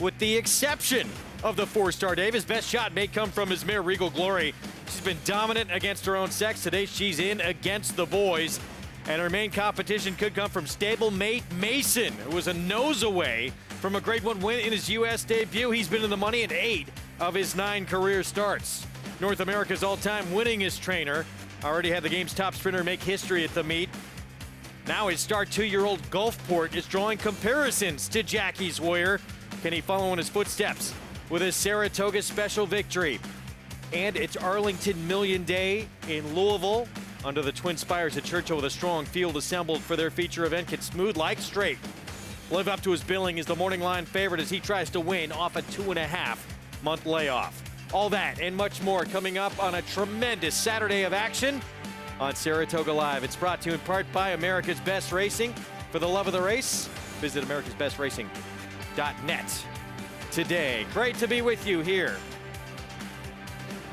with the exception of the Fourstardave. His best shot may come from his mare, Regal Glory. She's been dominant against her own sex. Today she's in against the boys. And her main competition could come from stablemate Mason, who was a nose away from a Grade 1 win in his U.S. debut. He's been in the money in 8 of his 9 career starts. North America's all-time winningest trainer. Already had the game's top sprinter make history at the meet. Now his star 2-year-old Gulfport is drawing comparisons to Jockey's Warrior. Can he follow in his footsteps with his Saratoga Special victory? And it's Arlington Million Day in Louisville under the Twin Spires at Churchill with a strong field assembled for their feature event. Can Smooth Like Straight live up to his billing as the morning line favorite as he tries to win off a 2.5-month layoff? All that and much more coming up on a tremendous Saturday of action on Saratoga Live. It's brought to you in part by America's Best Racing. For the love of the race, visit americasbestracing.net today. Great to be with you here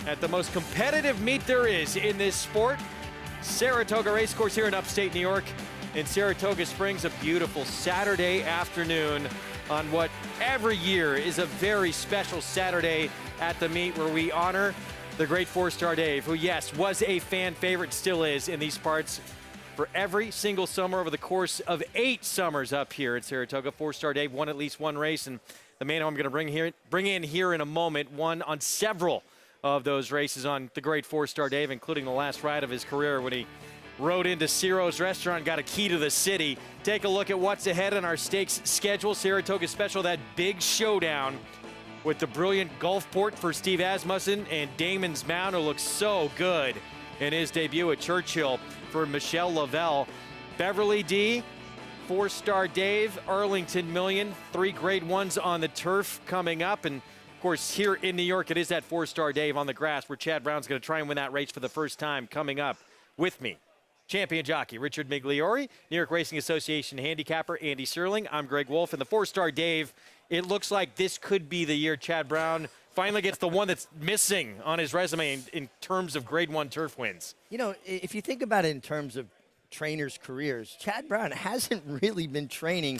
at the most competitive meet there is in this sport. Saratoga Racecourse here in upstate New York in Saratoga Springs. A beautiful Saturday afternoon on what every year is a very special Saturday at the meet where we honor the great Fourstardave, who, yes, was a fan favorite, still is in these parts for every single summer over the course of 8 summers up here at Saratoga. Fourstardave won at least one race, and the man who I'm going to bring in here in a moment won on several of those races on the great Fourstardave, including the last ride of his career when he rode into Ciro's restaurant, got a key to the city. Take a look at what's ahead on our stakes schedule. Saratoga Special, that big showdown with the brilliant Gulfport for Steve Asmussen and Damon's Mound, who looks so good in his debut at Churchill for Michelle Lavelle. Beverly D, Fourstardave, Arlington Million, 3 Grade 1s on the turf coming up. And of course, here in New York, it is that Fourstardave on the grass where Chad Brown's going to try and win that race for the first time. Coming up with me, champion jockey Richard Migliori, New York Racing Association handicapper Andy Serling. I'm Greg Wolf. And the Fourstardave, it looks like this could be the year Chad Brown finally gets the one that's missing on his resume in terms of Grade 1 turf wins. You know, if you think about it in terms of trainers' careers, Chad Brown hasn't really been training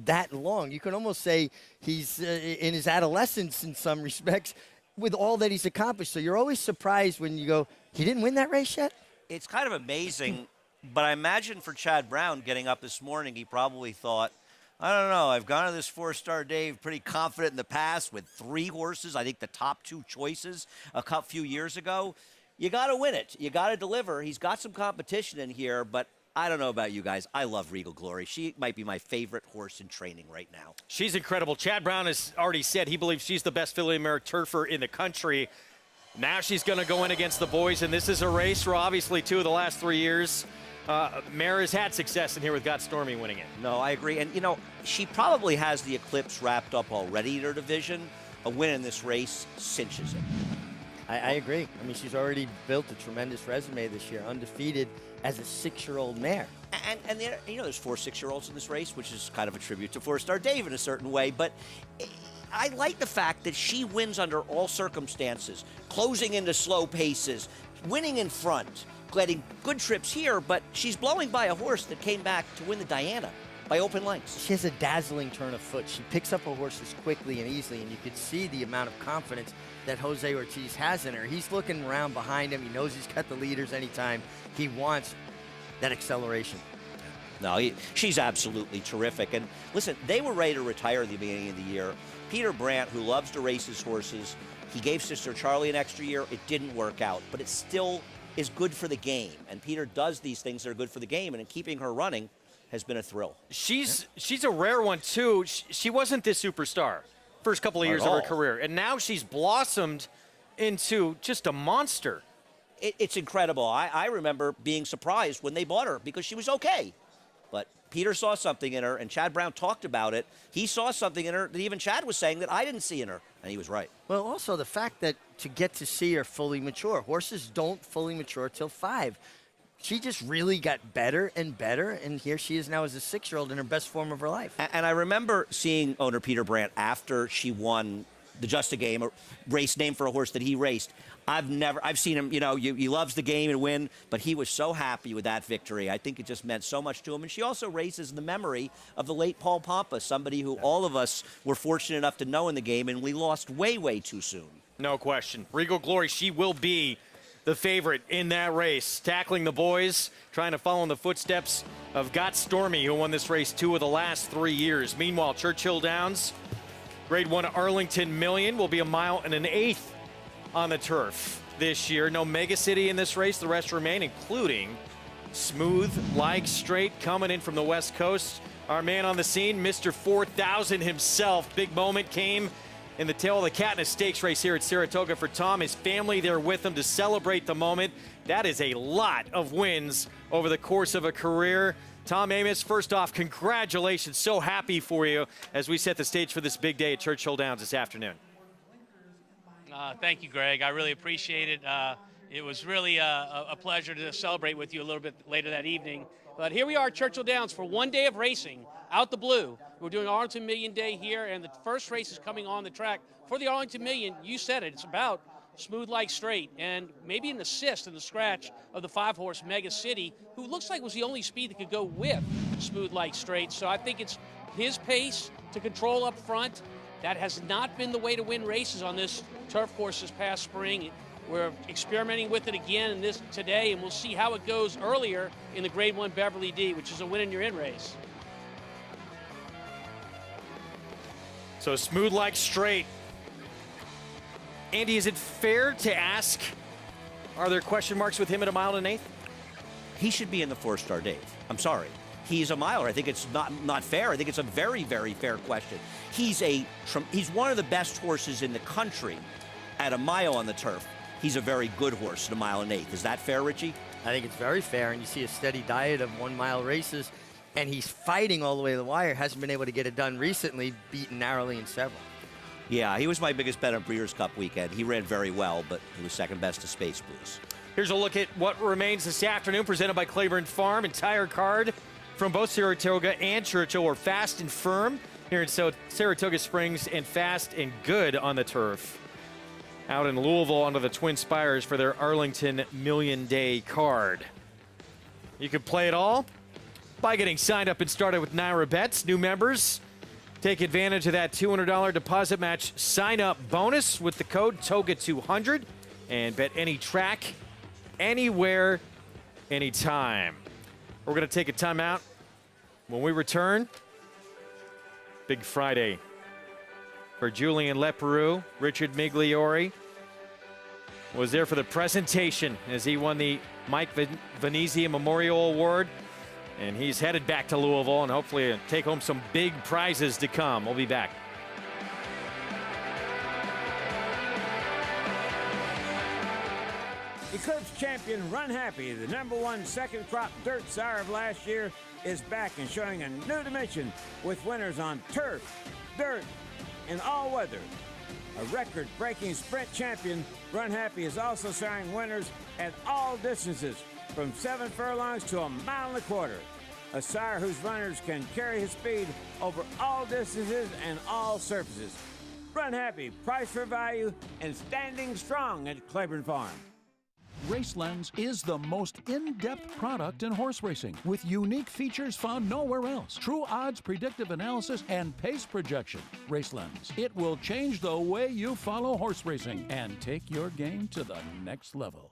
that long. You can almost say he's in his adolescence in some respects with all that he's accomplished. So you're always surprised when you go, he didn't win that race yet? It's kind of amazing, but I imagine for Chad Brown getting up this morning, he probably thought, I don't know, I've gone to this Fourstardave pretty confident in the past with 3 horses. I think the top 2 choices a few years ago. You got to win it. You got to deliver. He's got some competition in here, but I don't know about you guys. I love Regal Glory. She might be my favorite horse in training right now. She's incredible. Chad Brown has already said he believes she's the best filly mare turfer in the country. Now she's going to go in against the boys, and this is a race where obviously 2 of the last 3 years, Mare has had success in here with Got Stormy winning it. No, I agree. And, you know, she probably has the Eclipse wrapped up already in her division. A win in this race cinches it. I agree. I mean, she's already built a tremendous resume this year, undefeated as a 6-year-old mare. And there, you know, there's 4 6-year-olds in this race, which is kind of a tribute to Fourstardave in a certain way. But I like the fact that she wins under all circumstances, closing into slow paces, winning in front, getting good trips here, but she's blowing by a horse that came back to win the Diana by open lengths. She has a dazzling turn of foot. She picks up her horses quickly and easily, and you could see the amount of confidence that Jose Ortiz has in her. He's looking around behind him. He knows he's cut the leaders anytime he wants that acceleration. No, she's absolutely terrific. And listen, they were ready to retire at the beginning of the year. Peter Brandt, who loves to race his horses, he gave Sister Charlie an extra year. It didn't work out, but it still is good for the game. And Peter does these things that are good for the game, and in keeping her running has been a thrill. She's a rare one, too. She wasn't this superstar first couple of years of her career, and now she's blossomed into just a monster. It's incredible. I remember being surprised when they bought her because she was okay. But Peter saw something in her, and Chad Brown talked about it. He saw something in her that even Chad was saying that I didn't see in her, and he was right. Well, also the fact that to get to see her fully mature. Horses don't fully mature till 5. She just really got better and better, and here she is now as a 6-year-old in her best form of her life. And I remember seeing owner Peter Brandt after she won the Just a Game, a race named for a horse that he raced. I've seen him, he loves the game and win, but he was so happy with that victory. I think it just meant so much to him. And she also races in the memory of the late Paul Pompa, somebody who all of us were fortunate enough to know in the game, and we lost way, way too soon. No question. Regal Glory, she will be the favorite in that race, tackling the boys, trying to follow in the footsteps of Got Stormy, who won this race 2 of the last 3 years. Meanwhile, Churchill Downs, Grade 1 Arlington Million, will be 1 1/8 on the turf this year. No Mega City in this race. The rest remain, including Smooth Like Straight coming in from the West Coast. Our man on the scene, Mr. 4000 himself. Big moment came in the tail of the cat in a stakes race here at Saratoga for Tom. His family there with him to celebrate the moment. That is a lot of wins over the course of a career. Tom Amos, first off, congratulations. So happy for you as we set the stage for this big day at Churchill Downs this afternoon. Thank you, Greg. I really appreciate it. It was really a pleasure to celebrate with you a little bit later that evening. But here we are at Churchill Downs for one day of racing out the blue. We're doing Arlington Million Day here, and the first race is coming on the track for the Arlington Million. You said it. It's about Smooth Like Straight, and maybe an assist in the scratch of the 5-horse Mega City, who looks like was the only speed that could go with Smooth Like Straight. So I think it's his pace to control up front. That has not been the way to win races on this turf course this past spring. We're experimenting with it again today, and we'll see how it goes earlier in the Grade 1 Beverly D, which is a win in your in race. So Smooth Like Straight. Andy, is it fair to ask, are there question marks with him at 1 1/8? He should be in the Fourstardave. I'm sorry. He's a miler. I think it's not fair. I think it's a very, very fair question. He's one of the best horses in the country at 1 mile on the turf. He's a very good horse at 1 1/8. Is that fair, Richie? I think it's very fair, and you see a steady diet of 1 mile races, and he's fighting all the way to the wire. Hasn't been able to get it done recently, beaten narrowly in several. Yeah, he was my biggest bet on Breeders' Cup weekend. He ran very well, but he was second best to Space Blues. Here's a look at what remains this afternoon, presented by Claiborne Farm. Entire card from both Saratoga and Churchill are fast and firm here in Saratoga Springs, and fast and good on the turf out in Louisville under the Twin Spires for their Arlington Million Day card. You can play it all by getting signed up and started with Naira Bets. New members take advantage of that $200 deposit match sign-up bonus with the code TOGA200 and bet any track, anywhere, anytime. We're going to take a timeout. When we return, Big Friday for Julian Leperoux. Richard Migliori was there for the presentation as he won the Mike Venezia Memorial Award. And he's headed back to Louisville and hopefully take home some big prizes to come. We'll be back. Eclipse champion Run Happy, the #1 second crop dirt sire of last year, is back and showing a new dimension with winners on turf, dirt, and all weather. A record-breaking sprint champion, Run Happy is also siring winners at all distances, from 7 furlongs to 1.25 miles. A sire whose runners can carry his speed over all distances and all surfaces. Run Happy, price for value, and standing strong at Claiborne Farm. RaceLens is the most in-depth product in horse racing, with unique features found nowhere else. True odds, predictive analysis, and pace projection. RaceLens. It will change the way you follow horse racing and take your game to the next level.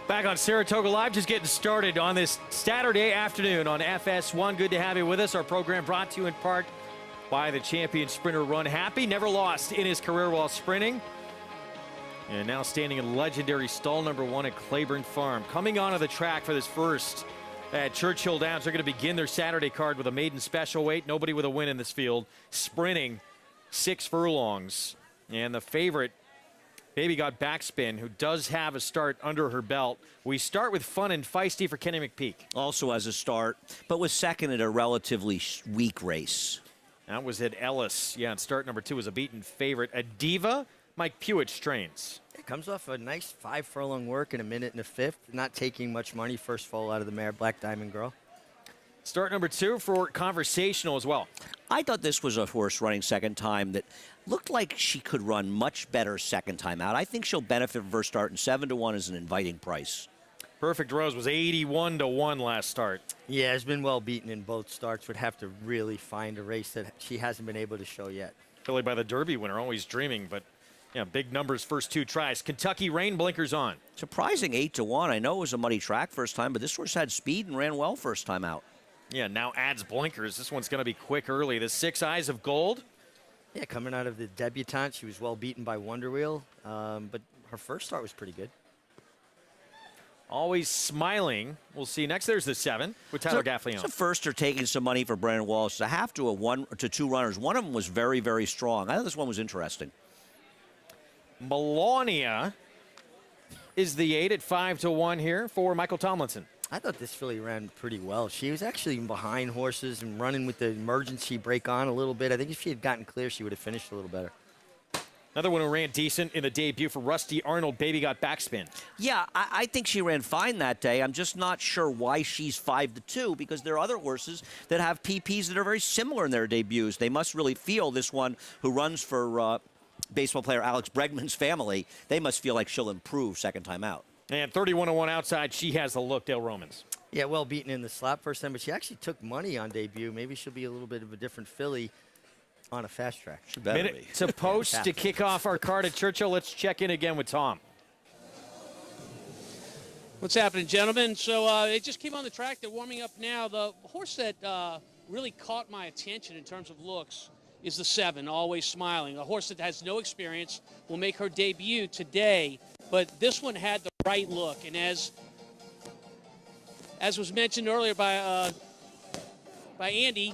Back on Saratoga Live, just getting started on this Saturday afternoon on FS1. Good to have you with us. Our program brought to you in part by the champion sprinter Run Happy. Never lost in his career while sprinting. And now standing in legendary stall number 1 at Claiborne Farm. Coming onto the track for this first at Churchill Downs. They're going to begin their Saturday card with a maiden special weight. Nobody with a win in this field. Sprinting 6 furlongs. And the favorite, Baby Got Backspin, who does have a start under her belt. We start with Fun and Feisty for Kenny McPeak. Also has a start, but was second in a relatively weak race. That was at Ellis. Yeah, and start number 2 was a beaten favorite. A Diva, Mike Pewich trains. It comes off a nice 5 furlong work in a minute and a fifth. Not taking much money. First fall out of the mare, Black Diamond Girl. Start number 2 for Conversational as well. I thought this was a horse running second time that looked like she could run much better second time out. I think she'll benefit from her start, and 7-1 is an inviting price. Perfect Rose was 81-1 last start. Yeah, has been well beaten in both starts. Would have to really find a race that she hasn't been able to show yet. Filly by the Derby winner, always dreaming, but yeah, big numbers first 2 tries. Kentucky Rain blinkers on. Surprising 8-1. I know it was a muddy track first time, but this horse had speed and ran well first time out. Yeah, now adds blinkers. This one's going to be quick early. The 6 Eyes of Gold. Yeah, coming out of the debutante, she was well beaten by Wonder Wheel, but her first start was pretty good. Always smiling. We'll see. Next, there's the 7 with Tyler Gaffley on. It's a first or taking some money for Brandon Walsh. It's a half to a 1 to 2 runners. One of them was very, very strong. I thought this one was interesting. Melania is the 8 at 5-1 here for Michael Tomlinson. I thought this filly ran pretty well. She was actually behind horses and running with the emergency brake on a little bit. I think if she had gotten clear, she would have finished a little better. Another one who ran decent in the debut for Rusty Arnold, Baby Got Backspin. Yeah, I think she ran fine that day. I'm just not sure why she's 5-2, because there are other horses that have PPs that are very similar in their debuts. They must really feel this one who runs for baseball player Alex Bregman's family. They must feel like she'll improve second time out. And 31-1 outside, she has the look, Dale Romans. Yeah, well beaten in the slot first time, but she actually took money on debut. Maybe she'll be a little bit of a different filly on a fast track. She better be. Minute to post to kick off our card at Churchill. Let's check in again with Tom. What's happening, gentlemen? So it just came on the track. They're warming up now. The horse that really caught my attention in terms of looks is the 7, Always Smiling. A horse that has no experience, will make her debut today, but this one had the right look. And as was mentioned earlier by Andy,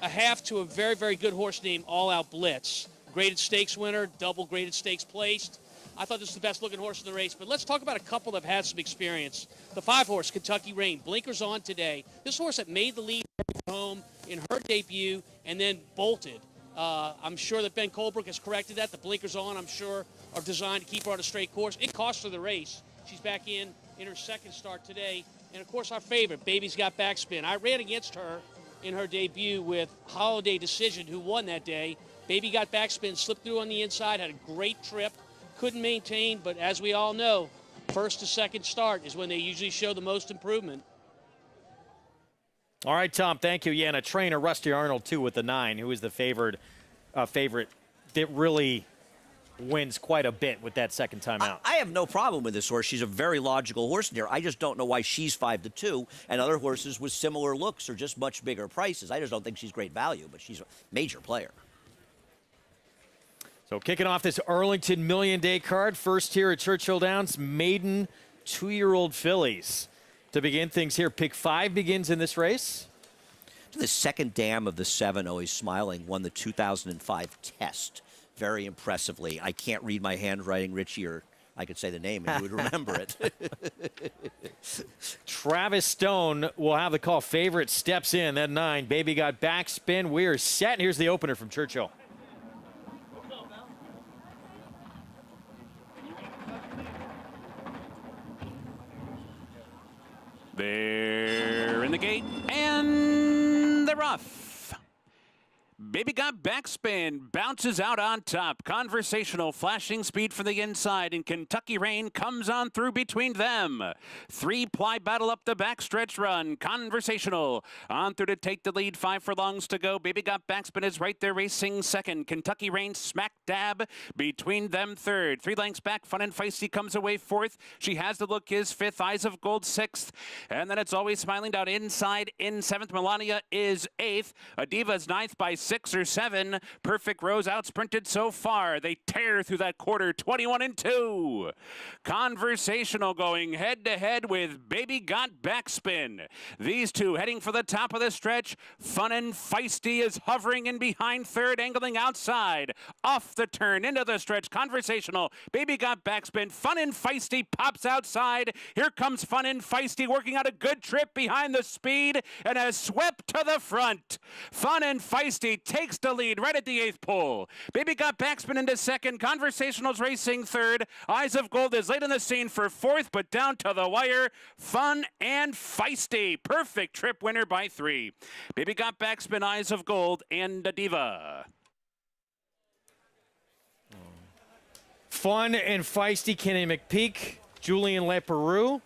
a half to a very, very good horse named All Out Blitz. Graded stakes winner, double graded stakes placed. I thought this was the best looking horse in the race, but let's talk about a couple that have had some experience. The 5 horse, Kentucky Rain, blinkers on today. This horse that made the lead home in her debut and then bolted. I'm sure that Ben Colebrook has corrected that. The blinkers on, I'm sure, are designed to keep her on a straight course. It cost her the race. She's back in her second start today. And, of course, our favorite, Baby's Got Backspin. I ran against her in her debut with Holiday Decision, who won that day. Baby Got Backspin, slipped through on the inside, had a great trip, couldn't maintain, but as we all know, first to second start is when they usually show the most improvement. All right, Tom, thank you. Yeah, and a trainer, Rusty Arnold, too, with the 9, who is the favorite that really wins quite a bit with that second time out. I have no problem with this horse. She's a very logical horse in here. I just don't know why she's 5-2, and other horses with similar looks are just much bigger prices. I just don't think she's great value, but she's a major player. So kicking off this Arlington Million Day card, first here at Churchill Downs, maiden 2-year-old fillies. To begin things here, pick 5 begins in this race. The second dam of the 7, Always Smiling, won the 2005 test very impressively. I can't read my handwriting, Richie, or I could say the name and you would remember it. Travis Stone will have the call. Favorite steps in. That 9, Baby Got Backspin. We're set. And here's the opener from Churchill. They're in the gate, and they're off. Baby got backspin, bounces out on top. Conversational, flashing speed from the inside, and Kentucky Rain comes on through between them. 3-ply battle up the backstretch run. Conversational on through to take the lead. 5 furlongs to go. Baby got backspin is right there racing second. Kentucky Rain smack dab between them third. 3 lengths back, Fun and Feisty comes away fourth. She Has the Look is fifth. Eyes of Gold sixth. And then It's Always Smiling down inside in seventh. Melania is eighth. Adiva's ninth by 6 or 7. Perfect Rose out sprinted so far. They tear through that quarter, 21-2. Conversational going head to head with Baby Got Backspin. These two heading for the top of the stretch. Fun and Feisty is hovering in behind third, angling outside. Off the turn into the stretch. Conversational. Baby Got Backspin. Fun and Feisty pops outside. Here comes Fun and Feisty working out a good trip behind the speed and has swept to the front. Fun and Feisty takes the lead right at the 8th pole. Baby Got Backspin into second. Conversational's racing third. Eyes of Gold is late in the scene for fourth, but down to the wire. Fun and Feisty. Perfect trip winner by 3. Baby Got Backspin, Eyes of Gold, and a Diva. Fun and Feisty, Kenny McPeak, Julian Leperoux.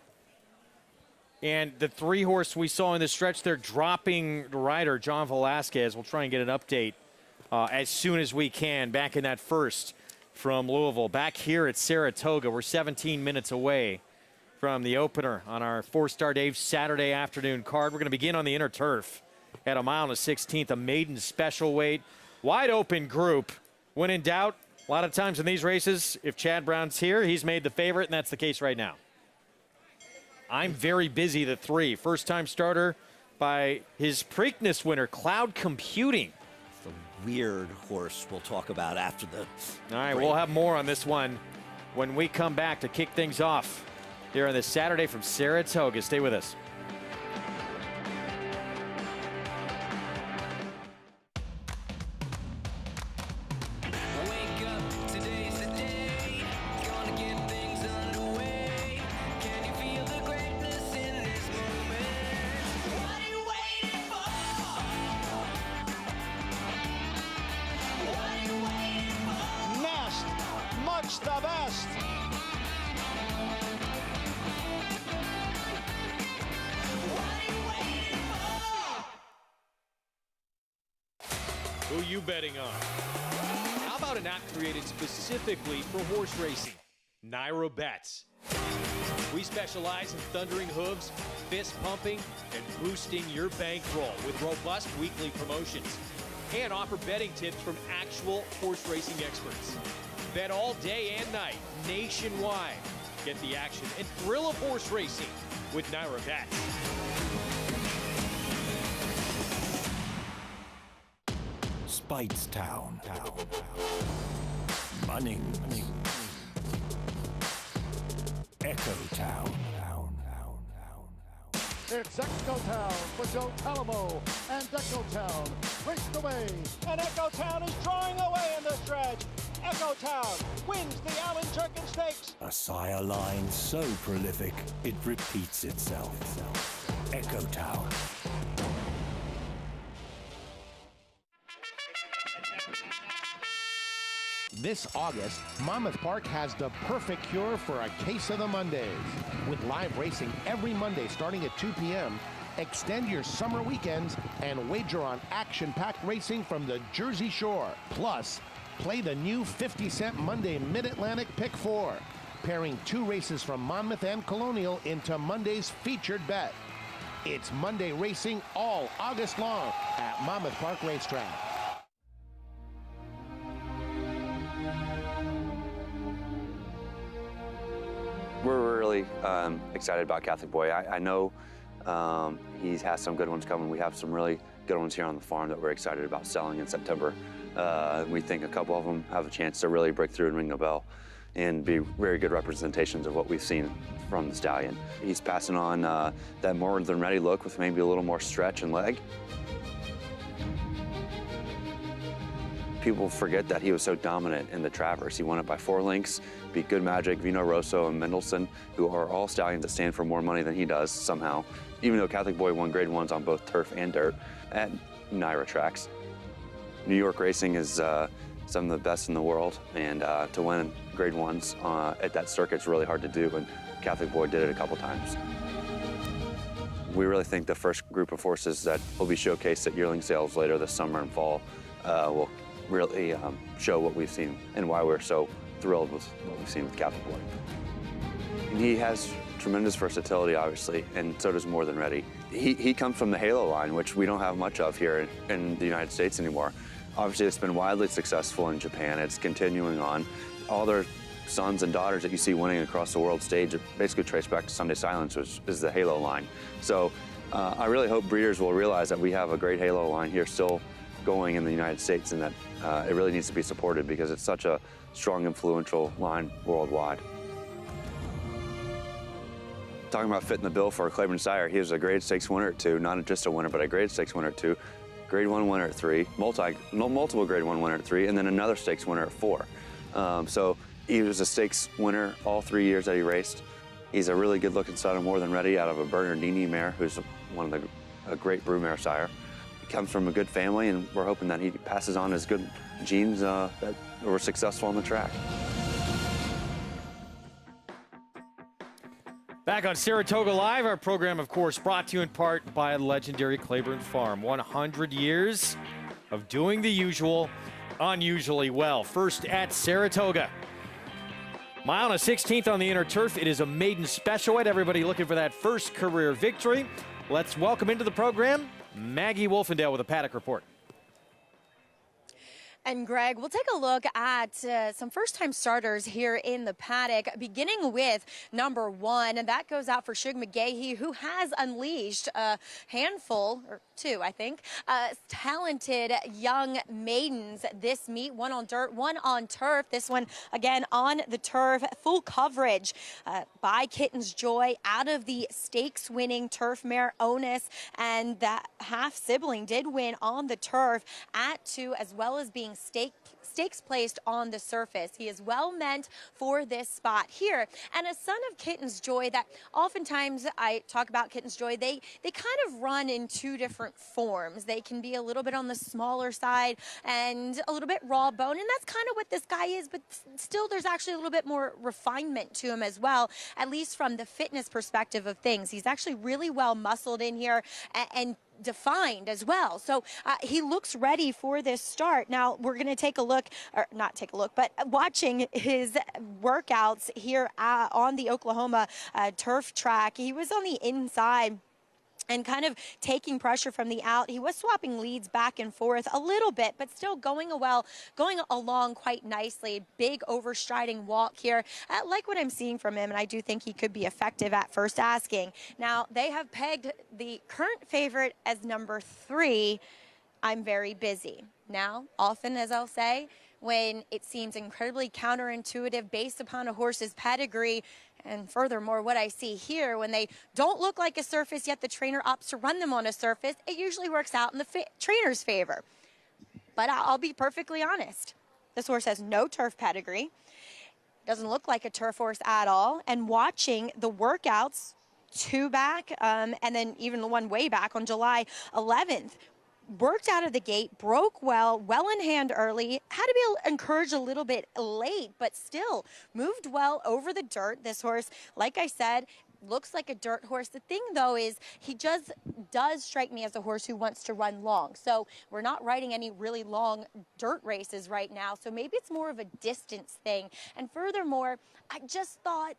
And the 3-horse we saw in the stretch, they're dropping the rider, John Velasquez. We'll try and get an update as soon as we can. Back in that first from Louisville. Back here at Saratoga. We're 17 minutes away from the opener on our Fourstardave Saturday afternoon card. We're going to begin on the inner turf at 1 1/16, a maiden special weight. Wide open group. When in doubt, a lot of times in these races, if Chad Brown's here, he's made the favorite, and that's the case right now. I'm Very Busy, the 3. First-time starter by his Preakness winner, Cloud Computing. The weird horse we'll talk about after the All right, break. we'll have more on this one when we come back to kick things off here on this Saturday from Saratoga. Stay with us. The best. Who you betting on? How about an app created specifically for horse racing? Naira Bets. We specialize in thundering hooves, fist pumping, and boosting your bankroll with robust weekly promotions. And offer betting tips from actual horse racing experts. Bet all day and night, nationwide. Get the action and thrill of horse racing with Naira Bets. Speightstown. Munning. Echo Town. It's Echo Town for Joe Talamo, and Echo Town raced away, and Echo Town is drawing away in the stretch. Echo Town wins the Allen Jerkin Stakes. A sire line so prolific, it repeats itself. Echo Town. This August, Monmouth Park has the perfect cure for a case of the Mondays. With live racing every Monday starting at 2 p.m., extend your summer weekends and wager on action-packed racing from the Jersey Shore. Plus, play the new 50-cent Monday Mid-Atlantic Pick 4, pairing 2 races from Monmouth and Colonial into Monday's featured bet. It's Monday racing all August long at Monmouth Park Racetrack. We're really excited about Catholic Boy. I know he has some good ones coming. We have some really good ones here on the farm that we're excited about selling in September. We think a couple of them have a chance to really break through and ring the bell and be very good representations of what we've seen from the Stallion. He's passing on that more than ready look with maybe a little more stretch and leg. People forget that he was so dominant in the Travers. He won it by 4 lengths, beat Good Magic, Vino Rosso, and Mendelssohn, who are all stallions that stand for more money than he does somehow, even though Catholic Boy won grade 1s on both turf and dirt at Naira tracks. New York racing is some of the best in the world, and to win grade ones at that circuit is really hard to do, and Catholic Boy did it a couple times. We really think the first group of horses that will be showcased at yearling sales later this summer and fall will really show what we've seen and why we're so thrilled with what we've seen with Catholic Boy. And he has tremendous versatility, obviously, and so does More Than Ready. He comes from the Halo line, which we don't have much of here in the United States anymore. Obviously, it's been widely successful in Japan. It's continuing on. All their sons and daughters that you see winning across the world stage basically trace back to Sunday Silence, which is the Halo line. So I really hope breeders will realize that we have a great Halo line here still going in the United States, and that it really needs to be supported because it's such a strong, influential line worldwide. Talking about fitting the bill for a Claiborne sire, he was a grade stakes winner at 2, not just a winner, but a grade stakes winner at 2, grade 1 winner at 3, multiple grade 1 winner at 3, and then another stakes winner at 4. So he was a stakes winner all 3 years that he raced. He's a really good-looking son of More Than Ready out of a Bernardini mare, who's one of a great broodmare sire. He comes from a good family, and we're hoping that he passes on his good genes that were successful on the track. Back on Saratoga Live, our program, of course, brought to you in part by legendary Claiborne Farm. 100 years of doing the usual, unusually well. First at Saratoga. Mile and a 16th on the inner turf. It is a maiden special weight. Everybody looking for that first career victory. Let's welcome into the program Maggie Wolfendale with a Paddock report. And Greg, we'll take a look at some first-time starters here in the paddock, beginning with number 1, and that goes out for Shug McGahee, who has unleashed a handful, or 2, I think, talented young maidens this meet. 1 on dirt, 1 on turf. This one, again, on the turf. Full coverage by Kitten's Joy out of the stakes-winning turf mare Onus, and that half-sibling did win on the turf at 2, as well as being stakes placed on the surface. He is well meant for this spot here. And a son of Kitten's Joy that oftentimes I talk about Kitten's Joy, they kind of run in 2 different forms. They can be a little bit on the smaller side and a little bit raw bone, and that's kind of what this guy is, but still there's actually a little bit more refinement to him as well, at least from the fitness perspective of things. He's actually really well muscled in here and defined as well. So he looks ready for this start. Now we're going to take a look, or not take a look, but watching his workouts here on the Oklahoma turf track. He was on the inside and kind of taking pressure from the out. He was swapping leads back and forth a little bit, but still going along quite nicely. Big overstriding walk here. I like what I'm seeing from him, and I do think he could be effective at first asking. Now, they have pegged the current favorite as number 3, I'm Very Busy. Now, often, as I'll say, when it seems incredibly counterintuitive based upon a horse's pedigree, and furthermore, what I see here, when they don't look like a surface, yet the trainer opts to run them on a surface, it usually works out in the trainer's favor. But I'll be perfectly honest. This horse has no turf pedigree. Doesn't look like a turf horse at all. And watching the workouts, 2 back, and then even the one way back on July 11th, worked out of the gate, broke well in hand early, had to be encouraged a little bit late, but still moved well over the dirt. This horse, like I said, looks like a dirt horse. The thing, though, is he just does strike me as a horse who wants to run long. So we're not riding any really long dirt races right now, so maybe it's more of a distance thing. And furthermore, I just thought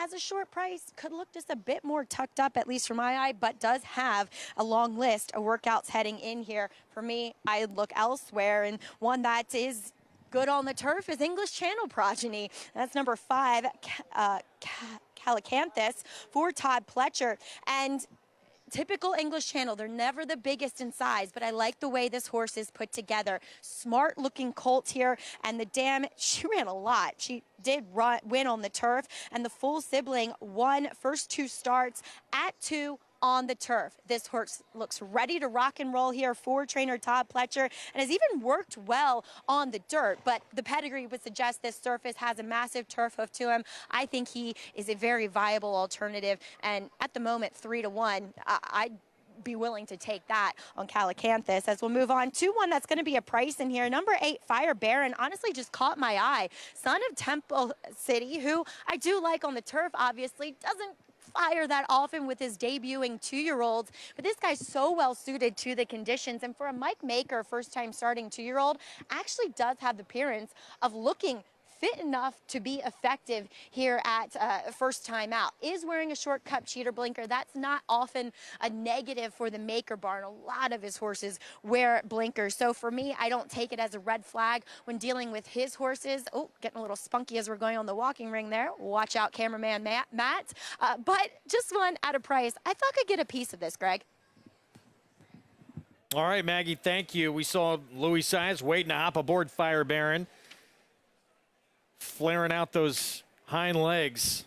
as a short price could look just a bit more tucked up, at least for my eye, but does have a long list of workouts heading in here. For me, I look elsewhere, and one that is good on the turf is English Channel Progeny. That's number 5, Calicanthus for Todd Pletcher. And typical English Channel, they're never the biggest in size, but I like the way this horse is put together. Smart looking colt here, and the dam, she ran a lot. She did win on the turf, and the full sibling won first 2 starts at 2 on the turf. This horse looks ready to rock and roll here for trainer Todd Pletcher, and has even worked well on the dirt, but the pedigree would suggest this surface has a massive turf hoof to him. I think he is a very viable alternative, and at the moment 3-1, I be willing to take that on Calacanthus. As we'll move on to one that's going to be a price in here. Number 8, Fire Baron, honestly just caught my eye. Son of Temple City, who I do like on the turf, obviously, doesn't fire that often with his debuting 2-year-olds, but this guy's so well suited to the conditions. And for a Mike Maker, first time starting 2-year-old, actually does have the appearance of looking fit enough to be effective here at first time out. Is wearing a short cup cheater blinker. That's not often a negative for the Maker barn. A lot of his horses wear blinkers. So for me, I don't take it as a red flag when dealing with his horses. Oh, getting a little spunky as we're going on the walking ring there. Watch out, cameraman Matt. But just one at a price. I thought I could get a piece of this, Greg. All right, Maggie, thank you. We saw Louis Saez waiting to hop aboard Fire Baron, flaring out those hind legs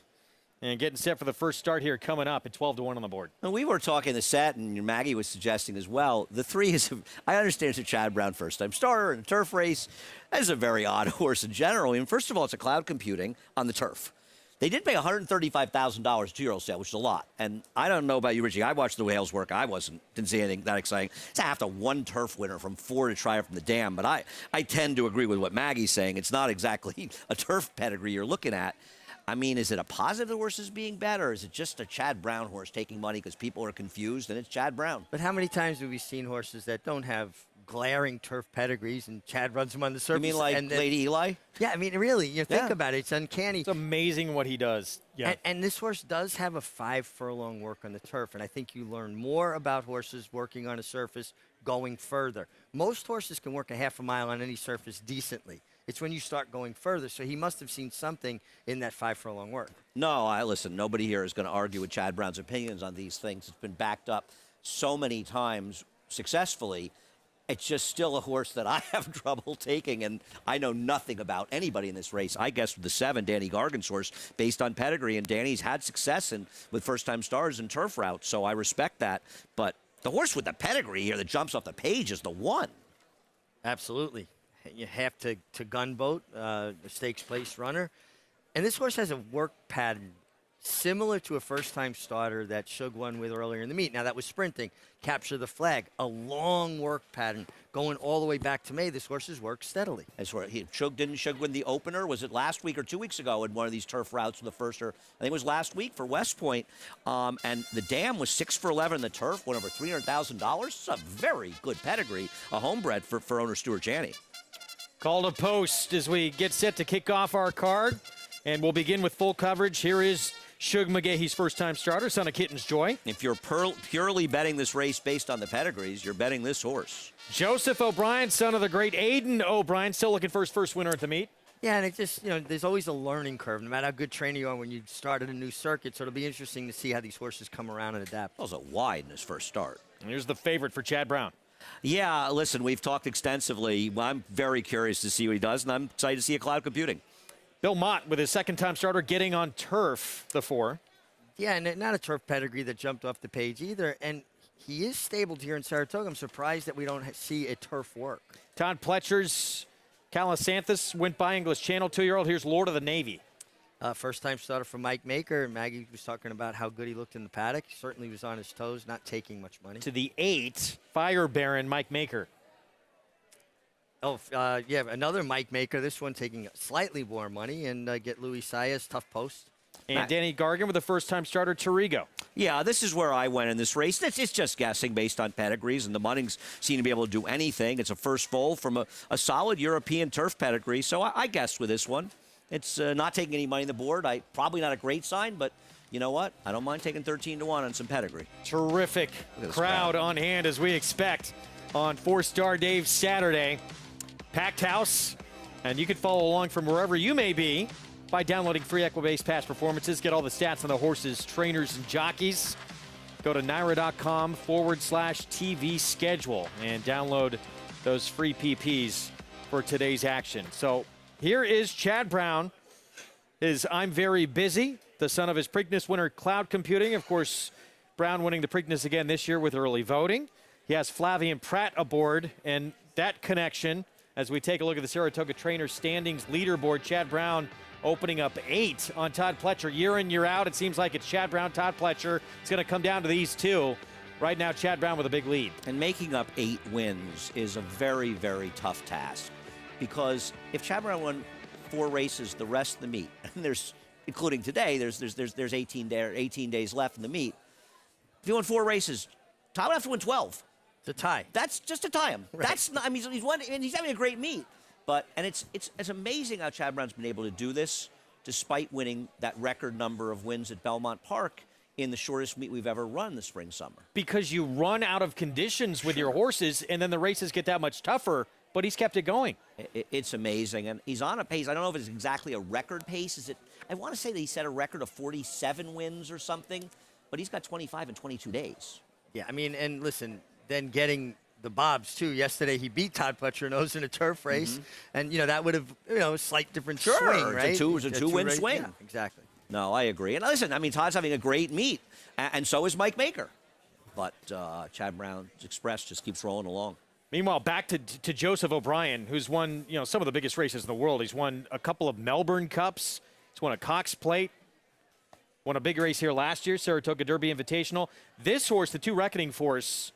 and getting set for the first start here coming up at 12-1 on the board. Well, we were talking the set, and Maggie was suggesting as well. The 3 is, I understand it's a Chad Brown first-time starter in a turf race. That is a very odd horse in general. I mean, first of all, it's a cloud computing on the turf. They did pay $135,000 2-year-old sale, which is a lot. And I don't know about you, Richie. I watched the Wales work. Didn't see anything that exciting. It's a half to 1 turf winner from 4 to try it from the dam. But I tend to agree with what Maggie's saying. It's not exactly a turf pedigree you're looking at. I mean, is it a positive the horse is being bet, or is it just a Chad Brown horse taking money because people are confused and it's Chad Brown? But how many times have we seen horses that don't have glaring turf pedigrees and Chad runs them on the surface? You mean like Lady Eli? Yeah, I mean, really, you think about it, it's uncanny. It's amazing what he does. Yeah. And this horse does have a 5-furlong work on the turf, and I think you learn more about horses working on a surface going further. Most horses can work a half a mile on any surface decently. It's when you start going further. So he must have seen something in that 5-furlong work. No, listen, nobody here is going to argue with Chad Brown's opinions on these things. It's been backed up so many times successfully. It's just still a horse that I have trouble taking, and I know nothing about anybody in this race. I guess with the 7, Danny Gargan's horse, based on pedigree, and Danny's had success with first-time stars in turf routes, so I respect that. But the horse with the pedigree here that jumps off the page is the one. Absolutely. You have to gunboat, the stakes place runner. And this horse has a work pattern similar to a first-time starter that Shug won with earlier in the meet. Now, that was sprinting, capture the flag, a long work pattern going all the way back to May. This horse has worked steadily. Didn't Shug win the opener? Was it last week or 2 weeks ago in one of these turf routes for the first, or I think it was last week for West Point. And the dam was 6 for 11 in the turf, won over $300,000. It's a very good pedigree, a homebred for owner Stuart Janney. Call to post as we get set to kick off our card. And we'll begin with full coverage. Here is Shug McGahee's first-time starter, son of Kitten's Joy. If you're purely betting this race based on the pedigrees, you're betting this horse. Joseph O'Brien, son of the great Aidan O'Brien, still looking for his first winner at the meet. Yeah, and it just, there's always a learning curve, no matter how good trainer you are when you start at a new circuit. So it'll be interesting to see how these horses come around and adapt. That was a wide in his first start. And here's the favorite for Chad Brown. Yeah, listen, we've talked extensively. I'm very curious to see what he does, and I'm excited to see a cloud computing. Bill Mott with his second-time starter getting on turf, the 4. Yeah, and not a turf pedigree that jumped off the page either. And he is stabled here in Saratoga. I'm surprised that we don't see a turf work. Todd Pletcher's Calasanthus went by English Channel 2-year-old. Here's Lord of the Navy. First-time starter for Mike Maker. Maggie was talking about how good he looked in the paddock. Certainly was on his toes, not taking much money. To the 8, Fire Baron, Mike Maker. Oh, yeah, another Mike Maker. This one taking slightly more money, and get Louis Saez, tough post. And Danny Gargan with a first-time starter, Tarigo. Yeah, this is where I went in this race. It's just guessing based on pedigrees, and the Munnings seem to be able to do anything. It's a first foal from a solid European turf pedigree, so I guessed with this one. It's not taking any money on the board. Probably not a great sign, but you know what? I don't mind taking 13-1 on some pedigree. Terrific crowd on hand as we expect on Fourstardave Saturday. Packed house, and you can follow along from wherever you may be by downloading free Equibase past performances. Get all the stats on the horses, trainers, and jockeys. Go to NYRA.com/TV schedule and download those free PPs for today's action. So here is Chad Brown. I'm very busy, the son of his Preakness winner, Cloud Computing. Of course, Brown winning the Preakness again this year with early voting. He has Flavian Pratt aboard, and that connection, as we take a look at the Saratoga Trainer Standings leaderboard, Chad Brown opening up 8 on Todd Pletcher. Year in, year out, it seems like it's Chad Brown, Todd Pletcher. It's going to come down to these two. Right now, Chad Brown with a big lead. And making up 8 wins is a very, very tough task, because if Chad Brown won 4 races the rest of the meet, and there's, including today, there's 18 days left in the meet. If he won 4 races, Todd would have to win 12. It's a tie. That's just to tie him. Right. That's not, I mean, he's won, and he's having a great meet. But it's amazing how Chad Brown's been able to do this, despite winning that record number of wins at Belmont Park in the shortest meet we've ever run this spring-summer. Because you run out of conditions with your horses, and then the races get that much tougher, but he's kept it going. It's amazing, and he's on a pace. I don't know if it's exactly a record pace. Is it? I want to say that he set a record of 47 wins or something, but he's got 25 in 22 days. Yeah, I mean, and listen, then getting the Bobs, too. Yesterday, he beat Todd Pletcher-Nose in a turf race, and, that would have, a slight different swing, right? It was a two-win swing. Yeah, exactly. No, I agree. And listen, I mean, Todd's having a great meet, and so is Mike Maker. But Chad Brown's Express just keeps rolling along. Meanwhile, back to Joseph O'Brien, who's won, some of the biggest races in the world. He's won a couple of Melbourne Cups. He's won a Cox Plate. Won a big race here last year, Saratoga Derby Invitational. This horse, the 2 Reckoning Force,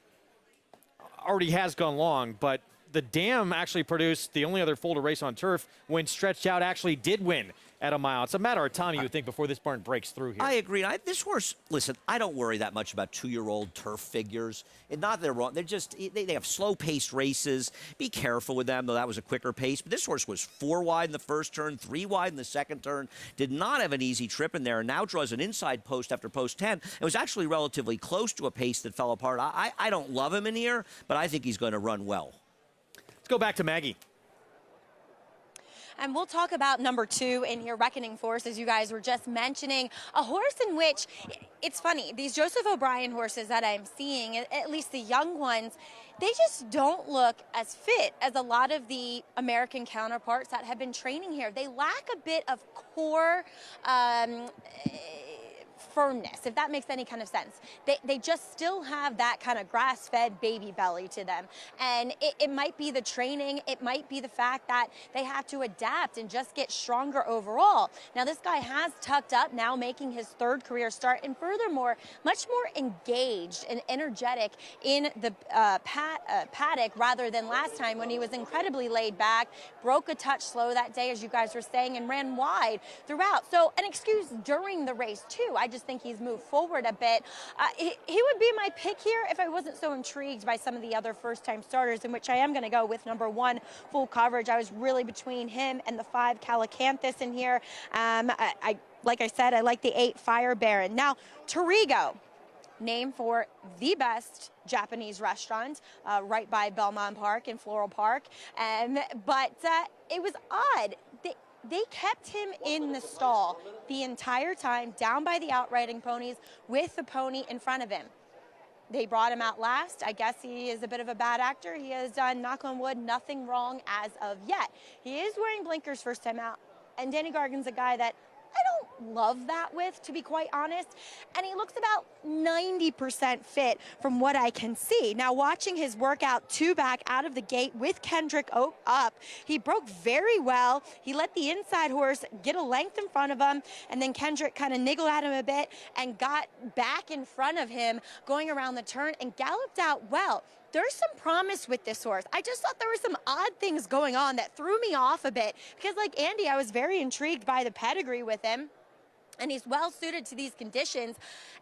already has gone long, but the Dam actually produced the only other Folder race on turf when Stretched Out actually did win at a mile. It's a matter of time, you would think, before this barn breaks through here. I agree. This horse, listen, I don't worry that much about 2-year-old turf figures. And not that they're wrong. They're just, they have slow-paced races. Be careful with them, though that was a quicker pace. But this horse was 4 wide in the first turn, 3 wide in the second turn. Did not have an easy trip in there, and now draws an inside post after post 10. It was actually relatively close to a pace that fell apart. I don't love him in here, but I think he's going to run well. Let's go back to Maggie. And we'll talk about number 2 in here, Reckoning Force, as you guys were just mentioning. A horse in which, it's funny, these Joseph O'Brien horses that I'm seeing, at least the young ones, they just don't look as fit as a lot of the American counterparts that have been training here. They lack a bit of core firmness, if that makes any kind of sense. They just still have that kind of grass-fed baby belly to them. And it might be the training, it might be the fact that they have to adapt and just get stronger overall. Now, this guy has tucked up, now making his 3rd career start, and furthermore, much more engaged and energetic in the paddock rather than last time when he was incredibly laid back, broke a touch slow that day, as you guys were saying, and ran wide throughout. So an excuse during the race, too. I just think he's moved forward a bit. He would be my pick here if I wasn't so intrigued by some of the other first-time starters, in which I am going to go with number 1, Full Coverage. I was really between him and the 5, Calicanthus, in here. Like I said, I like the 8, Fire Baron. Now, Torigo, named for the best Japanese restaurant right by Belmont Park and Floral Park. But it was odd. They kept him in the stall the entire time, down by the outriding ponies, with the pony in front of him. They brought him out last. I guess he is a bit of a bad actor. He has done, knock on wood, nothing wrong as of yet. He is wearing blinkers first time out, and Danny Gargan's a guy that I don't love that with, to be quite honest. And he looks about 90% fit from what I can see. Now, watching his workout 2 back out of the gate with Kendrick up, he broke very well. He let the inside horse get a length in front of him, and then Kendrick kind of niggled at him a bit and got back in front of him going around the turn and galloped out well. There's some promise with this horse. I just thought there were some odd things going on that threw me off a bit because, like Andy, I was very intrigued by the pedigree with him, and he's well suited to these conditions.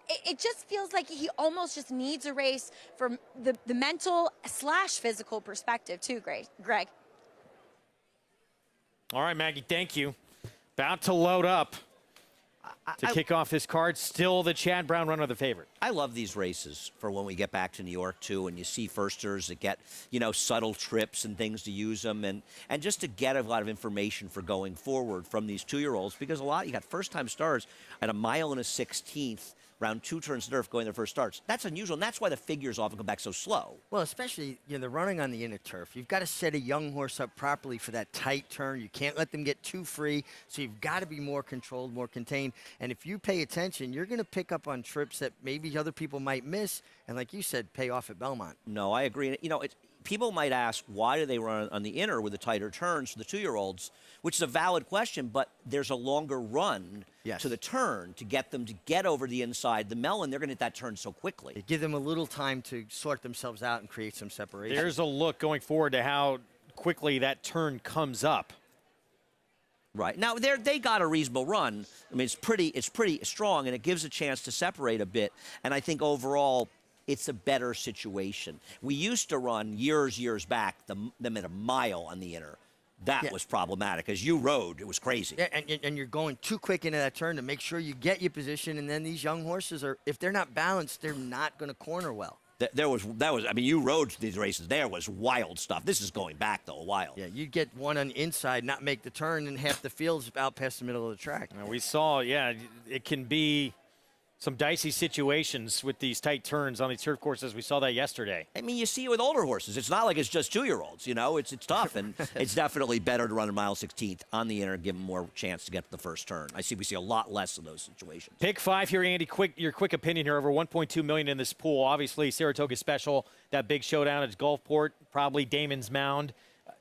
It just feels like he almost just needs a race from the mental/physical perspective too, Greg. All right, Maggie, thank you. About to load up to kick off this card. Still the Chad Brown runner, the favorite. I love these races for when we get back to New York, too, and you see firsters that get, subtle trips and things to use them, and just to get a lot of information for going forward from these 2-year-olds, because you got first-time starters at a 1 1/16 round 2 turns turf going their first starts. That's unusual, and that's why the figures often come back so slow. Well, especially, they're running on the inner turf. You've got to set a young horse up properly for that tight turn. You can't let them get too free, so you've got to be more controlled, more contained. And if you pay attention, you're going to pick up on trips that maybe other people might miss, and like you said, pay off at Belmont. No, I agree. people might ask, why do they run on the inner with the tighter turns for the 2-year-olds, which is a valid question, but there's a longer run to the turn to get them to get over the inside. The melon, they're going to hit that turn so quickly. Give them a little time to sort themselves out and create some separation. There's a look going forward to how quickly that turn comes up. Right. Now, they got a reasonable run. I mean, it's pretty strong, and it gives a chance to separate a bit. And I think overall, it's a better situation. We used to run years back them at a mile on the inner. That was problematic. As you rode, it was crazy. Yeah, and you're going too quick into that turn to make sure you get your position, and then these young horses are, if they're not balanced, they're not going to corner well. That was. I mean, you rode these races. There was wild stuff. This is going back though a while. Yeah, you'd get one on the inside, not make the turn, and half the field's out past the middle of the track. And we saw, it can be some dicey situations with these tight turns on these turf courses. We saw that yesterday. I mean, you see it with older horses. It's not like it's just 2-year-olds. You know, it's tough, and it's definitely better to run a mile 16th on the inner and give them more chance to get to the first turn. We see a lot less of those situations. Pick 5 here, Andy. Your quick opinion here. Over 1.2 million in this pool. Obviously, Saratoga Special, that big showdown at Gulfport, probably Damon's Mound.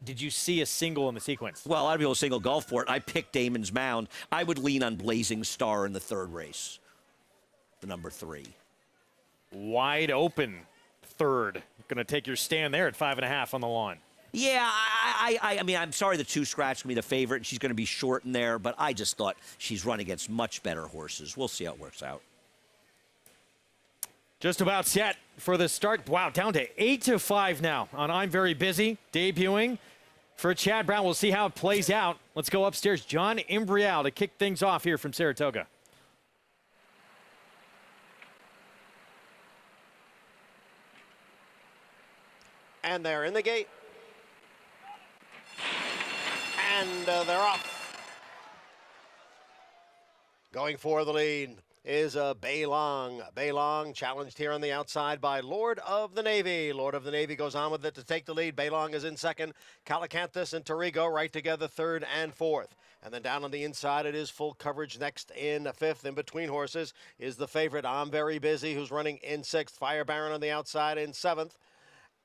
Did you see a single in the sequence? Well, a lot of people single Gulfport. I picked Damon's Mound. I would lean on Blazing Star in the 3rd race. The number 3. Wide open 3rd. Going to take your stand there at 5.5 on the lawn. Yeah, I mean, I'm sorry the 2 scratched me the favorite, and she's going to be short in there, but I just thought she's run against much better horses. We'll see how it works out. Just about set for the start. Wow, down to 8-5 now on I'm Very Busy, debuting for Chad Brown. We'll see how it plays out. Let's go upstairs. John Imbrial to kick things off here from Saratoga. And they're in the gate. And they're off. Going for the lead is Baylong. Baylong challenged here on the outside by Lord of the Navy. Lord of the Navy goes on with it to take the lead. Baylong is in 2nd. Calicanthus and Torrigo right together 3rd and 4th. And then down on the inside, it is full coverage next in 5th. In between horses is the favorite, I'm Very Busy, who's running in 6th. Fire Baron on the outside in 7th.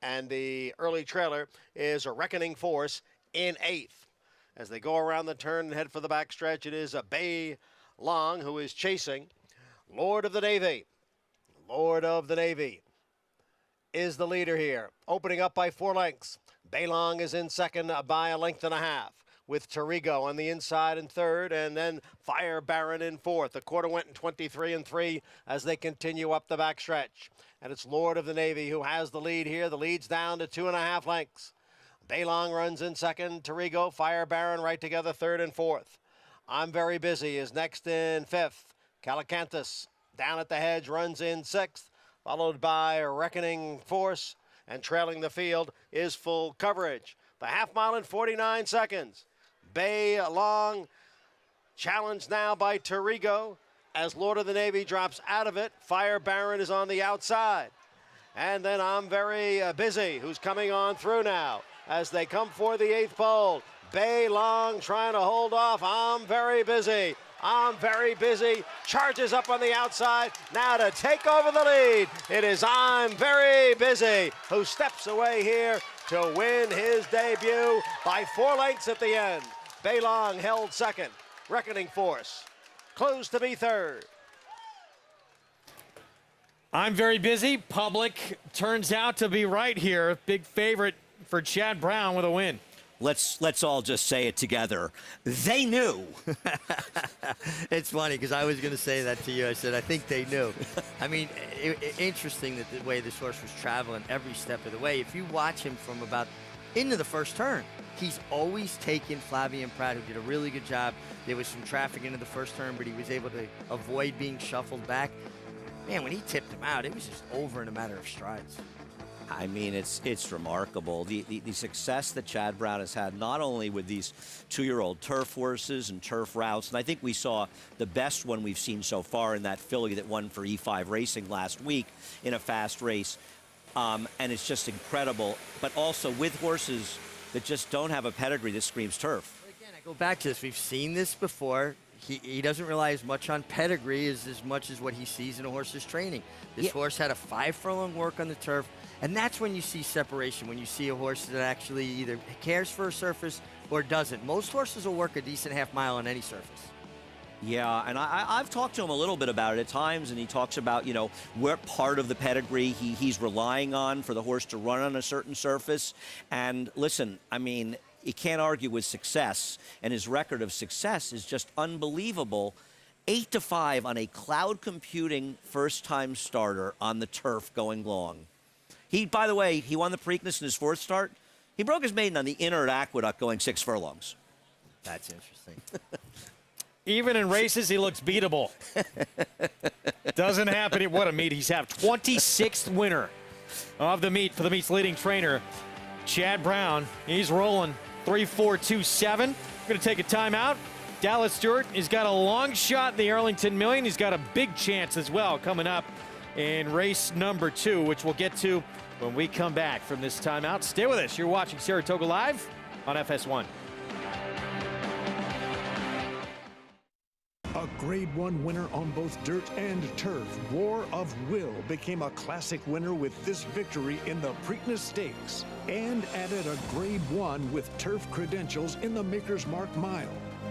And the early trailer is a Reckoning Force in 8th. As they go around the turn and head for the backstretch, it is a Baylong who is chasing Lord of the Navy. Lord of the Navy is the leader here, opening up by 4 lengths. Baylong is in 2nd by 1.5 lengths, with Torrigo on the inside in 3rd, and then Fire Baron in 4th. The quarter went in 23 3 as they continue up the backstretch. And it's Lord of the Navy who has the lead here. The lead's down to 2.5 lengths. Baylong runs in 2nd. Torrigo, Fire Baron right together 3rd and 4th. I'm Very Busy is next in 5th. Calicanthus down at the hedge runs in 6th, followed by Reckoning Force, and trailing the field is Full Coverage. The half mile in 49 seconds. Baylong challenged now by Torrigo. As Lord of the Navy drops out of it, Fire Baron is on the outside. And then I'm Very Busy, who's coming on through now as they come for the 8th pole. Baylong trying to hold off. I'm Very Busy. I'm Very Busy charges up on the outside now to take over the lead. It is I'm Very Busy who steps away here to win his debut by 4 lengths at the end. Baylong held 2nd. Reckoning Force close to be 3rd. I'm Very Busy. Public turns out to be right here. Big favorite for Chad Brown with a win. Let's all just say it together. They knew. It's funny because I was going to say that to you. I said, I think they knew. I mean, interesting that the way this horse was traveling every step of the way. If you watch him from about into the first turn, he's always taken Flavien Prat, who did a really good job. There was some traffic into the first turn, but he was able to avoid being shuffled back. Man, when he tipped him out, it was just over in a matter of strides. I mean, it's remarkable. The success that Chad Brown has had, not only with these 2-year-old turf horses and turf routes, and I think we saw the best one we've seen so far in that filly that won for E5 Racing last week in a fast race. And it's just incredible, but also with horses that just don't have a pedigree that screams turf. Again, I go back to this. We've seen this before. he doesn't rely as much on pedigree as much as what he sees in a horse's training. This horse had a 5 furlong work on the turf, and that's when you see separation, when you see a horse that actually either cares for a surface or doesn't. Most horses will work a decent half mile on any surface. Yeah, and I've talked to him a little bit about it at times, and he talks about, you know, what part of the pedigree he's relying on for the horse to run on a certain surface. And listen, I mean, you can't argue with success, and his record of success is just unbelievable. 8-5 on a cloud computing first-time starter on the turf going long. By the way, he won the Preakness in his 4th start. He broke his maiden on the inner at Aqueduct going 6 furlongs. That's interesting. Even in races, he looks beatable. Doesn't happen at what a meet. He's have 26th winner of the meet for the meet's leading trainer, Chad Brown. He's rolling 3-4-2-7. Going to take a timeout. Dallas Stewart, he's got a long shot in the Arlington Million. He's got a big chance as well coming up in race number 2, which we'll get to when we come back from this timeout. Stay with us. You're watching Saratoga Live on FS1. A Grade 1 winner on both dirt and turf, War of Will became a classic winner with this victory in the Preakness Stakes and added a Grade 1 with turf credentials in the Maker's Mark Mile.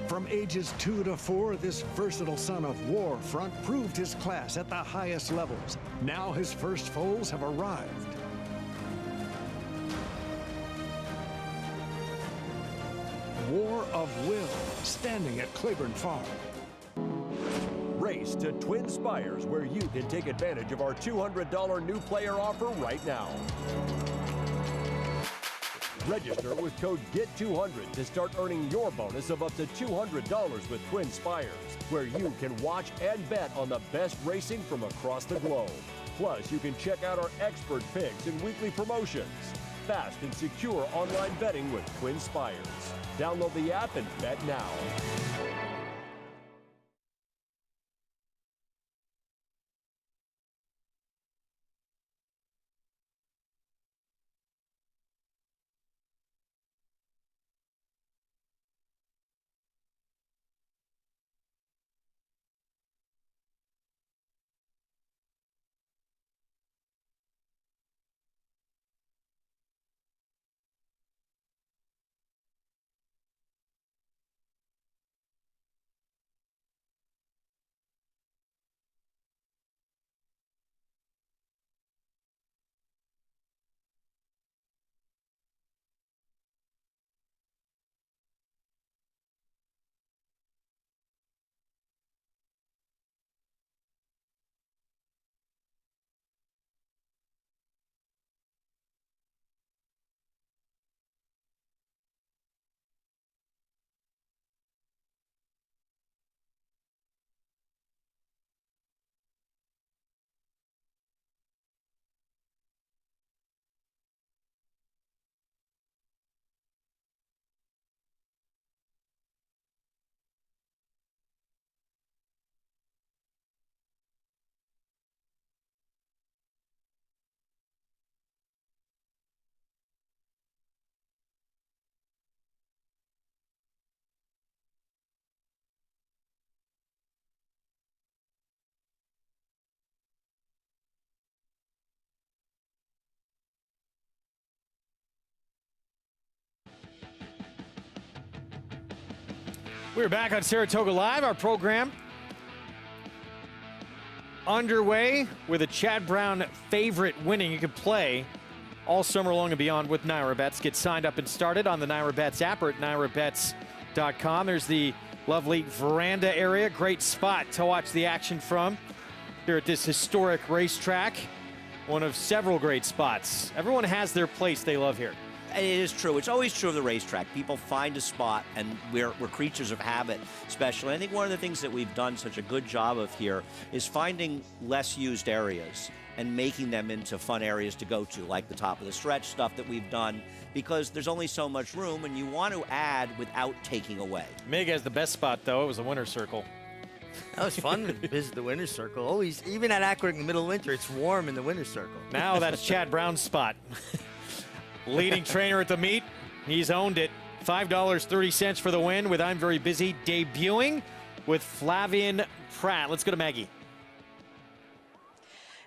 From ages 2 to 4, this versatile son of War Front proved his class at the highest levels. Now his first foals have arrived. War of Will, standing at Claiborne Farm. Race to Twin Spires, where you can take advantage of our $200 new player offer right now. Register with code GET200 to start earning your bonus of up to $200 with Twin Spires, where you can watch and bet on the best racing from across the globe. Plus, you can check out our expert picks and weekly promotions. Fast and secure online betting with Twin Spires. Download the app and bet now. We're back on Saratoga Live, our program underway with a Chad Brown favorite winning. You can play all summer long and beyond with NyraBets. Get signed up and started on the NyraBets app or at nyrabets.com. There's the lovely veranda area. Great spot to watch the action from here at this historic racetrack. One of several great spots. Everyone has their place they love here. It is true. It's always true of the racetrack. People find a spot, and we're creatures of habit, especially. I think one of the things that we've done such a good job of here is finding less used areas and making them into fun areas to go to, like the top of the stretch stuff that we've done, because there's only so much room, and you want to add without taking away. Mig has the best spot, though. It was the winner's circle. That was fun to visit the winner's circle. Always, even at Aqueduct in the middle of winter, it's warm in the winner's circle. Now that's Chad Brown's spot. Leading trainer at the meet. He's owned it. $5.30 for the win with I'm Very Busy debuting with Flavian Pratt. Let's go to Maggie.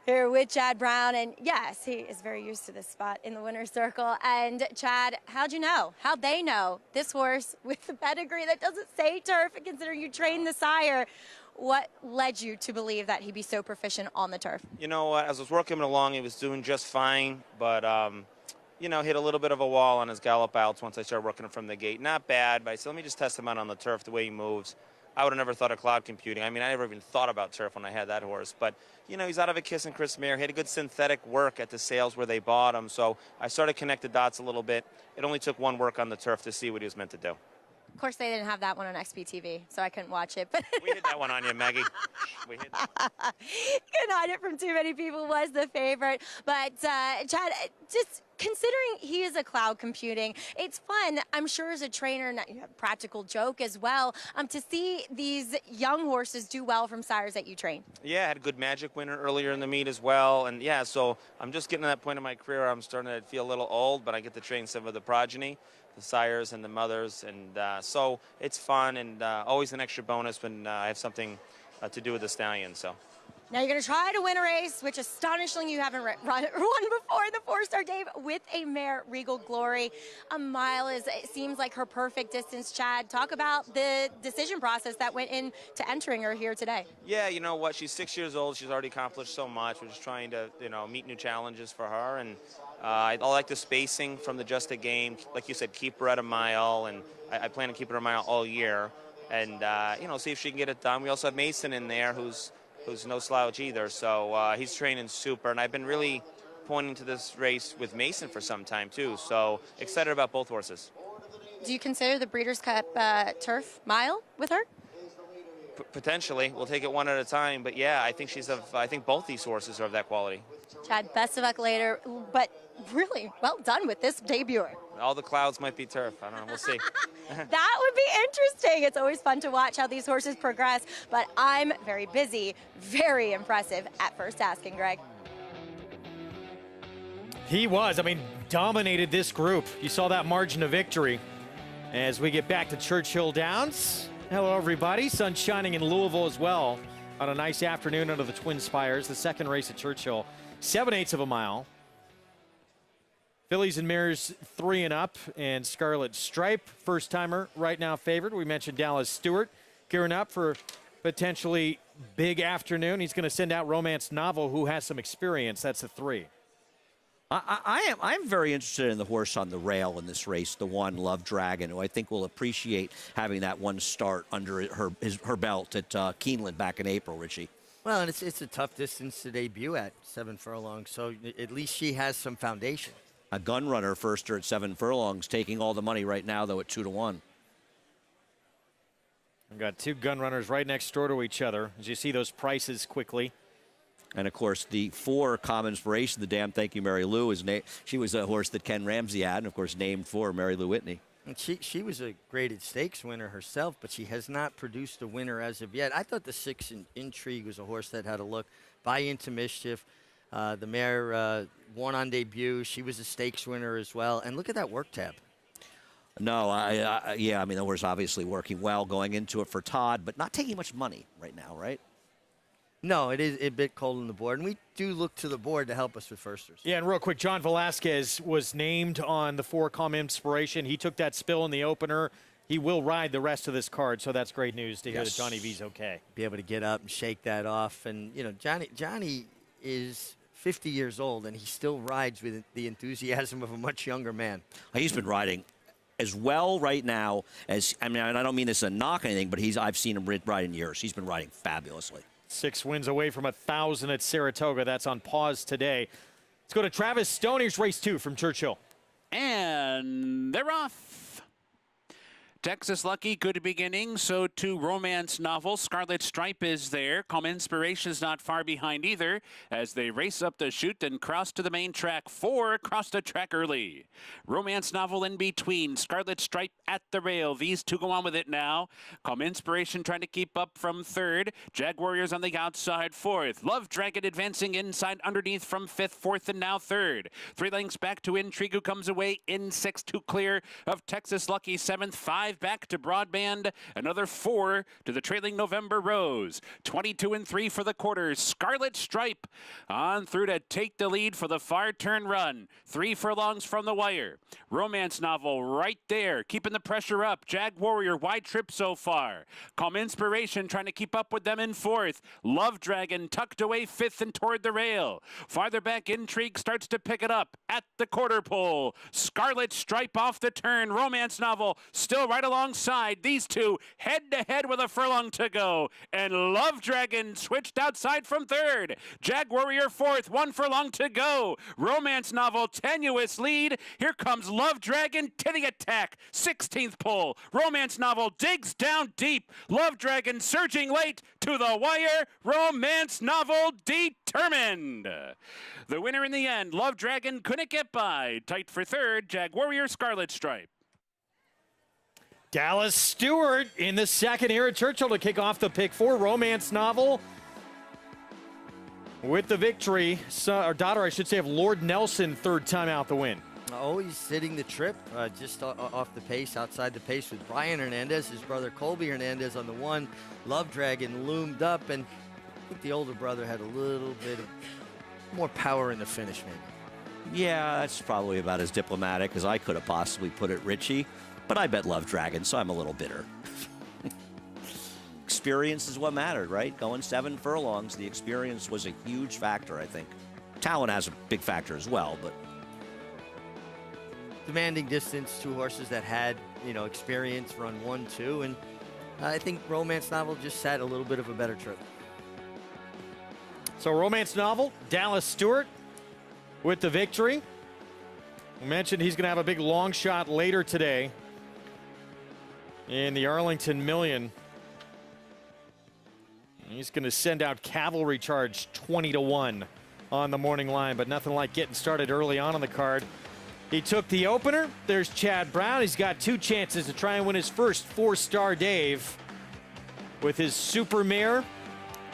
Here with Chad Brown, and yes, he is very used to this spot in the winner's circle. And Chad, how'd you know? How'd they know this horse with the pedigree that doesn't say turf, and considering you trained the sire, what led you to believe that he'd be so proficient on the turf? You know what, as I was working him along, he was doing just fine, but you know, hit a little bit of a wall on his gallop outs once I started working him from the gate. Not bad, but I said, let me just test him out on the turf, the way he moves. I would have never thought of cloud computing. I mean, I never even thought about turf when I had that horse. But, you know, he's out of a kiss and Chris mare. He had a good synthetic work at the sales where they bought him. So I started to connect the dots a little bit. It only took one work on the turf to see what he was meant to do. Of course, they didn't have that one on XPTV, so I couldn't watch it. But we hit that one on you, Maggie. We hit that one. Couldn't hide it from too many people, was the favorite. But, Chad, just considering he is a cloud computing, it's fun, I'm sure, as a trainer, and a practical joke as well, to see these young horses do well from sires that you train. Yeah, I had a good Magic winner earlier in the meet as well. And, yeah, so I'm just getting to that point in my career where I'm starting to feel a little old, but I get to train some of the progeny, the sires and the mothers. And so it's fun and always an extra bonus when I have something to do with the Stallion. So. Now you're going to try to win a race, which astonishingly you haven't won before, the Fourstardave with a mare, Regal Glory. A mile it seems like her perfect distance. Chad, talk about the decision process that went into entering her here today. Yeah, you know what? She's 6 years old. She's already accomplished so much. We're just trying to, you know, meet new challenges for her. And I like the spacing from the Just a Game. Like you said, keep her at a mile, and I plan to keep her at a mile all year. And, you know, see if she can get it done. We also have Mason in there who's no slouch either, so he's training super, and I've been really pointing to this race with Mason for some time too, so excited about both horses. Do you consider the Breeders' Cup turf mile with her? Potentially. We'll take it one at a time, but yeah, I think both these horses are of that quality. Chad, best of luck later, but really well done with this debut. All the clouds might be turf. I don't know. We'll see. That would be interesting. It's always fun to watch how these horses progress, but I'm very busy, very impressive at first asking, Greg. He was. I mean, dominated this group. You saw that margin of victory. As we get back to Churchill Downs. Hello, everybody. Sun shining in Louisville as well on a nice afternoon under the Twin Spires. The second race at Churchill, 7/8 of a mile. Fillies and Mares 3 and up, and Scarlet Stripe, first timer, right now favored. We mentioned Dallas Stewart gearing up for potentially big afternoon. He's going to send out Romance Novel, who has some experience. That's a 3. I'm very interested in the horse on the rail in this race, the one Love Dragon, who I think will appreciate having that one start under her belt at Keeneland back in April, Richie. Well, and it's a tough distance to debut at 7 furlongs, so at least she has some foundation. A gun runner firster at 7 furlongs, taking all the money right now, though, at 2-1. We've got two gun runners right next door to each other, as you see those prices quickly. And, of course, the 4 Common Inspiration, the Damn Thank You, Mary Lou, she was a horse that Ken Ramsey had, and, of course, named for Mary Lou Whitney. And she was a graded stakes winner herself, but she has not produced a winner as of yet. I thought the 6 Intrigue was a horse that had a look. Buy Into Mischief. The mare won on debut. She was a stakes winner as well. And look at that work tab. No, yeah, I mean, the horse obviously working well going into it for Todd, but not taking much money right now, right? No, it is a bit cold on the board, and we do look to the board to help us with firsters. Yeah, and real quick, John Velasquez was named on the 4 Common Inspiration. He took that spill in the opener. He will ride the rest of this card, so that's great news to hear that Johnny V's okay. Be able to get up and shake that off. And, you know, Johnny is 50 years old, and he still rides with the enthusiasm of a much younger man. He's been riding as well right now as, I mean, I don't mean this as a knock or anything, but I've seen him ride in years. He's been riding fabulously. 6 wins away from 1,000 at Saratoga. That's on pause today. Let's go to Travis Stone. Here's race 2 from Churchill. And they're off. Texas Lucky, good beginning. So too Romance Novel. Scarlet Stripe is there. Common Inspiration is not far behind either as they race up the chute and cross to the main track. 4 across the track early. Romance Novel in between. Scarlet Stripe at the rail. These two go on with it now. Common Inspiration trying to keep up from 3rd. Jag Warriors on the outside 4th. Love Dragon advancing inside underneath from 5th, 4th, and now 3rd. 3 lengths back to Intrigue, who comes away in 6th to clear of Texas Lucky 7th. 5 5 back to Broadband, another 4 to the trailing November Rose. 22-3 for the quarters. Scarlet Stripe on through to take the lead for the far turn run. 3 furlongs from the wire. Romance Novel right there, keeping the pressure up. Jag Warrior wide trip so far. Calm Inspiration trying to keep up with them in 4th. Love Dragon tucked away 5th and toward the rail. Farther back, Intrigue starts to pick it up at the quarter pole. Scarlet Stripe off the turn. Romance Novel still right alongside. These two head to head with a furlong to go. And Love Dragon switched outside from 3rd. Jag Warrior 4th, 1 furlong to go. Romance Novel tenuous lead. Here comes Love Dragon to the attack. 16th pole. Romance Novel digs down deep. Love Dragon surging late to the wire. Romance Novel determined. The winner in the end, Love Dragon couldn't get by. Tight for 3rd, Jag Warrior Scarlet Stripe. Dallas Stewart in the 2nd here at Churchill to kick off the pick 4. Romance Novel with the victory. Our daughter, I should say, of Lord Nelson, 3rd time out the win. Always sitting the trip, just off the pace, outside the pace with Brian Hernandez, his brother Colby Hernandez on the 1. Love Dragon loomed up, and I think the older brother had a little bit of more power in the finish, maybe. Yeah, that's probably about as diplomatic as I could have possibly put it, Richie. But I bet Love Dragon, so I'm a little bitter. Experience is what mattered, right? Going 7 furlongs, the experience was a huge factor, I think. Talent has a big factor as well, but... Demanding distance, 2 horses that had, experience, run 1, 2, and I think Romance Novel just had a little bit of a better trip. So Romance Novel, Dallas Stewart with the victory. We mentioned he's going to have a big long shot later today in the Arlington Million. He's going to send out Cavalry Charge 20-1 on the morning line, but nothing like getting started early on the card. He took the opener. There's Chad Brown. He's got 2 chances to try and win his first Fourstardave with his super mare,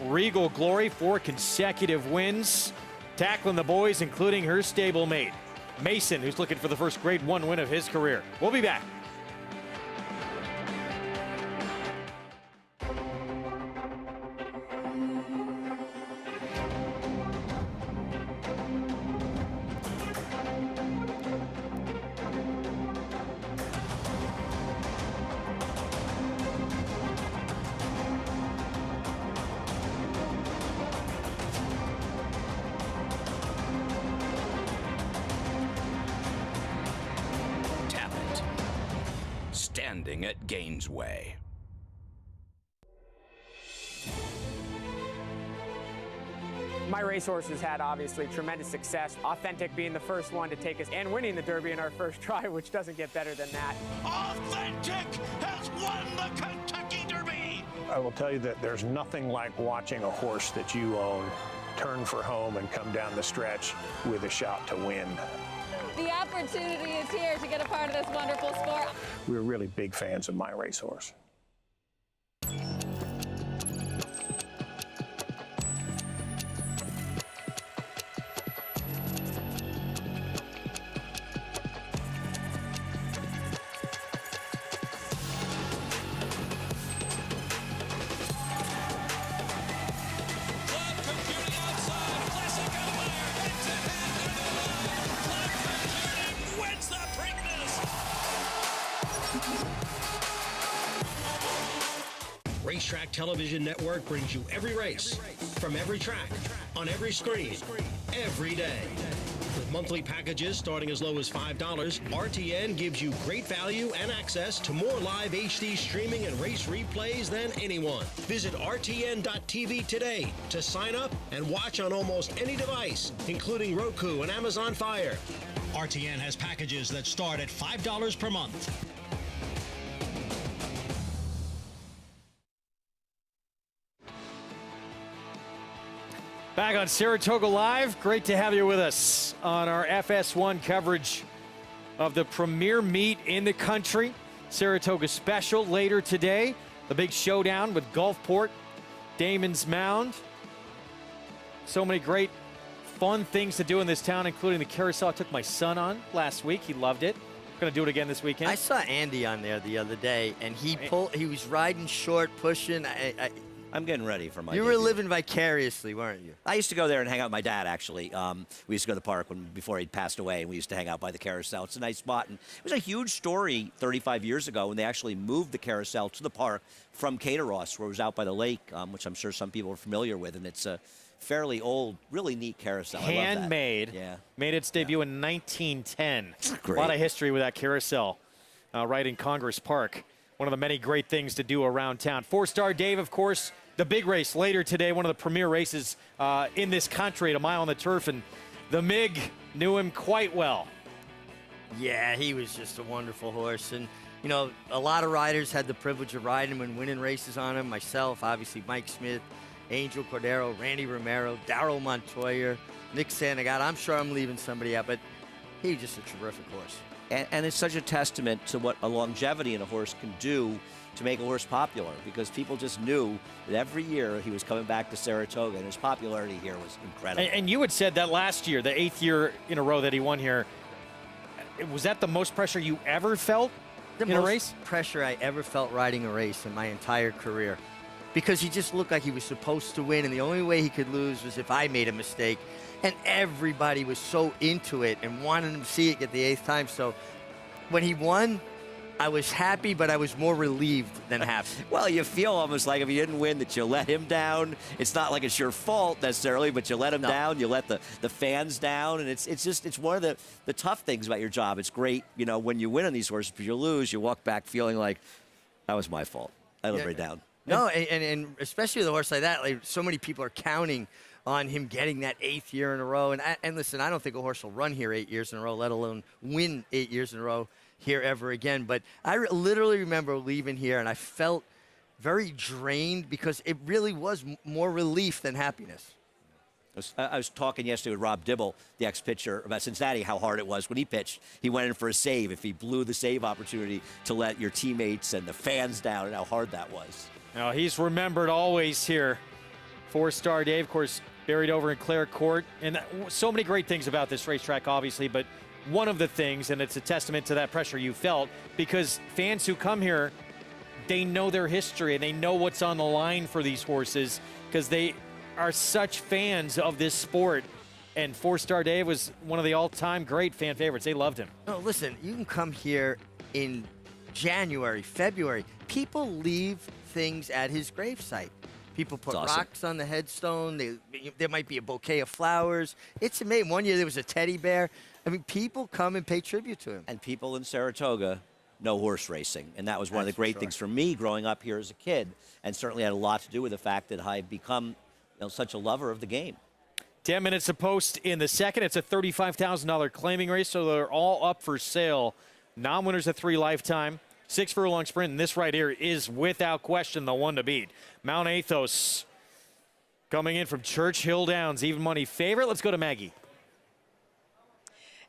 Regal Glory, 4 consecutive wins. Tackling the boys, including her stablemate, Mason, who's looking for the first Grade 1 win of his career. We'll be back. Standing at Gainesway. My racehorse has had obviously tremendous success. Authentic being the first one to take us and winning the Derby in our first try, which doesn't get better than that. Authentic has won the Kentucky Derby. I will tell you that there's nothing like watching a horse that you own turn for home and come down the stretch with a shot to win. The opportunity is here to get a part of this wonderful sport. We're really big fans of My Racehorse. Racetrack Television Network brings you every race, from every track, on every screen, every day. With monthly packages starting as low as $5, RTN gives you great value and access to more live HD streaming and race replays than anyone. Visit RTN.tv today to sign up and watch on almost any device, including Roku and Amazon Fire. RTN has packages that start at $5 per month. Back on Saratoga Live. Great to have you with us on our FS1 coverage of the premier meet in the country. Saratoga Special later today. The big showdown with Gulfport, Damon's Mound. So many great fun things to do in this town, including the carousel I took my son on last week. He loved it. Going to do it again this weekend? I saw Andy on there the other day, and he was riding short, pushing. I'm getting ready for my You were debut. living vicariously, weren't you? I used to go there and hang out with my dad, actually. We used to go to the park before he'd passed away, and we used to hang out by the carousel. It's a nice spot. And it was a huge story 35 years ago when they actually moved the carousel to the park from Cateros, where it was out by the lake, which I'm sure some people are familiar with. And it's a fairly old, really neat carousel. Handmade. Yeah. Made its debut in 1910. Great. A lot of history with that carousel right in Congress Park. One of the many great things to do around town. Fourstardave, of course, the big race later today, one of the premier races in this country at a mile on the turf, and the MIG knew him quite well. Yeah, he was just a wonderful horse. And, you know, a lot of riders had the privilege of riding him and winning races on him. Myself, obviously, Mike Smith, Angel Cordero, Randy Romero, Darryl Montoya, Nick Santagata. I'm sure I'm leaving somebody out, but he was just a terrific horse. And it's such a testament to what a longevity in a horse can do to make a horse popular, because people just knew that every year he was coming back to Saratoga, and his popularity here was incredible. And you had said that last year, the 8th year in a row that he won here, was that the most pressure you ever felt in a race? The most pressure I ever felt riding a race in my entire career, because he just looked like he was supposed to win, and the only way he could lose was if I made a mistake. And everybody was so into it and wanted him to see it get the 8th time. So when he won, I was happy, but I was more relieved than happy. Well, you feel almost like if you didn't win that you let him down. It's not like it's your fault necessarily, but you let him down. You let the fans down, and it's one of the tough things about your job. It's great, you know, when you win on these horses, but you lose, you walk back feeling like that was my fault. I let him down. No, and especially with a horse like that, like so many people are counting on him getting that 8th year in a row. And listen, I don't think a horse will run here 8 years in a row, let alone win 8 years in a row here ever again. But I literally remember leaving here, and I felt very drained because it really was more relief than happiness. I was talking yesterday with Rob Dibble, the ex-pitcher, about Cincinnati, how hard it was when he pitched. He went in for a save. If he blew the save opportunity to let your teammates and the fans down, and how hard that was. Now, he's remembered always here. Fourstardave, of course, buried over in Clare Court. And so many great things about this racetrack, obviously, but one of the things, and it's a testament to that pressure you felt, because fans who come here, they know their history and they know what's on the line for these horses because they are such fans of this sport. And Fourstardave was one of the all-time great fan favorites. They loved him. No, listen, you can come here in January, February. People leave things at his gravesite. People put rocks on the headstone. There might be a bouquet of flowers. It's amazing. One year there was a teddy bear. I mean, people come and pay tribute to him. And people in Saratoga know horse racing. And that was one of the great things for me growing up here as a kid, and certainly had a lot to do with the fact that I've become such a lover of the game. 10 minutes a post in the second. It's a $35,000 claiming race, so they're all up for sale. Non-winners at 3 lifetime. 6 furlong sprint, and this right here is without question the one to beat. Mount Athos coming in from Churchill Downs, even money favorite. Let's go to Maggie.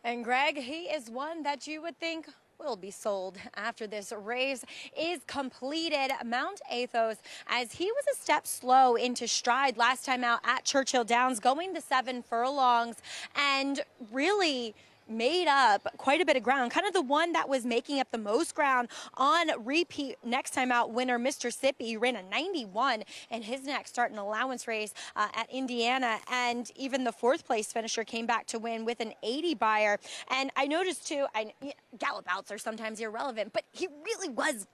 And Greg, he is one that you would think will be sold after this race is completed. Mount Athos, as he was a step slow into stride last time out at Churchill Downs, going to 7 furlongs, and really made up quite a bit of ground, kind of the one that was making up the most ground on repeat next time out winner Mississippi. Ran a 91 in his next start and allowance race at Indiana, and even the 4th place finisher came back to win with an 80 buyer. And I noticed too, gallop outs are sometimes irrelevant, but he really was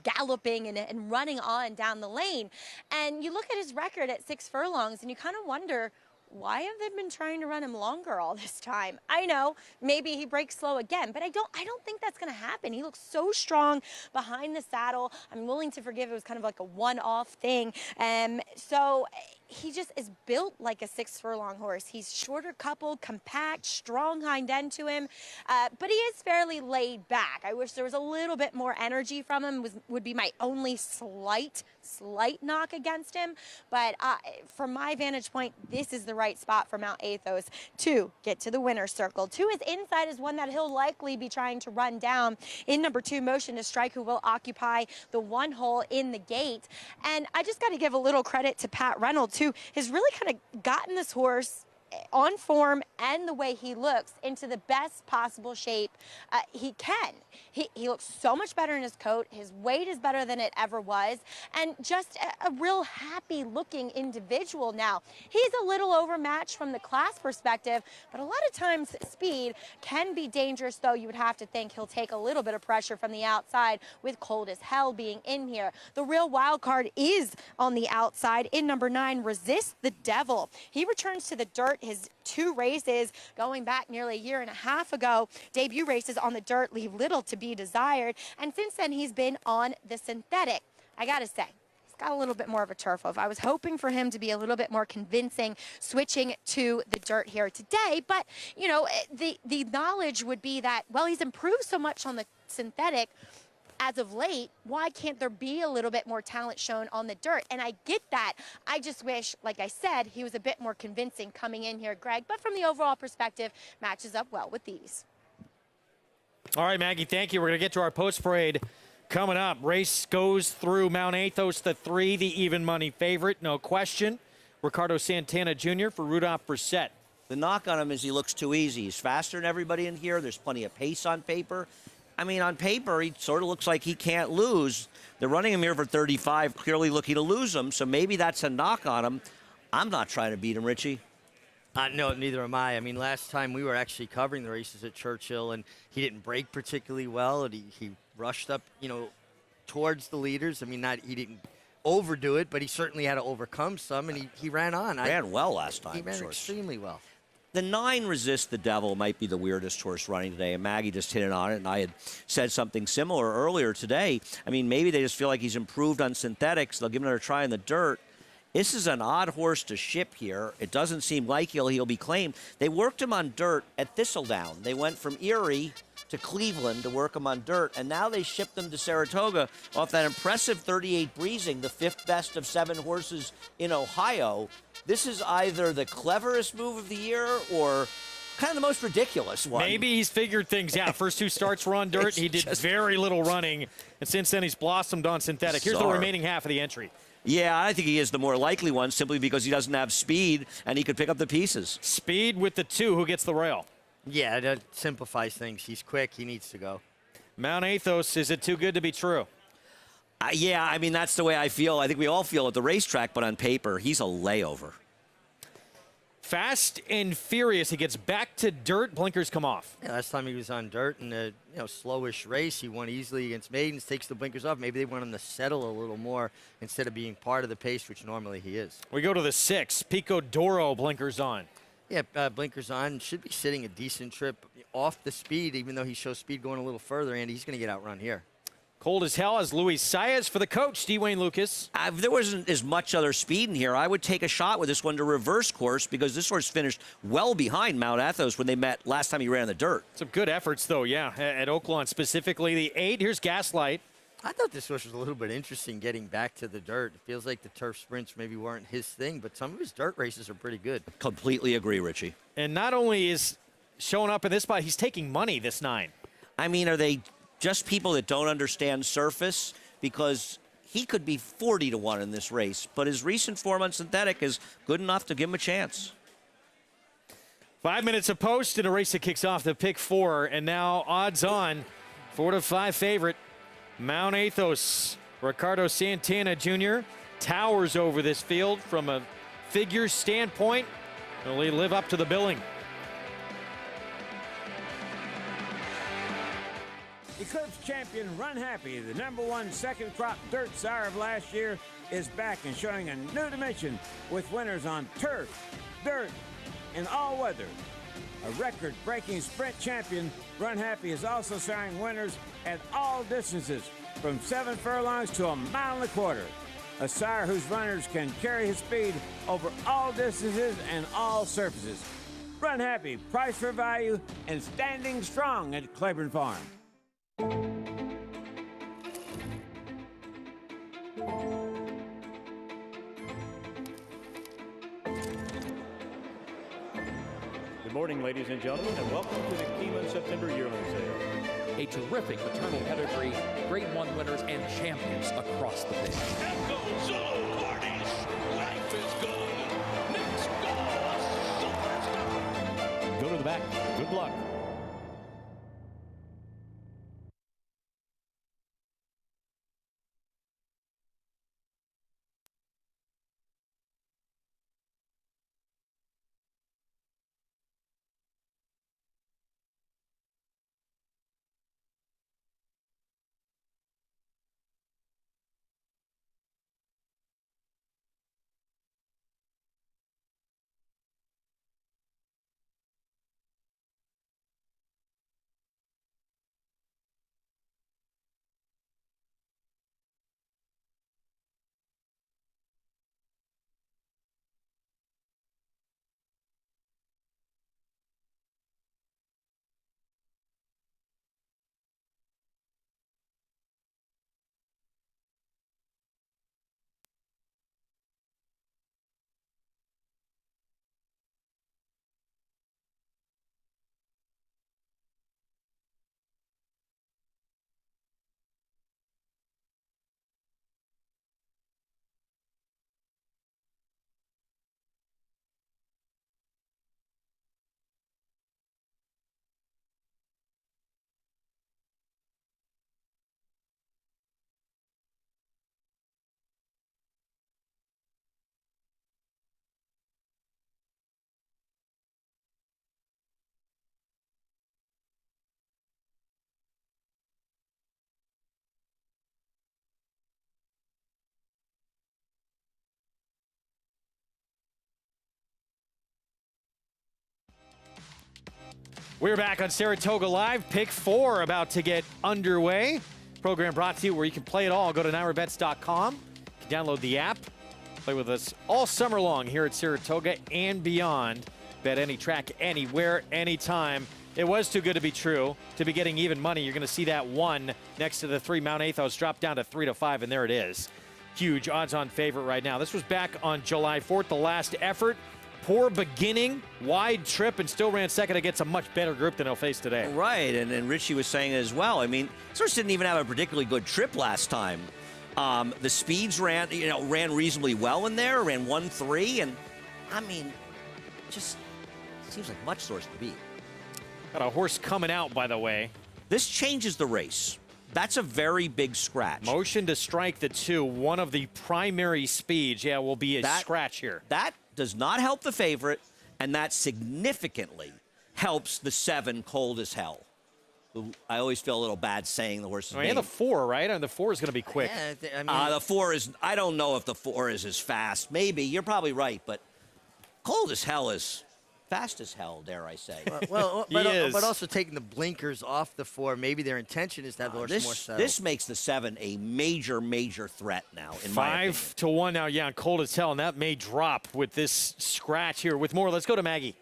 galloping and running on down the lane. And you look at his record at 6 furlongs and you kind of wonder, why have they been trying to run him longer all this time? I know maybe he breaks slow again, but I don't think that's going to happen. He looks so strong behind the saddle. I'm willing to forgive it was kind of like a one-off thing. So he just is built like a 6 furlong horse. He's shorter coupled, compact, strong hind end to him, but he is fairly laid back. I wish there was a little bit more energy from him, would be my only slight knock against him. But from my vantage point, this is the right spot for Mount Athos to get to the winner's circle. To his inside is one that he'll likely be trying to run down in number 2, Motion to Strike, who will occupy the 1 hole in the gate. And I just got to give a little credit to Pat Reynolds, who has really kind of gotten this horse on form and the way he looks into the best possible shape he can. He looks so much better in his coat. His weight is better than it ever was, and just a real happy looking individual now. He's a little overmatched from the class perspective, but a lot of times speed can be dangerous, though you would have to think he'll take a little bit of pressure from the outside with Cold as Hell being in here. The real wild card is on the outside in number 9, Resist the Devil. He returns to the dirt. His 2 races going back nearly a year and a half ago, debut races on the dirt leave little to be desired, and since then he's been on the synthetic. I gotta say, he's got a little bit more of a turf off. I was hoping for him to be a little bit more convincing switching to the dirt here today, but you know, the knowledge would be that, well, he's improved so much on the synthetic as of late, why can't there be a little bit more talent shown on the dirt? And I get that. I just wish, like I said, he was a bit more convincing coming in here, Greg. But from the overall perspective, matches up well with these. All right, Maggie, thank you. We're going to get to our post parade coming up. Race goes through Mount Athos, the 3, the even money favorite, no question. Ricardo Santana Jr. for Rudolph Brissett. The knock on him is he looks too easy. He's faster than everybody in here. There's plenty of pace on paper. I mean, on paper, he sort of looks like he can't lose. They're running him here for 35, clearly looking to lose him, so maybe that's a knock on him. I'm not trying to beat him, Richie. No, neither am I. I mean, last time we were actually covering the races at Churchill, and he didn't break particularly well, and he rushed up, you know, towards the leaders. I mean, he didn't overdo it, but he certainly had to overcome some, and he ran on. Ran well last time. He ran extremely well. The 9 Resist the Devil might be the weirdest horse running today, and Maggie just hit it on it, and I had said something similar earlier today. I mean, maybe they just feel like he's improved on synthetics. They'll give him another try in the dirt. This is an odd horse to ship here. It doesn't seem like he'll be claimed. They worked him on dirt at Thistledown. They went from Erie to Cleveland to work him on dirt, and now they shipped them to Saratoga off that impressive 38 breezing, the 5th best of 7 horses in Ohio. This is either the cleverest move of the year or kind of the most ridiculous one. Maybe he's figured things out. First 2 starts were on dirt. He did very little running, and since then he's blossomed on synthetic. Here's the remaining half of the entry. Yeah, I think he is the more likely one simply because he doesn't have speed and he could pick up the pieces. Speed with the 2. Who gets the rail? Yeah, that simplifies things. He's quick. He needs to go. Mount Athos, is it too good to be true? Yeah, I mean, that's the way I feel. I think we all feel at the racetrack, but on paper, he's a layover. Fast and furious. He gets back to dirt. Blinkers come off. Yeah, last time he was on dirt in a slowish race, he won easily against Maidens, takes the blinkers off. Maybe they want him to settle a little more instead of being part of the pace, which normally he is. We go to the 6. Pico Doro, blinkers on. Yeah, blinkers on. Should be sitting a decent trip off the speed, even though he shows speed going a little further, and he's going to get outrun here. Cold as Hell as Luis Saez for the coach, Dwayne Lucas. If there wasn't as much other speed in here, I would take a shot with this one to reverse course because this horse finished well behind Mount Athos when they met last time he ran the dirt. Some good efforts, though, yeah, at Oaklawn specifically. The 8, here's Gaslight. I thought this horse was a little bit interesting getting back to the dirt. It feels like the turf sprints maybe weren't his thing, but some of his dirt races are pretty good. Completely agree, Richie. And not only is showing up in this spot, he's taking money, this 9. I mean, are they just people that don't understand surface? Because he could be 40-1 in this race, but his recent form on synthetic is good enough to give him a chance. 5 minutes of post in a race that kicks off the pick 4, and now odds on 4-5 favorite. Mount Athos, Ricardo Santana Jr. towers over this field from a figure standpoint. Will he live up to the billing? Eclipse champion Run Happy, the #1 second crop dirt sire of last year, is back and showing a new dimension with winners on turf, dirt, and all weather. A record-breaking sprint champion, Run Happy is also showing winners at all distances, from 7 furlongs to 1.25 miles. A sire whose runners can carry his speed over all distances and all surfaces. Run Happy, price for value, and standing strong at Claiborne Farm. Good morning, ladies and gentlemen, and welcome to the Keeneland September yearling sale. A terrific maternal pedigree, Grade 1 winners, and champions across the board. Echo Zulu parties. Life is good. Next go, Super the back. Good luck. We're back on Saratoga Live. Pick 4 about to get underway. Program brought to you where you can play it all. Go to NYRABets.com. You can download the app. Play with us all summer long here at Saratoga and beyond. Bet any track, anywhere, anytime. It was too good to be true to be getting even money. You're going to see that 1 next to the 3 Mount Athos drop down to 3 to 5, and there it is. Huge odds-on favorite right now. This was back on July 4th, the last effort. Poor beginning, wide trip, and still ran second against a much better group than he'll face today. Right, and Richie was saying it as well. I mean, Source didn't even have a particularly good trip last time. The speeds ran reasonably well in there, ran 1-3, and I mean, just seems like much Source to beat. Got a horse coming out, by the way. This changes the race. That's a very big scratch. Motion to strike the 2, one of the primary speeds. Yeah, will be a scratch here. That does not help the favorite, and that significantly helps the 7, Cold as Hell. I always feel a little bad saying the horse's name. And the 4, right? And the 4 is going to be quick. Yeah, the 4 is, I don't know if the 4 is as fast. Maybe, you're probably right, but Cold as Hell is fast as hell, dare I say. But also taking the blinkers off the 4, maybe their intention is to have the horse more settled. This makes the 7 a major, major threat now, in my opinion. 5 to 1 now, yeah, Cold as Hell, and that may drop with this scratch here. With more, let's go to Maggie.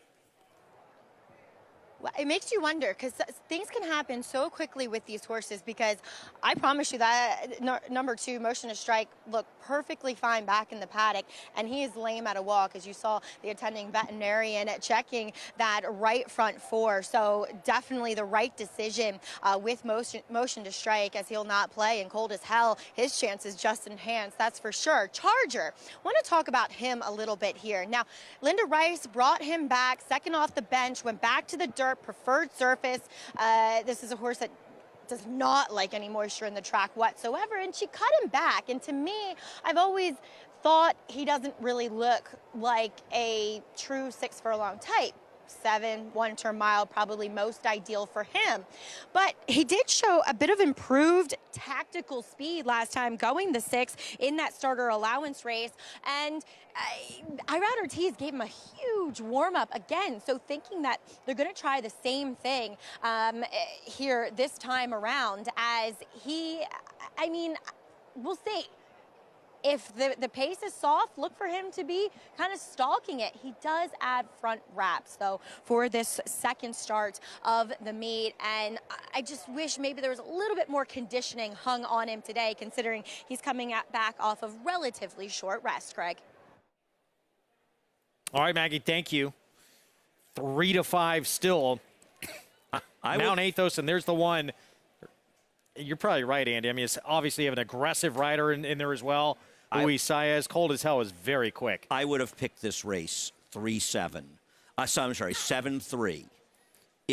Well, it makes you wonder because things can happen so quickly with these horses because I promise you that number 2, Motion to Strike, looked perfectly fine back in the paddock, and he is lame at a walk, as you saw the attending veterinarian checking that right front 4. So definitely the right decision with motion to Strike, as he'll not play, and Cold as Hell, his chances just enhanced, that's for sure. Charger, want to talk about him a little bit here. Now, Linda Rice brought him back, second off the bench, went back to the dirt, preferred surface. This is a horse that does not like any moisture in the track whatsoever, and she cut him back. And to me, I've always thought he doesn't really look like a true 6 furlong type. 7, 1-turn mile, probably most ideal for him. But he did show a bit of improved tactical speed last time going the 6 in that starter allowance race. And Irad Ortiz gave him a huge warm-up again. So thinking that they're going to try the same thing here this time around, as he, I mean, we'll see. If the pace is soft, look for him to be kind of stalking it. He does add front wraps, though, for this second start of the meet. And I just wish maybe there was a little bit more conditioning hung on him today, considering he's coming back off of relatively short rest, Craig. All right, Maggie, thank you. 3 to 5 still. Mount Athos, and there's the 1. You're probably right, Andy. I mean, it's obviously you have an aggressive rider in there as well. Luis Saez, Cold as Hell, is very quick. I would have picked this race 3-7. I'm sorry, 7-3.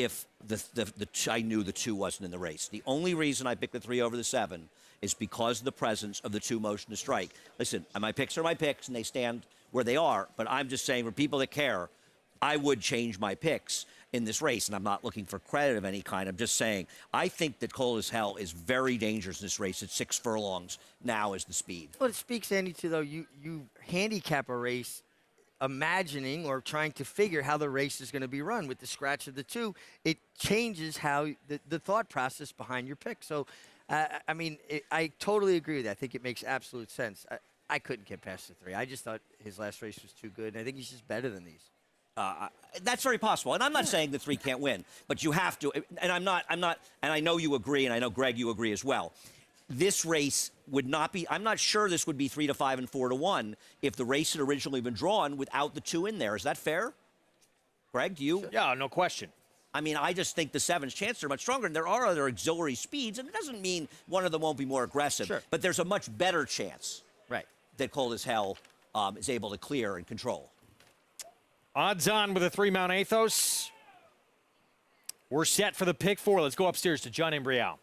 if I knew the 2 wasn't in the race. The only reason I picked the 3 over the 7 is because of the presence of the 2 motion to strike. Listen, my picks are my picks, and they stand where they are, but I'm just saying for people that care, I would change my picks in this race, and I'm not looking for credit of any kind. I'm just saying I think that Cold as Hell is very dangerous in this race at 6 furlongs now is the speed. Well, it speaks, Andy, to, though, you handicap a race imagining or trying to figure how the race is going to be run. With the scratch of the 2, it changes how the thought process behind your pick. So, I mean, I totally agree with that. I think it makes absolute sense. I couldn't get past the 3. I just thought his last race was too good, and I think he's just better than these. That's very possible, and I'm not saying the 3 can't win, but you have to. And I'm not, and I know you agree, and I know Greg, you agree as well. This race would not be. I'm not sure this would be 3 to 5 and 4 to 1 if the race had originally been drawn without the 2 in there. Is that fair, Greg? Do you? Yeah, no question. I mean, I just think the 7's chances are much stronger, and there are other auxiliary speeds, and it doesn't mean one of them won't be more aggressive. Sure. But there's a much better chance, right, that Cold as Hell is able to clear and control. Odds on with a 3 Mount Athos. We're set for the pick 4. Let's go upstairs to John Embrial.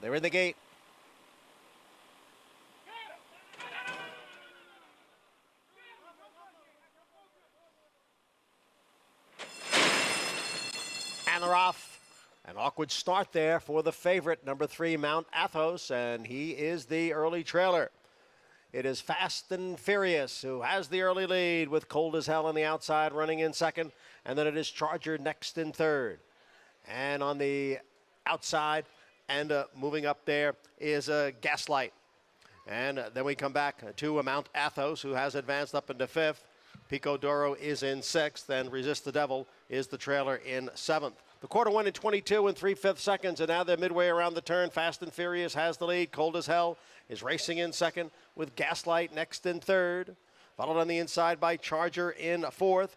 They're in the gate. And they're off. An awkward start there for the favorite, number 3, Mount Athos, and he is the early trailer. It is Fast and Furious who has the early lead with Cold as Hell on the outside running in second. And then it is Charger next in third. And on the outside and moving up there is Gaslight. And then we come back to Mount Athos who has advanced up into fifth. Pico Doro is in sixth, and Resist the Devil is the trailer in seventh. The quarter went in 22 and 3/5 seconds, and now they're midway around the turn. Fast and Furious has the lead. Cold as Hell is racing in second with Gaslight next in third. Followed on the inside by Charger in fourth.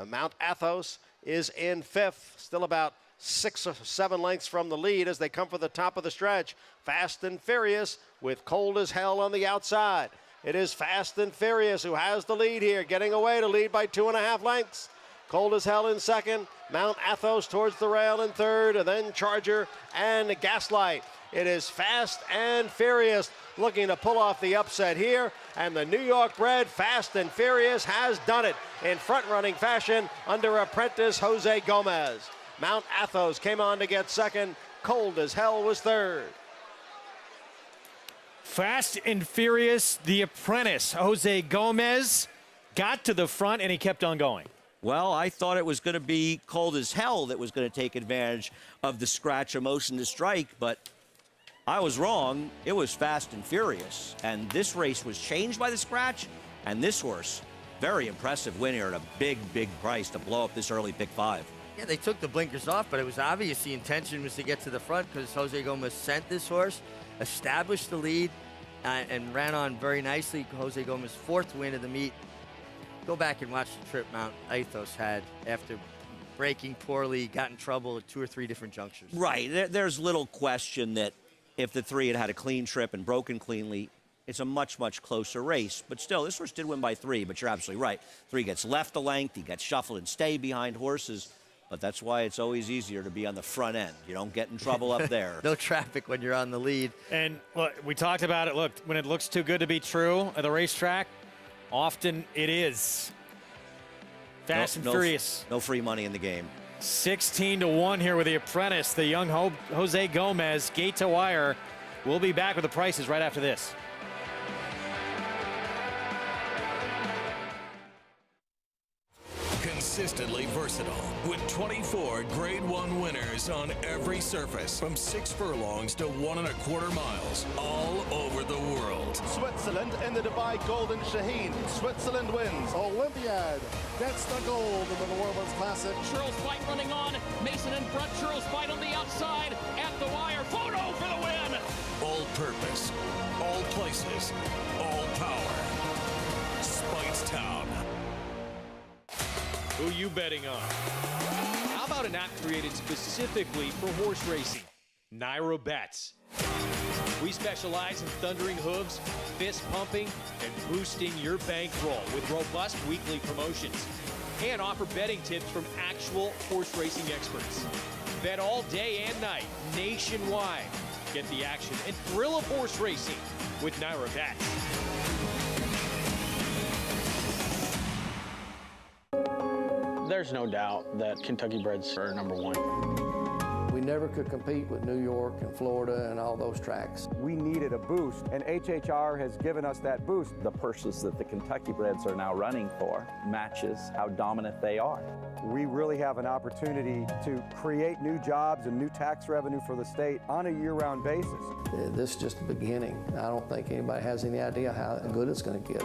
Mount Athos is in fifth, still about 6 or 7 lengths from the lead as they come for the top of the stretch. Fast and Furious with Cold as Hell on the outside. It is Fast and Furious who has the lead here, getting away to lead by 2.5 lengths. Cold as Hell in second, Mount Athos towards the rail in third, and then Charger and Gaslight. It is Fast and Furious looking to pull off the upset here, and the New York bred Fast and Furious has done it in front-running fashion under apprentice Jose Gomez. Mount Athos came on to get second. Cold as Hell was third. Fast and Furious, the apprentice, Jose Gomez, got to the front, and he kept on going. Well, I thought it was going to be Cold as Hell that was going to take advantage of the scratch motion to strike, but I was wrong. It was Fast and Furious, and this race was changed by the scratch, and this horse, very impressive win here at a big, big price to blow up this early pick 5. Yeah, they took the blinkers off, but it was obvious the intention was to get to the front because Jose Gomez sent this horse, established the lead, and ran on very nicely. Jose Gomez's 4th win of the meet. Go back and watch the trip Mount Athos had after breaking poorly, got in trouble at 2 or 3 different junctures. Right. There's little question that if the 3 had had a clean trip and broken cleanly, it's a much, much closer race. But still, this horse did win by 3, but you're absolutely right. 3 gets left a length, he gets shuffled and stay behind horses. But that's why it's always easier to be on the front end. You don't get in trouble up there. No traffic when you're on the lead. And look, we talked about it. Look, when it looks too good to be true at the racetrack, often it is. Fast and Furious. No free money in the game. 16 to 1 here with the apprentice, the young Jose Gomez, gate to wire. We'll be back with the prices right after this. Consistently versatile with 24 Grade 1 winners on every surface from 6 furlongs to 1 1/4 miles all over the world. Switzerland in the Dubai Golden Shaheen. Switzerland wins. Olympiad gets the gold in the New Orleans Classic. Churchill Fight running on. Mason in front. Churchill Fight on the outside. At the wire. Photo for the win. All purpose, all places, all power. Speightstown. Who you betting on? How about an app created specifically for horse racing? Naira Bets. We specialize in thundering hooves, fist pumping, and boosting your bankroll with robust weekly promotions. and offer betting tips from actual horse racing experts. Bet all day and night, nationwide. Get the action and thrill of horse racing with Naira Bet. There's no doubt that Kentucky breds are number one. We never could compete with New York and Florida and all those tracks. We needed a boost, and HHR has given us that boost. The purses that the Kentucky breds are now running for matches how dominant they are. We really have an opportunity to create new jobs and new tax revenue for the state on a year-round basis. This is just the beginning. I don't think anybody has any idea how good it's going to get.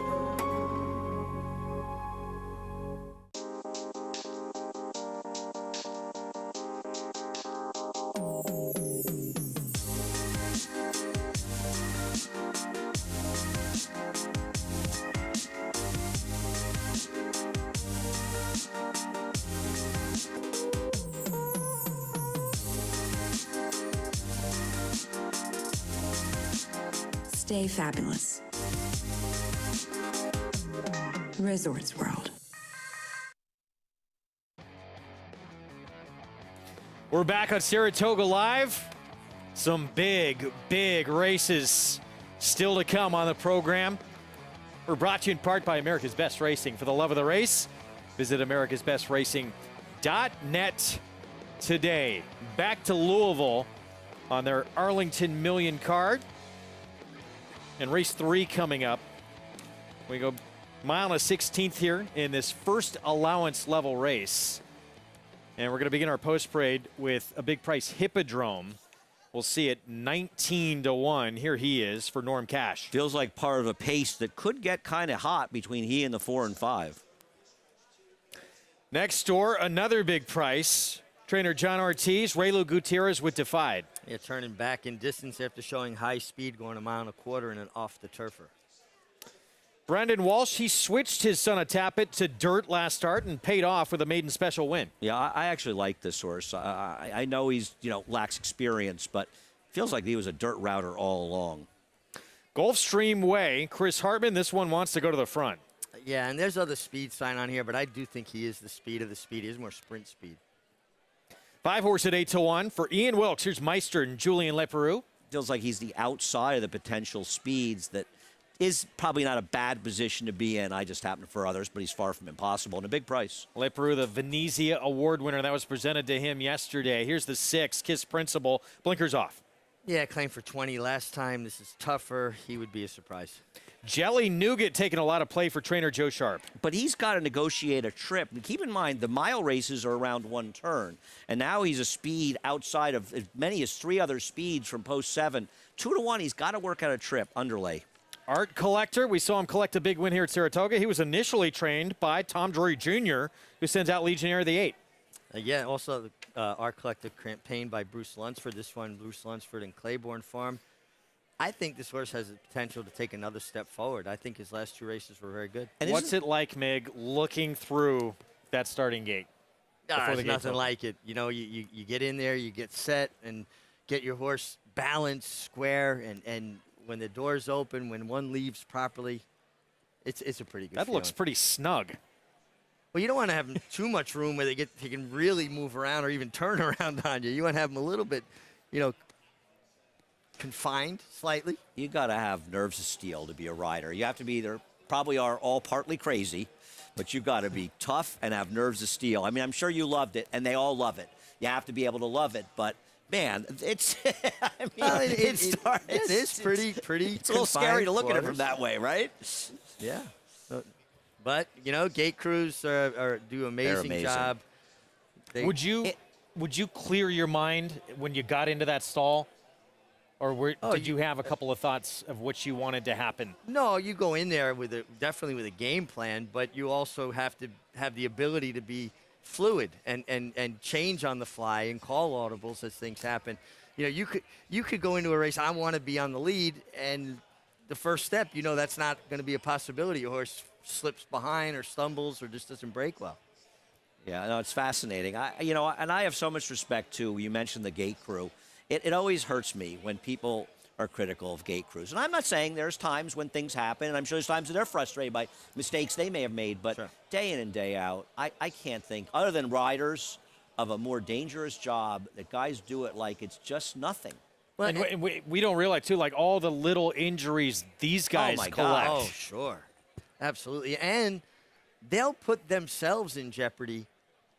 Stay fabulous. Resorts World. We're back on Saratoga Live. Some big races still to come on the program. We're brought to you in part by America's Best Racing. For the love of the race, visit americasbestracing.net today. Back to Louisville on their Arlington Million card. And race 3 coming up. We go mile and a 16th here in this first allowance level race. And we're going to begin our post parade with a big price Hippodrome. We'll see it 19-1. Here he is for Norm Cash. Feels like part of a pace that could get kind of hot between he and the 4 and 5. Next door, another big price. Trainer John Ortiz, Raylu Gutierrez with Defied. Yeah, turning back in distance after showing high speed, going 1.25 miles in an off-the-turfer. Brendan Walsh, he switched his Son of Tappet to dirt last start and paid off with a maiden special win. Yeah, I actually like this horse. I know he's, lacks experience, but feels like he was a dirt router all along. Gulfstream Way, Chris Hartman, this one wants to go to the front. Yeah, and there's other speed sign on here, but I do think he is the speed of the speed. He is more sprint speed. 5 horse at 8-1 for Ian Wilkes. Here's Meister and Julian Leperoux. Feels like he's the outside of the potential speeds that is probably not a bad position to be in. I just happen for others, but he's far from impossible and a big price. Leperoux, the Venezia Award winner. That was presented to him yesterday. Here's the 6, Kiss Principal. Blinkers off. Yeah, claimed for 20 last time. This is tougher. He would be a surprise. Jelly Nougat taking a lot of play for trainer Joe Sharp. But he's got to negotiate a trip. And keep in mind, the mile races are around 1 turn. And now he's a speed outside of as many as 3 other speeds from post 7. 2-1, he's got to work out a trip underlay. Art Collector, we saw him collect a big win here at Saratoga. He was initially trained by Tom Drury Jr., who sends out Legionnaire of the 8. Yeah, also Art Collector campaigned by Bruce Lunsford. This one, Bruce Lunsford and Claiborne Farm. I think this horse has the potential to take another step forward. I think his last 2 races were very good. And what's it like, Mig, looking through that starting gate? There's nothing like it. You get in there, you get set, and get your horse balanced, square, and when the doors open, when one leaves properly, it's a pretty good feeling. Looks pretty snug. Well, you don't want to have too much room where they can really move around or even turn around on you. You want to have them a little bit, confined slightly. You got to have nerves of steel to be a rider. You have to be either probably are all partly crazy, but you've got to be tough and have nerves of steel. I mean, I'm sure you loved it, and they all love it. You have to be able to love it, but man, it's it is pretty. It's a little scary to look at it from that way, right? Yeah. But gate crews do amazing job. Would you clear your mind when you got into that stall? Or did you have a couple of thoughts of what you wanted to happen? No, you go in there definitely with a game plan, but you also have to have the ability to be fluid and change on the fly and call audibles as things happen. You could go into a race, I want to be on the lead, and the first step, that's not going to be a possibility. Your horse slips behind or stumbles or just doesn't break well. Yeah, no, it's fascinating. And I have so much respect, too. You mentioned the gate crew. It always hurts me when people are critical of gate crews. And I'm not saying there's times when things happen, and I'm sure there's times that they're frustrated by mistakes they may have made, but day in and day out, I can't think, other than riders, of a more dangerous job that guys do it like it's just nothing. Well, and we don't realize, too, like all the little injuries these guys collect. Oh, sure. Absolutely. And they'll put themselves in jeopardy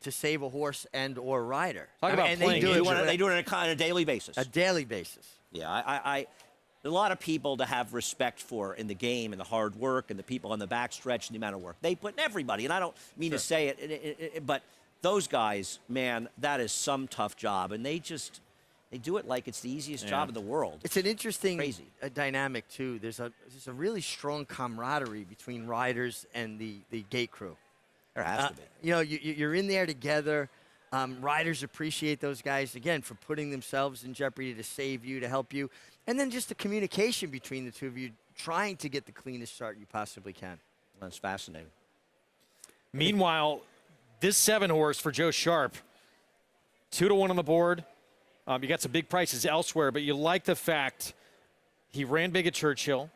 to save a horse and or rider. Talk about playing. They do it on a daily basis. A daily basis. Yeah, I a lot of people to have respect for in the game and the hard work and the people on the backstretch and the amount of work they put in everybody. And I don't mean to say it, but those guys, man, that is some tough job. And they do it like it's the easiest job in the world. It's an interesting dynamic, too. There's a really strong camaraderie between riders and the gate crew. There has to be. You know, you're in there together. Riders appreciate those guys, again, for putting themselves in jeopardy to save you, to help you. And then just the communication between the two of you, trying to get the cleanest start you possibly can. That's fascinating. Meanwhile, this 7-horse for Joe Sharp, 2-1 on the board. You got some big prices elsewhere, but you like the fact he ran big at Churchill,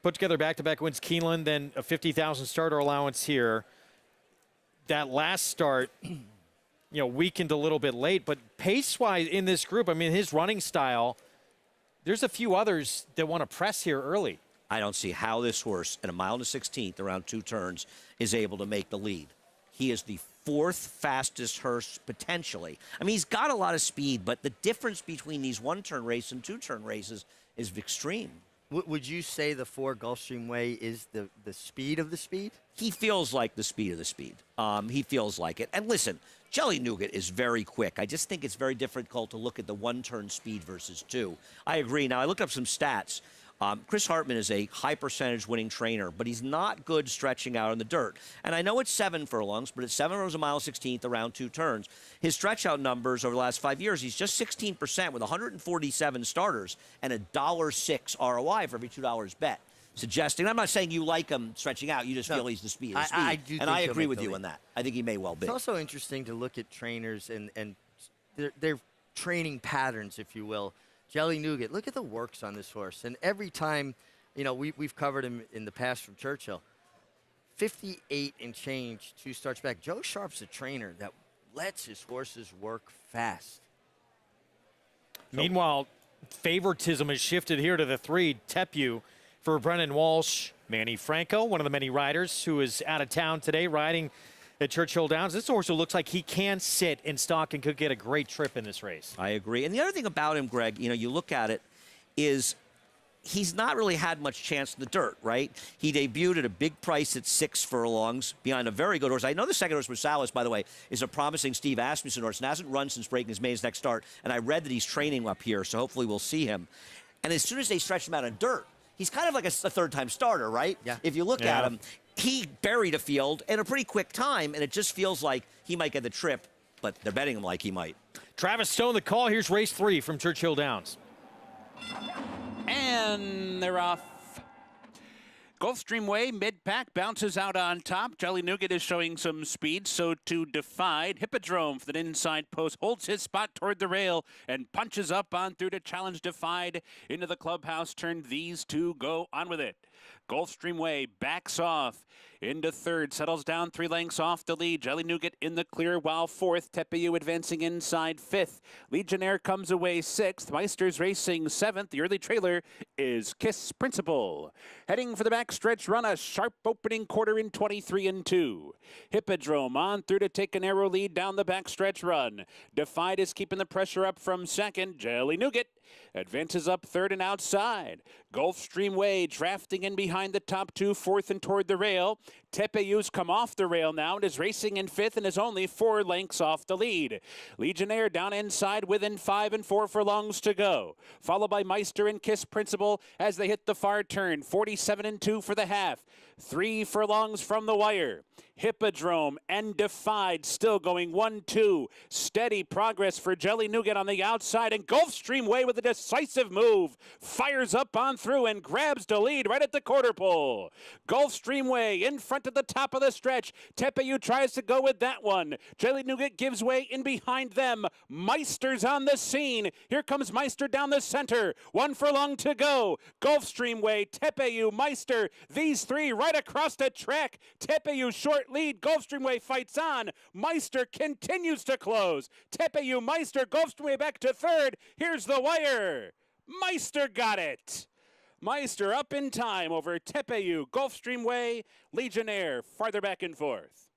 put together back-to-back wins Keeneland, then a 50,000 starter allowance here. That last start, weakened a little bit late, but pace-wise in this group, I mean, his running style, there's a few others that want to press here early. I don't see how this horse at 1 mile and 1/16, around 2 turns, is able to make the lead. He is the 4th fastest horse potentially. I mean, he's got a lot of speed, but the difference between these 1-turn races and 2-turn races is extreme. Would you say the 4 Gulfstream Way is the speed of the speed? He feels like the speed of the speed. He feels like it. And listen, Jelly Nougat is very quick. I just think it's very difficult to look at the 1-turn speed versus 2. I agree. Now, I looked up some stats. Chris Hartman is a high percentage winning trainer, but he's not good stretching out in the dirt. And I know it's 7 furlongs, but it's 7 rows a mile 16th around 2 turns. His stretch out numbers over the last 5 years, he's just 16% with 147 starters and $1.06 ROI for every $2 bet. Suggesting, I'm not saying you like him stretching out, you just feel he's the speed of the speed. I do and I agree with you on that. I think he may well be. It's also interesting to look at trainers and their training patterns, if you will. Jelly Nougat, look at the works on this horse. And every time, we've covered him in the past from Churchill, 58 and change, 2 starts back. Joe Sharp's a trainer that lets his horses work fast. Meanwhile, favoritism has shifted here to the 3, Tepu, for Brennan Walsh. Manny Franco, one of the many riders who is out of town today riding at Churchill Downs. This horse looks like he can sit in stock and could get a great trip in this race. I agree. And the other thing about him, Greg, you look at it, is he's not really had much chance in the dirt, right? He debuted at a big price at 6 furlongs behind a very good horse. I know the second horse, Marsalis, by the way, is a promising Steve Asmussen horse and hasn't run since breaking his maiden next start. And I read that he's training up here, so hopefully we'll see him. And as soon as they stretch him out in dirt, he's kind of like a third-time starter, right? Yeah. If you look at him, he buried a field in a pretty quick time, and it just feels like he might get the trip, but they're betting him like he might. Travis Stone, the call. Here's race 3 from Churchill Downs. And they're off. Gulfstream Way, mid-pack, bounces out on top. Jelly Nougat is showing some speed, so to Defied. Hippodrome for the inside post, holds his spot toward the rail and punches up on through to challenge Defied into the clubhouse turn. These 2 go on with it. Gulfstream Way backs off into 3rd, settles down 3 lengths off the lead. Jelly Nougat in the clear, while 4th. Tepu advancing inside 5th. Legionnaire comes away 6th. Meister's racing 7th. The early trailer is Kiss Principle. Heading for the backstretch run, a sharp opening quarter in 23 and 2. Hippodrome on through to take a narrow lead down the backstretch run. Defied is keeping the pressure up from 2nd. Jelly Nougat advances up 3rd and outside. Gulfstream Way drafting in behind the top 2, 4th and toward the rail. Tepeyu's come off the rail now and is racing in 5th and is only 4 lengths off the lead. Legionnaire down inside within 5 and 4 furlongs to go. Followed by Meister and Kiss Principle as they hit the far turn. 47 and 2 for the half. 3 furlongs from the wire. Hippodrome and Defied still going 1-2. Steady progress for Jelly Nougat on the outside, and Gulfstream Way with a decisive move. Fires up on through and grabs the lead right at the quarter pole. Gulfstream Way in front front at the top of the stretch. Tepeyu tries to go with that one. Jelly Nougat gives way in behind them. Meister's on the scene. Here comes Meister down the center. 1 furlong to go. Gulfstream Way, Tepeyu, Meister. These three right across the track. Tepeyu short lead. Gulfstream Way fights on. Meister continues to close. Tepeyu, Meister, Gulfstream Way back to third. Here's the wire. Meister got it. Meister up in time over Tepeyu, Gulfstream Way, Legionnaire farther back and forth.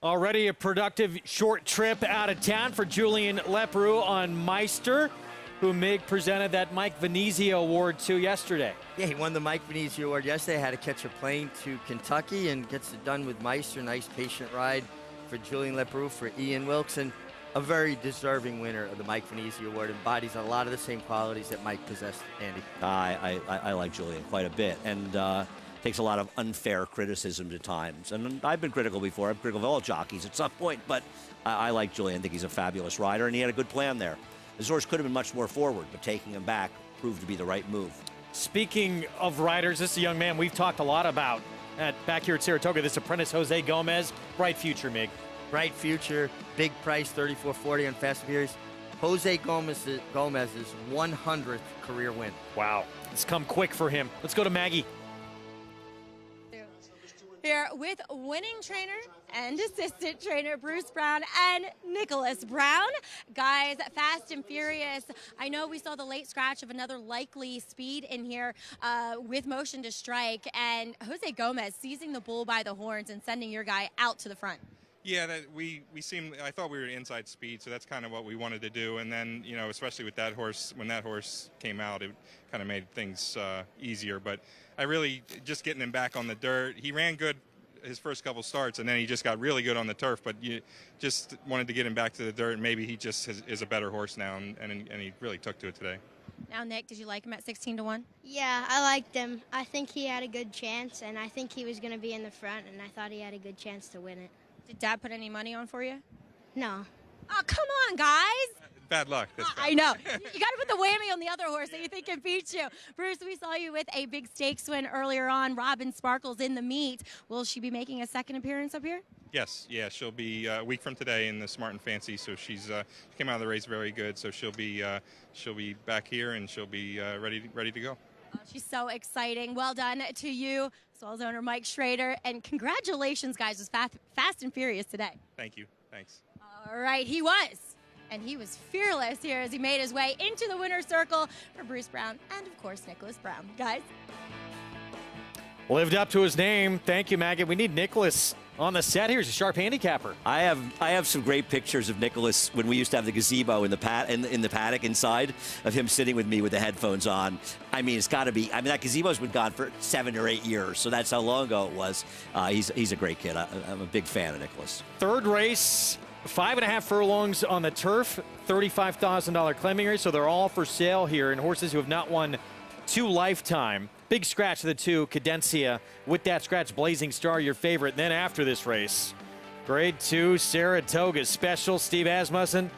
Already a productive short trip out of town for Julian Leperoux on Meister, who Mig presented that Mike Venezia Award to yesterday. Yeah, he won the Mike Venezia Award yesterday. Had to catch a plane to Kentucky and gets it done with Meister. Nice patient ride for Julian Leperoux, for Ian Wilkson. A very deserving winner of the Mike Venezia Award. Embodies a lot of the same qualities that Mike possessed, Andy. I like Julian quite a bit, and takes a lot of unfair criticism at times. And I've been critical before. I'm critical of all jockeys at some point, but I like Julian. I think he's a fabulous rider, and he had a good plan there. His horse could have been much more forward, but taking him back proved to be the right move. Speaking of riders, this is a young man we've talked a lot about back here at Saratoga, this apprentice Jose Gomez. Bright future, Mig. Bright future, big price, $34.40 on Fast and Furious. Jose Gomez's 100th career win. Wow, it's come quick for him. Let's go to Maggie. Here with winning trainer and assistant trainer Bruce Brown and Nicholas Brown. Guys, Fast and Furious. I know we saw the late scratch of another likely speed in here with motion to strike, and Jose Gomez seizing the bull by the horns and sending your guy out to the front. Yeah, I thought we were inside speed, so that's kind of what we wanted to do. And then, you know, especially with that horse, when that horse came out, it kind of made things easier. But I really, just getting him back on the dirt, he ran good his first couple starts, and then he just got really good on the turf. But you just wanted to get him back to the dirt, and maybe he just is a better horse now, and he really took to it today. Now, Nick, did you like him at 16-1? Yeah, I liked him. I think he had a good chance, and I think he was going to be in the front, and I thought he had a good chance to win it. Did Dad put any money on for you? No. Oh, come on, guys. Bad luck. I know. You got to put the whammy on the other horse that you think can beat you. Bruce, we saw you with a big stakes win earlier on. Robin Sparkles in the meet. Will she be making a second appearance up here? Yes, yeah, she'll be a week from today in the Smart and Fancy. So she came out of the race very good. So she'll be back here, and she'll be ready to go. Oh, she's so exciting. Well done to you, as well as owner Mike Schrader, and congratulations, guys, with Fast and Furious today. Thank you. Thanks. All right, he was. And he was fearless here as he made his way into the winner's circle for Bruce Brown and, of course, Nicholas Brown. Guys. Lived up to his name. Thank you, Maggie. We need Nicholas on the set here. He's a sharp handicapper. I have some great pictures of Nicholas when we used to have the gazebo in the paddock inside of him sitting with me with the headphones on. I mean, it's got to be. I mean, that gazebo's been gone for 7 or 8 years, so that's how long ago it was. He's a great kid. I'm a big fan of Nicholas. Third race. 5.5 furlongs on the turf, $35,000 claiming race, so they're all for sale here, and horses who have not won 2 lifetime. Big scratch of the 2, Cadencia, with that scratch, Blazing Star, your favorite. And then after this race, Grade 2, Saratoga Special, Steve Asmussen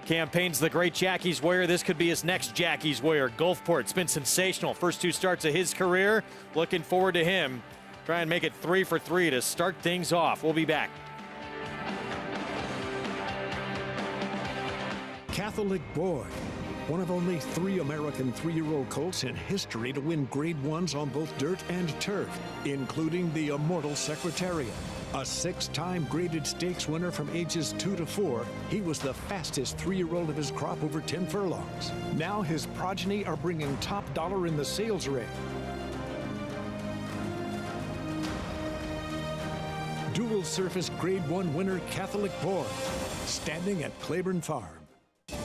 campaigns the great Jackie's Warrior. This could be his next Jackie's Warrior. Gulfport's been sensational. First 2 starts of his career. Looking forward to him. Try and make it 3 for 3 to start things off. We'll be back. Catholic Boy, one of only 3 American 3-year-old colts in history to win Grade 1s on both dirt and turf, including the immortal Secretariat. A 6-time graded stakes winner from ages 2 to 4, he was the fastest 3-year-old of his crop over 10 furlongs. Now his progeny are bringing top dollar in the sales rate. Dual surface Grade 1 winner Catholic Boy, standing at Claiborne Farm.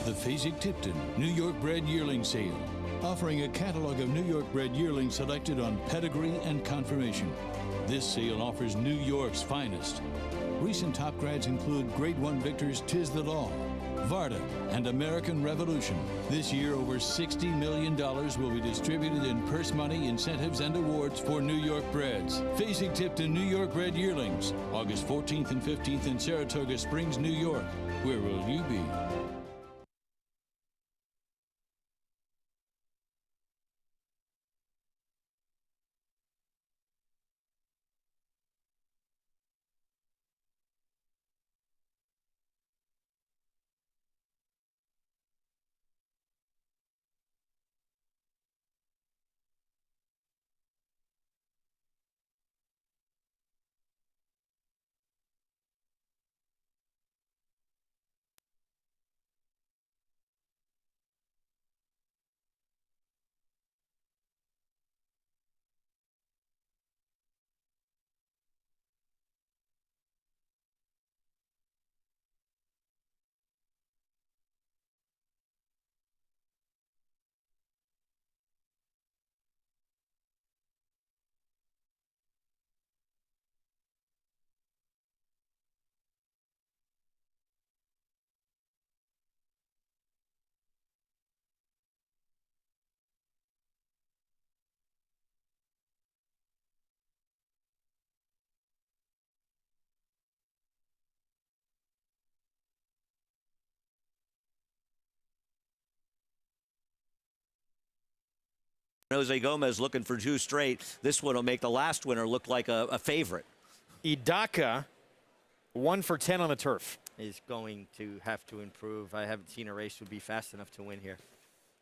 The Fasig-Tipton New York Bred Yearling Sale, offering a catalog of New York bred yearlings selected on pedigree and conformation. This sale offers New York's finest. Recent top grads include Grade 1 victors Tiz the Law, Varda, and American Revolution. This year, over $60 million will be distributed in purse money, incentives, and awards for New York breds. Fasig-Tipton New York Bred Yearlings, August 14th and 15th in Saratoga Springs, New York. Where will you be? Jose Gomez looking for 2 straight. This one will make the last winner look like a favorite. Idaka, 1 for 10 on the turf. Is going to have to improve. I haven't seen a race would be fast enough to win here.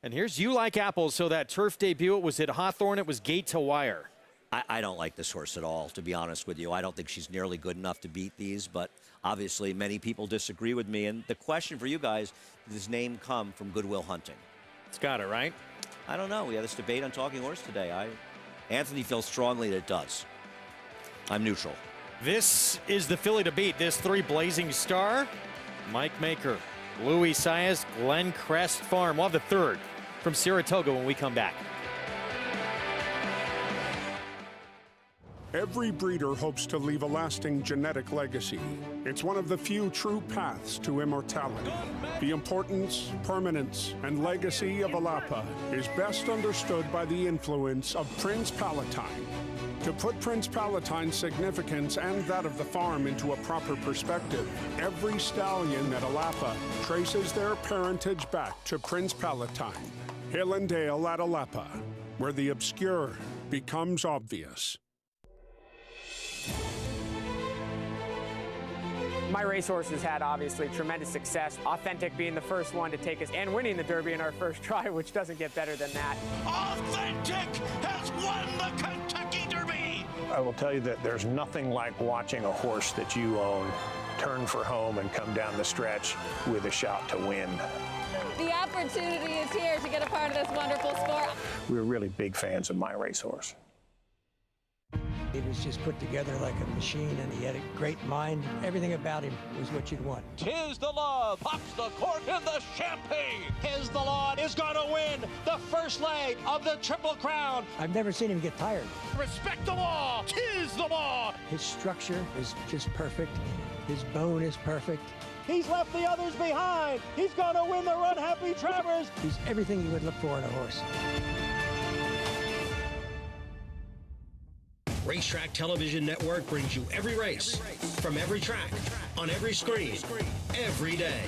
And here's You Like Apples. So that turf debut, it was at Hawthorne. It was gate to wire. I don't like this horse at all, to be honest with you. I don't think she's nearly good enough to beat these, but obviously many people disagree with me. And the question for you guys, does his name come from Goodwill Hunting? It's got it, right? I don't know. We had this debate on Talking Horse today. Anthony feels strongly that it does. I'm neutral. This is the filly to beat. This 3 Blazing Star, Mike Maker, Louis Saez, Glen Crest Farm. We'll have the 3rd from Saratoga when we come back. Every breeder hopes to leave a lasting genetic legacy. It's one of the few true paths to immortality. The importance, permanence, and legacy of Alapa is best understood by the influence of Prince Palatine. To put Prince Palatine's significance and that of the farm into a proper perspective, every stallion at Alapa traces their parentage back to Prince Palatine. Hill and Dale at Alapa, where the obscure becomes obvious. My racehorse has had obviously tremendous success. Authentic being the first one to take us and winning the Derby in our first try, which doesn't get better than that. Authentic has won the Kentucky Derby. I will tell you that there's nothing like watching a horse that you own turn for home and come down the stretch with a shot to win. The opportunity is here to get a part of this wonderful sport. We're really big fans of My Racehorse. He was just put together like a machine, and he had a great mind. Everything about him was what you'd want. Tis the law, pops the cork in the champagne. Tis the law is going to win the first leg of the Triple Crown. I've never seen him get tired. Respect the law, tis the law. His structure is just perfect. His bone is perfect. He's left the others behind. He's going to win the Run Happy Travers. He's everything you would look for in a horse. Racetrack Television Network brings you every race, from every track, on every screen, every day.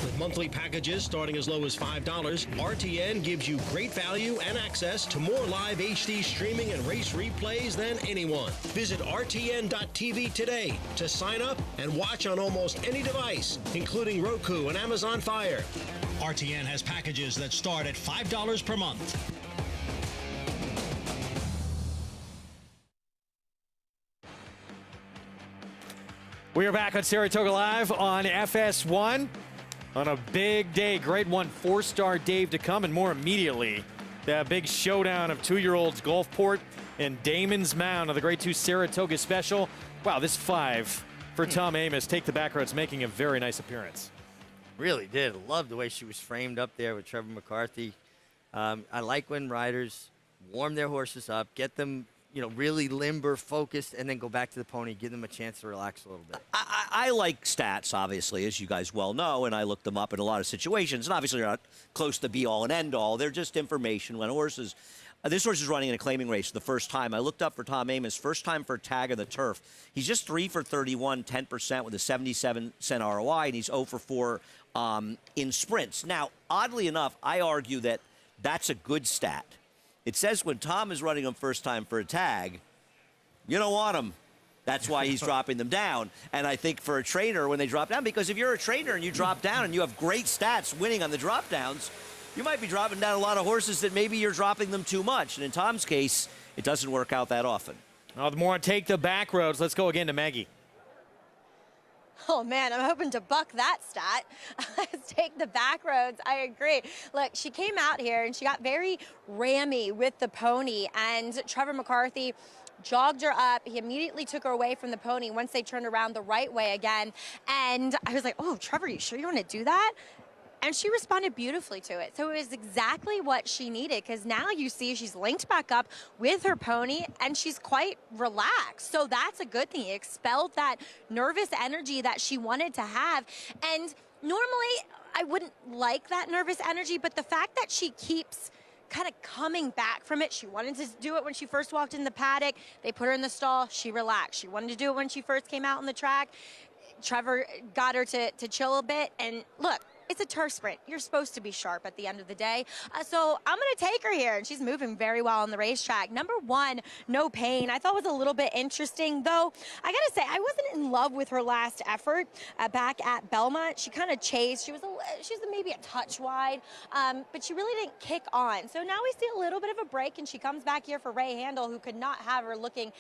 With monthly packages starting as low as $5, RTN gives you great value and access to more live HD streaming and race replays than anyone. Visit RTN.tv today to sign up and watch on almost any device, including Roku and Amazon Fire. RTN has packages that start at $5 per month. We are back on Saratoga Live on FS1 on a big day. Grade 1 Fourstardave to come, and more immediately, that big showdown of 2-year-olds Gulfport and Damon's Mound of the Grade 2 Saratoga Special. Wow, this 5 for Tom Amoss. Take the back roads, making a very nice appearance. Really did. Love the way she was framed up there with Trevor McCarthy. I like when riders warm their horses up, get them really limber, focused, and then go back to the pony, give them a chance to relax a little bit. I like stats, obviously, as you guys well know, and I look them up in a lot of situations. And obviously, they're not close to be-all and end-all. They're just information. When horses, this horse is running in a claiming race for the first time. I looked up for Tom Amoss, first time for a tag of the turf. He's just 3 for 31, 10% with a 77-cent ROI, and he's 0 for 4 in sprints. Now, oddly enough, I argue that that's a good stat. It says when Tom is running them first time for a tag, you don't want him. That's why he's dropping them down. And I think for a trainer, when they drop down, because if you're a trainer and you drop down and you have great stats winning on the drop downs, you might be dropping down a lot of horses that maybe you're dropping them too much. And in Tom's case, it doesn't work out that often. Oh, the more on Take the Back Roads. Let's go again to Maggie. Oh, man, I'm hoping to buck that stat. Let's take the back roads. I agree. Look, she came out here and she got very rammy with the pony, and Trevor McCarthy jogged her up. He immediately took her away from the pony once they turned around the right way again. And I was like, oh, Trevor, you sure you want to do that? And she responded beautifully to it. So it was exactly what she needed, because now you see she's linked back up with her pony and she's quite relaxed. So that's a good thing. It expelled that nervous energy that she wanted to have. And normally I wouldn't like that nervous energy, but the fact that she keeps kind of coming back from it. She wanted to do it when she first walked in the paddock. They put her in the stall. She relaxed. She wanted to do it when she first came out on the track. Trevor got her to chill a bit. And look, it's a turf sprint. You're supposed to be sharp at the end of the day. So I'm going to take her here, and she's moving very well on the racetrack. Number 1, No Pain, I thought was a little bit interesting, though. I got to say, I wasn't in love with her last effort back at Belmont. She kind of chased. She was maybe a touch wide, but she really didn't kick on. So now we see a little bit of a break, and she comes back here for Ray Handel, who could not have her looking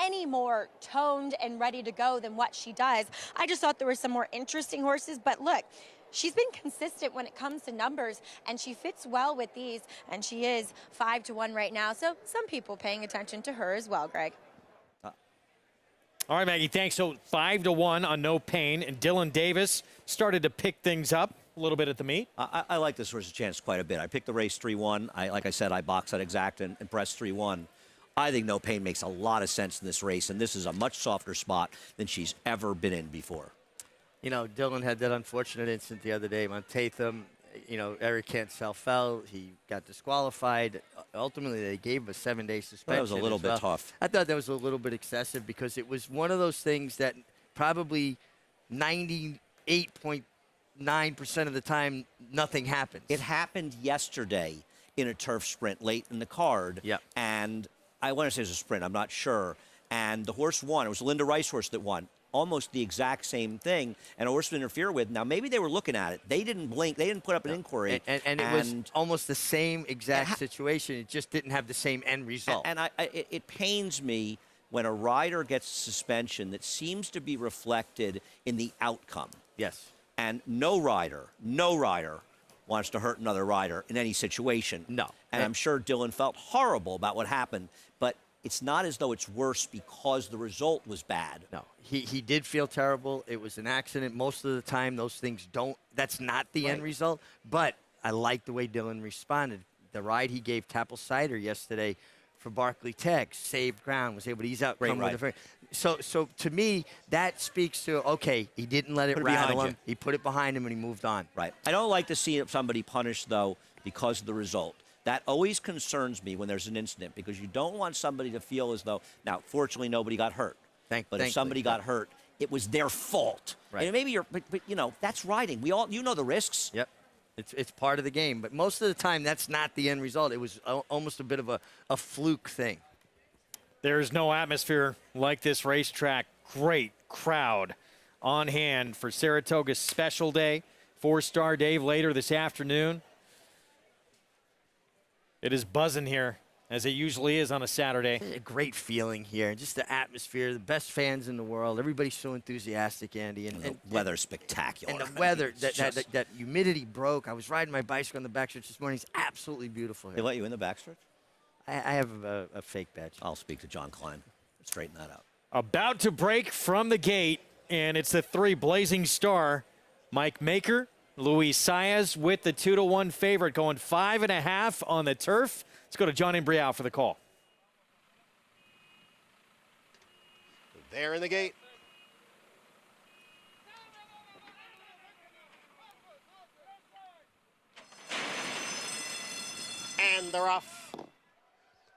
any more toned and ready to go than what she does. I just thought there were some more interesting horses, but look, she's been consistent when it comes to numbers, and she fits well with these, and she is 5-1 right now. So some people paying attention to her as well, Greg. All right, Maggie, thanks. So 5-1 on No Pain, and Dylan Davis started to pick things up a little bit at the meet. I like this horse's chance quite a bit. I picked the race 3-1. Like I said, I boxed at Exact and pressed 3-1. I think No Pain makes a lot of sense in this race, and this is a much softer spot than she's ever been in before. You know, Dylan had that unfortunate incident the other day. Montatham, you know, Eric Cancel fell. He got disqualified. Ultimately, they gave him a 7-day suspension. That was a little bit tough. I thought that was a little bit excessive because it was one of those things that probably 98.9% of the time, nothing happens. It happened yesterday in a turf sprint late in the card. Yep. And I want to say it was a sprint. I'm not sure. And the horse won. It was a Linda Rice horse that won. Almost the exact same thing, and a horse to interfere with. Now, maybe they were looking at it. They didn't blink. They didn't put up an inquiry. And it was almost the same exact situation. It just didn't have the same end result. And it pains me when a rider gets suspension that seems to be reflected in the outcome. Yes. And no rider wants to hurt another rider in any situation. No. And I'm sure Dylan felt horrible about what happened, but it's not as though it's worse because the result was bad. No, he did feel terrible. It was an accident. Most of the time, those things don't. That's not the end result. But I like the way Dylan responded. The ride he gave Tapple Cider yesterday for Barclay Tech saved ground. Was able to ease out. Great ride. So to me, that speaks to okay. He didn't let it rattle him. He put it behind him and he moved on. Right. I don't like to see somebody punished though because of the result. That always concerns me when there's an incident because you don't want somebody to feel as though, now, fortunately, nobody got hurt. But if somebody got hurt, it was their fault. Right. And maybe but you know, that's riding. You know the risks. Yep. It's part of the game. But most of the time, that's not the end result. It was almost a bit of a fluke thing. There's no atmosphere like this racetrack. Great crowd on hand for Saratoga Special Day. Fourstardave later this afternoon. It is buzzing here, as it usually is on a Saturday. A great feeling here. Just the atmosphere, the best fans in the world. Everybody's so enthusiastic, Andy. And the weather's spectacular. And the weather, that humidity broke. I was riding my bicycle on the backstretch this morning. It's absolutely beautiful here. They let you in the backstretch? I have a fake badge. I'll speak to John Klein. Straighten that out. About to break from the gate, and it's the 3 Blazing Star. Mike Maker, Luis Saez with the 2-1 favorite, going 5.5 on the turf. Let's go to John Embriao for the call. There in the gate. And they're off.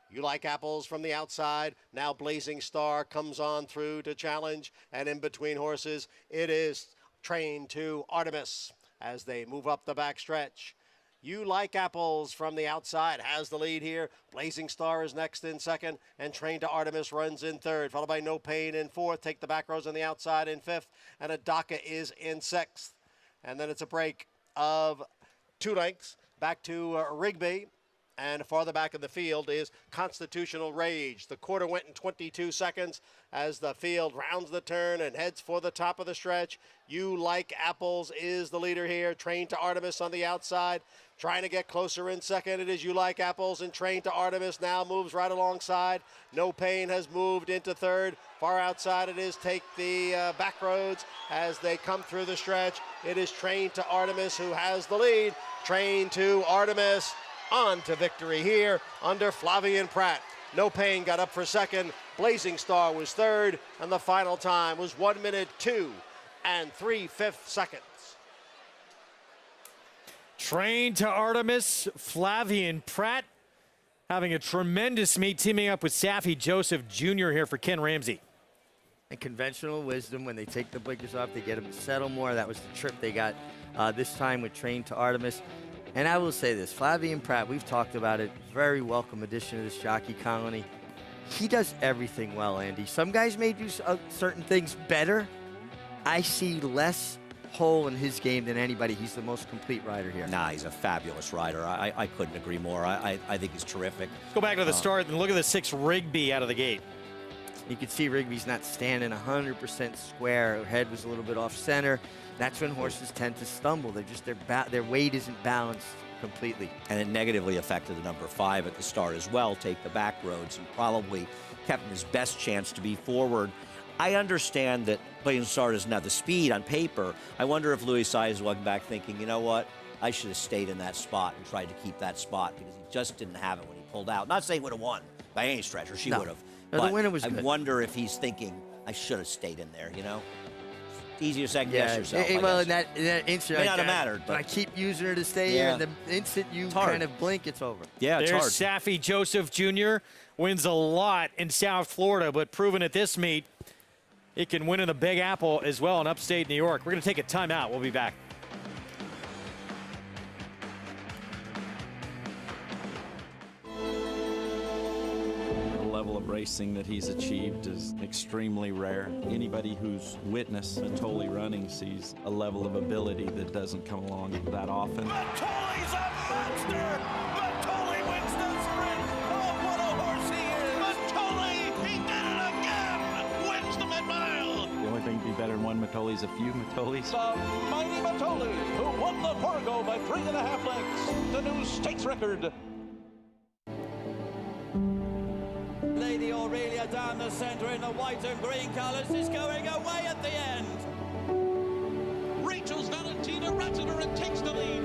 You Like Apples from the outside. Now Blazing Star comes on through to challenge. And in between horses, it is Trained to Artemis as they move up the backstretch. You Like Apples from the outside has the lead here. Blazing Star is next in second, and Trained to Artemis runs in third, followed by No Pain in fourth. Take the back rows on the outside in fifth, and Adaka is in sixth. And then it's a break of 2 lengths back to Rigby. And farther back in the field is Constitutional Rage. The quarter went in 22 seconds as the field rounds the turn and heads for the top of the stretch. You Like Apples is the leader here. Trained to Artemis on the outside. Trying to get closer in second. It is You Like Apples, and Trained to Artemis now moves right alongside. No Pain has moved into third. Far outside it is Take the Back Roads as they come through the stretch. It is Trained to Artemis who has the lead. Trained to Artemis on to victory here under Flavian Pratt. No Pain got up for second. Blazing Star was third, and the final time was 1 minute 2 3/5 seconds. Trained to Artemis, Flavian Pratt having a tremendous meet, teaming up with Safi Joseph Jr. here for Ken Ramsey. And conventional wisdom, when they take the blinkers off, they get them to settle more. That was the trip they got this time with Train to Artemis. And I will say this, Flavien Prat, we've talked about it, very welcome addition to this jockey colony. He does everything well, Andy. Some guys may do certain things better. I see less hole in his game than anybody. He's the most complete rider here. Nah, he's a fabulous rider. I couldn't agree more. I think he's terrific. Let's go back to the start and look at the 6 Rigby out of the gate. You can see Rigby's not standing 100% square. Her head was a little bit off center. That's when horses tend to stumble. They're just their weight isn't balanced completely. And it negatively affected the number 5 at the start as well. Take the back roads and probably kept him his best chance to be forward. I understand that Blazing Star doesn't have the speed on paper. I wonder if Louis Sai is looking back thinking, you know what? I should have stayed in that spot and tried to keep that spot because he just didn't have it when he pulled out. Not saying he would have won by any stretch, or she would have. No, the winner was I good. wonder if he's thinking, I should have stayed in there, you know? Easier to second guess yourself. Well, I guess. in that instant, May not have mattered, but I keep using her to stay here, and the instant you kind of blink, it's over. Yeah, it's There's hard. Saffie Joseph Jr. wins a lot in South Florida, but proven at this meet, it can win in the Big Apple as well in upstate New York. We're going to take a timeout. We'll be back. Level of racing that he's achieved is extremely rare. Anybody who's witnessed Matoli running sees a level of ability that doesn't come along that often. Matoli's a monster! Matoli wins the sprint! Oh, what a horse he is! Matoli, he did it again! Wins the mid-mile! The only thing to be better than one Matoli's a few Matolis. The mighty Matoli, who won the Torgo by 3.5 lengths, the new stakes record. Lady Aurelia down the centre in the white and green colours is going away at the end. Rachel's Valentina Ratzener and takes the lead.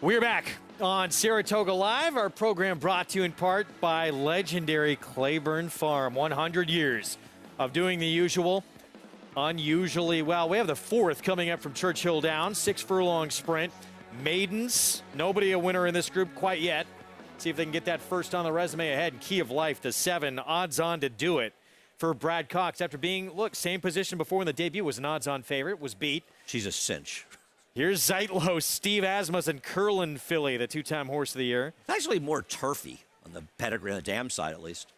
We're back on Saratoga Live, our program brought to you in part by legendary Claiborne Farm. 100 years of doing the usual, unusually well. We have the 4th coming up from Churchill Downs, 6-furlong sprint. Maidens, nobody a winner in this group quite yet. See if they can get that first on the resume ahead. And Key of Life, the 7, odds on to do it for Brad Cox. After being, same position before in the debut, was an odds-on favorite, was beat. She's a cinch. Here's Zeitlos, Steve Asmussen, Curlin filly, the 2-time horse of the year. It's actually more turfy on the pedigree, on the dam side at least.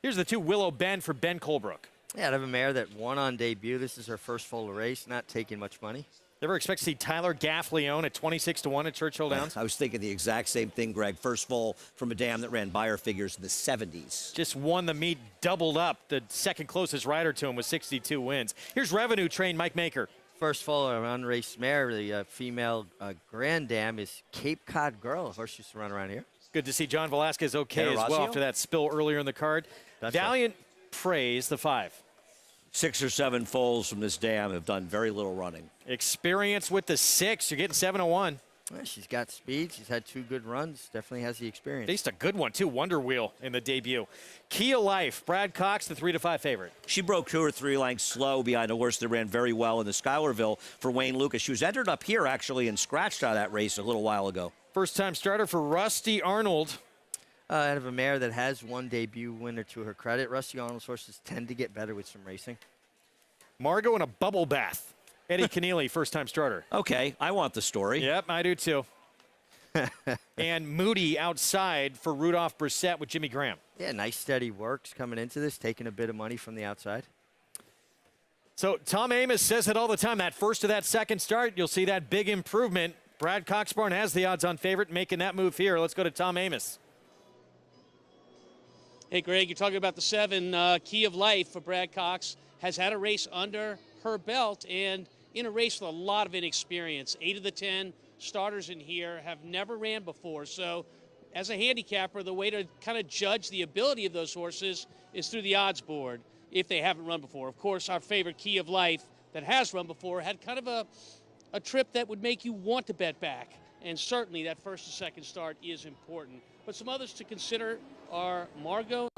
Here's the 2 Willow Bend for Ben Colebrook. Yeah, I have a mare that won on debut. This is her first full race, not taking much money. Ever expect to see Tyler Gaffleone at 26-1 at Churchill Downs? I was thinking the exact same thing, Greg. First foal from a dam that ran Beyer figures in the 70s. Just won the meet, doubled up. The second closest rider to him with 62 wins. Here's revenue train Mike Maker. First foal of an unraced mare, the female Grand Dam, is Cape Cod Girl. A horse used to run around here. Good to see John Velasquez okay as well Orazio? after that spill earlier in the card. That's Valiant Praise, the 5. 6 or 7 foals from this dam have done very little running. Experience with the 6. You're getting 7-1. Well, she's got speed. She's had 2 good runs. Definitely has the experience. Faced a good one, too. Wonder Wheel in the debut. Key of Life, Brad Cox, the 3-5 favorite. She broke 2 or 3 lengths slow behind a horse that ran very well in the Schuylerville for Wayne Lucas. She was entered up here, actually, and scratched out of that race a little while ago. First-time starter for Rusty Arnold. Out of a mare that has 1 debut winner to her credit. Rusty Arnold's horses tend to get better with some racing. Margot in a bubble bath. Eddie Keneally, first-time starter. Okay, I want the story. Yep, I do too. And Moody outside for Rudolph Brissett with Jimmy Graham. Yeah, nice steady works coming into this, taking a bit of money from the outside. So Tom Amos says it all the time. That first to that second start, you'll see that big improvement. Brad Coxbarn has the odds-on favorite making that move here. Let's go to Tom Amos. Hey, Greg, you're talking about the 7 Key of Life for Brad Cox. Has had a race under her belt and in a race with a lot of inexperience. 8 of the 10 starters in here have never ran before. So as a handicapper, the way to kind of judge the ability of those horses is through the odds board if they haven't run before. Of course, our favorite Key of Life that has run before had kind of a trip that would make you want to bet back. And certainly that first and second start is important. But some others to consider are Margot.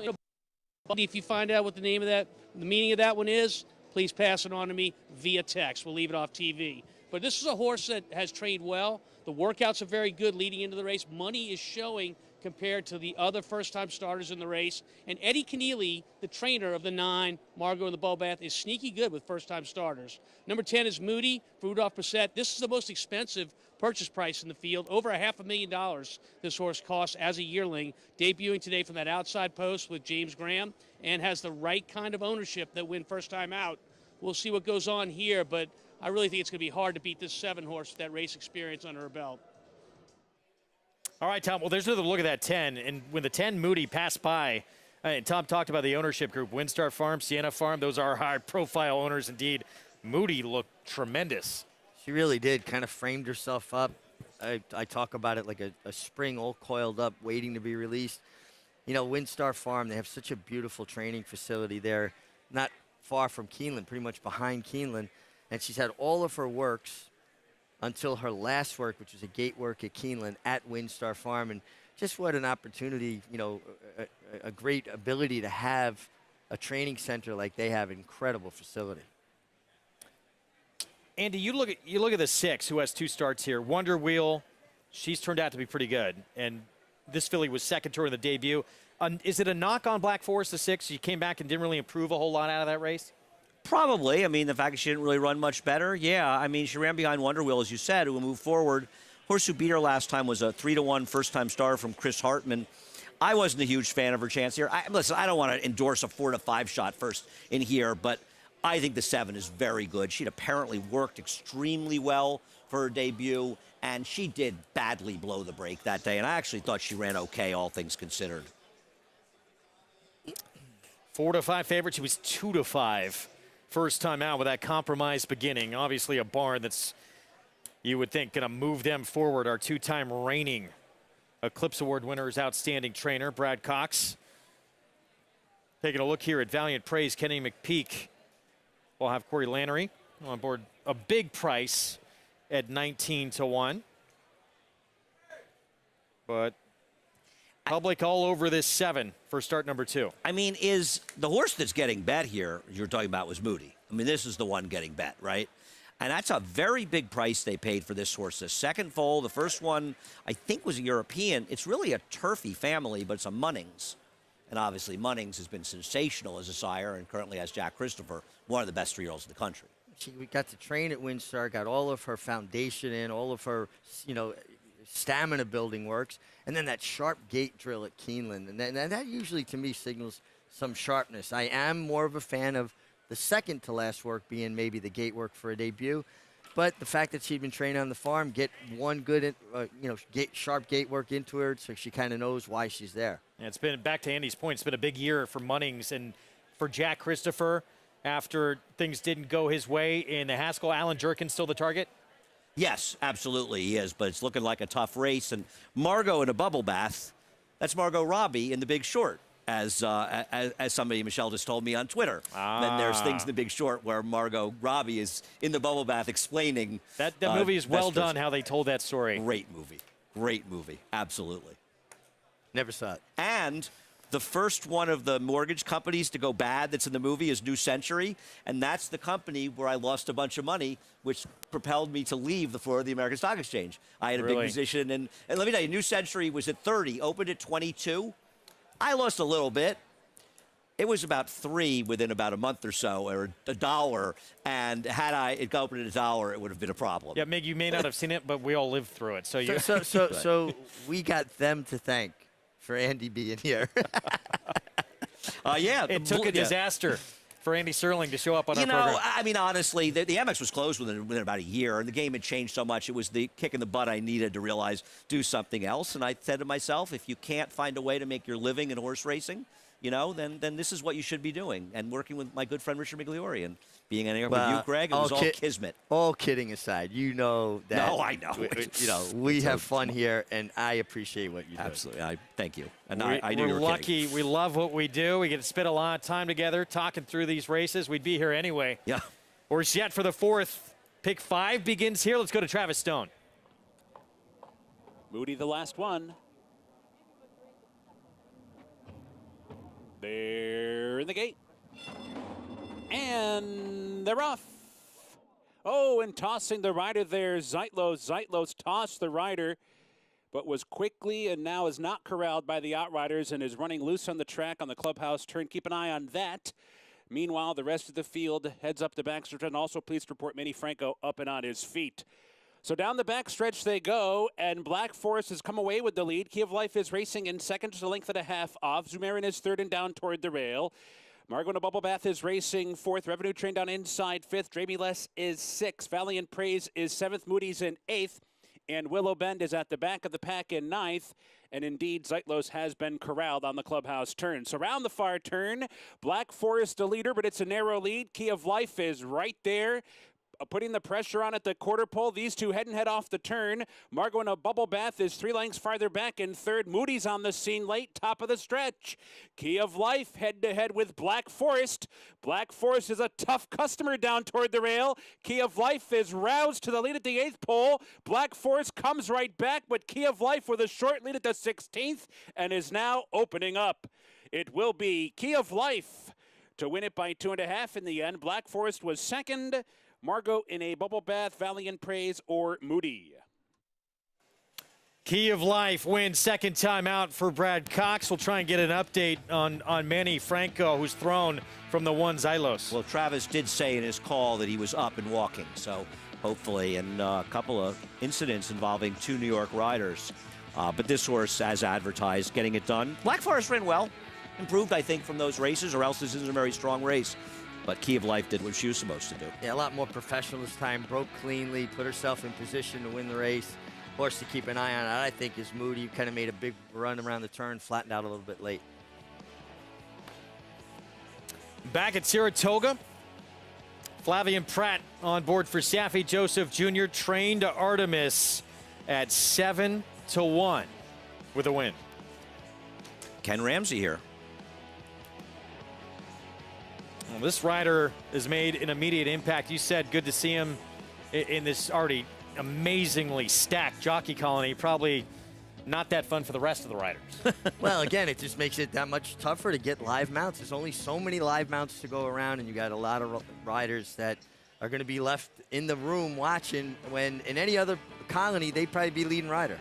If you find out what the meaning of that one is, please pass it on to me via text. We'll leave it off TV. But this is a horse that has trained well. The workouts are very good leading into the race. Money is showing compared to the other first-time starters in the race. And Eddie Keneally, the trainer of the 9, Margot in the Bubble Bath, is sneaky good with first-time starters. Number 10 is Moody for Rudolph Brissett. This is the most expensive purchase price in the field. Over $500,000 this horse costs as a yearling, debuting today from that outside post with James Graham, and has the right kind of ownership that win first time out. We'll see what goes on here, but I really think it's going to be hard to beat this 7 horse with that race experience under her belt. All right, Tom. Well, there's another look at that 10. And when the 10 Moody passed by, and Tom talked about the ownership group, Windstar Farm, Sienna Farm. Those are high-profile owners indeed. Moody looked tremendous. She really did. Kind of framed herself up. I talk about it like a spring all coiled up, waiting to be released. You know, Windstar Farm, they have such a beautiful training facility there, not far from Keeneland, pretty much behind Keeneland. And she's had all of her works until her last work, which was a gate work at Keeneland at Windstar Farm. And just what an opportunity, you know, a great ability to have a training center like they have, an incredible facility. Andy, you look at the 6 who has 2 starts here. Wonder Wheel, she's turned out to be pretty good. And this filly was second to her in the debut. Is it a knock on Black Forest, the 6? She came back and didn't really improve a whole lot out of that race? Probably. I mean, the fact that she didn't really run much better, yeah. I mean, she ran behind Wonder Wheel, as you said, who moved forward. Horse who beat her last time was a 3-1 first-time star from Chris Hartman. I wasn't a huge fan of her chance here. Listen, I don't want to endorse a 4-5 shot first in here, but I think the 7 is very good. She'd apparently worked extremely well for her debut, and she did badly blow the break that day, and I actually thought she ran okay, all things considered. 4-5 favorite. She was 2-5 first time out with that compromised beginning. Obviously a barn that's, you would think, going to move them forward. Our 2-time reigning Eclipse Award winner's outstanding trainer, Brad Cox. Taking a look here at Valiant Praise, Kenny McPeak. We'll have Corey Lannery on board a big price at 19-1. But public all over this 7 for start number 2. I mean, is the horse that's getting bet here, you're talking about, was Moody. I mean, this is the one getting bet, right? And that's a very big price they paid for this horse. The second foal, the first one, I think, was a European. It's really a turfy family, but it's a Munnings. And obviously, Munnings has been sensational as a sire and currently has Jack Christopher, one of the best 3-year-olds in the country. We got to train at Windstar, got all of her foundation in, all of her, you know, stamina building works, and then that sharp gate drill at Keeneland. And that usually, to me, signals some sharpness. I am more of a fan of the second to last work being maybe the gate work for a debut. But the fact that she'd been training on the farm, get one good, sharp gate work into her, so she kind of knows why she's there. And it's been, back to Andy's point, it's been a big year for Munnings and for Jack Christopher after things didn't go his way in the Haskell. Alan Jerkin still the target? Yes, absolutely he is, but it's looking like a tough race. And Margot in a bubble bath, that's Margot Robbie in The Big Short, as somebody, Michelle, just told me on Twitter. Then there's things in The Big Short where Margot Robbie is in the bubble bath explaining. That movie is well done, how they told that story. Great movie, absolutely. Never saw it. And the first one of the mortgage companies to go bad that's in the movie is New Century, and that's the company where I lost a bunch of money, which propelled me to leave the floor of the American Stock Exchange. I had a big position, and let me tell you, New Century was at 30, opened at 22. I lost a little bit. It was about 3 within about a month or so, or $1, and had it opened at $1, it would have been a problem. Yeah, Mig, you may not have seen it, but we all lived through it. So we got them to thank for Andy being here. Yeah. It took a disaster for Andy Serling to show up on our program. I mean, honestly, the MX was closed within about a year, and the game had changed so much. It was the kick in the butt I needed to realize, do something else. And I said to myself, if you can't find a way to make your living in horse racing, then this is what you should be doing. And working with my good friend Richard Migliori and being on air with you, Greg, it was all kismet. All kidding aside, you know that. No, I know. We have fun here, and I appreciate what you do. Absolutely. Thank you. And I knew you were lucky. kidding. We love what we do. We get to spend a lot of time together talking through these races. We'd be here anyway. Yeah. We're set for the 4th. Pick 5 begins here. Let's go to Travis Stone. Moody, the last one. They're in the gate. And they're off. Oh, and tossing the rider there, Zeitlos. Zeitlos tossed the rider, but was quickly and now is not corralled by the outriders and is running loose on the track on the clubhouse turn. Keep an eye on that. Meanwhile, the rest of the field heads up the backstretch, and also pleased to report Manny Franco up and on his feet. So down the backstretch they go, and Black Forest has come away with the lead. Key of Life is racing in second, just a length and a half off. Zumarin is third and down toward the rail. Margot in a Bubble Bath is racing fourth. Revenue Train down inside fifth. Dramey Less is sixth. Valiant Praise is seventh. Moody's in eighth. And Willow Bend is at the back of the pack in ninth. And indeed, Zeitlos has been corralled on the clubhouse turn. So around the far turn, Black Forest the leader, but it's a narrow lead. Key of Life is right there, putting the pressure on at the quarter pole. These two head and head off the turn. Margot in a Bubble Bath is 3 lengths farther back in third. Moody's on the scene late, top of the stretch. Key of Life head to head with Black Forest. Black Forest is a tough customer down toward the rail. Key of Life is roused to the lead at the 8th pole. Black Forest comes right back, but Key of Life with a short lead at the 16th and is now opening up. It will be Key of Life to win it by 2.5 in the end. Black Forest was second. Margot in a Bubble Bath, Valiant Praise, or Moody. Key of Life wins second time out for Brad Cox. We'll try and get an update on Manny Franco, who's thrown from the 1 Zylos. Well, Travis did say in his call that he was up and walking, so hopefully, and a couple of incidents involving 2 New York riders. But this horse, as advertised, getting it done. Black Forest ran well, improved, I think, from those races, or else this isn't a very strong race. But Key of Life did what she was supposed to do. Yeah, a lot more professional this time. Broke cleanly, put herself in position to win the race. Horse to keep an eye on, I think, is Moody. Kind of made a big run around the turn, flattened out a little bit late. Back at Saratoga, Flavian Pratt on board for Saffie Joseph Jr. Trained to Artemis at 7-1 with a win. Ken Ramsey here. Well, this rider has made an immediate impact. You said good to see him in this already amazingly stacked jockey colony. Probably not that fun for the rest of the riders. Well, again, it just makes it that much tougher to get live mounts. There's only so many live mounts to go around, and you got a lot of riders that are going to be left in the room watching when in any other colony, they'd probably be leading rider.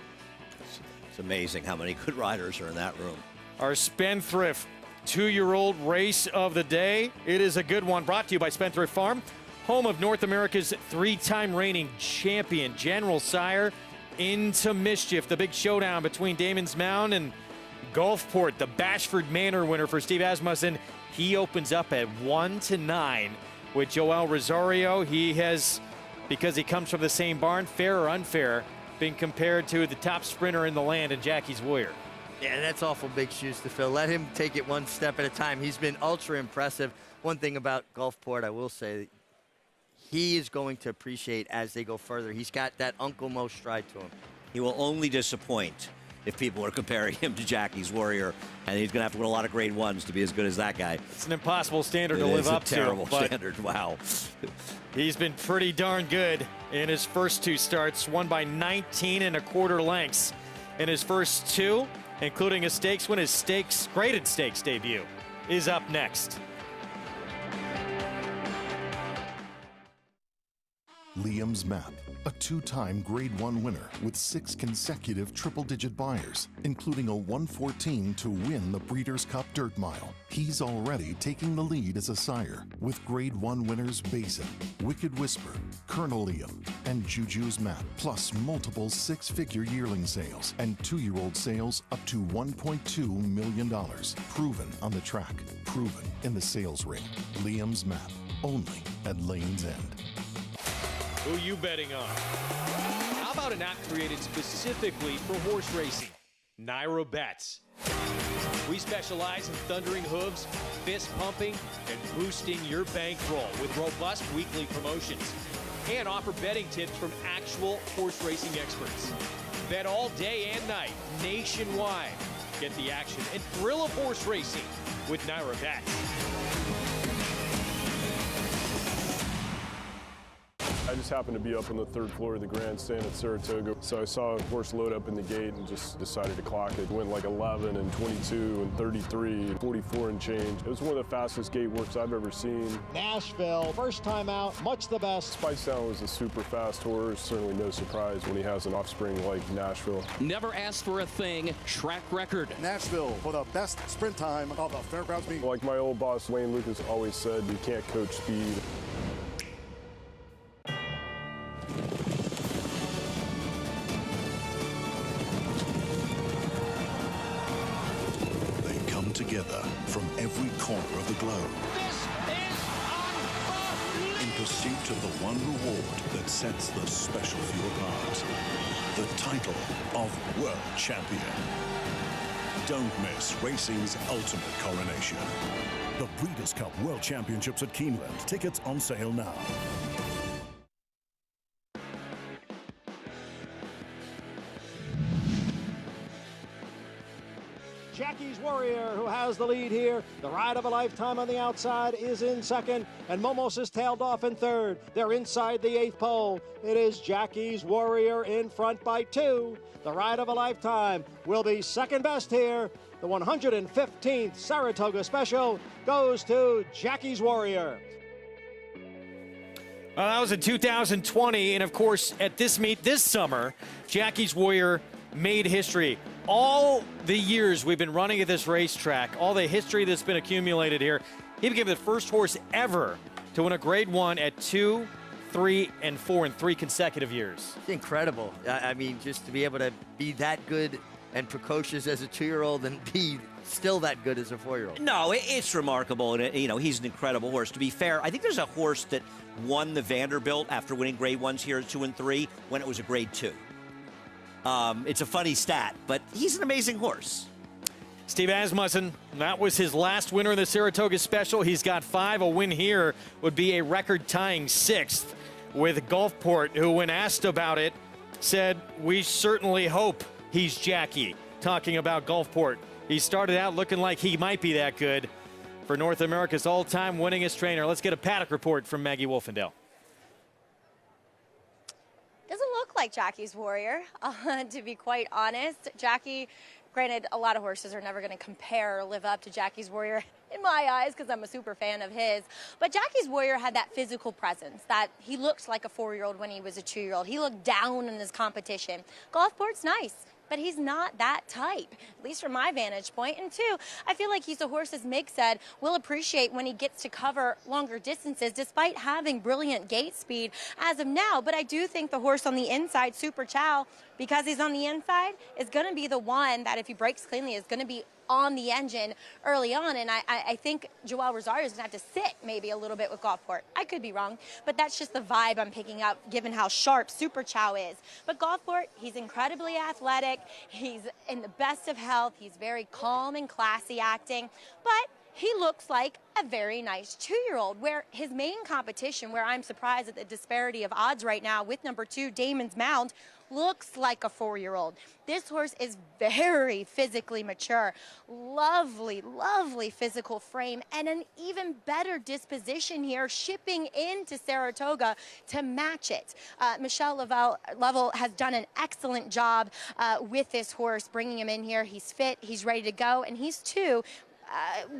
It's amazing how many good riders are in that room. Our Spendthrift 2-year-old race of the day. It is a good one, brought to you by Spendthrift Farm, home of North America's 3-time reigning champion, General Sire, into Mischief. The big showdown between Damon's Mound and Gulfport, the Bashford Manor winner for Steve Asmussen. He opens up at 1-9 with Joel Rosario. He has because he comes from the same barn, fair or unfair, being compared to the top sprinter in the land and Jackie's Warrior. Yeah, that's awful big shoes to fill. Let him take it one step at a time. He's been ultra impressive. One thing about Gulfport, I will say, he is going to appreciate as they go further. He's got that Uncle Mo stride to him. He will only disappoint if people are comparing him to Jackie's Warrior, and he's going to have to win a lot of grade ones to be as good as that guy. It's an impossible standard to live up to. Terrible standard. Wow. He's been pretty darn good in his first 2 starts, won by 19 1/4 lengths in his first 2, including a stakes win. His graded stakes debut is up next. Liam's Map, a 2-time Grade 1 winner with 6 consecutive triple-digit buyers, including a 114 to win the Breeders' Cup Dirt Mile. He's already taking the lead as a sire with Grade 1 winners Basin, Wicked Whisper, Colonel Liam, and Juju's Map, plus multiple 6-figure yearling sales and 2-year-old sales up to $1.2 million. Proven on the track, proven in the sales ring. Liam's Map, only at Lane's End. Who you betting on? How about an app created specifically for horse racing? Naira Bets. We specialize in thundering hooves, fist pumping, and boosting your bankroll with robust weekly promotions. And offer betting tips from actual horse racing experts. Bet all day and night, nationwide. Get the action and thrill of horse racing with Naira Bets. I just happened to be up on the 3rd floor of the grandstand at Saratoga, so I saw a horse load up in the gate and just decided to clock it. Went like 11 and 22 and 33 and 44 and change. It was one of the fastest gate works I've ever seen. Nashville, first time out, much the best. Spice Down was a super fast horse, certainly no surprise when he has an offspring like Nashville. Never asked for a thing, track record. Nashville for the best sprint time of the Fairgrounds meet. Like my old boss Wayne Lucas always said, you can't coach speed. Together from every corner of the globe. In pursuit of the one reward that sets the special few apart. The title of World Champion. Don't miss racing's ultimate coronation. The Breeders' Cup World Championships at Keeneland. Tickets on sale now. Jackie's Warrior, who has the lead here. The ride of a lifetime on the outside is in second, and Momos is tailed off in third. They're inside the 8th pole. It is Jackie's Warrior in front by 2. The ride of a lifetime will be second best here. The 115th Saratoga Special goes to Jackie's Warrior. Well, that was in 2020, and of course, at this meet this summer, Jackie's Warrior made history. All the years we've been running at this racetrack, all the history that's been accumulated here, he became the first horse ever to win a Grade 1 at 2, 3, and 4 in 3 consecutive years. It's incredible. I mean, just to be able to be that good and precocious as a 2-year-old and be still that good as a 4-year-old. No, it's remarkable. And, he's an incredible horse. To be fair, I think there's a horse that won the Vanderbilt after winning Grade 1s here at 2 and 3 when it was a Grade 2. It's a funny stat, but he's an amazing horse. Steve Asmussen, that was his last winner in the Saratoga Special. He's got 5. A win here would be a record-tying 6th with Gulfport, who, when asked about it, said, "We certainly hope he's Jackie," talking about Gulfport. He started out looking like he might be that good for North America's all-time winningest trainer. Let's get a Paddock report from Maggie Wolfendale. Doesn't look like Jackie's Warrior, to be quite honest. Jackie, granted, a lot of horses are never going to compare or live up to Jackie's Warrior in my eyes because I'm a super fan of his. But Jackie's Warrior had that physical presence, that he looked like a 4-year-old when he was a 2-year-old. He looked down in his competition. Gulfport's nice, but he's not that type, at least from my vantage point. And 2, I feel like he's a horse, as Mig said, will appreciate when he gets to cover longer distances despite having brilliant gate speed as of now. But I do think the horse on the inside, Super Chow, because he's on the inside, is going to be the one that, if he breaks cleanly, is going to be on the engine early on, and I think Joel Rosario's going to have to sit maybe a little bit with Gulfport. I could be wrong, but that's just the vibe I'm picking up given how sharp Super Chow is. But Gulfport, he's incredibly athletic. He's in the best of health. He's very calm and classy acting, but he looks like a very nice 2-year-old, where his main competition, where I'm surprised at the disparity of odds right now with number 2, Damon's Mound, looks like a 4-year-old. This horse is very physically mature, lovely, lovely physical frame, and an even better disposition here, shipping into Saratoga to match it. Michelle Lovell has done an excellent job with this horse, bringing him in here. He's fit, he's ready to go, and he's too.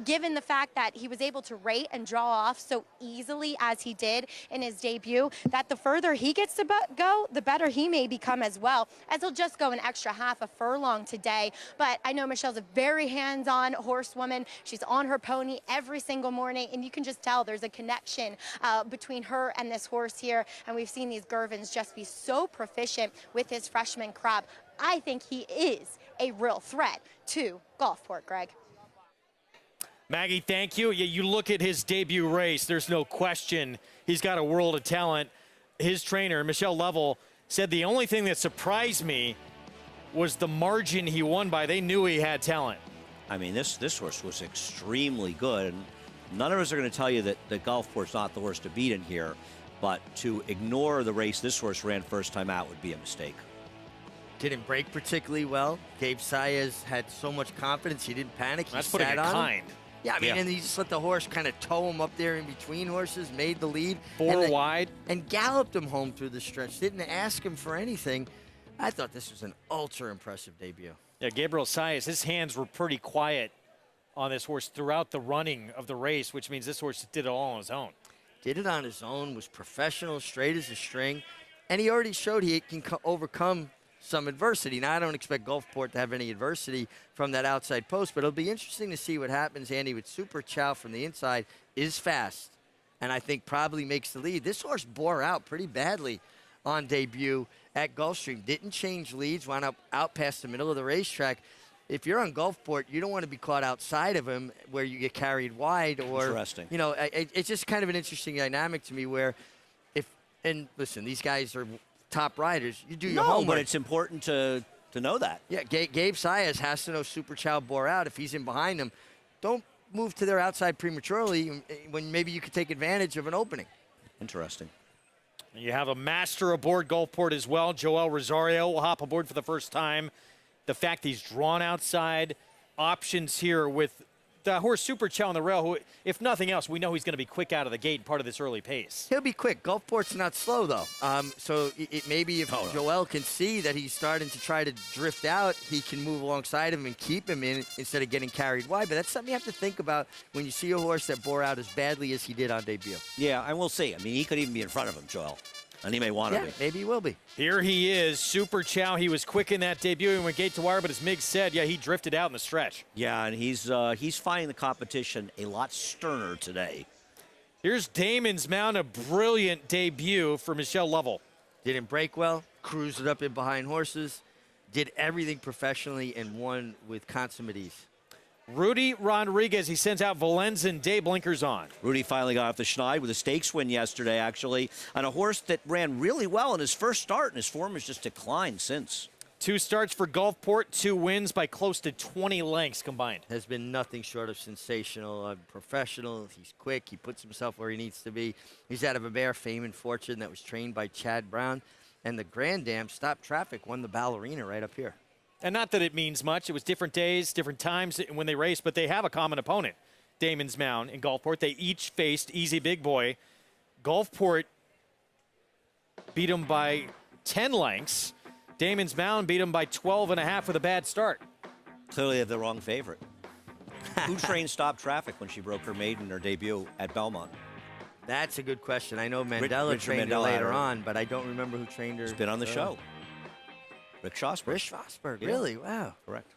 Given the fact that he was able to rate and draw off so easily as he did in his debut, that the further he gets to go, the better he may become as well, as he'll just go an extra half a furlong today. But I know Michelle's a very hands-on horsewoman. She's on her pony every single morning, and you can just tell there's a connection between her and this horse here. And we've seen these Gervins just be so proficient with his freshman crop. I think he is a real threat to Gulfport, Greg. Maggie, thank you. You look at his debut race, there's no question he's got a world of talent. His trainer, Michelle Lovell, said the only thing that surprised me was the margin he won by. They knew he had talent. I mean, this horse was extremely good. And none of us are going to tell you that Gulfport's not the horse to beat in here, but to ignore the race this horse ran first time out would be a mistake. Didn't break particularly well. Gabe Saez had so much confidence, he didn't panic. He That's sat putting it on kind. him. Yeah, I mean, and he just let the horse kind of tow him up there in between horses, made the lead. Four wide. And galloped him home through the stretch. Didn't ask him for anything. I thought this was an ultra-impressive debut. Yeah, Gabriel Saez, his hands were pretty quiet on this horse throughout the running of the race, which means this horse did it all on his own. Did it on his own, was professional, straight as a string, and he already showed he can overcome some adversity. Now, I don't expect Gulfport to have any adversity from that outside post, but it'll be interesting to see what happens, Andy, with Super Chow from the inside. Is fast, and I think probably makes the lead. This horse bore out pretty badly on debut at Gulfstream. Didn't change leads, wound up out past the middle of the racetrack. If you're on Gulfport, you don't want to be caught outside of him where you get carried wide. Or, interesting. You know, it's just kind of an interesting dynamic to me where and listen, these guys are top riders. You do your homework. But it's important to know that. Yeah, Gabe Saez has to know Super Chow bore out. If he's in behind him, don't move to their outside prematurely when maybe you could take advantage of an opening. Interesting. You have a master aboard Gulfport as well. Joel Rosario will hop aboard for the first time. The fact he's drawn outside, options here with the horse Super Chow on the rail, who, if nothing else, we know he's going to be quick out of the gate, part of this early pace. He'll be quick. Gulfport's not slow, though. So maybe if Joel can see that he's starting to try to drift out, he can move alongside him and keep him in instead of getting carried wide. But that's something you have to think about when you see a horse that bore out as badly as he did on debut. Yeah, and we'll see. I mean, he could even be in front of him, Joel. And he may want to be. Maybe he will be. Here he is, Super Chow. He was quick in that debut and went gate to wire, but as Miggs said, yeah, he drifted out in the stretch. Yeah, and he's finding the competition a lot sterner today. Here's Damon's Mound, a brilliant debut for Michelle Lovell. Didn't break well, cruised it up in behind horses, did everything professionally, and won with consummate ease. Rudy Rodriguez, he sends out Valenza and Day, blinkers on. Rudy finally got off the schneid with a stakes win yesterday, actually, on a horse that ran really well in his first start, and his form has just declined since. 2 starts for Gulfport, 2 wins by close to 20 lengths combined. Has been nothing short of sensational, professional. He's quick. He puts himself where he needs to be. He's out of a mare, Fame and Fortune, that was trained by Chad Brown. And the Grand Dam stopped traffic, won the Ballerina right up here. And not that it means much. It was different days, different times when they raced, but they have a common opponent, Damon's Mound and Gulfport. They each faced Easy Big Boy. Gulfport beat him by 10 lengths. Damon's Mound beat him by 12.5 with a bad start. Clearly they have the wrong favorite. Who trained Stop Traffic when she broke her maiden in her debut at Belmont? That's a good question. I know Mandela trained her later on, but I don't remember who trained her. He's been on the show. Rick Schosberg. Rick Schosberg, really? Wow. Correct.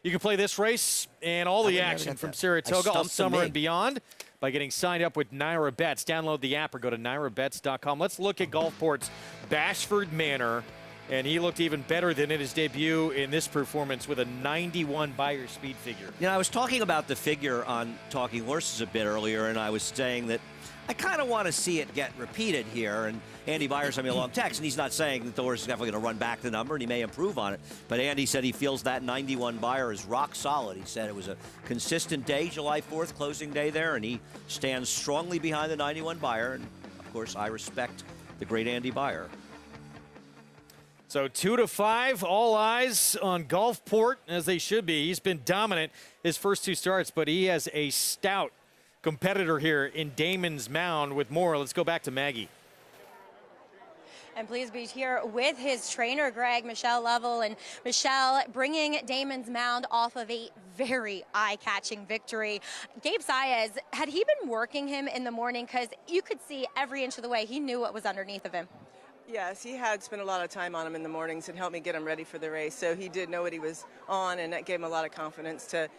You can play this race and all the action from Saratoga all summer and beyond by getting signed up with Naira Bets. Download the app or go to nairabets.com. Let's look at Gulfport's Bashford Manor And he looked even better than in his debut in this performance with a 91 Beyer speed figure. You know, I was talking about the figure on Talking Horses a bit earlier, and I was saying that I kind of want to see it get repeated here. And Andy Beyer sent me a long text, and he's not saying that the horse is definitely going to run back the number, and he may improve on it. But Andy said he feels that 91 Beyer is rock solid. He said it was a consistent day, July 4th, closing day there, and he stands strongly behind the 91 Beyer. And, of course, I respect the great Andy Beyer. So 2-5, all eyes on Gulfport, as they should be. He's been dominant his first 2 starts, but he has a stout competitor here in Damon's Mound. With more, let's go back to Maggie. And please be here with his trainer, Greg, Michelle Lovell. And Michelle bringing Damon's Mound off of a very eye-catching victory. Gabe Saez, had he been working him in the morning? Because you could see every inch of the way he knew what was underneath of him. Yes, he had spent a lot of time on him in the mornings and helped me get him ready for the race. So he did know what he was on, and that gave him a lot of confidence to,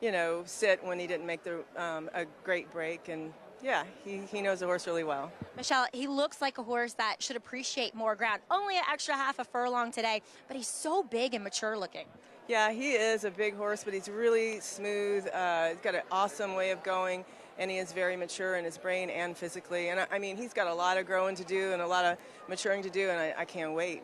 you know, sit when he didn't make a great break. And yeah, he knows the horse really well. Michelle, he looks like a horse that should appreciate more ground. Only an extra half a furlong today, but he's so big and mature looking. Yeah, he is a big horse, but he's really smooth. He's got an awesome way of going, and he is very mature in his brain and physically. And I mean, he's got a lot of growing to do and a lot of maturing to do, and I can't wait.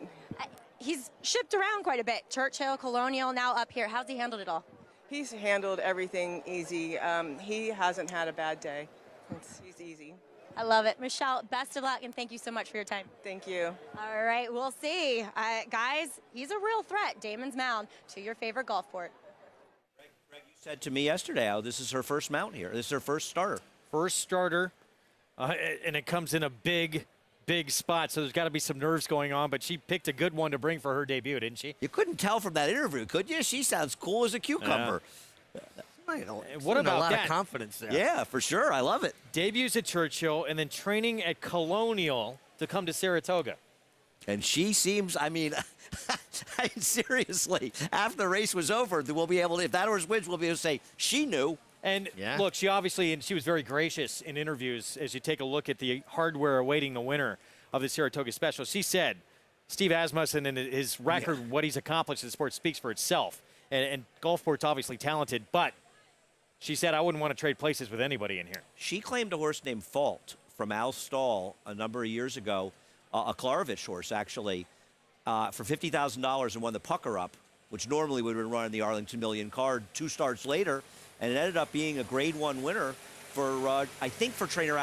He's shipped around quite a bit. Churchill, Colonial, now up here. How's he handled it all? He's handled everything easy. He hasn't had a bad day. He's easy. I love it. Michelle, best of luck, and thank you so much for your time. Thank you. All right, we'll see. Guys, he's a real threat, Damon's Mound, to your favorite Gulfport. Greg, you said to me yesterday how this is her first mount here. This is her first starter. First starter, and it comes in a big spot, so there's got to be some nerves going on, but she picked a good one to bring for her debut, didn't she? You couldn't tell from that interview, could you? She sounds cool as a cucumber. What about a lot that? of confidence there. Yeah, for sure. I love it. Debuts at Churchill and then training at Colonial to come to Saratoga. And she seems, I mean, seriously, after the race was over, we'll be able to, if that horse wins, we'll be able to say she knew. And look, she obviously, and she was very gracious in interviews as you take a look at the hardware awaiting the winner of the Saratoga Special. She said, Steve Asmussen and his record, what he's accomplished in the sport speaks for itself. And Gulfport's obviously talented, but she said, I wouldn't want to trade places with anybody in here. She claimed a horse named Fault from Al Stall a number of years ago, a Klarovich horse, actually, for $50,000 and won the Pucker Up, which normally would have been running the Arlington Million card 2 starts later, and it ended up being a Grade 1 winner for, I think, for trainer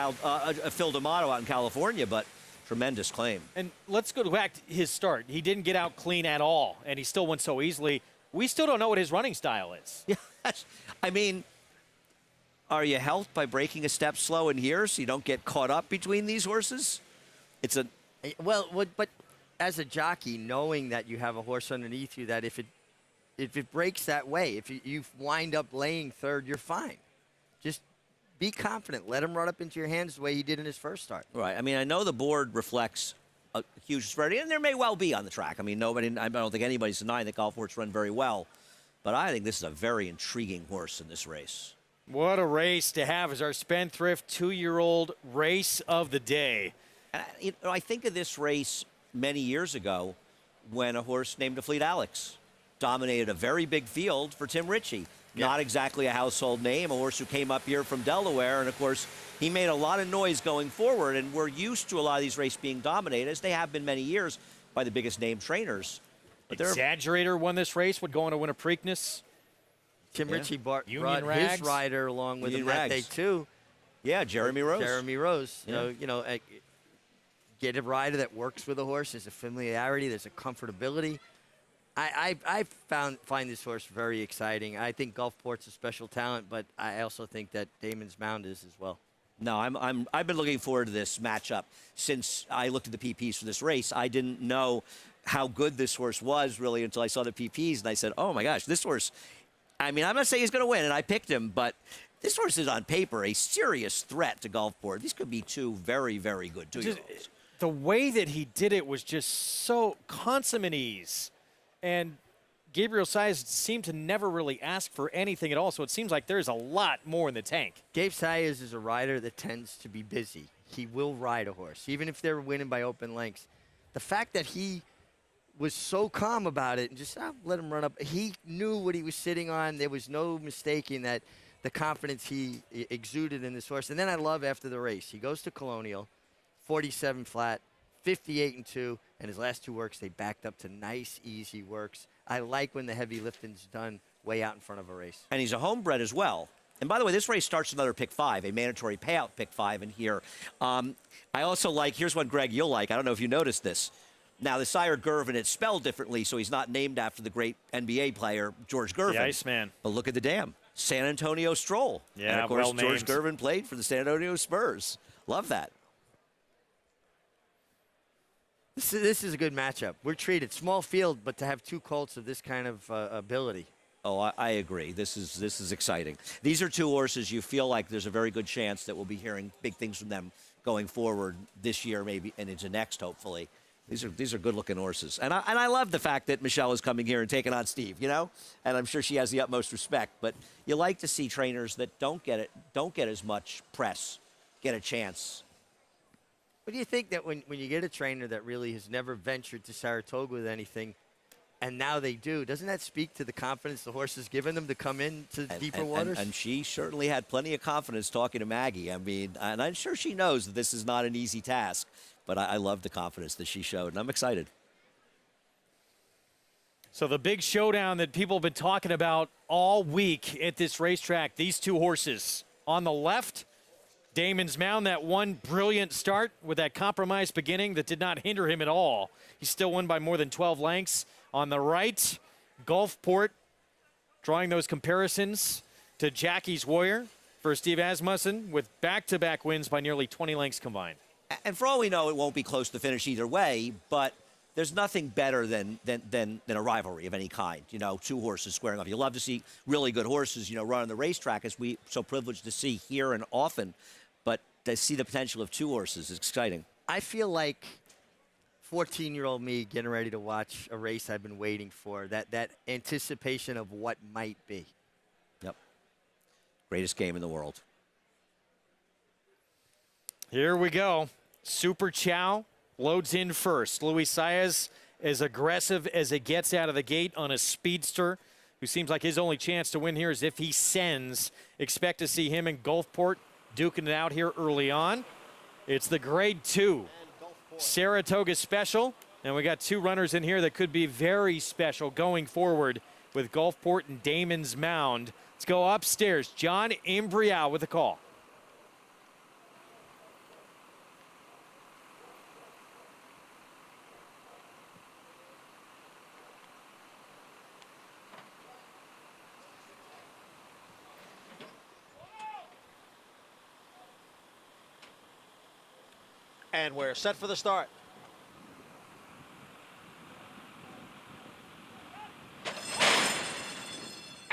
Phil D'Amato out in California, but tremendous claim. And let's go back to his start. He didn't get out clean at all, and he still won so easily. We still don't know what his running style is. Yeah, I mean, are you helped by breaking a step slow in here so you don't get caught up between these horses? It's a... Well, but as a jockey, knowing that you have a horse underneath you, that if it breaks that way, if you wind up laying third, you're fine. Just be confident. Let him run up into your hands the way he did in his first start. Right. I mean, I know the board reflects a huge disparity, and there may well be on the track. I mean, I don't think anybody's denying that Gulfport's run very well, but I think this is a very intriguing horse in this race. What a race to have as our Spendthrift 2-year-old race of the day. And I think of this race many years ago when a horse named Fleet Alex dominated a very big field for Tim Ritchie. Not exactly a household name, a horse who came up here from Delaware, and of course he made a lot of noise going forward, and we're used to a lot of these races being dominated, as they have been many years, by the biggest name trainers. But Exaggerator won this race, would go on to win a Preakness. Tim Ritchie brought his Rags. rider along with him that day too. Yeah, Jeremy Rose. Jeremy Rose. Yeah. You know, get a rider that works with a horse. There's a familiarity. There's a comfortability. I find this horse very exciting. I think Gulfport's a special talent, but I also think that Damon's Mound is as well. No, I've been looking forward to this matchup since I looked at the PPs for this race. I didn't know how good this horse was really until I saw the PPs, and I said, oh my gosh, this horse. I mean, I'm not saying he's going to win, and I picked him, but this horse is on paper a serious threat to Gulfport. These could be 2 very, very good 2-year-olds. The way that he did it was just so consummate ease. And Gabriel Saez seemed to never really ask for anything at all, so it seems like there's a lot more in the tank. Gabe Saez is a rider that tends to be busy. He will ride a horse, even if they're winning by open lengths. The fact that he was so calm about it and just let him run up. He knew what he was sitting on. There was no mistaking that the confidence he exuded in this horse. And then I love after the race, he goes to Colonial, 47 flat, 58-2, and his last 2 works, they backed up to nice, easy works. I like when the heavy lifting's done way out in front of a race. And he's a homebred as well. And by the way, this race starts another pick 5, a mandatory payout pick 5 in here. I also like, here's one, Greg, you'll like. I don't know if you noticed this. Now, the sire Gervin, it's spelled differently, so he's not named after the great NBA player, George Gervin. The Iceman. But look at the dam. San Antonio Stroll. Yeah, and of course, well George named. Gervin played for the San Antonio Spurs. Love that. This is a good matchup. We're treated small field, but to have 2 colts of this kind of ability. Oh, I agree. This is exciting. These are 2 horses you feel like there's a very good chance that we'll be hearing big things from them going forward this year, maybe, and into next, hopefully. These are good-looking horses. And I love the fact that Michelle is coming here and taking on Steve, you know? And I'm sure she has the utmost respect. But you like to see trainers that don't get as much press get a chance. What do you think that when you get a trainer that really has never ventured to Saratoga with anything, and now they do, doesn't that speak to the confidence the horse has given them to come into deeper waters? And she certainly had plenty of confidence talking to Maggie. I mean, and I'm sure she knows that this is not an easy task. But I love the confidence that she showed, and I'm excited. So the big showdown that people have been talking about all week at this racetrack, these 2 horses. On the left, Damon's Mound, that one brilliant start with that compromised beginning that did not hinder him at all. He still won by more than 12 lengths. On the right, Gulfport, drawing those comparisons to Jackie's Warrior for Steve Asmussen with back-to-back wins by nearly 20 lengths combined. And for all we know, it won't be close to the finish either way, but there's nothing better than a rivalry of any kind, you know, 2 horses squaring off. You love to see really good horses, you know, run on the racetrack, as we so privileged to see here and often, but to see the potential of 2 horses is exciting. I feel like 14-year-old me getting ready to watch a race I've been waiting for, that anticipation of what might be. Yep. Greatest game in the world. Here we go. Super Chow loads in first. Luis Saez as aggressive as it gets out of the gate on a speedster, who seems like his only chance to win here is if he sends. Expect to see him in Gulfport duking it out here early on. It's the Grade 2 Saratoga Special, and we got 2 runners in here that could be very special going forward with Gulfport and Damon's Mound. Let's go upstairs. John Imbrial with the call. And we're set for the start.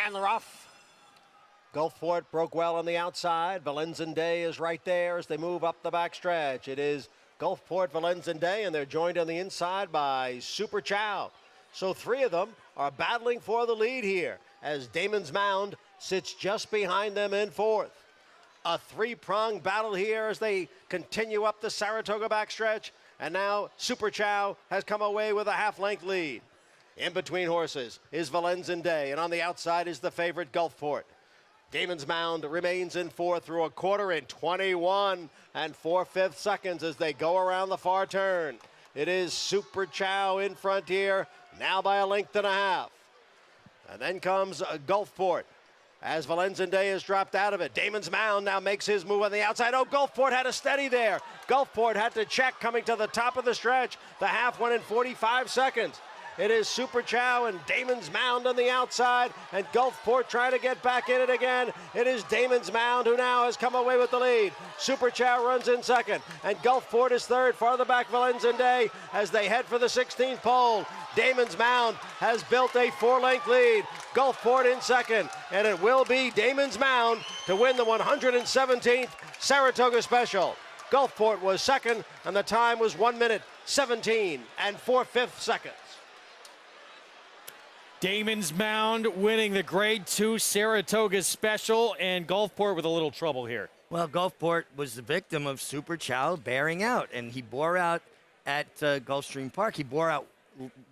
And they're off. Gulfport broke well on the outside. Valenzende is right there as they move up the backstretch. It is Gulfport, Valenzende, and they're joined on the inside by Super Chow. So 3 of them are battling for the lead here as Damon's Mound sits just behind them in 4th. A 3-pronged battle here as they continue up the Saratoga backstretch. And now Super Chow has come away with a half-length lead. In between horses is Valenzende, and on the outside is the favorite Gulfport. Damon's Mound remains in 4th through a quarter in 21 4/5 seconds as they go around the far turn. It is Super Chow in front here, now by a length and a half. And then comes Gulfport. As Valenzende has dropped out of it, Damon's Mound now makes his move on the outside. Oh, Gulfport had a steady there. Gulfport had to check coming to the top of the stretch. The half went in 45 seconds. It is Super Chow and Damon's Mound on the outside, and Gulfport trying to get back in it again. It is Damon's Mound who now has come away with the lead. Super Chow runs in 2nd, and Gulfport is 3rd. Farther back, Valenzende as they head for the 16th pole. Damon's Mound has built a 4-length lead. Gulfport in 2nd, and it will be Damon's Mound to win the 117th Saratoga Special. Gulfport was 2nd, and the time was 1 minute, 17 4/5 seconds. Damon's Mound winning the Grade 2 Saratoga Special, and Gulfport with a little trouble here. Well, Gulfport was the victim of Super Chow bearing out, and he bore out at Gulfstream Park. He bore out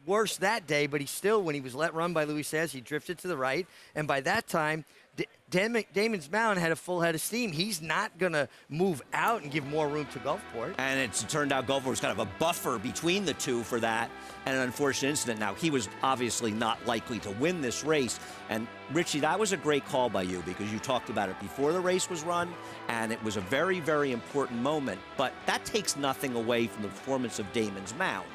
worse that day, but he still, when he was let run by Luis Saez, he drifted to the right. And by that time, Damon's Mound had a full head of steam. He's not going to move out and give more room to Gulfport. And it turned out Gulfport was kind of a buffer between the two for that, and an unfortunate incident. Now, he was obviously not likely to win this race. And, Richie, that was a great call by you because you talked about it before the race was run, and it was a very, very important moment. But that takes nothing away from the performance of Damon's Mound.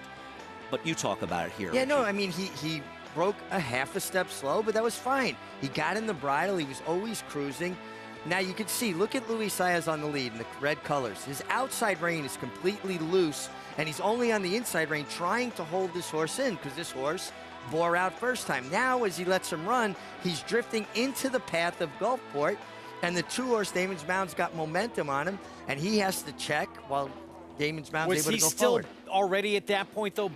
But you talk about it here. Yeah, Richie. no, I mean, he broke a half a step slow, but that was fine. He got in the bridle. He was always cruising. Now you can see, look at Luis Saez on the lead in the red colors. His outside rein is completely loose, and he's only on the inside rein trying to hold this horse in because this horse bore out first time. Now, as he lets him run, he's drifting into the path of Gulfport, and the two-horse Damon's Mound's got momentum on him, and he has to check while Damon's Mound's able to go forward. Was he still already at that point, though,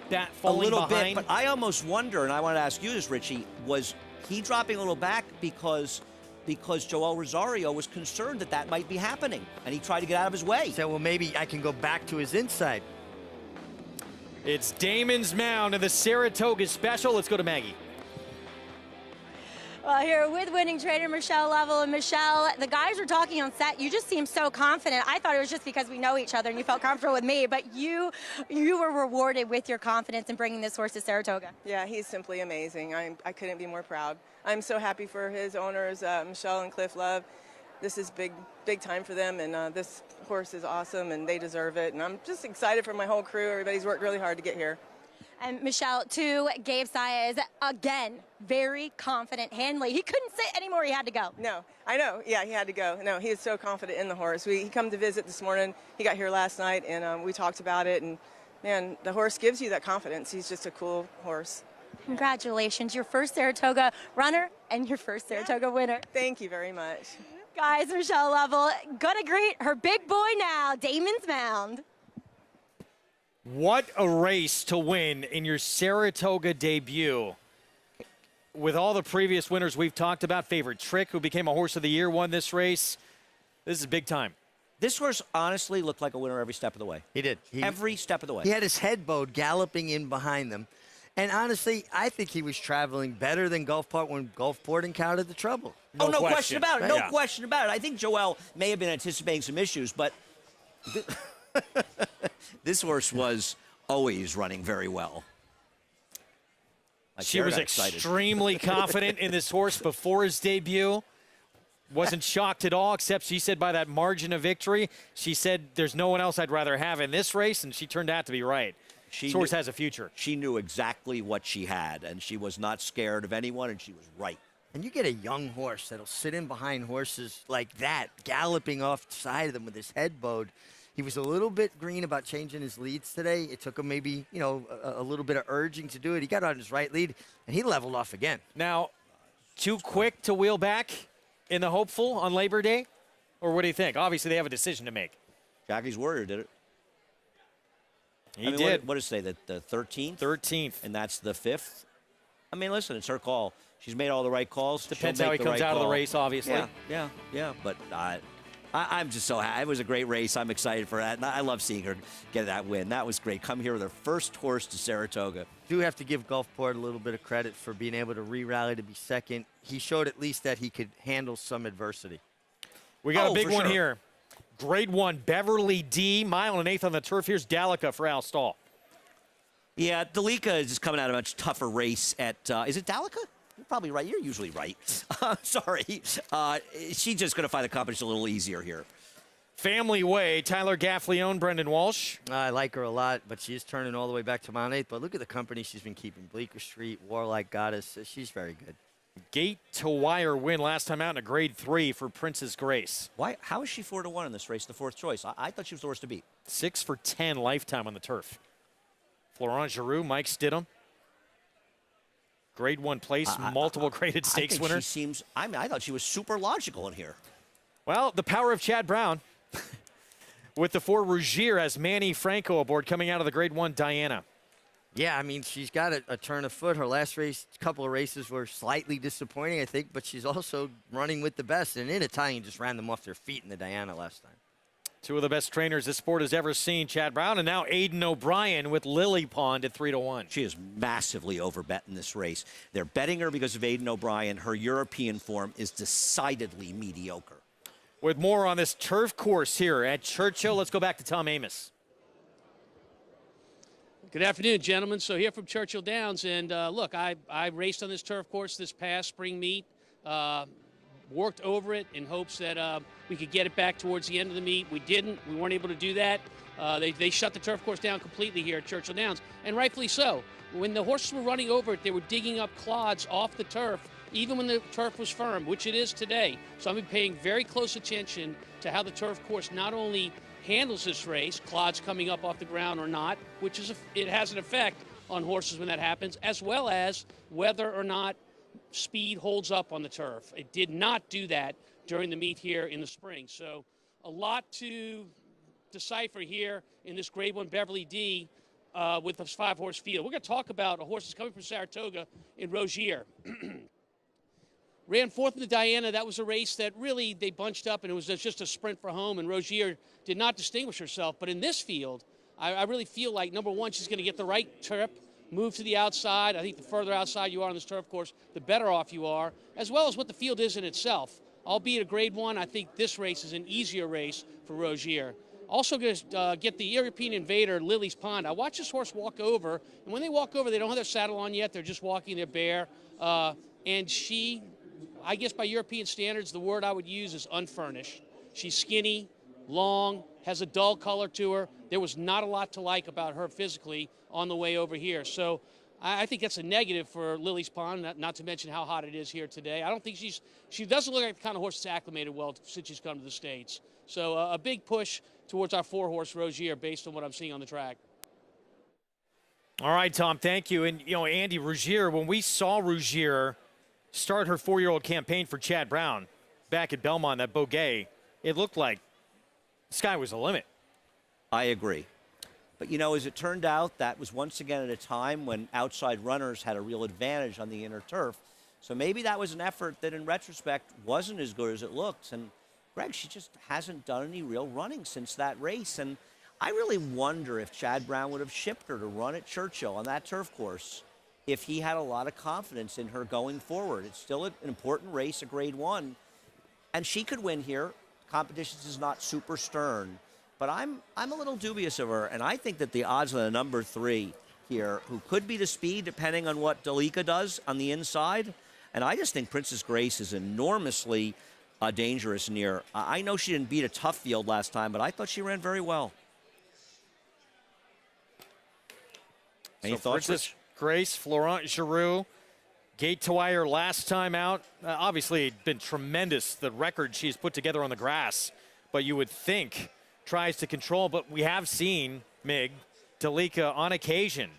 that A falling little behind? bit, but I almost wonder, and I want to ask you this, Richie, was he dropping a little back because Joel Rosario was concerned that might be happening, and he tried to get out of his way? So, well, maybe I can go back to his inside. It's Damon's Mound and the Saratoga Special. Let's go to Maggie. Well, here with winning trainer Michelle Lovell. And Michelle, the guys were talking on set. You just seem so confident. I thought it was just because we know each other and you felt comfortable with me, but you were rewarded with your confidence in bringing this horse to Saratoga. Yeah, he's simply amazing. I couldn't be more proud. I'm so happy for his owners, Michelle and Cliff Love. This is big time for them, and this horse is awesome, and they deserve it. And I'm just excited for my whole crew. Everybody's worked really hard to get here. And Michelle, to Gabe Saez, again, very confident handling. He couldn't sit anymore. He had to go. No, I know. Yeah, he had to go. No, he is so confident in the horse. He come to visit this morning. He got here last night, and we talked about it. And, man, the horse gives you that confidence. He's just a cool horse. Congratulations. Your first Saratoga runner and your first Saratoga winner. Thank you very much. Guys, Michelle Lovell, gonna greet her big boy now, Damon's Mound. What a race to win in your Saratoga debut. With all the previous winners we've talked about, Favorite Trick, who became a Horse of the Year, won this race. This is big time. This horse honestly looked like a winner every step of the way. He did. Every step of the way. He had his head bowed galloping in behind them. And honestly, I think he was traveling better than Gulfport when Gulfport encountered the trouble. No question about it. No question about it. I think Joel may have been anticipating some issues, but this horse was always running very well. She was extremely confident in this horse before his debut. Wasn't shocked at all, except she said by that margin of victory, she said there's no one else I'd rather have in this race, and she turned out to be right. This horse has a future. She knew exactly what she had, and she was not scared of anyone, and she was right. And you get a young horse that'll sit in behind horses like that, galloping off the side of them with his head bowed. He was a little bit green about changing his leads today. It took him maybe, a little bit of urging to do it. He got on his right lead, and he leveled off again. Now, too quick to wheel back in the hopeful on Labor Day? Or what do you think? Obviously, they have a decision to make. Jockey's Warrior did it. He did. What did it say, the 13th? 13th. And that's the 5th? I mean, listen, it's her call. She's made all the right calls. Depends how he comes out of the race, obviously. Yeah. But I'm just so happy. It was a great race. I'm excited for that. And I love seeing her get that win. That was great. Come here with her first horse to Saratoga. Do have to give Gulfport a little bit of credit for being able to re-rally to be second. He showed at least that he could handle some adversity. We got a big one here. Grade 1, Beverly D, mile and 1/8 on the turf. Here's Dalica for Al Stahl. Yeah, Dalica is just coming out of a much tougher race at, is it Dalica? You're probably right. You're usually right. Sorry. She's just going to find the competition a little easier here. Family Way, Tyler Gaffleone, Brendan Walsh. I like her a lot, but she's turning all the way back to mile 8. But look at the company she's been keeping. Bleecker Street, Warlike Goddess. She's very good. Gate to wire win last time out in a grade 3 for Princess Grace. Why? How is she 4-1 in this race, the fourth choice? I thought she was the horse to beat. 6 for 10 lifetime on the turf. Florent Giroux, Mike Stidham. Grade 1 place, multiple graded stakes winner. I thought she was super logical in here. Well, the power of Chad Brown with the 4 Rougier as Manny Franco aboard coming out of the grade 1 Diana. Yeah, I mean, she's got a turn of foot. Her last couple of races were slightly disappointing, I think, but she's also running with the best. And in Italian just ran them off their feet in the Diana last time. Two of the best trainers this sport has ever seen, Chad Brown, and now Aiden O'Brien with Lily Pond at 3-1. She is massively overbet in this race. They're betting her because of Aiden O'Brien. Her European form is decidedly mediocre. With more on this turf course here at Churchill, let's go back to Tom Amos. Good afternoon, gentlemen. So here from Churchill Downs, and look, I raced on this turf course this past spring meet. Worked over it in hopes that we could get it back towards the end of the meet. We didn't. We weren't able to do that. They shut the turf course down completely here at Churchill Downs, and rightfully so. When the horses were running over it, they were digging up clods off the turf, even when the turf was firm, which it is today. So I'm paying very close attention to how the turf course not only handles this race, clods coming up off the ground or not, which is it has an effect on horses when that happens, as well as whether or not speed holds up on the turf. It did not do that during the meet here in the spring. So a lot to decipher here in this Grade 1 Beverly D with this 5-horse field. We're going to talk about a horse that's coming from Saratoga in Rogier. Ran fourth in the Diana. That was a race that really they bunched up, and it was just a sprint for home, and Rogier did not distinguish herself. But in this field, I really feel like, number one, she's going to get the right trip, move to the outside. I think the further outside you are on this turf course, the better off you are, as well as what the field is in itself. Albeit a Grade 1, I think this race is an easier race for Rogier. Also going to get the European Invader, Lily's Pond. I watched this horse walk over, and when they walk over, they don't have their saddle on yet. They're just walking, they're bare. And she, I guess by European standards, the word I would use is unfurnished. She's skinny, long, has a dull color to her. There was not a lot to like about her physically on the way over here. So I think that's a negative for Lily's Pond, not to mention how hot it is here today. I don't think she doesn't look like the kind of horse that's acclimated well since she's come to the States. So a big push towards our 4-horse Rogier based on what I'm seeing on the track. All right, Tom, thank you. And, Andy, Rogier, when we saw Rogier start her 4-year-old campaign for Chad Brown back at Belmont, that Beaugay, it looked like the sky was the limit. I agree. But, as it turned out, that was once again at a time when outside runners had a real advantage on the inner turf. So maybe that was an effort that, in retrospect, wasn't as good as it looked. And, Greg, she just hasn't done any real running since that race. And I really wonder if Chad Brown would have shipped her to run at Churchill on that turf course if he had a lot of confidence in her going forward. It's still an important race, a Grade 1. And she could win here. Competition is not super stern. But I'm a little dubious of her, and I think that the odds on the number 3 here, who could be the speed depending on what Dalika does on the inside, and I just think Princess Grace is enormously dangerous near. I know she didn't beat a tough field last time, but I thought she ran very well. Any thoughts? Princess Grace, Florent Giroux, gate to wire last time out. Obviously, it's been tremendous, the record she's put together on the grass, but you would think tries to control, but we have seen Mig Dalika on occasion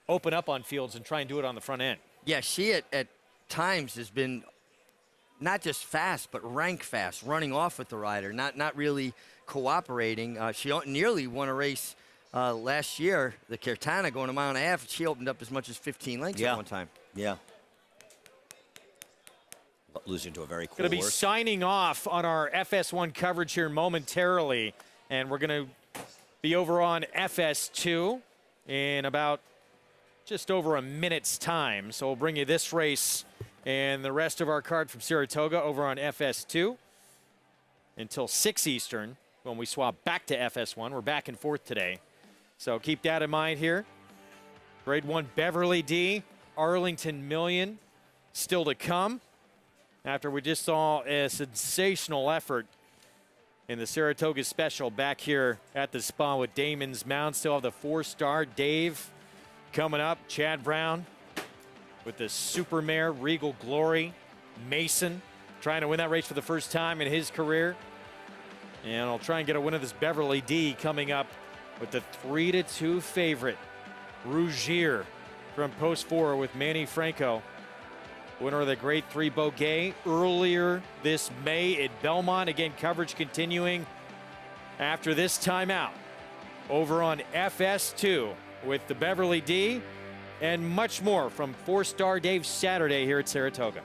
open up on fields and try and do it on the front end. Yeah, she at times has been not just fast, but rank fast, running off with the rider, not really cooperating. She nearly won a race last year, the Kirtana, going a mile and a half. She opened up as much as 15 lengths at one time. Yeah. Losing to a very cool Going to be horse. signing off on our FS1 coverage here momentarily. And we're going to be over on FS2 in about just over a minute's time. So we'll bring you this race and the rest of our card from Saratoga over on FS2 until 6 Eastern when we swap back to FS1. We're back and forth today. So keep that in mind here. Grade 1 Beverly D, Arlington Million still to come after we just saw a sensational effort in the Saratoga Special back here at the spa with Damon's Mount. Still have the 4-Stardave coming up. Chad Brown with the Supermare, Regal Glory. Mason trying to win that race for the first time in his career. And I'll try and get a win of this Beverly D coming up with the 3-2 favorite, Rogier from Post 4 with Manny Franco. Winner of the Grade 3 Beaugay earlier this May at Belmont. Again, coverage continuing after this timeout over on FS2 with the Beverly D and much more from Fourstardave Saturday here at Saratoga.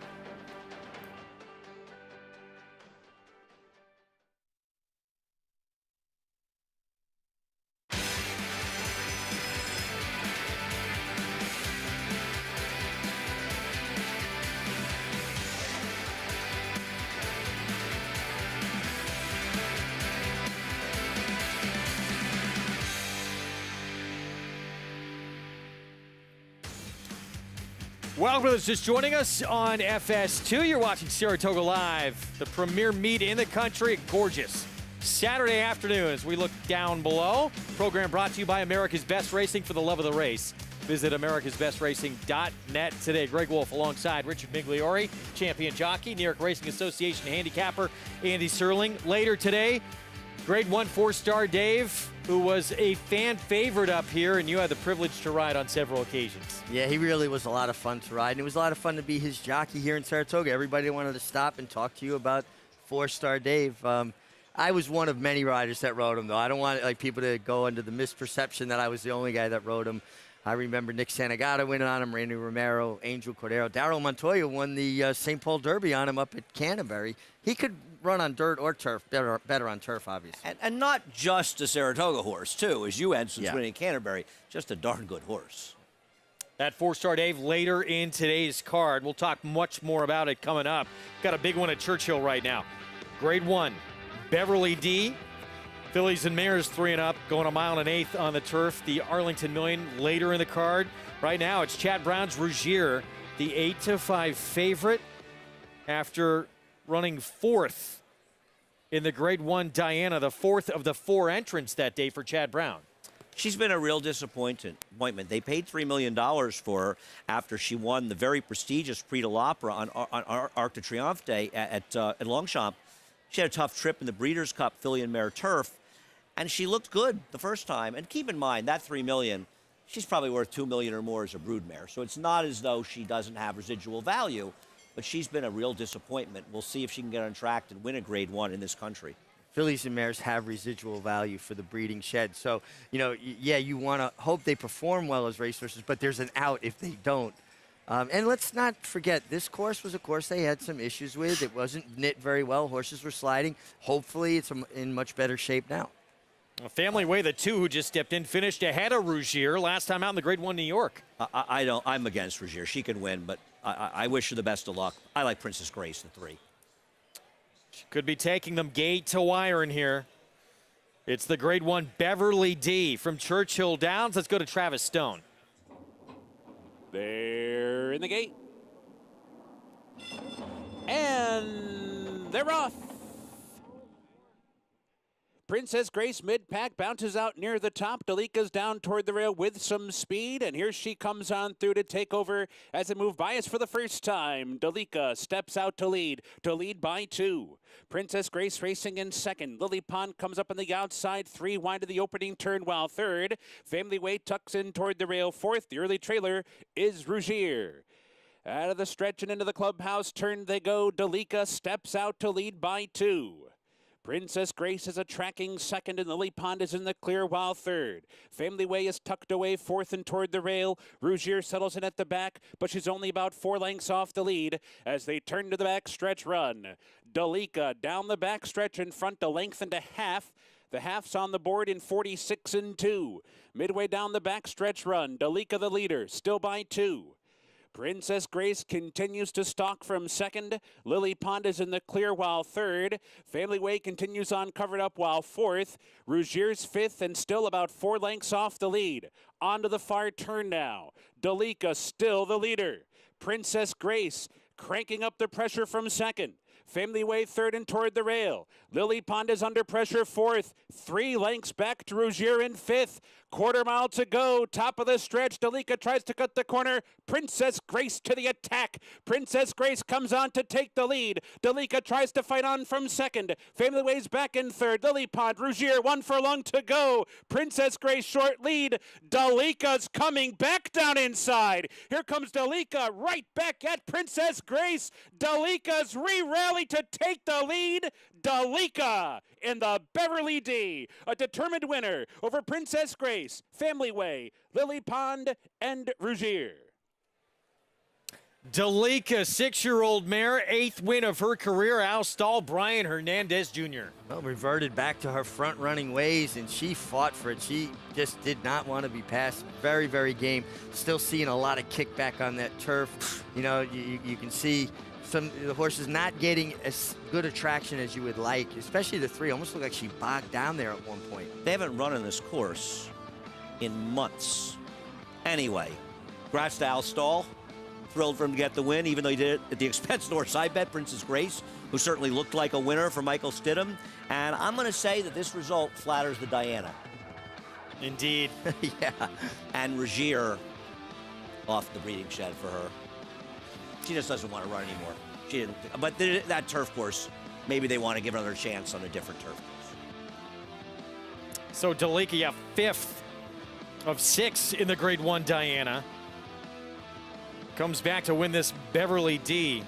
Welcome to those just joining us on FS2. You're watching Saratoga Live, the premier meet in the country. Gorgeous Saturday afternoon as we look down below. Program brought to you by America's Best Racing, for the love of the race. Visit americasbestracing.net today. Greg Wolf alongside Richard Migliori, champion jockey, New York Racing Association handicapper Andy Serling. Later today, Grade 1 4-star Dave, who was a fan favorite up here, and you had the privilege to ride on several occasions. Yeah, he really was a lot of fun to ride, and it was a lot of fun to be his jockey here in Saratoga. Everybody wanted to stop and talk to you about 4-star Dave. I was one of many riders that rode him, though. I don't want people to go under the misperception that I was the only guy that rode him. I remember Nick Santagata winning on him, Randy Romero, Angel Cordero. Darryl Montoya won the St. Paul Derby on him up at Canterbury. He could run on dirt or turf, better on turf, obviously. And not just a Saratoga horse, too, as you had since winning Canterbury. Just a darn good horse. That 4-star Dave later in today's card. We'll talk much more about it coming up. Got a big one at Churchill right now. Grade 1, Beverly D. Fillies and Mares 3 and up, going 1 1/8 on the turf. The Arlington Million later in the card. Right now, it's Chad Brown's Rougier, the 8-5 favorite, after running 4th in the Grade 1 Diana, the 4th of the 4 entrants that day for Chad Brown. She's been a real disappointment. They paid $3 million for her after she won the very prestigious Prix de l'Opera on Arc de Triomphe Day at Longchamp. She had a tough trip in the Breeders' Cup filly and mare turf, and she looked good the first time. And keep in mind, that $3 million, she's probably worth $2 million or more as a broodmare. So it's not as though she doesn't have residual value, but she's been a real disappointment. We'll see if she can get on track and win a Grade 1 in this country. Fillies and mares have residual value for the breeding shed. So, yeah, you want to hope they perform well as racehorses, but there's an out if they don't. And let's not forget, this course was a course they had some issues with. It wasn't knit very well. Horses were sliding. Hopefully, it's in much better shape now. Family Way, the 2 who just stepped in, finished ahead of Rougier last time out in the Grade 1 New York. I'm against Rougier. She can win, but I wish her the best of luck. I like Princess Grace, the 3. She could be taking them gate to wire in here. It's the Grade 1 Beverly D from Churchill Downs. Let's go to Travis Stone. They're in the gate. And they're off. Princess Grace mid-pack bounces out near the top. Delika's down toward the rail with some speed, and here she comes on through to take over as they move by us for the first time. Delika steps out to lead by 2. Princess Grace racing in second. Lily Pond comes up on the outside, 3 wide of the opening turn, while third. Family Way tucks in toward the rail, 4th. The early trailer is Rougier. Out of the stretch and into the clubhouse turn they go. Delika steps out to lead by 2. Princess Grace is a tracking second, and Lily Pond is in the clear while third. Family Way is tucked away 4th and toward the rail. Rougier settles in at the back, but she's only about 4 lengths off the lead as they turn to the backstretch run. Delika down the backstretch in front, a length and a half. The half's on the board in 46 and 2. Midway down the backstretch run, Delika the leader, still by 2. Princess Grace continues to stalk from second. Lily Pond is in the clear while third. Family Way continues on covered up while 4th. Rougier's 5th and still about 4 lengths off the lead. Onto the far turn now. Delika still the leader. Princess Grace cranking up the pressure from second. Family Way 3rd and toward the rail. Lily Pond is under pressure 4th. 3 lengths back to Rougier in 5th. Quarter mile to go. Top of the stretch. Delika tries to cut the corner. Princess Grace to the attack. Princess Grace comes on to take the lead. Delika tries to fight on from second. Family Way's back in 3rd. Lily Pond, Rougier, 1 furlong to go. Princess Grace short lead. Delika's coming back down inside. Here comes Delika right back at Princess Grace. Delika's re-rally to take the lead. Delika in the Beverly D. A determined winner over Princess Grace, Family Way, Lily Pond, and Rougier. Delika, 6-year-old mare, 8th win of her career. Outstalled Brian Hernandez Jr. Well, reverted back to her front-running ways, and she fought for it. She just did not want to be passed. Very, very game. Still seeing a lot of kickback on that turf. You know, you can see the horses not getting as good a traction as you would like, especially the 3. Almost looked like she bogged down there at one point. They haven't run in this course in months. Anyway, congrats to Al Stall. thrilled for him to get the win, even though he did it at the expense of the horse I bet, Princess Grace, who certainly looked like a winner for Michael Stidham. And I'm going to say that this result flatters the Diana. Indeed. Yeah. And Regier off the breeding shed for her. She just doesn't want to run anymore. She didn't. But that turf course, maybe they want to give her another chance on a different turf course. So Delica, 5th of 6 in the Grade 1 Diana. Comes back to win this Beverly D.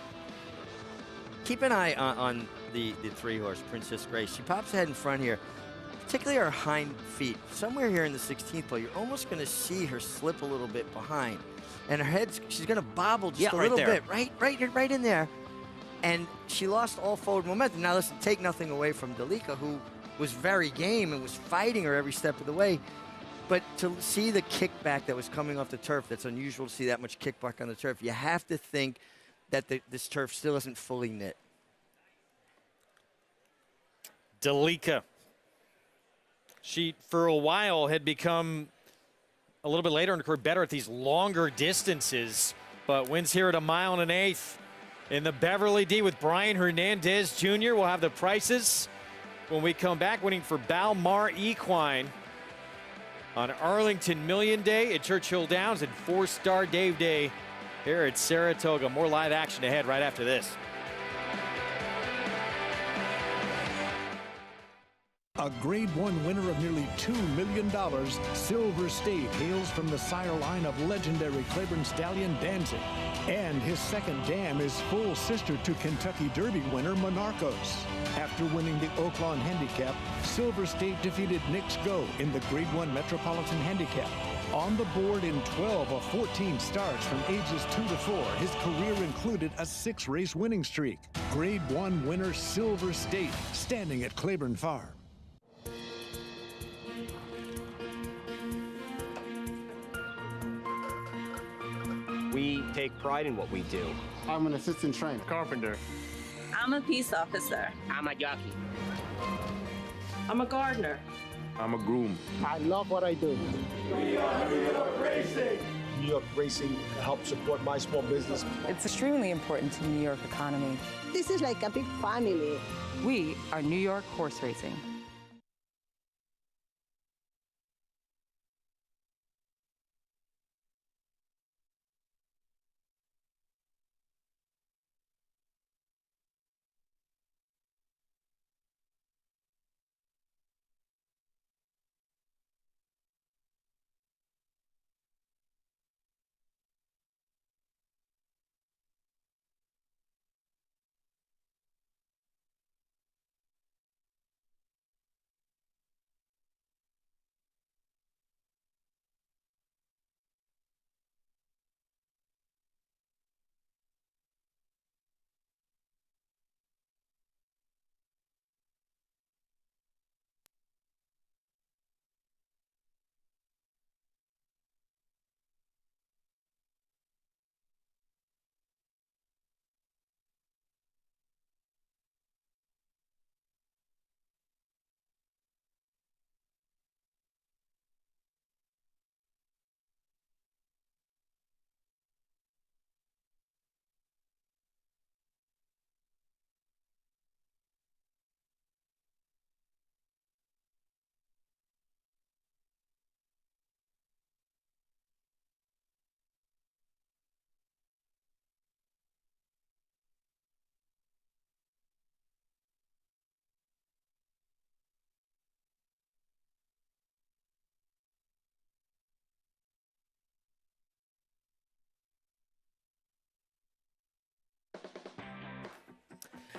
Keep an eye on the 3-horse, Princess Grace. She pops ahead in front here, particularly her hind feet. Somewhere here in the 16th pole, you're almost going to see her slip a little bit behind. And her head's, she's going to bobble just a little bit, right in there. And she lost all forward momentum. Now listen, take nothing away from Delica, who was very game and was fighting her every step of the way. But to see the kickback that was coming off the turf, that's unusual to see that much kickback on the turf. You have to think that this turf still isn't fully knit. Delica. She, for a while, had become a little bit later in her career better at these longer distances, but wins here at 1 1/8 in the Beverly D with Brian Hernandez Jr. We'll have the prices when we come back, winning for Balmar Equine on Arlington Million Day at Churchill Downs and Fourstardave Day here at Saratoga. More live action ahead right after this. A Grade 1 winner of nearly $2 million, Silver State hails from the sire line of legendary Claiborne Stallion Danzig. And his second dam is full sister to Kentucky Derby winner Monarchos. After winning the Oaklawn Handicap, Silver State defeated Knicks Go in the Grade 1 Metropolitan Handicap. On the board in 12 of 14 starts from ages 2 to 4, his career included a 6-race winning streak. Grade 1 winner Silver State, standing at Claiborne Farm. We take pride in what we do. I'm an assistant trainer. Carpenter. I'm a peace officer. I'm a jockey. I'm a gardener. I'm a groom. I love what I do. We are New York Racing. New York Racing helps support my small business. It's extremely important to the New York economy. This is like a big family. We are New York Horse Racing.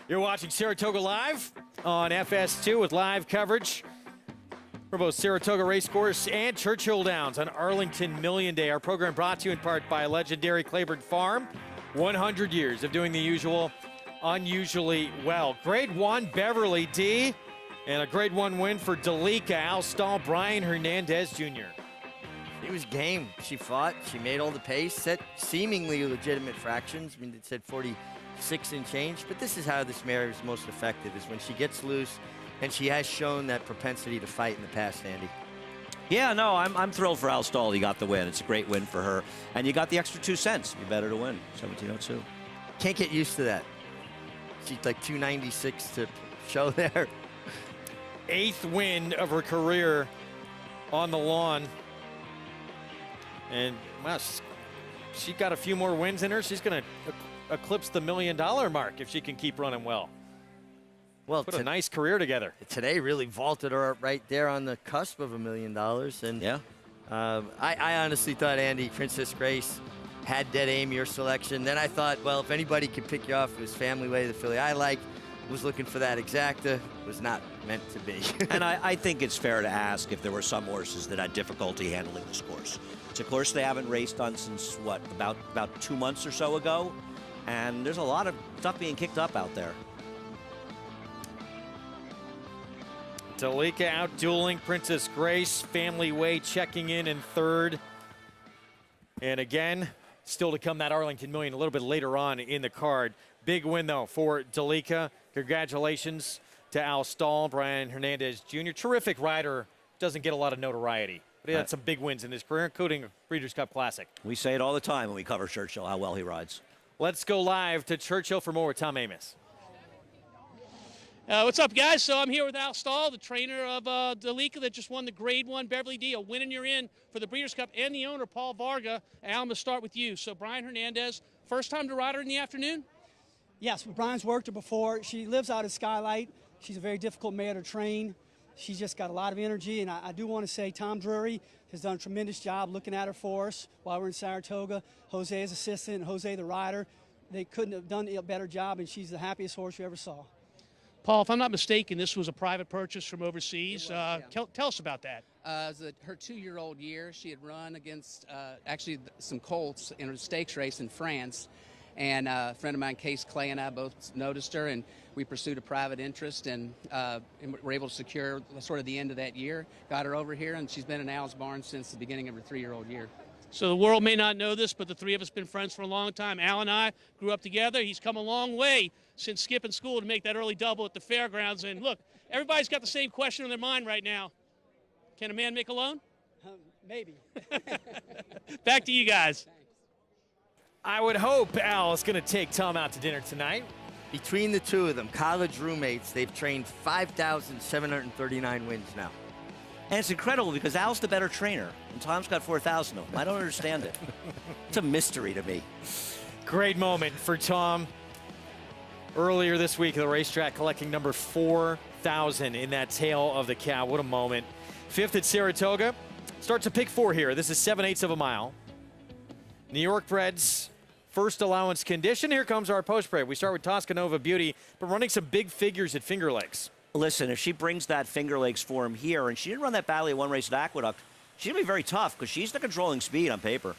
You're watching Saratoga Live on FS2 with live coverage for both Saratoga Racecourse and Churchill Downs on Arlington Million Day. Our program brought to you in part by legendary Claiborne Farm. 100 years of doing the usual unusually well. Grade 1 Beverly D and a Grade 1 win for Delica, Al Stahl, Brian Hernandez Jr. She was game. She fought. She made all the pace, set seemingly legitimate fractions. I mean, it said 46 and change, but this is how this mare is most effective, is when she gets loose, and she has shown that propensity to fight in the past, Andy. Yeah, no, I'm thrilled for Al Stall. He got the win. It's a great win for her. And you got the extra 2 cents. Be better to win. 1702. Can't get used to that. She's like 296 to show there. 8th win of her career on the lawn. And, wow, she got a few more wins in her. She's going to eclipse the $1 million mark if she can keep running well. Well, put a nice career together. Today really vaulted her up right there on the cusp of $1 million. And yeah, I honestly thought Andy, Princess Grace, had dead aim your selection. Then I thought, well, if anybody could pick you off, it was Family Way, the filly I like. Was looking for that exacta. Was not meant to be. And I think it's fair to ask if there were some horses that had difficulty handling this course. It's a course they haven't raced on since, what, about 2 months or so ago? And there's a lot of stuff being kicked up out there. Delika out dueling Princess Grace. Family Way checking in 3rd. And again, still to come that Arlington Million a little bit later on in the card. Big win, though, for Delika. Congratulations to Al Stall, Brian Hernandez Jr. Terrific rider. Doesn't get a lot of notoriety. But he had some big wins in his career, including a Breeders' Cup Classic. We say it all the time when we cover Churchill, how well he rides. Let's go live to Churchill for more with Tom Amos. What's up, guys? So I'm here with Al Stall, the trainer of Delika that just won the Grade 1 Beverly D, a win and you're in for the Breeders' Cup, and the owner, Paul Varga. Al, I'm going to start with you. So Brian Hernandez, first time to ride her in the afternoon? Yes, Brian's worked her before. She lives out at Skylight. She's a very difficult mare to train. She's just got a lot of energy, and I do want to say Tom Drury has done a tremendous job looking at her for us while we're in Saratoga. Jose's assistant, Jose the rider, they couldn't have done a better job, and she's the happiest horse you ever saw. Paul, if I'm not mistaken, this was a private purchase from overseas. Tell us about that. It was her 2-year-old year. She had run against actually some colts in a stakes race in France. And a friend of mine, Case Clay, and I both noticed her, and we pursued a private interest, and were able to secure sort of the end of that year. Got her over here, and she's been in Al's barn since the beginning of her 3-year-old year. So the world may not know this, but the three of us have been friends for a long time. Al and I grew up together. He's come a long way since skipping school to make that early double at the fairgrounds. And look, everybody's got the same question on their mind right now. Can a man make a loan? Maybe. Back to you guys. I would hope Al is going to take Tom out to dinner tonight. Between the two of them, college roommates, they've trained 5,739 wins now. And it's incredible because Al's the better trainer, and Tom's got 4,000 of them. I don't understand it. It's a mystery to me. Great moment for Tom. Earlier this week at the racetrack, collecting number 4,000 in that tail of the cow. What a moment. 5th at Saratoga. Starts a pick 4 here. This is 7/8 of a mile. New York breds, first allowance condition. Here comes our post break. We start with Toscanova Beauty, but running some big figures at Finger Lakes. Listen, if she brings that Finger Lakes form here, and she didn't run that badly at one race at Aqueduct, she's going to be very tough because she's the controlling speed on paper.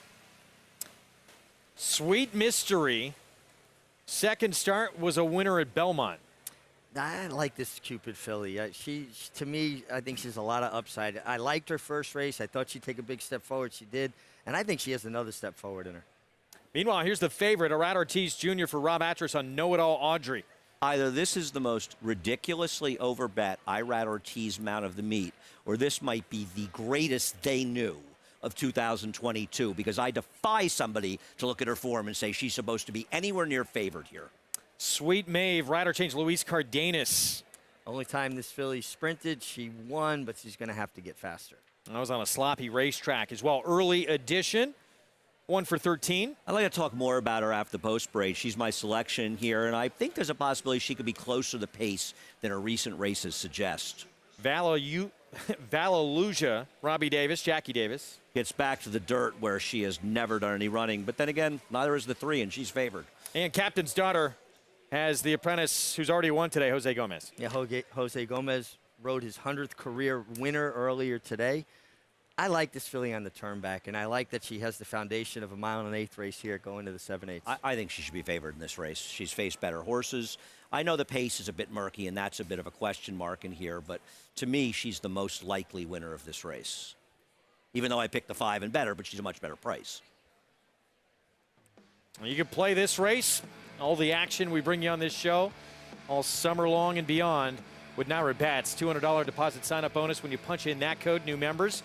Sweet Mystery, second start, was a winner at Belmont. I like this Cupid filly. To me, I think she has a lot of upside. I liked her first race. I thought she'd take a big step forward. She did. And I think she has another step forward in her. Meanwhile, here's the favorite, Arad Ortiz Jr. for Rob Atras on Know It All Audrey. Either this is the most ridiculously overbet Irad Ortiz mount of the meet, or this might be the greatest they knew of 2022, because I defy somebody to look at her form and say she's supposed to be anywhere near favored here. Sweet Mave, rider change, Luis Cardenas. Only time this filly sprinted, she won, but she's going to have to get faster. I was on a sloppy racetrack as well. Early edition, 1 for 13. I'd like to talk more about her after the post break. She's my selection here, and I think there's a possibility she could be closer to the pace than her recent races suggest. Vallelujah, Robbie Davis, Jackie Davis. Gets back to the dirt where she has never done any running, but then again, neither is the 3, and she's favored. And Captain's Daughter has the apprentice who's already won today, Jose Gomez. Yeah, Jose Gomez rode his 100th career winner earlier today. I like this filly on the turn back, and I like that she has the foundation of a 1 1/8 race here going to the 7/8. I think she should be favored in this race. She's faced better horses. I know the pace is a bit murky, and that's a bit of a question mark in here, but to me, she's the most likely winner of this race. Even though I picked the 5 and better, but she's a much better price. You can play this race, all the action we bring you on this show, all summer long and beyond with Naira Bats. $200 deposit sign-up bonus when you punch in that code, new members.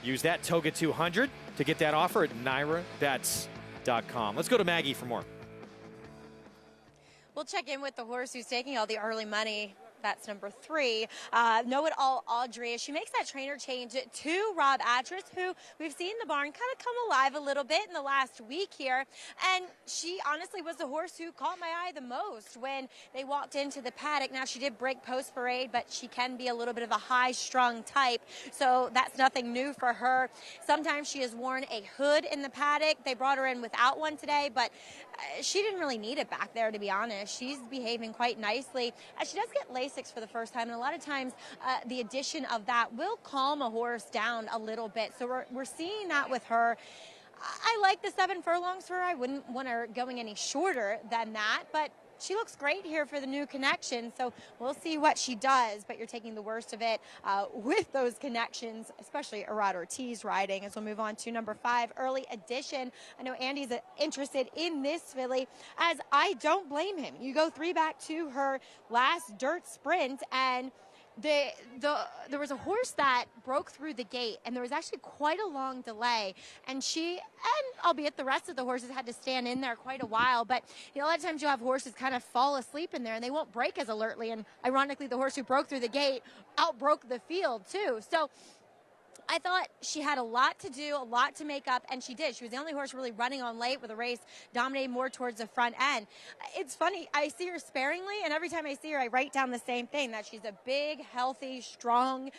Use that Toga 200 to get that offer at NYRABets.com. Let's go to Maggie for more. We'll check in with the horse who's taking all the early money. That's number 3. Know It All Audrey. She makes that trainer change to Rob Atras, who we've seen the barn kind of come alive a little bit in the last week here. And she honestly was the horse who caught my eye the most when they walked into the paddock. Now, she did break post parade, but she can be a little bit of a high-strung type, so that's nothing new for her. Sometimes she has worn a hood in the paddock. They brought her in without one today, but she didn't really need it back there, to be honest. She's behaving quite nicely. She does get Lasix for the first time, and a lot of times the addition of that will calm a horse down a little bit. So we're seeing that with her. I like the 7 furlongs for her. I wouldn't want her going any shorter than that, but she looks great here for the new connection, so we'll see what she does, but you're taking the worst of it with those connections, especially Arad Ortiz riding. As we'll move on to number 5, Early Edition. I know Andy's interested in this filly, as I don't blame him. You go 3 back to her last dirt sprint, and there was a horse that broke through the gate, and there was actually quite a long delay, and albeit the rest of the horses had to stand in there quite a while, but a lot of times you have horses kind of fall asleep in there and they won't break as alertly, and ironically the horse who broke through the gate outbroke the field too. So I thought she had a lot to do, a lot to make up, and she did. She was the only horse really running on late with a race dominating more towards the front end. It's funny, I see her sparingly, and every time I see her, I write down the same thing, that she's a big, healthy, strong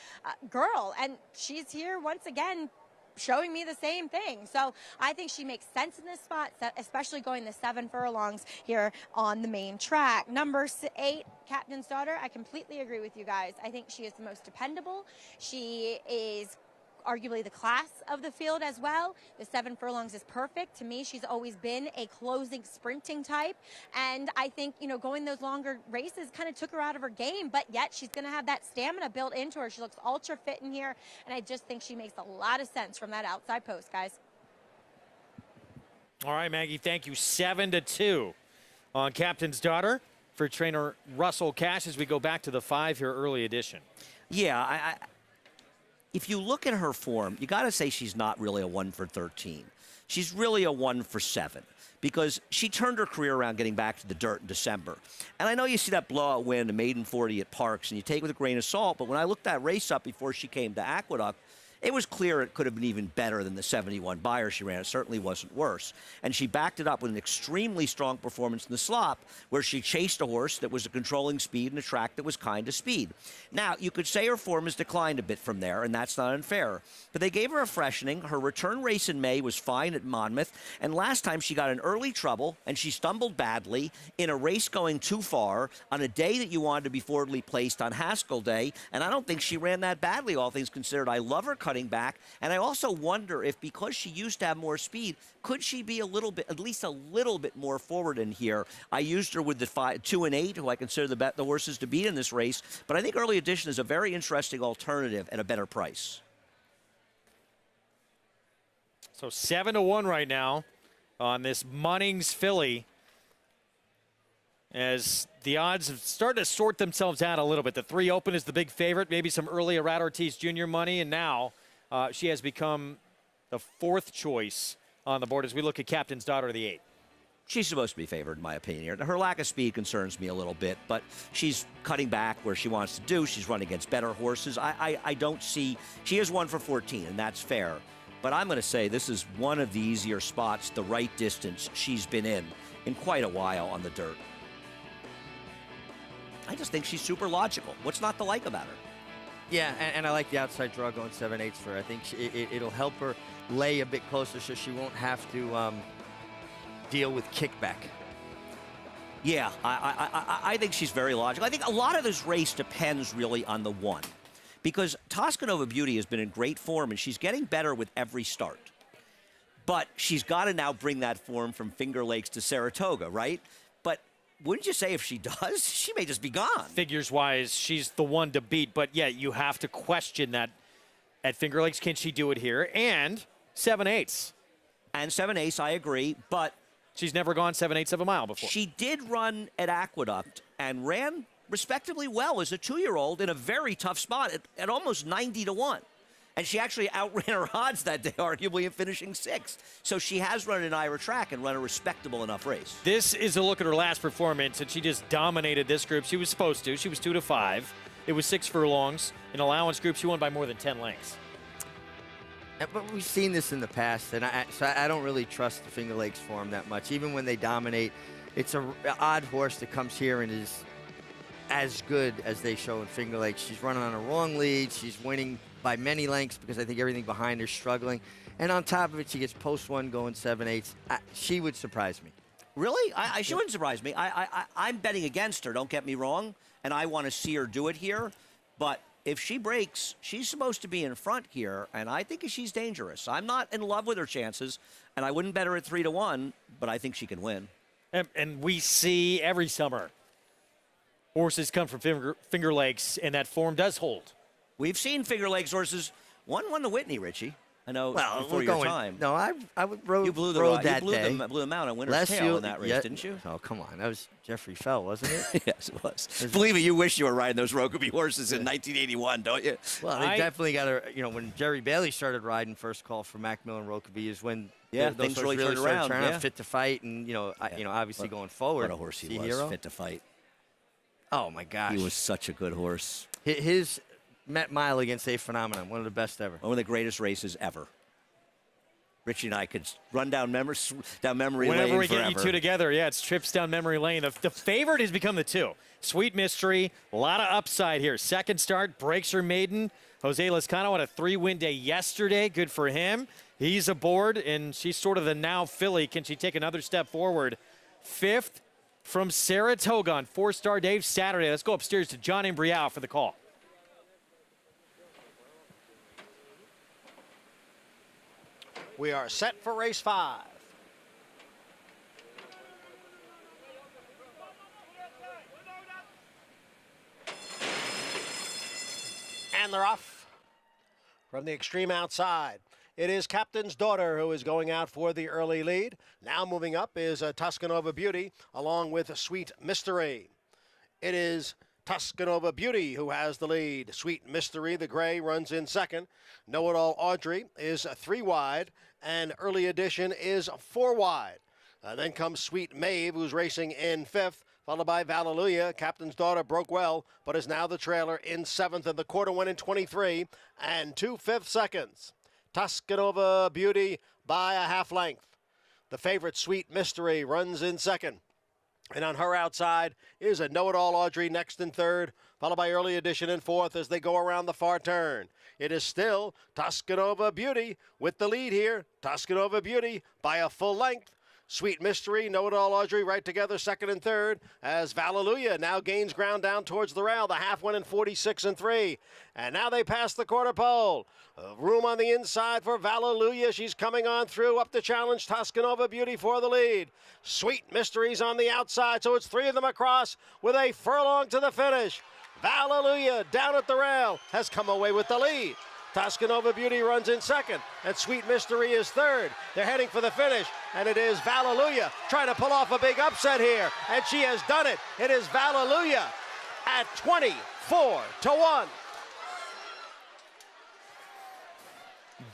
girl, and she's here once again showing me the same thing. So I think she makes sense in this spot, especially going the 7 furlongs here on the main track. Number 8, Captain's Daughter. I completely agree with you guys. I think she is the most dependable. She is arguably the class of the field as well. The 7 furlongs is perfect. To me, she's always been a closing, sprinting type. And I think, going those longer races kind of took her out of her game, but yet she's going to have that stamina built into her. She looks ultra fit in here, and I just think she makes a lot of sense from that outside post, guys. All right, Maggie, thank you. 7-2 on Captain's Daughter for trainer Russell Cash as we go back to the 5 here, Early Edition. Yeah, if you look at her form, you got to say she's not really a 1 for 13. She's really a 1 for 7 because she turned her career around getting back to the dirt in December. And I know you see that blowout win, the maiden 40 at Parks, and you take it with a grain of salt, but when I looked that race up before she came to Aqueduct, it was clear it could have been even better than the 71 Buyer she ran. It certainly wasn't worse. And she backed it up with an extremely strong performance in the slop, where she chased a horse that was a controlling speed and a track that was kind of speed. Now, you could say her form has declined a bit from there, and that's not unfair. But they gave her a freshening. Her return race in May was fine at Monmouth. And last time she got in early trouble, and she stumbled badly in a race going too far on a day that you wanted to be forwardly placed on Haskell Day. And I don't think she ran that badly, all things considered. I love her cutting back, and I also wonder if, because she used to have more speed, could she be a little bit, at least a little bit more forward in here? I used her with the 2 and 8, who I consider the horses to beat in this race, but I think Early Edition is a very interesting alternative at a better price. So 7-1 right now on this Munnings filly, as the odds have started to sort themselves out a little bit. The 3 open is the big favorite, maybe some early Arad Ortiz Jr. money, and now she has become the 4th choice on the board as we look at Captain's Daughter, the 8. She's supposed to be favored, in my opinion here. Her lack of speed concerns me a little bit, but she's cutting back where she wants to do. She's running against better horses. I don't see... She is 1 for 14, and that's fair. But I'm going to say this is one of the easier spots, the right distance she's been in quite a while on the dirt. I just think she's super logical. What's not to like about her? Yeah, and I like the outside draw going 7/8 for her. I think it'll help her lay a bit closer so she won't have to deal with kickback. Yeah, I think she's very logical. I think a lot of this race depends really on the 1. Because Toscanova Beauty has been in great form, and she's getting better with every start. But she's got to now bring that form from Finger Lakes to Saratoga, right? But wouldn't you say if she does, she may just be gone? Figures-wise, she's the one to beat. But, yeah, you have to question that at Finger Lakes. Can she do it here? And 7/8. And 7/8, I agree. But she's never gone 7/8 of a mile before. She did run at Aqueduct and ran respectively well as a 2-year-old in a very tough spot at almost 90-1. And she actually outran her odds that day, arguably, in finishing 6th. So she has run an Ira track and run a respectable enough race. This is a look at her last performance, and she just dominated this group. She was supposed to. She was 2-5. It was 6 furlongs. In allowance group, she won by more than 10 lengths. But we've seen this in the past, and so I don't really trust the Finger Lakes form that much. Even when they dominate, it's an odd horse that comes here and is as good as they show in Finger Lakes. She's running on a wrong lead. She's winning by many lengths because I think everything behind her is struggling. And on top of it, she gets post 1 going 7/8. She would surprise me. Really? She wouldn't surprise me. I'm betting against her, don't get me wrong, and I want to see her do it here. But if she breaks, she's supposed to be in front here, and I think she's dangerous. I'm not in love with her chances, and I wouldn't bet her at 3-1, but I think she can win. And we see every summer horses come from Finger Lakes, and that form does hold. We've seen Finger Lakes horses. One won the Whitney, Richie. I know before your time. No, I rode, you blew that day. Blew them out on Winner's Tale in that race, didn't you? Oh, come on. That was Jeffrey Fell, wasn't it? Yes, it was. Believe me, you wish you were riding those Rokeby horses in 1981, don't you? Well, they definitely got to, when Jerry Bailey started riding first call for Macmillan Rokeby is when those things horses really turned around. Out, fit to fight, and, obviously going forward. What a horse he See was, Hero? fit to fight. Oh, my gosh. He was such a good horse. His Met Mile against A Phenomenon, one of the best ever. One of the greatest races ever. Richie and I could run down memory lane Whenever we forever. get you two together, it's trips down memory lane. The favorite has become the 2. Sweet Mystery, a lot of upside here. Second start, breaks her maiden. Jose Lezcano had a 3-win day yesterday. Good for him. He's aboard, and she's sort of the now filly. Can she take another step forward? 5th from Saratoga on Fourstardave Saturday. Let's go upstairs to John Imbriao for the call. We are set for race 5. And they're off from the extreme outside. It is Captain's Daughter who is going out for the early lead. Now moving up is Tuscanova Beauty along with Sweet Mystery. It is Tuscanova Beauty who has the lead. Sweet Mystery, the gray, runs in second. Know-It-All Audrey is 3 wide, and Early Edition is 4 wide. Then comes Sweet Maeve, who's racing in 5th, followed by Vallelujah. Captain's Daughter broke well, but is now the trailer in 7th, and the quarter went in 23 and 2/5 seconds. Tuscanova Beauty by a half length. The favorite, Sweet Mystery, runs in second. And on her outside is a Know-It-All Audrey next in third, followed by Early Edition in 4th as they go around the far turn. It is still Tuscanova Beauty with the lead here. Tuscanova Beauty by a full length. Sweet Mystery, Know-It-All Audrey right together, second and third, as Vallelujah now gains ground down towards the rail. The half went in 46 and 3. And now they pass the quarter pole. Room on the inside for Vallelujah. She's coming on through, up to challenge Tuscanova Beauty for the lead. Sweet Mystery's on the outside, so it's 3 of them across with a furlong to the finish. Vallelujah down at the rail has come away with the lead. Tuscanova Beauty runs in second, and Sweet Mystery is third. They're heading for the finish, and it is Vallelujah trying to pull off a big upset here, and she has done it. It is Vallelujah at 24-1.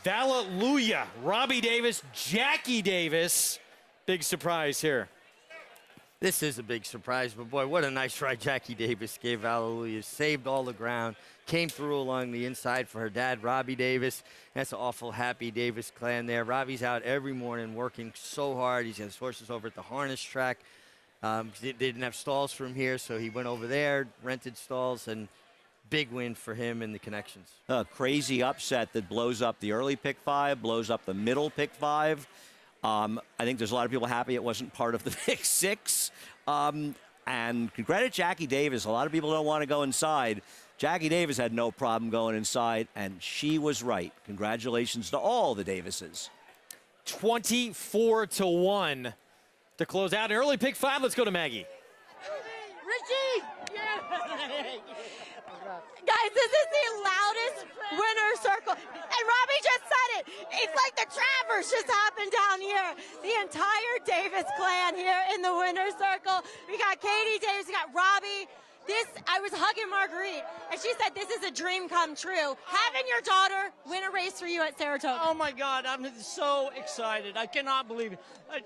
Vallelujah. Robbie Davis, Jackie Davis. Big surprise here. This is a big surprise, but boy, what a nice ride Jackie Davis gave Vallelujah. Saved all the ground, came through along the inside for her dad, Robbie Davis. That's an awful happy Davis clan there. Robbie's out every morning working so hard. He's got his horses over at the harness track. They didn't have stalls for him here, so he went over there, rented stalls, and big win for him and the connections. A crazy upset that blows up the early pick 5, blows up the middle pick 5. I think there's a lot of people happy it wasn't part of the pick 6. And credit Jackie Davis. A lot of people don't want to go inside. Jackie Davis had no problem going inside, and she was right. Congratulations to all the Davises. 24-1 to close out an early pick 5. Let's go to Maggie. Richie! Guys, this is the loudest winner circle. And Robbie just said it. It's like the Travers just happened down here. The entire Davis clan here in the winner circle. We got Katie Davis, we got Robbie. I was hugging Marguerite, and she said this is a dream come true. Having your daughter win a race for you at Saratoga. Oh my God, I'm so excited. I cannot believe it.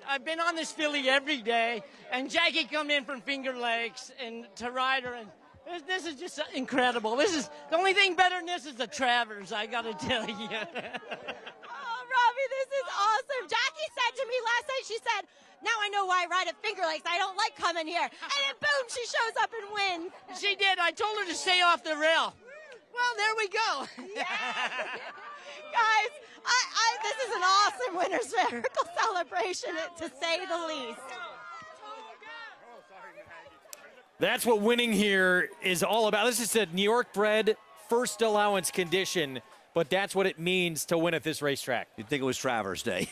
I've been on this filly every day, and Jackie come in from Finger Lakes and to ride her, and this is just incredible. This is the only thing better than this is the Travers, I gotta tell you. Oh, Robbie, this is awesome. Jackie said to me last night, she said, now I know why I ride at Finger Lakes. I don't like coming here. And then boom, she shows up and wins. She did. I told her to stay off the rail. Well, there we go. Yes. Guys, this is an awesome winner's miracle celebration, to say the least. That's what winning here is all about. This is a New York bred first allowance condition, but that's what it means to win at this racetrack. You'd think it was Travers Day.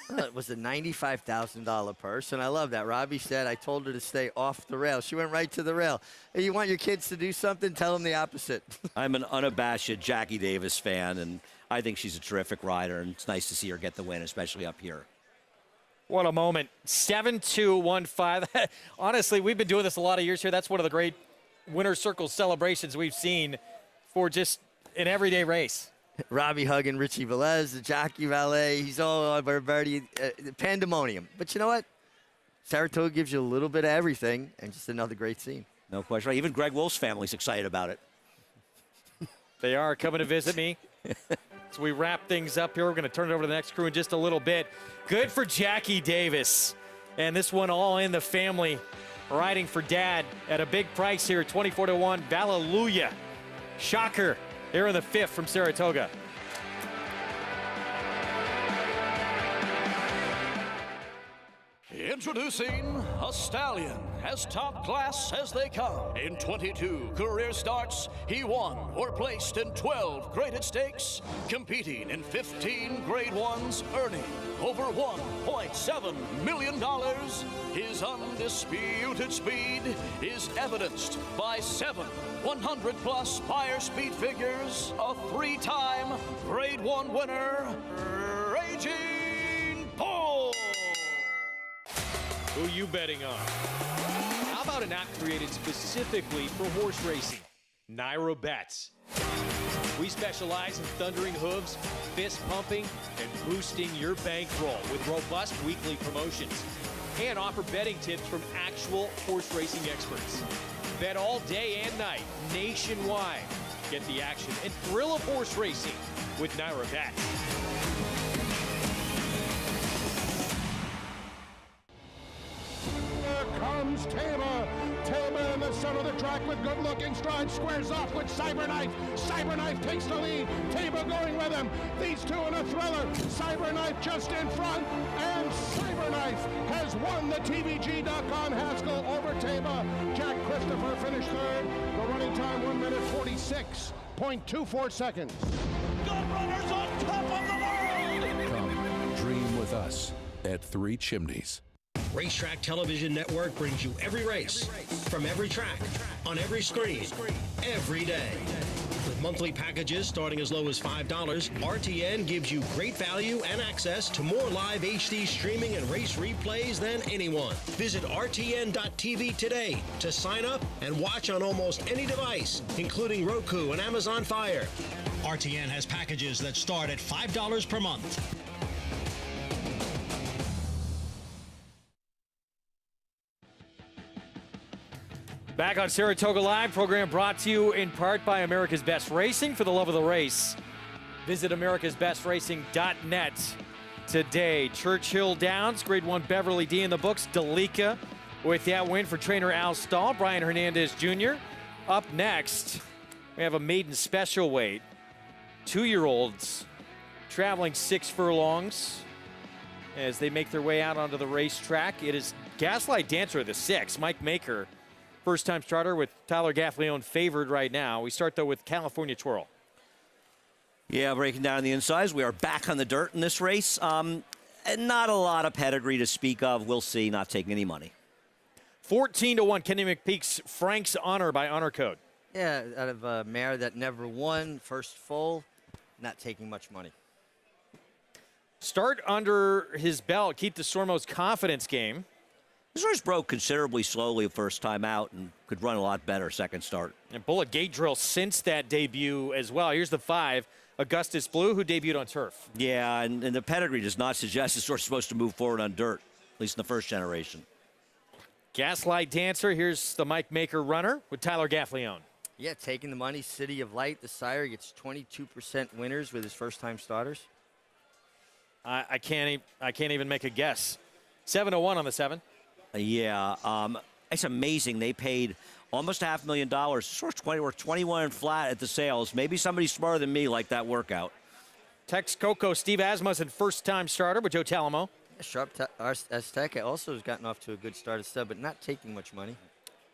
Well, it was a $95,000 purse, and I love that. Robbie said, I told her to stay off the rail. She went right to the rail. Hey, you want your kids to do something? Tell them the opposite. I'm an unabashed Jackie Davis fan, and I think she's a terrific rider, and it's nice to see her get the win, especially up here. What a moment. 7-2-1-5. Honestly, we've been doing this a lot of years here. That's one of the great winner's circle celebrations we've seen for just an everyday race. Robbie hugging Richie Velez, the jockey valet. He's all over birdie. Pandemonium. But you know what? Saratoga gives you a little bit of everything, and just another great scene. No question. Even Greg Wolf's family's excited about it. They are coming to visit me. So we wrap things up here. We're going to turn it over to the next crew in just a little bit. Good for Jackie Davis. And this one all in the family, riding for Dad at a big price here, 24-1. Hallelujah. Shocker. Here in the 5th from Saratoga. Introducing a Stallion, as top class as they come. In 22 career starts, he won or placed in 12 graded stakes, competing in 15 grade ones, earning over $1.7 million. His undisputed speed is evidenced by 7 100-plus Buyer speed figures, a 3-time grade 1 winner, Raging Bull. Who you betting on? How about an app created specifically for horse racing? Naira Bets. We specialize in thundering hooves, fist pumping, and boosting your bankroll with robust weekly promotions. And offer betting tips from actual horse racing experts. Bet all day and night, nationwide. Get the action and thrill of horse racing with Naira Bets. Comes Taylor. Taylor in the center of the track with good-looking stride, squares off with Cyberknife. Cyberknife takes the lead. Taylor going with him. These two in a thriller. Cyberknife just in front, and Cyberknife has won the TVG.com Haskell over Taylor. Jack Christopher finished third. The running time 1 minute 46.24 seconds. Gun Runners on top of the world. Come dream with us at Three Chimneys. Racetrack Television Network brings you every race, from every track, on every screen, every day. With monthly packages starting as low as $5, RTN gives you great value and access to more live HD streaming and race replays than anyone. Visit RTN.tv today to sign up and watch on almost any device, including Roku and Amazon Fire. RTN has packages that start at $5 per month. Back on Saratoga Live, program brought to you in part by America's Best Racing. For the love of the race, visit americasbestracing.net today. Churchill Downs, Grade 1 Beverly D in the books. Delica with that win for trainer Al Stahl. Brian Hernandez Jr. Up next, we have a maiden special weight. 2-year-olds traveling 6 furlongs as they make their way out onto the racetrack. It is Gaslight Dancer of the 6, Mike Maker. First-time starter with Tyler Gaffleone favored right now. We start, though, with California Twirl. Yeah, breaking down the insides. We are back on the dirt in this race. And not a lot of pedigree to speak of. We'll see. Not taking any money. 14-1, Kenny McPeak's Frank's Honor by Honor Code. Yeah, out of a mare that never won, first full, not taking much money. Start under his belt, Keith DeSormo's confidence game. This horse broke considerably slowly the first time out and could run a lot better second start. And Bullet Gate Drill since that debut as well. Here's the 5, Augustus Blue, who debuted on turf. Yeah, and the pedigree does not suggest this horse is supposed to move forward on dirt, at least in the first generation. Gaslight Dancer, here's the Mike Maker runner with Tyler Gaffleone. Yeah, taking the money, City of Light. The sire gets 22% winners with his first-time starters. I can't even make a guess. 7-1 on the 7. Yeah, it's amazing. They paid almost $500,000. This horse worth 21 flat at the sales. Maybe somebody smarter than me like that workout. Texcoco, Steve Asmussen, first-time starter with Joe Talamo. Sharp Azteca also has gotten off to a good start at stud, but not taking much money.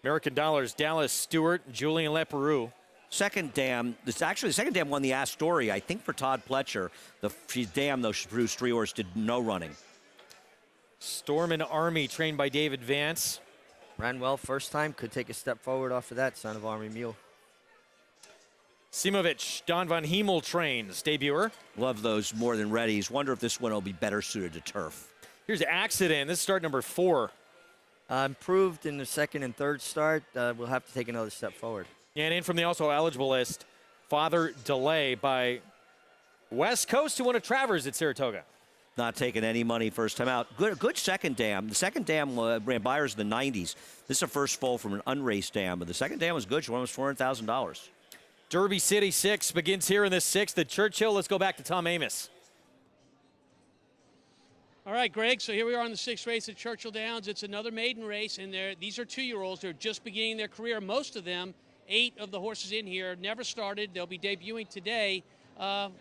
American Dollars, Dallas Stewart, Julian Leperoux. Second dam, the second dam won the Astoria, I think, for Todd Pletcher. She's dam, though, she produced 3 horses, did no running. Storm and Army, trained by David Vance. Ran well first time, could take a step forward off of that, Son of Army Mule. Simovic, Don Von Hemel trains, debuter. Love those more than readies. Wonder if this one will be better suited to turf. Here's Accident. This is start number 4. Improved in the second and third start. We'll have to take another step forward. And in from the also eligible list, Father Delay by West Coast, who won a Travers at Saratoga. Not taking any money first time out. Good second dam. The second dam ran buyers in the 90s. This is a first foal from an unraced dam, but the second dam was good. She won almost $400,000. Derby City 6 begins here in the 6th. The Churchill, let's go back to Tom Amos. All right, Greg, so here we are in the 6th race at Churchill Downs. It's another maiden race, and these are 2-year-olds. They're just beginning their career. Most of them, 8 of the horses in here, never started. They'll be debuting today.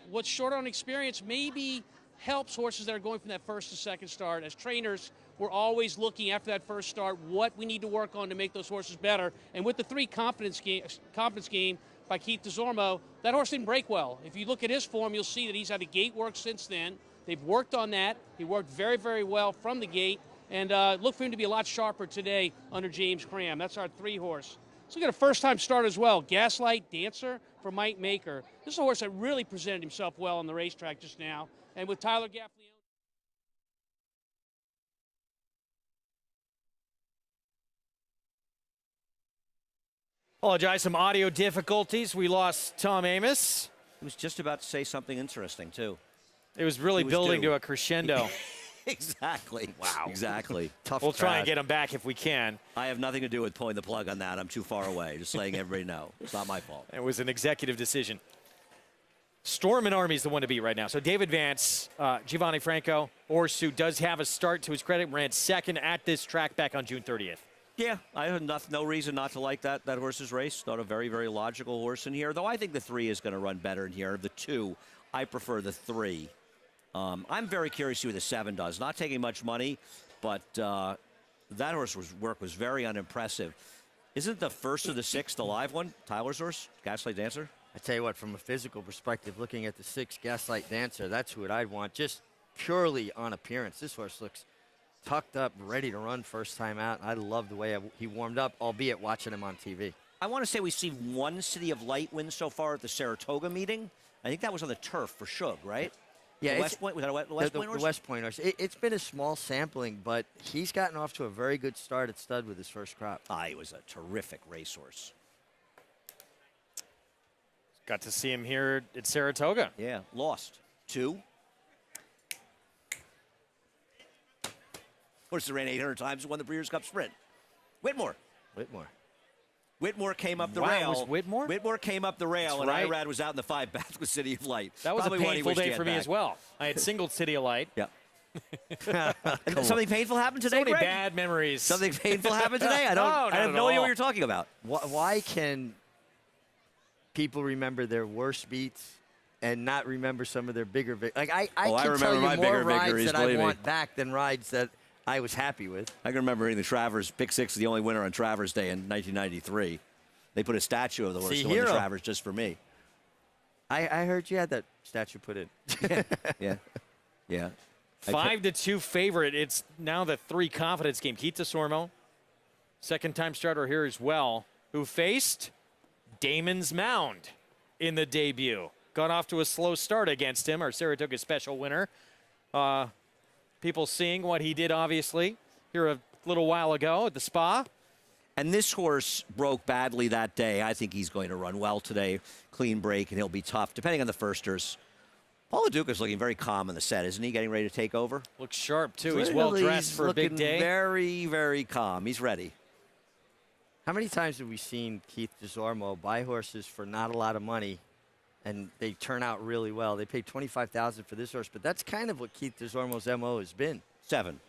What's short on experience maybe helps horses that are going from that first to second start. As trainers, we're always looking after that first start what we need to work on to make those horses better. And with the 3 confidence game by Keith DeZormo, that horse didn't break well. If you look at his form, you'll see that he's had a gate work since then. They've worked on that. He worked very, very well from the gate. And look for him to be a lot sharper today under James Cram. That's our 3 horse. So we got a first-time start as well. Gaslight Dancer for Mike Maker. This is a horse that really presented himself well on the racetrack just now. And with Tyler Gaffleone. Apologize, some audio difficulties. We lost Tom Amos. He was just about to say something interesting, too. It was really building to a crescendo. Exactly. Wow. Exactly. Tough We'll try crowd. and get him back if we can. I have nothing to do with pulling the plug on that. I'm too far away. Just letting everybody know. It's not my fault. It was an executive decision. Storm and Army is the one to beat right now. So David Vance, Giovanni Franco, horse who does have a start to his credit, ran second at this track back on June 30th. Yeah, I had no reason not to like that horse's race. Thought a very, very logical horse in here, though I think the 3 is going to run better in here. Of the 2, I prefer the 3. I'm very curious to see what the 7 does. Not taking much money, but that horse's work was very unimpressive. Isn't the first of the 6 the live one? Tyler's horse, Gaslight Dancer? I tell you what, from a physical perspective, looking at the 6 Gaslight Dancer, that's who I'd want, just purely on appearance. This horse looks tucked up, ready to run first time out. I love the way he warmed up, albeit watching him on TV. I want to say we've seen 1 City of Light win so far at the Saratoga meeting. I think that was on the turf for Shug, right? Yeah, the West Point, was that a West Point horse? The West Point horse. It's been a small sampling, but he's gotten off to a very good start at stud with his first crop. He was a terrific racehorse. Got to see him here at Saratoga. Yeah, lost 2. Horse that ran 800 times and won the Breeders' Cup Sprint. Whitmore came up the rail. Was Whitmore? Whitmore came up the rail, That's and right. Irad was out in the 5 bath with City of Light. That was Probably a painful day for me back. as well. I had singled City of Light. Yeah. Something painful happened today, So many Greg? bad memories. Something painful happened today? I have no idea what you're talking about. Why can people remember their worst beats and not remember some of their bigger victories? Like I can tell you more rides that I want back than rides that I was happy with. I can remember in the Travers, Pick 6 the only winner on Travers Day in 1993. They put a statue of the horse that won the Travers just for me. I heard you had that statue put in. Yeah. 5-2 favorite. It's now the 3 confidence game. Keith DeSormo, second-time starter here as well, who faced Damon's Mound in the debut. Got off to a slow start against him, our Saratoga Special winner. People seeing what he did, obviously. Here, a a little while ago at the Spa. And this horse broke badly that day. I think he's going to run well today. Clean break, and he'll be tough, depending on the firsters. Paul LaDuca's looking very calm in the set, isn't he? Getting ready to take over? Looks sharp, too. He's well-dressed for a big day. Very, very calm. He's ready. How many times have we seen Keith DeZormo buy horses for not a lot of money, and they turn out really well? They paid $25,000 for this horse, but that's kind of what Keith DeZormo's MO has been. 7.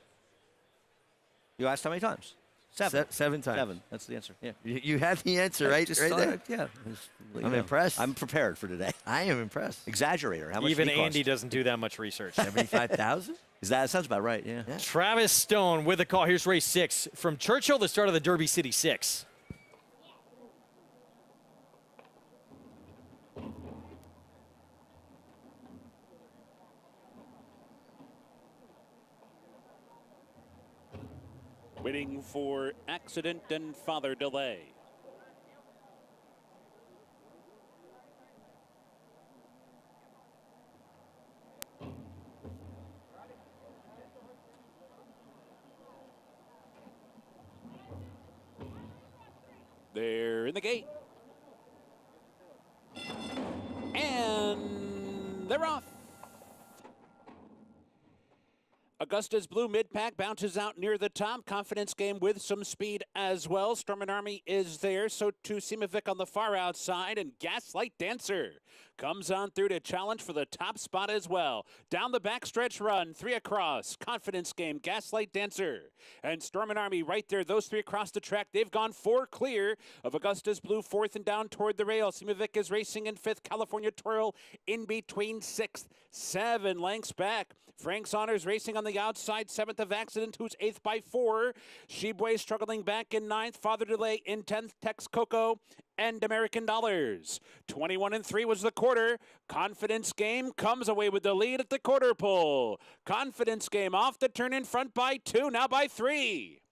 You asked how many times? 7. 7 times. 7. That's the answer. Yeah. You had the answer, right? Just right there. Yeah. I'm impressed. I'm prepared for today. I am impressed. Exaggerator. How much Even did he Andy cost? doesn't do that much research. 75,000? That sounds about right, yeah. Travis Stone with the call. Here's race 6. From Churchill, the start of the Derby City 6. Waiting for accident and father delay. They're in the gate. And they're off. Augusta's Blue mid-pack bounces out near the top. Confidence Game with some speed as well. Stormin' Army is there. So too Simovic on the far outside. And Gaslight Dancer comes on through to challenge for the top spot as well. Down the backstretch run, 3 across. Confidence Game, Gaslight Dancer, and Stormin' Army right there. Those 3 across the track. They've gone 4 clear of Augusta's Blue, 4th and down toward the rail. Simovic is racing in 5th. California Twirl in between 6th. 7 lengths back. Frank Saunders racing on the outside. 7th of Accident, who's 8th by 4. Sheboy struggling back in 9th. Father Delay in 10th. Tex Coco and American Dollars. 21 and 3 was the quarter. Confidence Game comes away with the lead at the quarter pole. Confidence Game off the turn in front by 2, now by 3.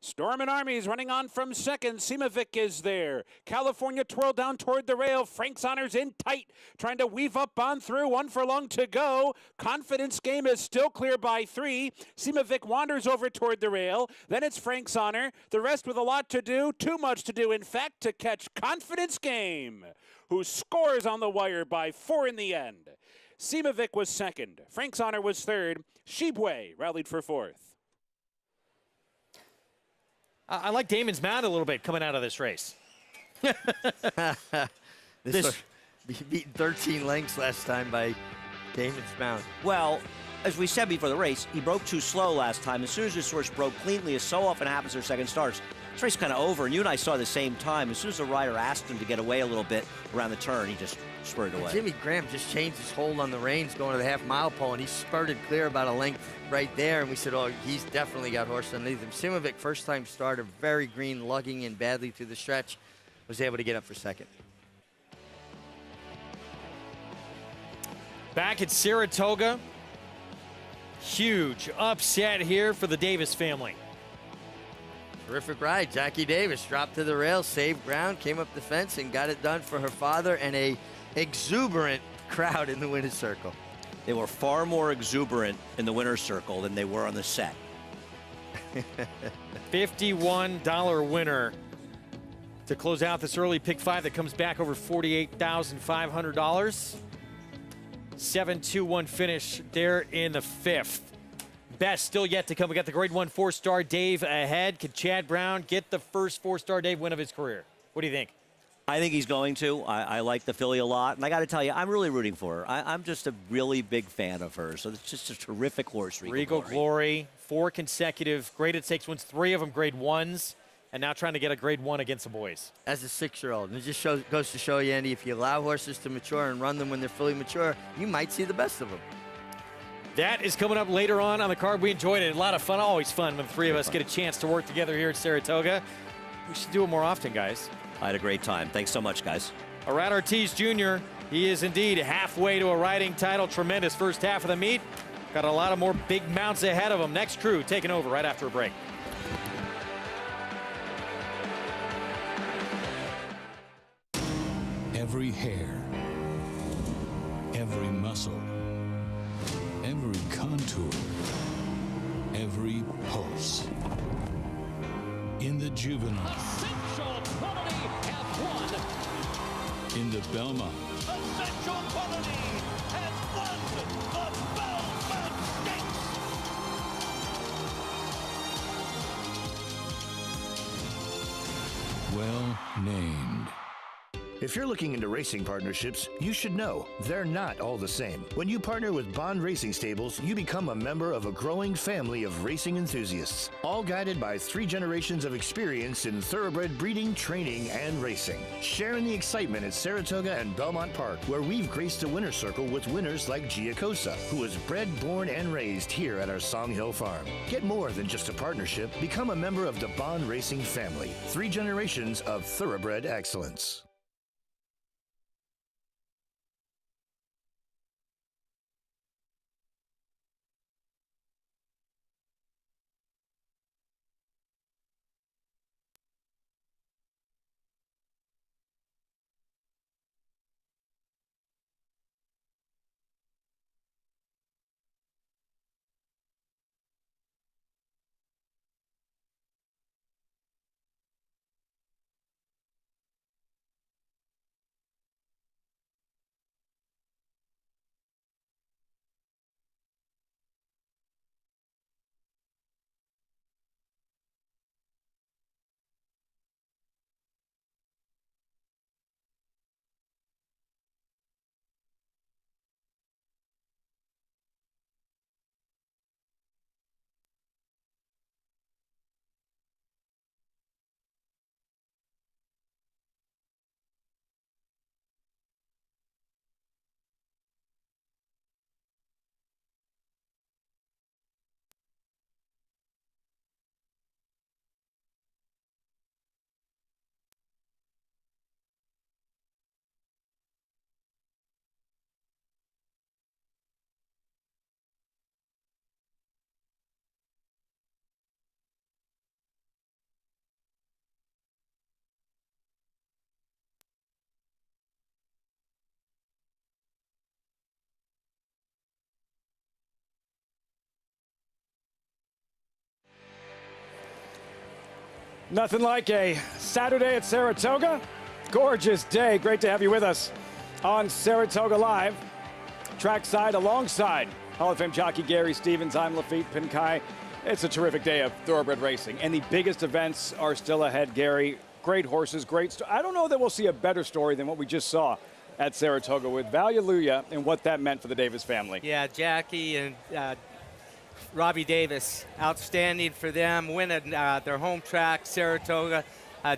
Stormin' Army's running on from 2nd. Simovic is there. California Twirl down toward the rail. Frank Saunders in tight, trying to weave up on through. 1 furlong to go. Confidence Game is still clear by 3. Simovic wanders over toward the rail. Then it's Frank Saunders. The rest with a lot to do. Too much to do, in fact, to catch Confidence Game, who scores on the wire by 4 in the end. Simovic was 2nd. Frank Saunders was 3rd. Sheboy rallied for 4th. I like Damon's Mount a little bit coming out of this race. This beat 13 lengths last time by Damon's Mount. Well, as we said before the race, he broke too slow last time. As soon as this horse broke cleanly, as so often happens their second starts, this race kind of over, and you and I saw the same time. As soon as the rider asked him to get away a little bit around the turn, he just spurted away. Jimmy Graham just changed his hold on the reins going to the half-mile pole, and he spurted clear about a length right there, and we said, oh, he's definitely got horse underneath him. Simovic, first-time starter, very green, lugging in badly through the stretch, was able to get up for 2nd. Back at Saratoga, huge upset here for the Davis family. Terrific ride. Jackie Davis dropped to the rail, saved ground, came up the fence, and got it done for her father and a exuberant crowd in the winner's circle. They were far more exuberant in the winner's circle than they were on the set. $51 winner to close out this early pick 5 that comes back over $48,500. 7-2-1 finish there in the 5th. Best still yet to come. We got the Grade 1 Fourstardave ahead. Could Chad Brown get the first Fourstardave win of his career? What do you think? I think he's going to. I like the filly a lot. And I got to tell you, I'm really rooting for her. I'm just a really big fan of her. So it's just a terrific horse, Regal Glory. 4 consecutive graded stakes wins, 3 of them Grade 1s. And now trying to get a Grade 1 against the boys. As a 6-year-old. And it just goes to show you, Andy, if you allow horses to mature and run them when they're fully mature, you might see the best of them. That is coming up later on the card. We enjoyed it. A lot of fun. Always fun when the 3 of us get a chance to work together here at Saratoga. We should do it more often, guys. I had a great time. Thanks so much, guys. Arad Ortiz Jr., he is indeed halfway to a riding title. Tremendous first half of the meet. Got a lot of more big mounts ahead of him. Next crew taking over right after a break. Every hair, every muscle, every contour, every pulse. in the Juvenile. Essential Quality have won. In the Belmont. Essential Quality has won the Belmont Stakes. Well named. If you're looking into racing partnerships, you should know they're not all the same. When you partner with Bond Racing Stables, you become a member of a growing family of racing enthusiasts, all guided by 3 generations of experience in thoroughbred breeding, training, and racing. Share in the excitement at Saratoga and Belmont Park, where we've graced a winner's circle with winners like Giacosa, who was bred, born, and raised here at our Song Hill Farm. Get more than just a partnership. Become a member of the Bond Racing family. 3 generations of thoroughbred excellence. Nothing like a Saturday at Saratoga. Gorgeous day. Great to have you with us on Saratoga Live. Trackside alongside Hall of Fame jockey Gary Stevens. I'm Lafitte Pinkai. It's a terrific day of thoroughbred racing, and the biggest events are still ahead, Gary. Great horses, I don't know that we'll see a better story than what we just saw at Saratoga with Valueluya and what that meant for the Davis family. Yeah, Jackie and Robbie Davis, outstanding for them, winning their home track, Saratoga.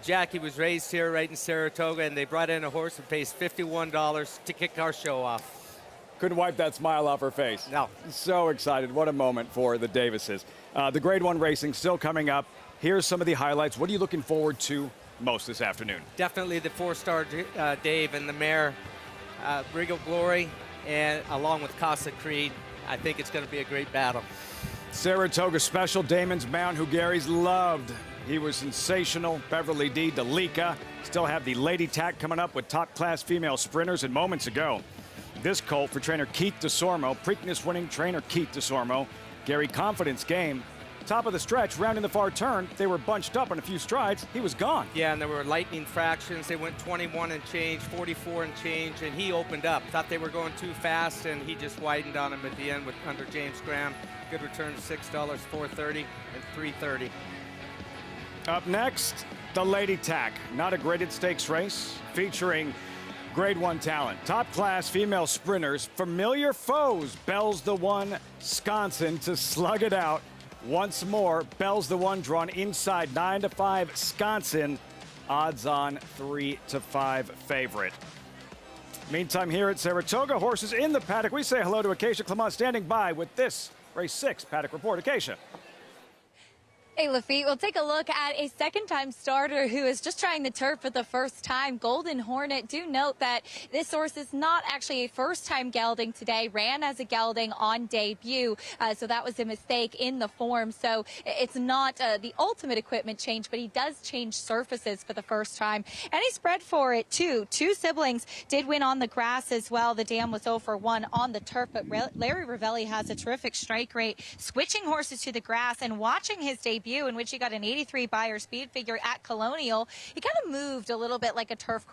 Jackie was raised here right in Saratoga, and they brought in a horse that pays $51 to kick our show off. Couldn't wipe that smile off her face. No. So excited. What a moment for the Davises. The Grade 1 racing still coming up. Here's some of the highlights. What are you looking forward to most this afternoon? Definitely the 4-Star and the mare, Regal Glory, and along with Casa Creed. I think it's going to be a great battle. Saratoga Special, Damon's Mount, who Gary's loved. He was sensational. Beverly D, Delika. Still have the Lady Tack coming up with top-class female sprinters. And moments ago, this colt for trainer Keith DeSormo, Preakness-winning trainer Keith DeSormo. Gary, confidence game. Top of the stretch, rounding the far turn. They were bunched up on a few strides. He was gone. Yeah, and there were lightning fractions. They went 21 and change, 44 and change, and he opened up. Thought they were going too fast, and he just widened on him at the end with under James Graham. Good return to $6, $4.30, and $3.30. Up next, the Lady Tack. Not a graded stakes race featuring Grade 1 talent. Top-class female sprinters, familiar foes. Bell's the One, Sconsin to slug it out. Once more, Bell's the One drawn inside 9-5, Sconsin. Odds on 3-5 favorite. Meantime, here at Saratoga, horses in the paddock. We say hello to Acacia Clement standing by with this Race 6 Paddock Report. Acacia. Hey, Lafitte, we'll take a look at a second-time starter who is just trying the turf for the first time, Golden Hornet. Do note that this horse is not actually a first-time gelding today, ran as a gelding on debut, so that was a mistake in the form. So it's not the ultimate equipment change, but he does change surfaces for the first time. And he spread for it, too. 2 siblings did win on the grass as well. The dam was 0-for-1 on the turf, but Larry Ravelli has a terrific strike rate, switching horses to the grass and watching his debut. debut in which he got an 83 Beyer speed figure at Colonial. He kind of moved a little bit like a turf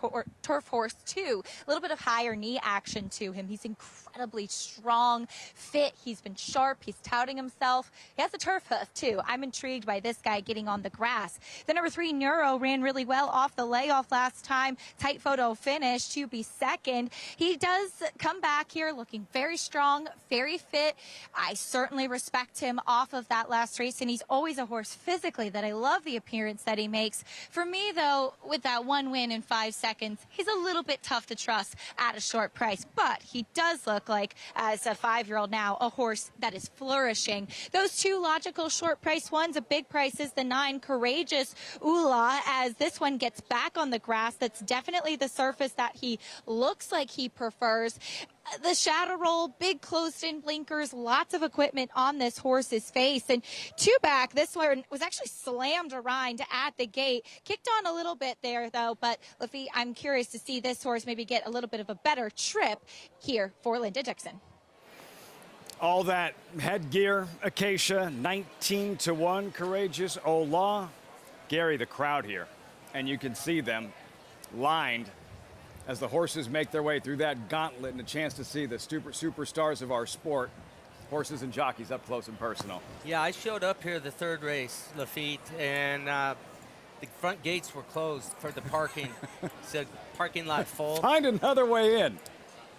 horse too. A little bit of higher knee action to him. He's incredibly strong, fit. He's been sharp. He's touting himself. He has a turf hoof too. I'm intrigued by this guy getting on the grass. The number 3 Neuro ran really well off the layoff last time. Tight photo finish to be second. He does come back here looking very strong, very fit. I certainly respect him off of that last race, and he's always a horse physically that I love the appearance that he makes. For me, though, with that one win in 5 seconds, he's a little bit tough to trust at a short price, but he does look like, as a 5-year-old now, a horse that is flourishing. Those 2 logical short price ones, a big price is the 9 Courageous Ula, as this one gets back on the grass. That's definitely the surface that he looks like he prefers. The shadow roll, big closed-in blinkers, lots of equipment on this horse's face. And 2 back, this one was actually slammed around at the gate. Kicked on a little bit there, though. But, Laffy, I'm curious to see this horse maybe get a little bit of a better trip here for Linda Dixon. All that headgear, Acacia, 19-1, Courageous Ola. Gary, the crowd here, and you can see them lined as the horses make their way through that gauntlet, and a chance to see the superstars of our sport, horses and jockeys up close and personal. Yeah, I showed up here the 3rd race, Lafitte, and the front gates were closed for the parking. Said parking lot full. Find another way in.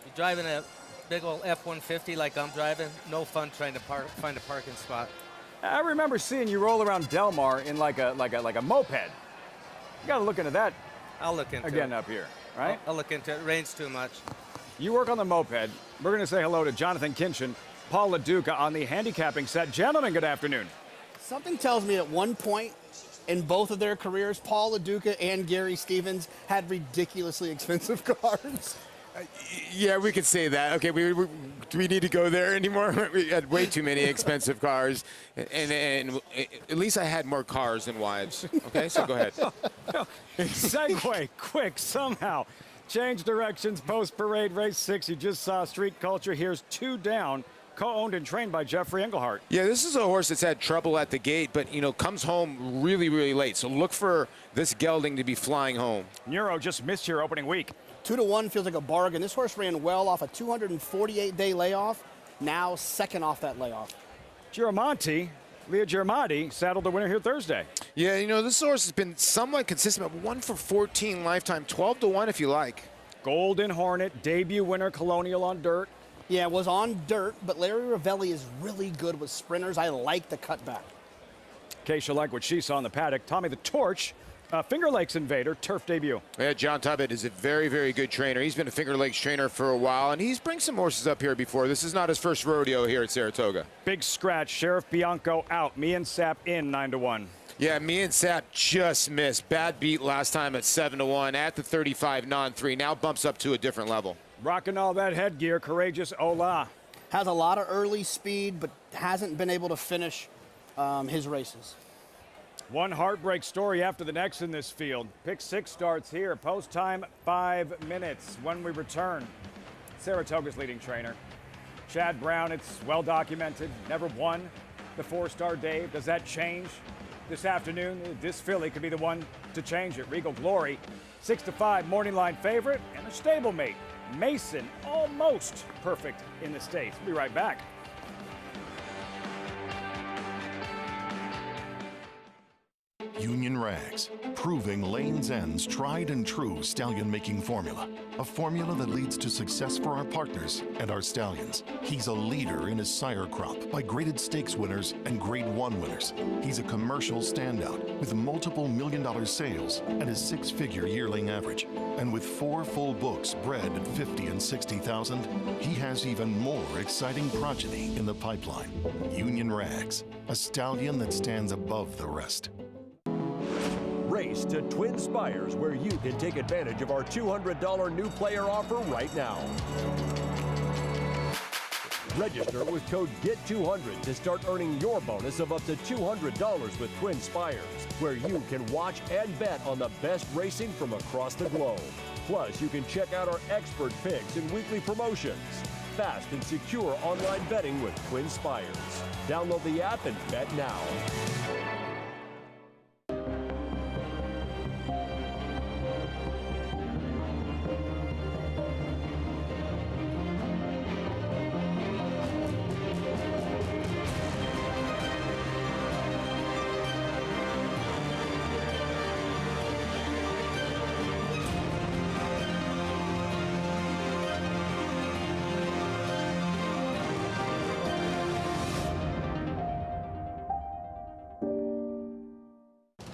You're driving a big old F-150 like I'm driving. No fun trying to find a parking spot. I remember seeing you roll around Del Mar in like a moped. You got to look into that. I'll look into again it. Up here, right? I'll look into it. It rains too much. You work on the moped. We're going to say hello to Jonathan Kinchin, Paul LaDuca on the handicapping set. Gentlemen, good afternoon. Something tells me at one point in both of their careers, Paul LaDuca and Gary Stevens had ridiculously expensive cars. Yeah, we could say that. Okay, do we need to go there anymore? We had way too many expensive cars, and at least I had more cars than wives. Okay, so go ahead. Segue quick somehow. Change directions post-parade race 6. You just saw Street Culture. Here's 2 Down, co-owned and trained by Jeffrey Englehart. Yeah, this is a horse that's had trouble at the gate, but, comes home really, really late. So look for this gelding to be flying home. Neuro just missed your opening week. 2-1 feels like a bargain. This horse ran well off a 248-day layoff, now second off that layoff. Leah Giramatti saddled the winner here Thursday. Yeah, this horse has been somewhat consistent, but 1 for 14 lifetime, 12-1 if you like. Golden Hornet, debut winner, Colonial on dirt. Yeah, it was on dirt, but Larry Ravelli is really good with sprinters. I like the cutback. Keisha liked what she saw in the paddock. Tommy the Torch, Finger Lakes Invader, turf debut. Yeah, John Tubbett is a very, very good trainer. He's been a Finger Lakes trainer for a while, and he's bring some horses up here before. This is not his first rodeo here at Saratoga. Big scratch, Sheriff Bianco out. Me and Sap in 9-1. Yeah, me and Sap just missed. Bad beat last time at 7-1 at the 35 non-3. Now bumps up to a different level. Rocking all that headgear, Courageous Ola. Has a lot of early speed, but hasn't been able to finish his races. One heartbreak story after the next in this field. Pick 6 starts here. Post time 5 minutes. When we return, Saratoga's leading trainer, Chad Brown. It's well documented. Never won the Fourstardave. Does that change this afternoon? This filly could be the one to change it. Regal Glory, 6-5 morning line favorite, and a stablemate, Mason, almost perfect in the States. We'll be right back. Union Rags, proving Lane's End's tried and true stallion making formula. A formula that leads to success for our partners and our stallions. He's a leader in his sire crop by graded stakes winners and grade 1 winners. He's a commercial standout with multiple $1 million sales and a 6-figure yearling average. And with 4 full books bred at 50 and 60,000, he has even more exciting progeny in the pipeline. Union Rags, a stallion that stands above the rest. Race to Twin Spires, where you can take advantage of our $200 new player offer right now. Register with code GET200 to start earning your bonus of up to $200 with Twin Spires, where you can watch and bet on the best racing from across the globe. Plus, you can check out our expert picks and weekly promotions. Fast and secure online betting with Twin Spires. Download the app and bet now.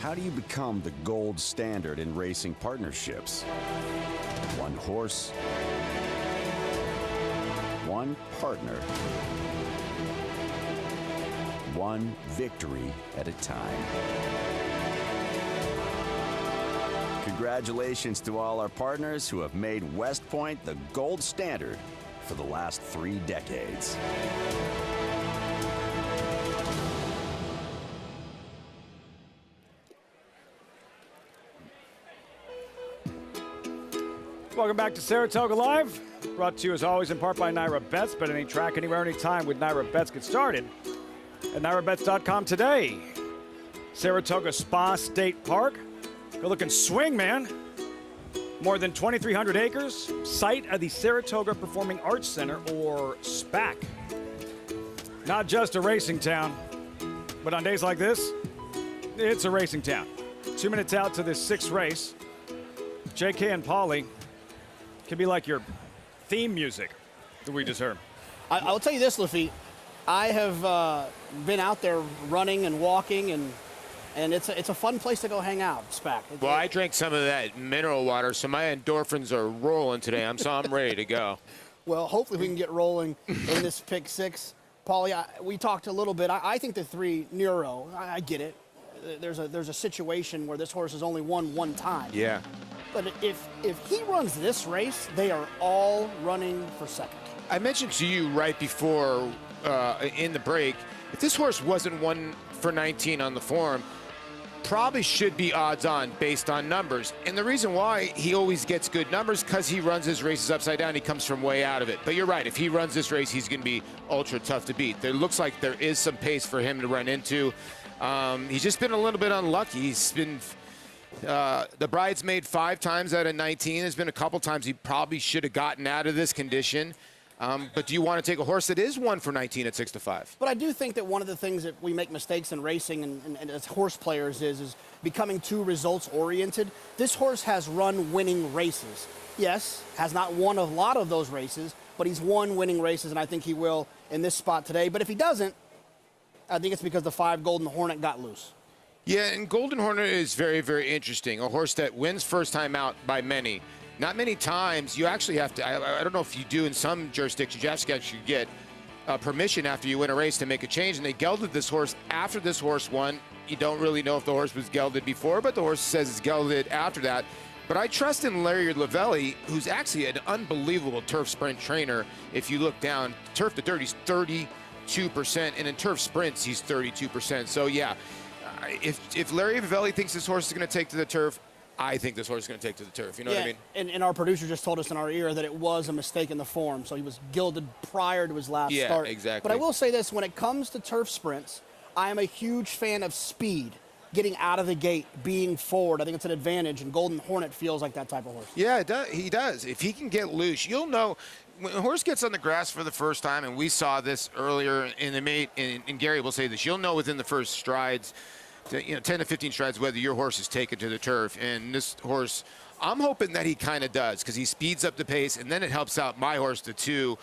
How do you become the gold standard in racing partnerships? One horse, one partner, one victory at a time. Congratulations to all our partners who have made West Point the gold standard for the last 3 decades. Welcome back to Saratoga Live. Brought to you as always in part by Naira Bets. Bet any track, anywhere, anytime with Naira Bets. Get started at NairaBets.com today. Saratoga State Park. Good looking swing, man. More than 2,300 acres. Site of the Saratoga Performing Arts Center, or SPAC. Not just a racing town, but on days like this, it's a racing town. 2 minutes out to this 6th race. JK and Paulie can be like your theme music that we just heard. I will tell you this, Lafitte. I have been out there running and walking, and it's a fun place to go hang out, SPAC. Well, I drank some of that mineral water, so my endorphins are rolling today. I'm ready to go. Well, hopefully we can get rolling in this pick 6. Paulie, we talked a little bit. I think the 3, Neuro, I get it. There's a situation where this horse has only won 1 time. Yeah. But if he runs this race, they are all running for second. I mentioned to you right before in the break, if this horse wasn't 1 for 19 on the form, probably should be odds on based on numbers. And the reason why he always gets good numbers, because he runs his races upside down. He comes from way out of it. But you're right. If he runs this race, he's going to be ultra tough to beat. There looks like there is some pace for him to run into. He's just been a little bit unlucky. He's been the bridesmaid 5 times out of 19. There's been a couple times he probably should have gotten out of this condition. But do you want to take a horse that is 1 for 19 at 6-5? But I do think that one of the things that we make mistakes in racing and as horse players is becoming too results oriented. This horse has run winning races. Yes, has not won a lot of those races, but he's won winning races, and I think he will in this spot today. But if he doesn't, I think it's because the 5 Golden Hornet got loose. Yeah, and Golden Hornet is very, very interesting. A horse that wins first time out by many. Not many times. You actually have to, I don't know if you do in some jurisdictions, you actually get permission after you win a race to make a change. And they gelded this horse after this horse won. You don't really know if the horse was gelded before, but the horse says it's gelded after that. But I trust in Larry Lavelli, who's actually an unbelievable turf sprint trainer. If you look down, turf to dirt, he's 32%, and in turf sprints, he's 32%. So yeah, if Larry Lavelli thinks this horse is going to take to the turf, I think this horse is going to take to the turf. You know what I mean? And our producer just told us in our ear that it was a mistake in the form. So he was gilded prior to his last start. Yeah, exactly. But I will say this, when it comes to turf sprints, I am a huge fan of speed. Getting out of the gate, being forward. I think it's an advantage, and Golden Hornet feels like that type of horse. Yeah, he does. If he can get loose, you'll know. When a horse gets on the grass for the first time, and we saw this earlier in the meet, and Gary will say this, you'll know within the first strides, 10 to 15 strides, whether your horse is taken to the turf. And this horse, I'm hoping that he kind of does, because he speeds up the pace, and then it helps out my horse, the 2,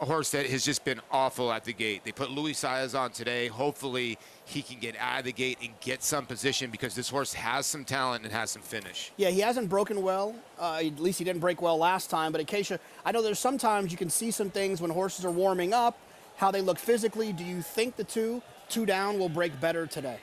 a horse that has just been awful at the gate. They put Luis Saez on today. Hopefully he can get out of the gate and get some position, because this horse has some talent and has some finish. Yeah, he hasn't broken well. At least he didn't break well last time. But Acacia, I know there's sometimes you can see some things when horses are warming up, how they look physically. Do you think the 2 down will break better today?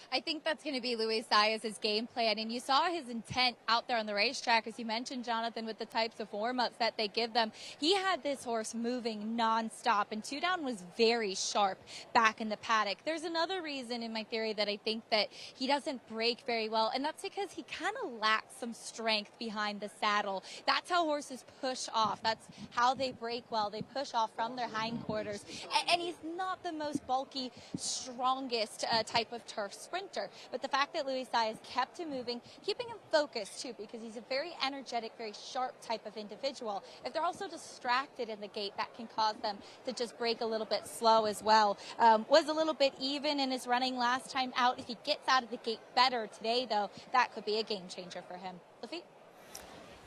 I think that's going to be Luis Saez's game plan. And you saw his intent out there on the racetrack, as you mentioned, Jonathan, with the types of warm-ups that they give them. He had this horse moving nonstop, and 2 down was very sharp back in the paddock. There's another reason in my theory that I think that he doesn't break very well, and that's because he kind of lacks some strength behind the saddle. That's how horses push off. That's how they break well. They push off from their hindquarters. And he's not the most bulky, strongest type of turf sprinter. But the fact that Luis Saez kept him moving, keeping him focused too, because he's a very energetic, very sharp type of individual. If they're also distracted in the gate, that can cause them to just break a little bit slow as well. Was a little bit even in his running last time out. If he gets out of the gate better today, though, that could be a game changer for him. Lafitte?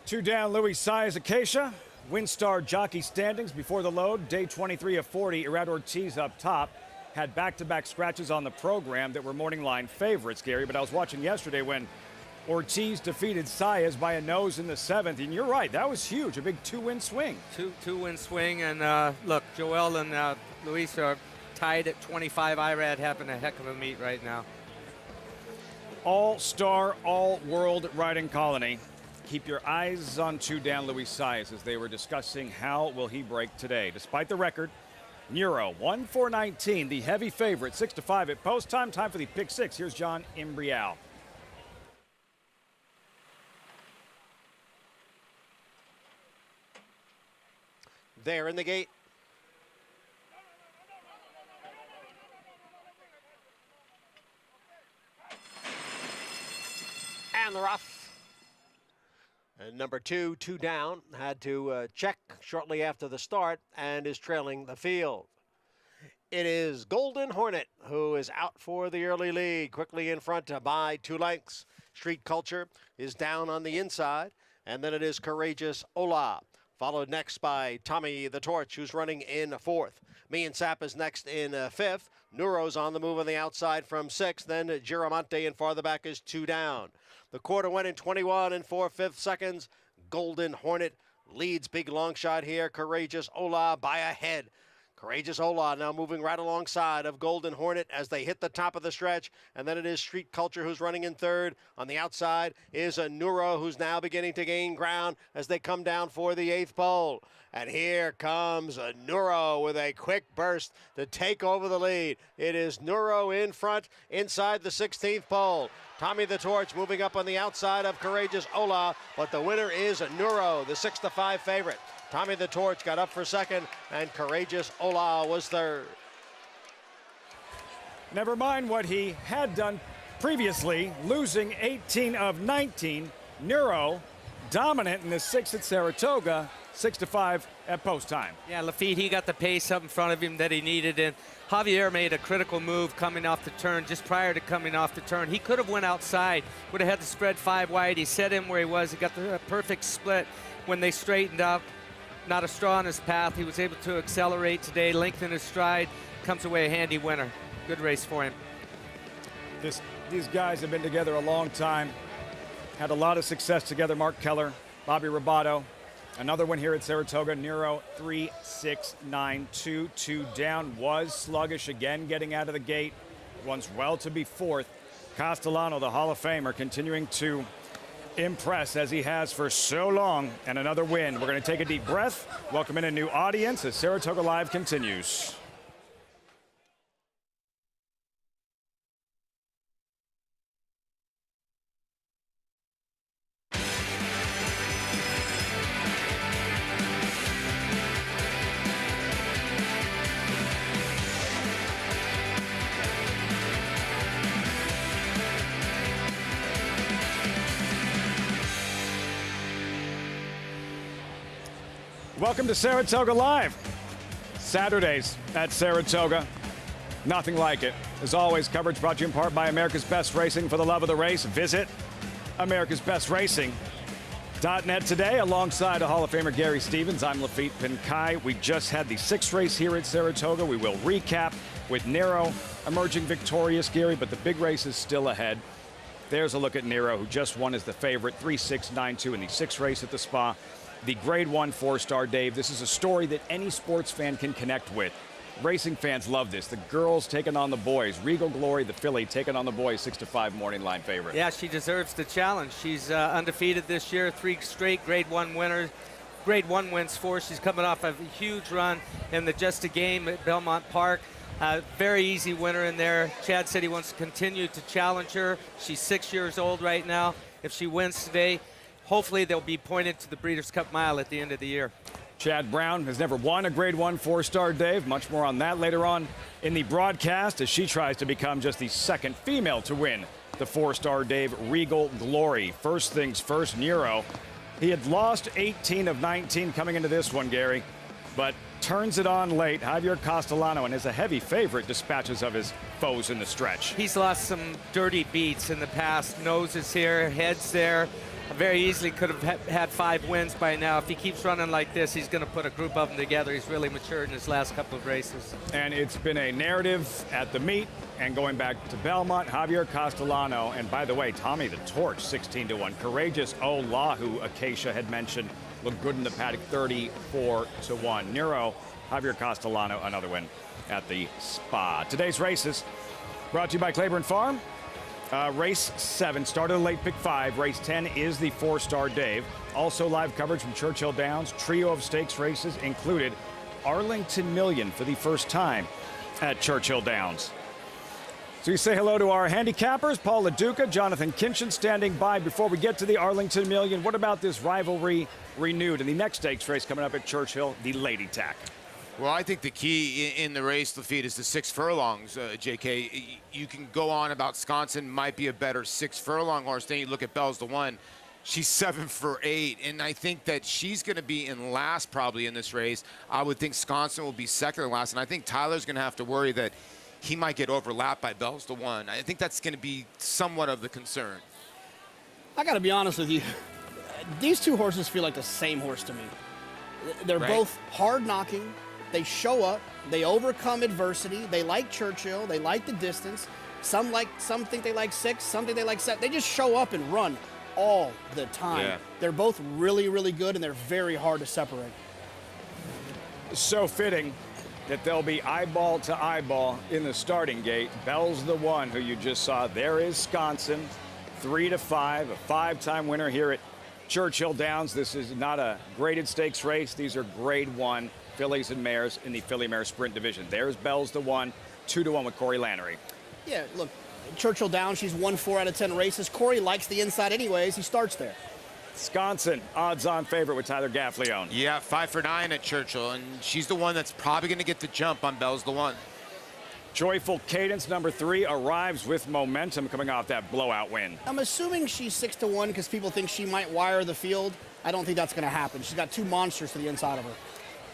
2 down, Luis Saez, Acacia. Winstar Jockey standings before the load. Day 23 of 40. Irad Ortiz up top. had back-to-back scratches on the program that were morning line favorites, Gary. But I was watching yesterday when Ortiz defeated Saez by a nose in the 7th, and you're right, that was huge, a big 2-win swing. Two-win swing, and look, Joel and Luis are tied at 25. Irad having a heck of a meet right now. All-star, all-world riding colony. Keep your eyes on 2 down Luis Saez as they were discussing how will he break today. Despite the record, Nero 1-4-19, the heavy favorite, 6-5 at post time. Time for the pick 6. Here's John Imbrial. There in the gate. And the rough. And number 2 down, had to check shortly after the start and is trailing the field. It is Golden Hornet who is out for the early lead, quickly in front by 2 lengths. Street Culture is down on the inside, and then it is Courageous Ola, followed next by Tommy the Torch, who's running in 4th. Me and Sap is next in 5th. Neuro's on the move on the outside from 6th. Then Giramonte and farther back is 2 down. The quarter went in 21 4/5 seconds. Golden Hornet leads big long shot here. Courageous Ola by a head. Courageous Ola now moving right alongside of Golden Hornet as they hit the top of the stretch. And then it is Street Culture who's running in 3rd. On the outside is a Neuro who's now beginning to gain ground as they come down for the 8th pole. And here comes a Neuro with a quick burst to take over the lead. It is Neuro in front inside the 16th pole. Tommy the Torch moving up on the outside of Courageous Ola, but the winner is a Neuro, the 6-5 favorite. Tommy the Torch got up for 2nd, and Courageous Ola was 3rd. Never mind what he had done previously, losing 18 of 19. Neuro dominant in the 6th at Saratoga, 6-5 at post time. Yeah, Lafitte, he got the pace up in front of him that he needed, and Javier made a critical move coming off the turn, just prior to coming off the turn. He could have went outside, would have had the spread 5 wide. He set him where he was. He got the perfect split when they straightened up. Not a straw in his path. He was able to accelerate today, lengthen his stride, comes away a handy winner. Good race for him. These guys have been together a long time, had a lot of success together. Mark Keller, Bobby Robato, another one here at Saratoga. Nero 3-6-9-2, 2 down, was sluggish again getting out of the gate. Runs well to be 4th. Castellano, the Hall of Famer, continuing to impress as he has for so long, and another win. We're going to take a deep breath, welcome in a new audience as Saratoga Live continues. Welcome to Saratoga Live. Saturdays at Saratoga. Nothing like it. As always, coverage brought to you in part by America's Best Racing. For the love of the race, visit AmericasBestRacing.net today. Alongside a Hall of Famer Gary Stevens, I'm Lafitte Pinkai. We just had the 6th race here at Saratoga. We will recap with Nero emerging victorious, Gary, but the big race is still ahead. There's a look at Nero, who just won as the favorite, 3-6-9-2 in the 6th race at the Spa. The Grade 1 Fourstardave. This is a story that any sports fan can connect with. Racing fans love this. The girls taking on the boys. Regal Glory, the filly, taking on the boys, 6-5 morning line favorite. Yeah, she deserves the challenge. She's undefeated this year, 3 straight Grade 1 winners. Grade 1 wins 4. She's coming off a huge run in the Just a Game at Belmont Park. Very easy winner in there. Chad said he wants to continue to challenge her. She's 6 years old right now. If she wins today, hopefully they'll be pointed to the Breeders' Cup Mile at the end of the year. Chad Brown has never won a Grade 1 Fourstardave. Much more on that later on in the broadcast as she tries to become just the 2nd female to win the Fourstardave Regal Glory. First things first, Nero. He had lost 18 of 19 coming into this one, Gary, but turns it on late. Javier Castellano, and is a heavy favorite, dispatches of his foes in the stretch. He's lost some dirty beats in the past. Nose is here, head's there. very easily could have had 5 wins by now. If he keeps running like this, he's going to put a group of them together. He's really matured in his last couple of races. And it's been a narrative at the meet and going back to Belmont, Javier Castellano. And by the way, Tommy the Torch, 16-1. Courageous Ola, who Acacia had mentioned, looked good in the paddock, 34-1. Nero, Javier Castellano, another win at the Spa. Today's races brought to you by Claiborne Farm. Race 7 started late pick 5. Race 10 is the Fourstardave. Also live coverage from Churchill Downs. Trio of stakes races included Arlington Million for the first time at Churchill Downs. So we say hello to our handicappers, Paul LaDuca, Jonathan Kinchin standing by. Before we get to the Arlington Million, what about this rivalry renewed in the next stakes race coming up at Churchill, the Lady Tack? Well, I think the key in the race, Lafitte, is the 6 furlongs, JK. You can go on about Sconson might be a better 6 furlong horse. Then you look at Bell's the One. She's 7 for 8, and I think that she's going to be in last probably in this race. I would think Sconson will be second or last, and I think Tyler's going to have to worry that he might get overlapped by Bell's the One. I think that's going to be somewhat of the concern. I got to be honest with you. These two horses feel like the same horse to me. They're both hard-knocking. They show up, they overcome adversity, they like Churchill, they like the distance. Some think they like 6, some think they like 7. They just show up and run all the time. Yeah. They're both really, really good, and they're very hard to separate. So fitting that they'll be eyeball to eyeball in the starting gate. Bell's the One, who you just saw. There is Sconson, 3-5, a 5-time winner here at Churchill Downs. This is not a graded stakes race. These are grade 1 fillies and mares in the filly mare sprint division. There's Bell's the One, 2-1 with Corey Lannery. Yeah, look, Churchill Downs, she's won 4 out of 10 races. Corey likes the inside anyways. He starts there. Sconson, odds-on favorite with Tyler Gaffleone. Yeah, 5 for 9 at Churchill, and she's the one that's probably going to get the jump on Bell's the One. Joyful Cadence, number 3, arrives with momentum coming off that blowout win. I'm assuming she's 6-1 because people think she might wire the field. I don't think that's going to happen. She's got 2 monsters to the inside of her.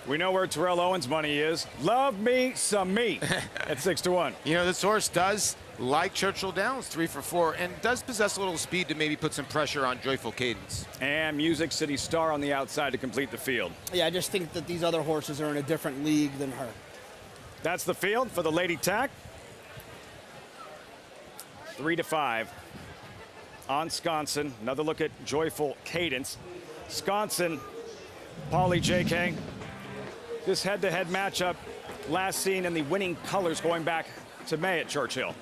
We know where Terrell Owens' money is. Love me some me at 6-1. You know, this horse does like Churchill Downs, 3 for 4, and does possess a little speed to maybe put some pressure on Joyful Cadence. And Music City Star on the outside to complete the field. Yeah, I just think that these other horses are in a different league than her. That's the field for the Lady Tack. 3-5 on Sconson. Another look at Joyful Cadence. Sconson, Paulie JK. This head-to-head matchup last seen in the winning colors going back to May at Churchill.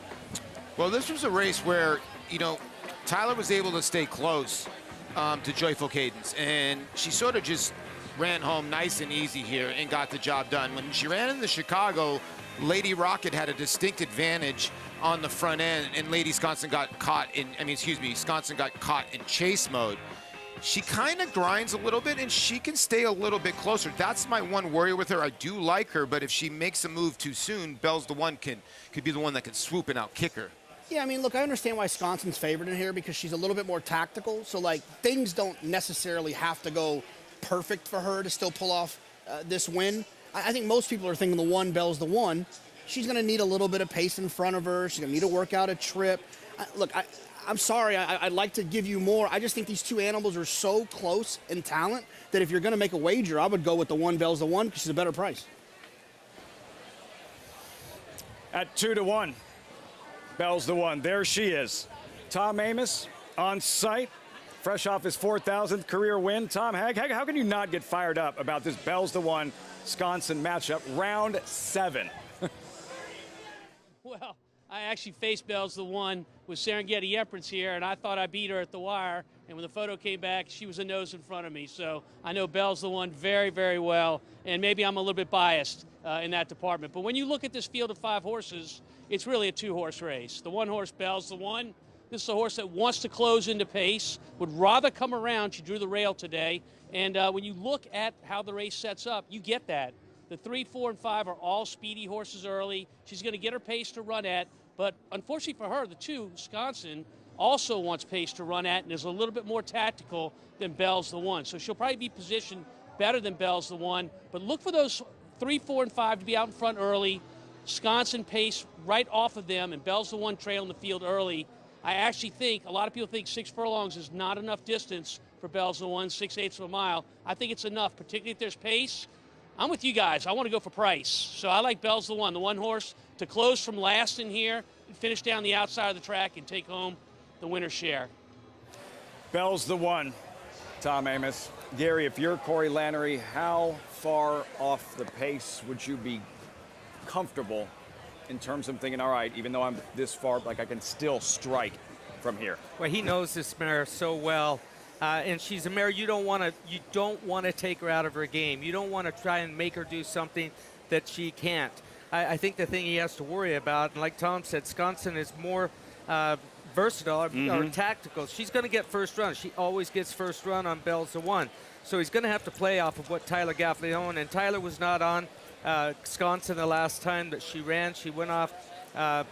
Well, this was a race where, you know, Tyler was able to stay close to Joyful Cadence, and she sort of just ran home nice and easy here and got the job done. When she ran in the Chicago, Lady Rocket had a distinct advantage on the front end, and Lady Sconson got caught in, Sconson got caught in chase mode. She kind of grinds a little bit, and she can stay a little bit closer. That's my one worry with her. I do like her, but if she makes a move too soon, Bell's the One could be the one that can swoop and out-kick her. Yeah, I mean, look, I understand why Sconson's favored in here because she's a little bit more tactical. So, like, things don't necessarily have to go perfect for her to still pull off this win. I think most people are thinking the one, Bell's the One. She's going to need a little bit of pace in front of her. She's going to need to work out a trip. I'm sorry, I'd like to give you more. I just think these two animals are so close in talent that if you're going to make a wager, I would go with the one, Bell's the One, because she's a better price. At 2-1, Bell's the One. There she is. Tom Amoss on site, fresh off his 4,000th career win. Tom, how can you not get fired up about this Bell's the One Sconson matchup, round 7? Well, I actually faced Bell's the One with Serengeti Yepritz here, and I thought I beat her at the wire. And when the photo came back, she was a nose in front of me. So I know Bell's the One very, very well, and maybe I'm a little bit biased in that department. But when you look at this field of 5 horses, it's really a 2-horse race. The 1-horse Bell's the One. This is a horse that wants to close into pace, would rather come around. She drew the rail today. And when you look at how the race sets up, you get that. The 3, 4, and 5 are all speedy horses early. She's going to get her pace to run at. But unfortunately for her, the 2, Sconson, also wants pace to run at and is a little bit more tactical than Bell's the One. So she'll probably be positioned better than Bell's the One. But look for those 3, 4, and 5 to be out in front early. Sconson pace right off of them, and Bell's the One trailing the field early. I actually think, a lot of people think 6 furlongs is not enough distance for Bells the One, 6/8 of a mile. I think it's enough, particularly if there's pace. I'm with you guys. I want to go for price. So I like Bells the one horse, to close from last in here, and finish down the outside of the track and take home the winner's share. Bells the one. Tom Amos. Gary, if you're Corey Lannery, how far off the pace would you be comfortable in terms of thinking, all right, even though I'm this far, like I can still strike from here? Well, he knows this mare so well. And she's a mare you don't want to take her out of her game. You don't want to try and make her do something that she can't. I think the thing he has to worry about, and like Tom said, Sconson is more versatile or tactical. She's going to get first run. She always gets first run on Bells the One. So he's going to have to play off of what Tyler Gaffalione, and Tyler was not on Sconson the last time that she ran. She went off a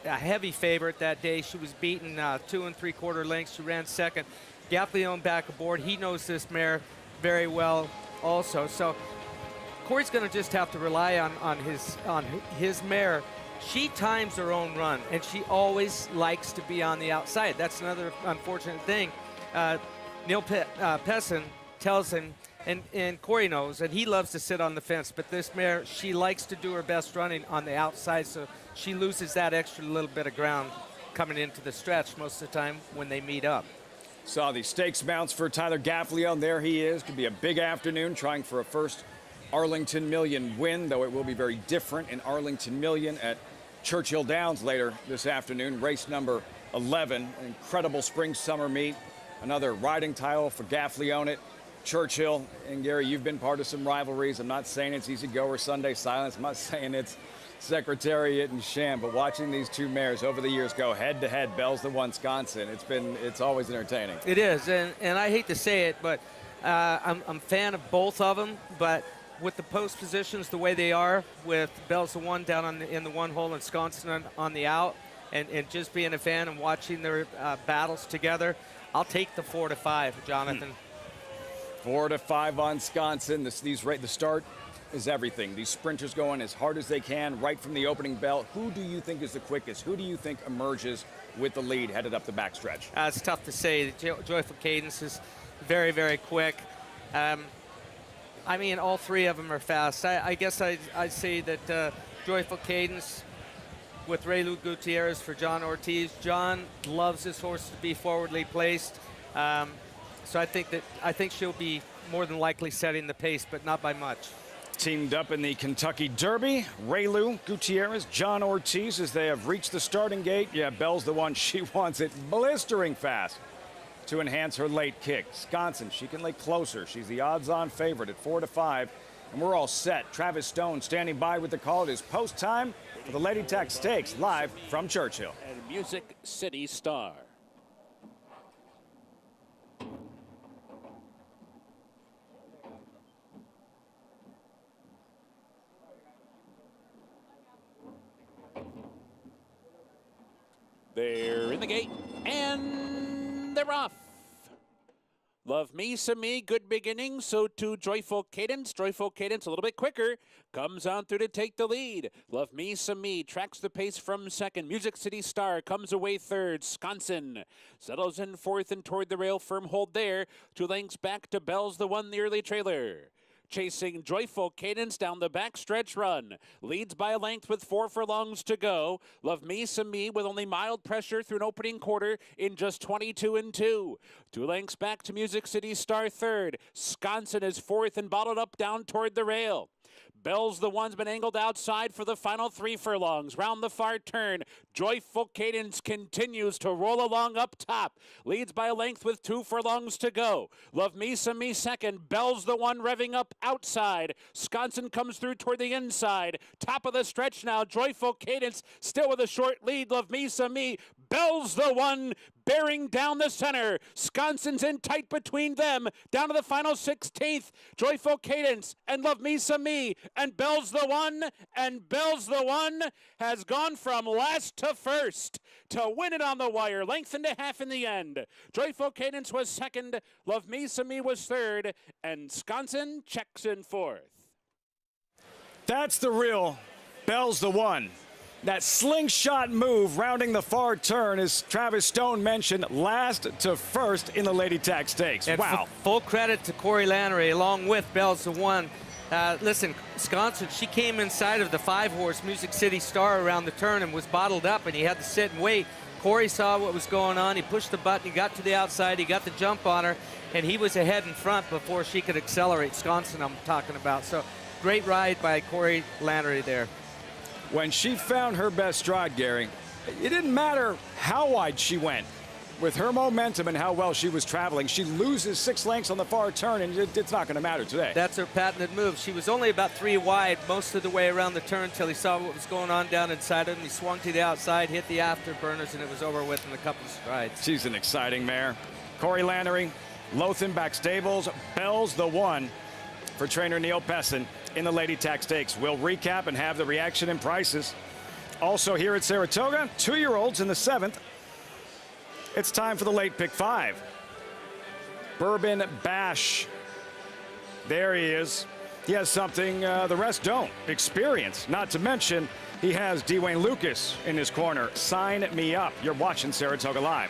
heavy favorite that day. She was beaten 2 3/4 lengths. She ran second. Gaffalione back aboard. He knows this mare very well also. So Corey's going to just have to rely on his mare. She times her own run, and she always likes to be on the outside. That's another unfortunate thing. Neil Pessin tells him, and Corey knows, and he loves to sit on the fence, but this mare, she likes to do her best running on the outside, so she loses that extra little bit of ground coming into the stretch most of the time when they meet up. Saw the stakes mounts for Tyler Gaffalione. There he is. Could be a big afternoon trying for a first Arlington Million win, though it will be very different in Arlington Million at Churchill Downs later this afternoon. Race number 11, an incredible spring-summer meet. Another riding title for Gaffalione at Churchill. And Gary, you've been part of some rivalries. I'm not saying it's Easy Go or Sunday Silence. I'm not saying it's Secretariat and Sham, but watching these two mares over the years go head-to-head, Bells the One, Sconson, it's always entertaining. It is, and I hate to say it, but I'm a fan of both of them, but with the post positions the way they are, with Bells the One down in the one hole and Sconson on the out, and just being a fan and watching their battles together, I'll take the 4 to 5, Jonathan. 4 to 5 on Sconson. The start is everything. These sprinters going as hard as they can right from the opening bell. Who do you think is the quickest? Who do you think emerges with the lead headed up the backstretch? It's tough to say. Joyful Cadence is very, very quick. I mean, all three of them are fast. I guess I'd say that Joyful Cadence with Raylu Gutierrez for John Ortiz. John loves this horse to be forwardly placed. So I think she'll be more than likely setting the pace, but not by much. Teamed up in the Kentucky Derby, Raylu Gutierrez, John Ortiz, as they have reached the starting gate. Yeah, Bells the One, she wants it blistering fast to enhance her late kick. Sconson, she can lay closer. She's the odds-on favorite at 4 to 5, and we're all set. Travis Stone standing by with the call. It is post time for the Lady Tack Stakes, live from Churchill. And Music City Star. They're in the gate, and they're off. Love Me, Some Me, good beginning. So too Joyful Cadence. Joyful Cadence a little bit quicker. Comes on through to take the lead. Love Me, Some Me tracks the pace from second. Music City Star comes away third. Sconson settles in fourth and toward the rail. Firm hold there. 2 lengths back to Bells the One, the early trailer. Chasing Joyful Cadence down the backstretch run. Leads by a length with 4 furlongs to go. Love Me, Some Me with only mild pressure through an opening quarter in just 22 and 2. 2 lengths back to Music City Star third. Sconson is fourth and bottled up down toward the rail. Bells the One's been angled outside for the final 3 furlongs. Round the far turn, Joyful Cadence continues to roll along up top. Leads by a length with 2 furlongs to go. Love Me, Some Me second. Bells the One revving up outside. Sconson comes through toward the inside. Top of the stretch now, Joyful Cadence still with a short lead. Love Me, Some Me. Bells the One bearing down the center. Sconson's in tight between them. Down to the final 16th. Joyful Cadence and Love Me, Some Me. And Bells the One. And Bells the One has gone from last to first to win it on the wire. Length and a half in the end. Joyful Cadence was second. Love Me, Some Me was third. And Sconson checks in fourth. That's the real Bells the One. That slingshot move rounding the far turn, as Travis Stone mentioned, last to first in the Lady Tack Stakes. And wow. Full credit to Corey Lannery along with Bells the One. Listen, Wisconsin, she came inside of the 5-horse Music City Star around the turn and was bottled up, and he had to sit and wait. Corey saw what was going on. He pushed the button. He got to the outside. He got the jump on her, and he was ahead in front before she could accelerate. Wisconsin, I'm talking about. So great ride by Corey Lannery there. When she found her best stride, Gary, it didn't matter how wide she went. With her momentum and how well she was traveling, she loses 6 lengths on the far turn, and it's not going to matter today. That's her patented move. She was only about 3 wide most of the way around the turn until he saw what was going on down inside of him. He swung to the outside, hit the afterburners, and it was over with in a couple of strides. She's an exciting mare. Corey Lannery, Lothenbach Stables, Bells the One for trainer Neil Pessin in the Lady Tack Stakes. We'll recap and have the reaction and prices. Also here at Saratoga, 2-year-olds in the 7th. It's time for the late pick 5. Bourbon Bash. There he is. He has something the rest don't. Experience. Not to mention, he has Dwayne Lucas in his corner. Sign me up. You're watching Saratoga Live.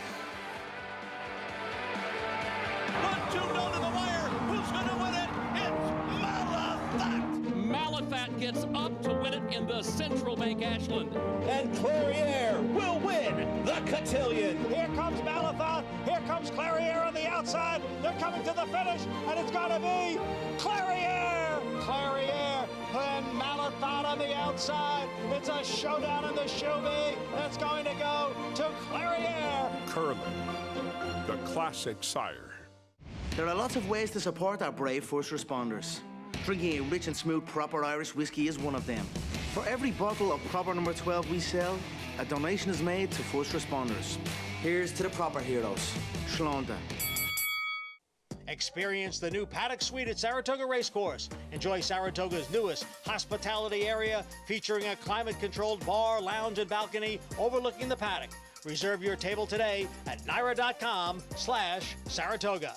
1-2 down to the wire. Who's going to win it? It's Malafat. Malafat gets up to win it in the Central Bank Ashland. And Clariere will win the Cotillion. Here comes Malafat. Here comes Clariere on the outside. They're coming to the finish, and it's going to be Clariere. Clariere and Malafat on the outside. It's a showdown in the Shelby. That's going to go to Clariere. Curling, the classic sire. There are lots of ways to support our brave first responders. Drinking a rich and smooth proper Irish whiskey is one of them. For every bottle of proper number 12 we sell, a donation is made to first responders. Here's to the proper heroes. Shlonda. Experience the new Paddock Suite at Saratoga Racecourse. Enjoy Saratoga's newest hospitality area featuring a climate-controlled bar, lounge, and balcony overlooking the paddock. Reserve your table today at naira.com/Saratoga.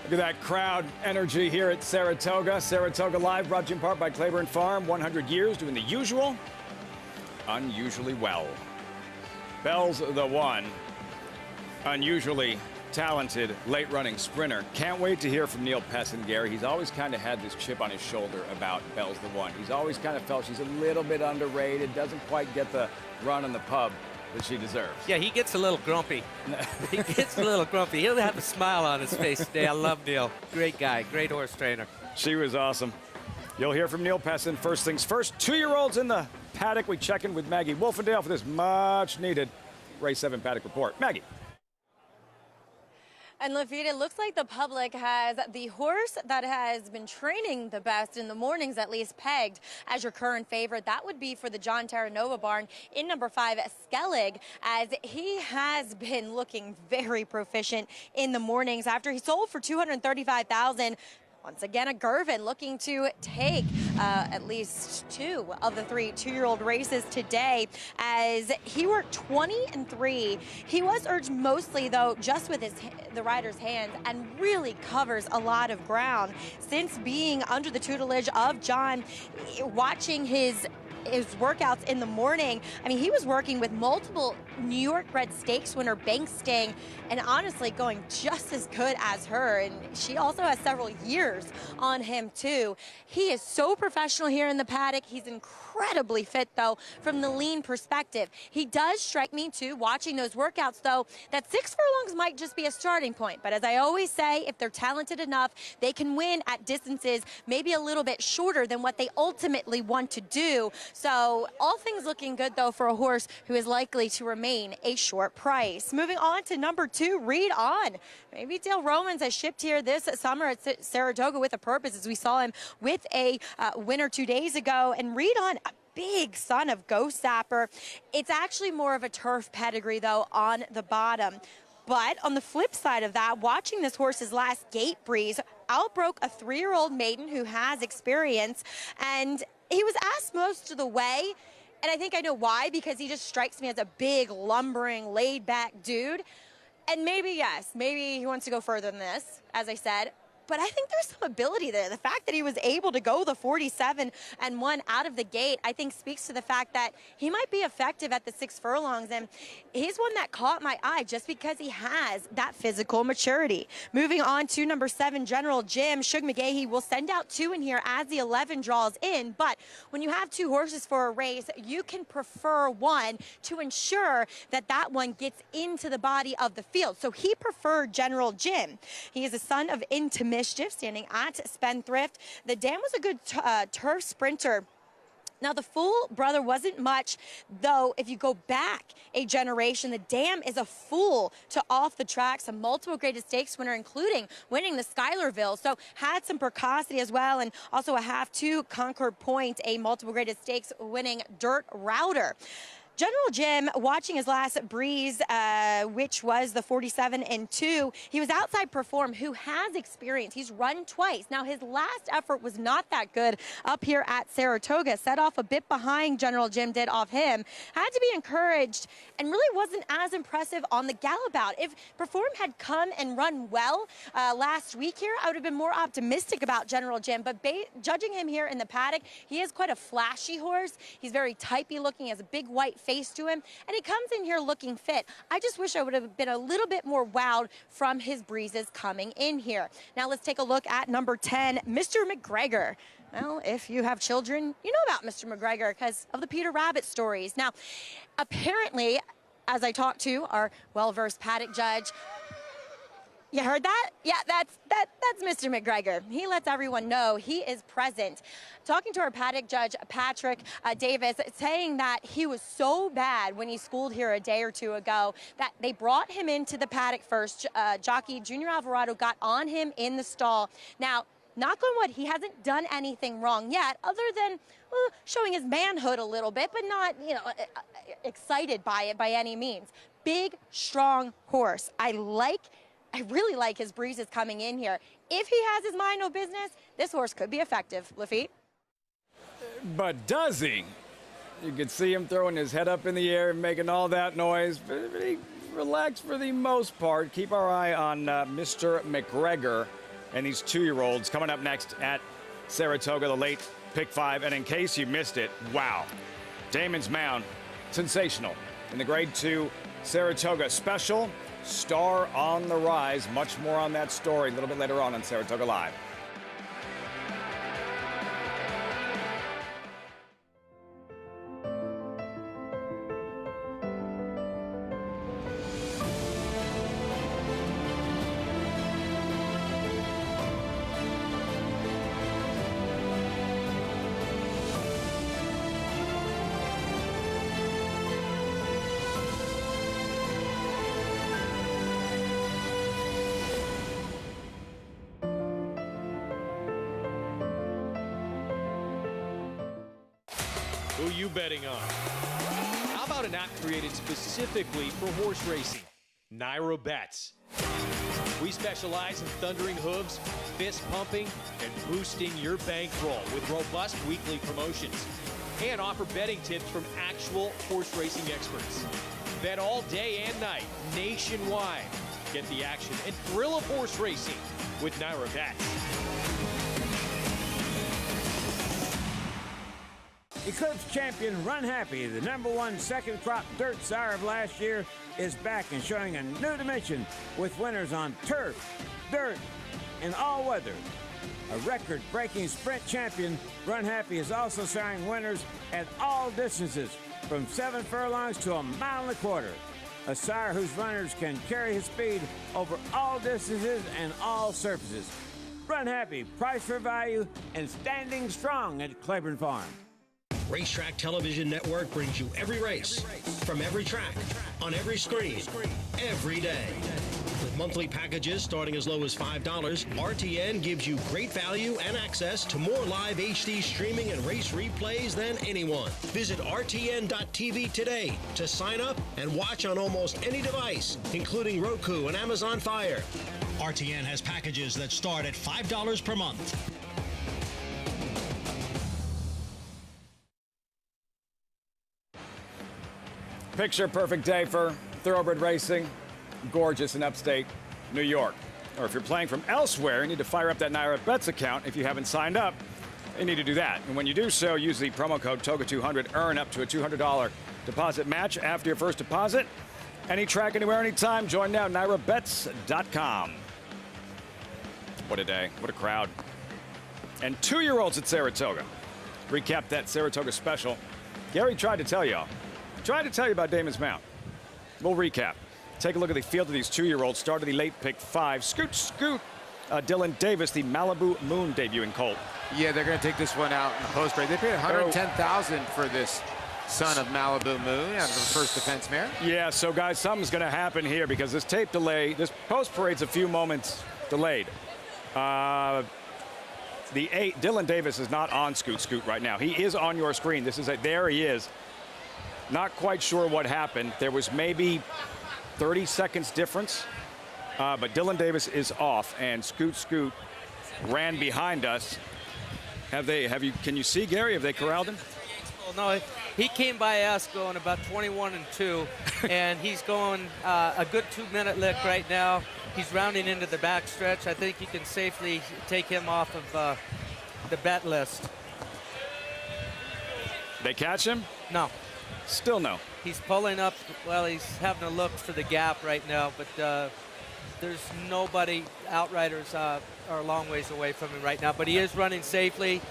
Look at that crowd energy here at Saratoga. Saratoga Live, brought to you in part by Claiborne Farm. 100 years doing the usual, unusually well. Bells the One, unusually talented late-running sprinter. Can't wait to hear from Neil Pessin, Gary. He's always kind of had this chip on his shoulder about Bells the One. He's always kind of felt she's a little bit underrated, doesn't quite get the run in the pub that she deserves. Yeah, he gets a little grumpy. He gets a little grumpy. He'll have a smile on his face today. I love Neil. Great guy, great horse trainer. She was awesome. You'll hear from Neil Pessin first things first. 2-year-olds in the paddock. We check in with Maggie Wolfendale for this much-needed Race 7 Paddock report. Maggie. And Lafitte, it looks like the public has the horse that has been training the best in the mornings, at least pegged as your current favorite. That would be for the John Terranova barn in number 5, Skellig, as he has been looking very proficient in the mornings after he sold for $235,000. Once again, a Gervin looking to take at least 2 of the 3 two-year-old races today, as he worked 20-3. He was urged mostly, though, just with the rider's hands, and really covers a lot of ground. Since being under the tutelage of John, watching his workouts in the morning, I mean, he was working with multiple New York bred stakes winner Bank Sting, and honestly going just as good as her, and she also has several years on him too. He is so professional here in the paddock. He's incredibly fit, though, from the lean perspective. He does strike me too, watching those workouts, though, that 6 furlongs might just be a starting point, but as I always say, if they're talented enough, they can win at distances maybe a little bit shorter than what they ultimately want to do. So all things looking good, though, for a horse who is likely to remain a short price. Moving on to number 2, Read On. Maybe Dale Romans has shipped here this summer at Saratoga with a purpose, as we saw him with a winner 2 days ago. And Read On, a big son of Ghost Sapper. It's actually more of a turf pedigree, though, on the bottom. But on the flip side of that, watching this horse's last gate breeze, outbroke a 3-year-old maiden who has experience, and he was asked most of the way, and I think I know why, because he just strikes me as a big, lumbering, laid-back dude. And maybe, yes, maybe he wants to go further than this, as I said. But I think there's some ability there. The fact that he was able to go the 47-1 out of the gate, I think speaks to the fact that he might be effective at the 6 furlongs. And he's one that caught my eye just because he has that physical maturity. Moving on to number 7, General Jim. Shug McGahee will send out 2 in here as the 11 draws in. But when you have 2 horses for a race, you can prefer one to ensure that that one gets into the body of the field. So he preferred General Jim. He is a son of Into Mischief, standing at Spendthrift. The dam was a good turf sprinter. Now, the Fool brother wasn't much, though. If you go back a generation, the Dam is a fool to off the tracks, a multiple graded stakes winner, including winning the Schuylerville. So had some precocity as well, and also a half-2 Concord Point, a multiple graded stakes winning dirt router. General Jim, watching his last breeze, which was the 47-2, he was outside Perform, who has experience. He's run twice. Now, his last effort was not that good up here at Saratoga. Set off a bit behind General Jim did off him. Had to be encouraged and really wasn't as impressive on the gallop out. If Perform had come and run well last week here, I would have been more optimistic about General Jim. But judging him here in the paddock, he is quite a flashy horse. He's very typey looking, has a big white face to him, and he comes in here looking fit. I just wish I would have been a little bit more wowed from his breezes coming in here. Now let's take a look at number 10, Mr. McGregor. Well, if you have children, you know about Mr. McGregor because of the Peter Rabbit stories. Now, apparently, as I talked to our well-versed paddock judge, you heard that? Yeah, that's Mr. McGregor. He lets everyone know he is present. Talking to our paddock judge, Patrick Davis, saying that he was so bad when he schooled here a day or 2 ago that they brought him into the paddock first. Jockey Junior Alvarado got on him in the stall. Now, knock on wood, he hasn't done anything wrong yet, other than showing his manhood a little bit, but not, excited by it by any means. Big, strong horse. I really like his breezes coming in here. If he has his mind no business, this horse could be effective. Lafitte? But does he? You can see him throwing his head up in the air and making all that noise. Pretty relaxed for the most part. Keep our eye on Mr. McGregor and these 2-year-olds coming up next at Saratoga, the late pick 5. And in case you missed it, wow. Damon's Mound, sensational. In the Grade 2 Saratoga Special, Star on the rise. Much more on that story a little bit later on Saratoga Live. Who you betting on? How about an app created specifically for horse racing? Naira Bets. We specialize in thundering hooves, fist pumping, and boosting your bankroll with robust weekly promotions. And offer betting tips from actual horse racing experts. Bet all day and night, nationwide. Get the action and thrill of horse racing with Naira Bets. Eclipse champion Run Happy, the #1 second crop dirt sire of last year, is back and showing a new dimension with winners on turf, dirt, and all weather. A record-breaking sprint champion, Run Happy is also siring winners at all distances, from 7 furlongs to 1.25 miles. A sire whose runners can carry his speed over all distances and all surfaces. Run Happy, price for value, and standing strong at Claiborne Farm. Racetrack Television Network brings you every race, from every track, on every screen, every day. With monthly packages starting as low as $5, RTN gives you great value and access to more live HD streaming and race replays than anyone. Visit RTN.tv today to sign up and watch on almost any device, including Roku and Amazon Fire. RTN has packages that start at $5 per month. Picture perfect day for thoroughbred racing. Gorgeous in upstate New York. Or if you're playing from elsewhere, you need to fire up that Naira Bets account. If you haven't signed up, you need to do that. And when you do so, use the promo code TOGA200. Earn up to a $200 deposit match after your first deposit. Any track, anywhere, anytime. Join now, NairaBets.com. What a day. What a crowd. And 2-year-olds at Saratoga. Recap that Saratoga Special. Gary tried to tell y'all. Tried to tell you about Damon's Mount. We'll recap. Take a look at the field of these 2-year-olds. Started the late pick 5. Scoot, scoot. Dylan Davis, the Malibu Moon debuting colt. Yeah, they're going to take this one out in the post break. They paid $110,000 for this son of Malibu Moon out of the first defense mare. Yeah, so guys, something's going to happen here because this tape delay, this post parade's a few moments delayed. The 8, Dylan Davis is not on Scoot Scoot right now. He is on your screen. This is there he is. Not quite sure what happened. There was maybe 30 seconds difference, but Dylan Davis is off, and Scoot Scoot ran behind us. Can you see, Gary? Have they corralled him? Well, no, he came by us going about 21-2, and he's going a good 2-minute lick right now. He's rounding into the backstretch. I think you can safely take him off of the bet list. They catch him? No. Still no. He's pulling up. Well, he's having a look for the gap right now, but there's nobody. Outriders are a long ways away from him right now, but he is running safely,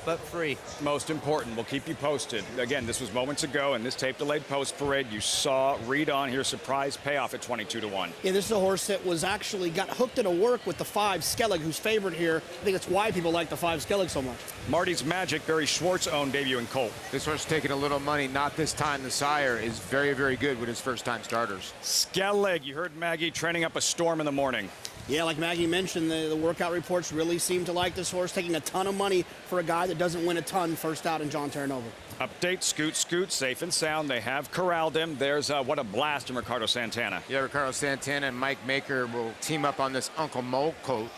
but free. Most important, we'll keep you posted. Again, this was moments ago, and this tape delayed post parade. You saw read on here, surprise payoff at 22-1. Yeah, this is a horse that was actually got hooked into work with the 5 Skellig, who's favored here. I think that's why people like the 5 Skellig so much. Marty's Magic, Barry Schwartz owned debuting colt. This horse taking a little money, not this time. The sire is very, very good with his first-time starters. Skellig, you heard Maggie training up a storm in the morning. Yeah, like Maggie mentioned, the workout reports really seem to like this horse, taking a ton of money for a guy that doesn't win a ton first out in John Terranova. Update, Scoot Scoot, safe and sound. They have corralled him. There's what a blast from Ricardo Santana. Yeah, Ricardo Santana and Mike Maker will team up on this Uncle Mo colt.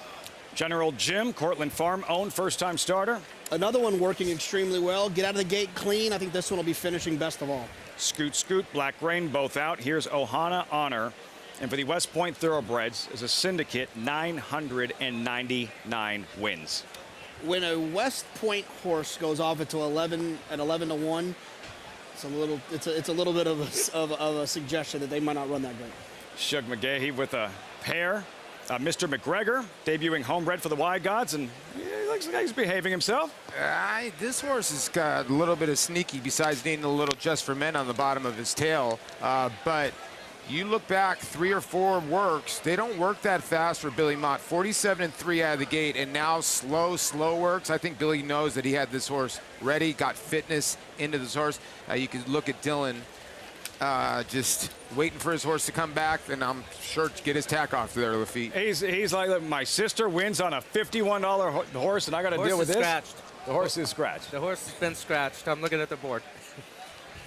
General Jim, Cortland Farm owned first-time starter. Another one working extremely well. Get out of the gate clean. I think this one will be finishing best of all. Scoot Scoot, Black Rain, both out. Here's Ohana Honor. And for the West Point Thoroughbreds, is a syndicate, 999 wins. When a West Point horse goes off at 11-1, it's a little bit of a suggestion that they might not run that great. Shug McGahee with a pair. Mr. McGregor debuting homebred for the Y Gods, and he looks like he's behaving himself. This horse has got a little bit of sneaky, besides needing a little Just for Men on the bottom of his tail, but you look back 3 or 4 works, they don't work that fast for Billy Mott. 47-3 out of the gate, and now slow works. I think Billy knows that he had this horse ready, got fitness into this horse. You can look at Dylan just waiting for his horse to come back, and I'm sure to get his tack off there, Lafitte. He's like, my sister wins on a $51 horse, and I got to deal with this. Scratched. The horse is scratched. The horse has been scratched. I'm looking at the board.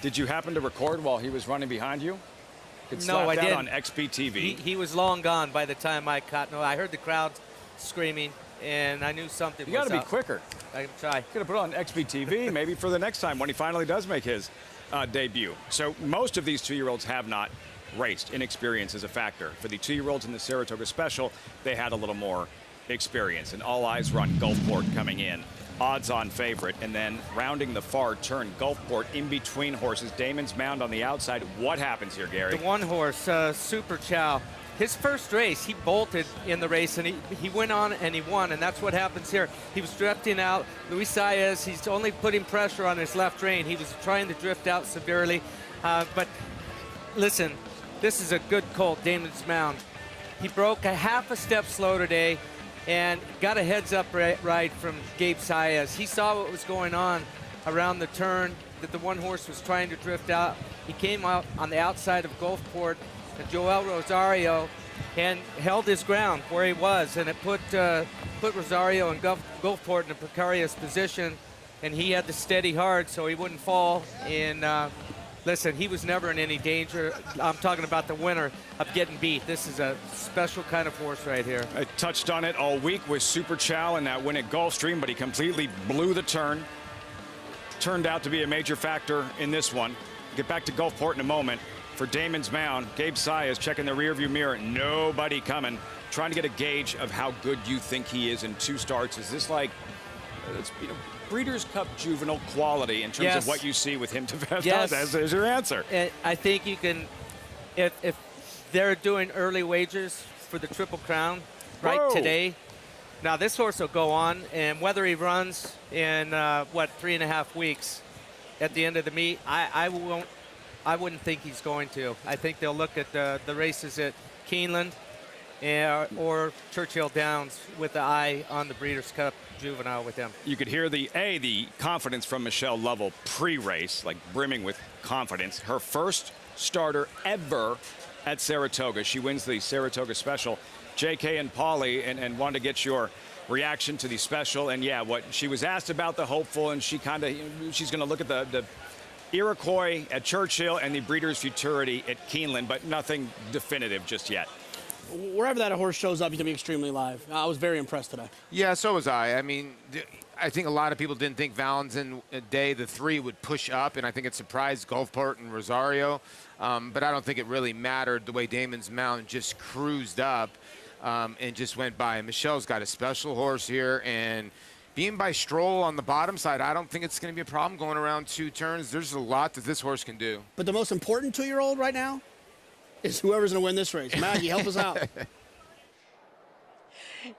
Did you happen to record while he was running behind you? No, I didn't. On XBTV. He was long gone by the time I caught. No, I heard the crowd screaming, and I knew something was up. You got to be quicker. I can try. Could have put it on XBTV maybe for the next time when he finally does make his debut. So most of these 2-year-olds have not raced. Inexperience is a factor. For the 2-year-olds in the Saratoga Special, they had a little more experience. And all eyes were on Gulfport coming in. Odds-on favorite, and then rounding the far turn, Gulfport in between horses. Damon's Mound on the outside. What happens here, Gary? The one horse, Super Chow. His first race, he bolted in the race, and he went on and he won, and that's what happens here. He was drifting out. Luis Saez, he's only putting pressure on his left rein. He was trying to drift out severely. But listen, this is a good colt, Damon's Mound. He broke a half a step slow today and got a heads-up ride from Gabe Saez. He saw what was going on around the turn, that the one horse was trying to drift out. He came out on the outside of Gulfport, and Joel Rosario, and held his ground where he was, and it put Rosario and Gulfport in a precarious position, and he had to steady hard so he wouldn't fall. And listen, he was never in any danger. I'm talking about the winner of getting beat. This is a special kind of horse right here. I touched on it all week with Super Chow and that win at Gulfstream, but he completely blew the turn. Turned out to be a major factor in this one. Get back to Gulfport in a moment. For Damon's Mound, Gabe Saez checking the rearview mirror. Nobody coming. Trying to get a gauge of how good you think he is in 2 starts. Is this like, Breeders' Cup juvenile quality in terms of what you see with him to Yes. As your answer. And I think you can, if they're doing early wagers for the Triple Crown today, now this horse will go on, and whether he runs in 3.5 weeks at the end of the meet, I wouldn't think he's going to. I think they'll look at the races at Keeneland or Churchill Downs with the eye on the Breeders' Cup Juvenile with him. You could hear the confidence from Michelle Lovell pre-race, like brimming with confidence. Her first starter ever at Saratoga. She wins the Saratoga Special. JK and Paulie, and wanted to get your reaction to the special. And yeah, what she was asked about the hopeful, and she's going to look at the Iroquois at Churchill and the Breeders' Futurity at Keeneland, but nothing definitive just yet. Wherever that horse shows up, he's going to be extremely live. I was very impressed today. Yeah, so was I. I mean, I think a lot of people didn't think Valentin Day, the 3, would push up, and I think it surprised Gulfport and Rosario. But I don't think it really mattered the way Damon's Mound just cruised up and just went by. And Michelle's got a special horse here, and being by Stroll on the bottom side, I don't think it's going to be a problem going around 2 turns. There's a lot that this horse can do. But the most important 2-year-old right now is whoever's going to win this race. Maggie, help us out.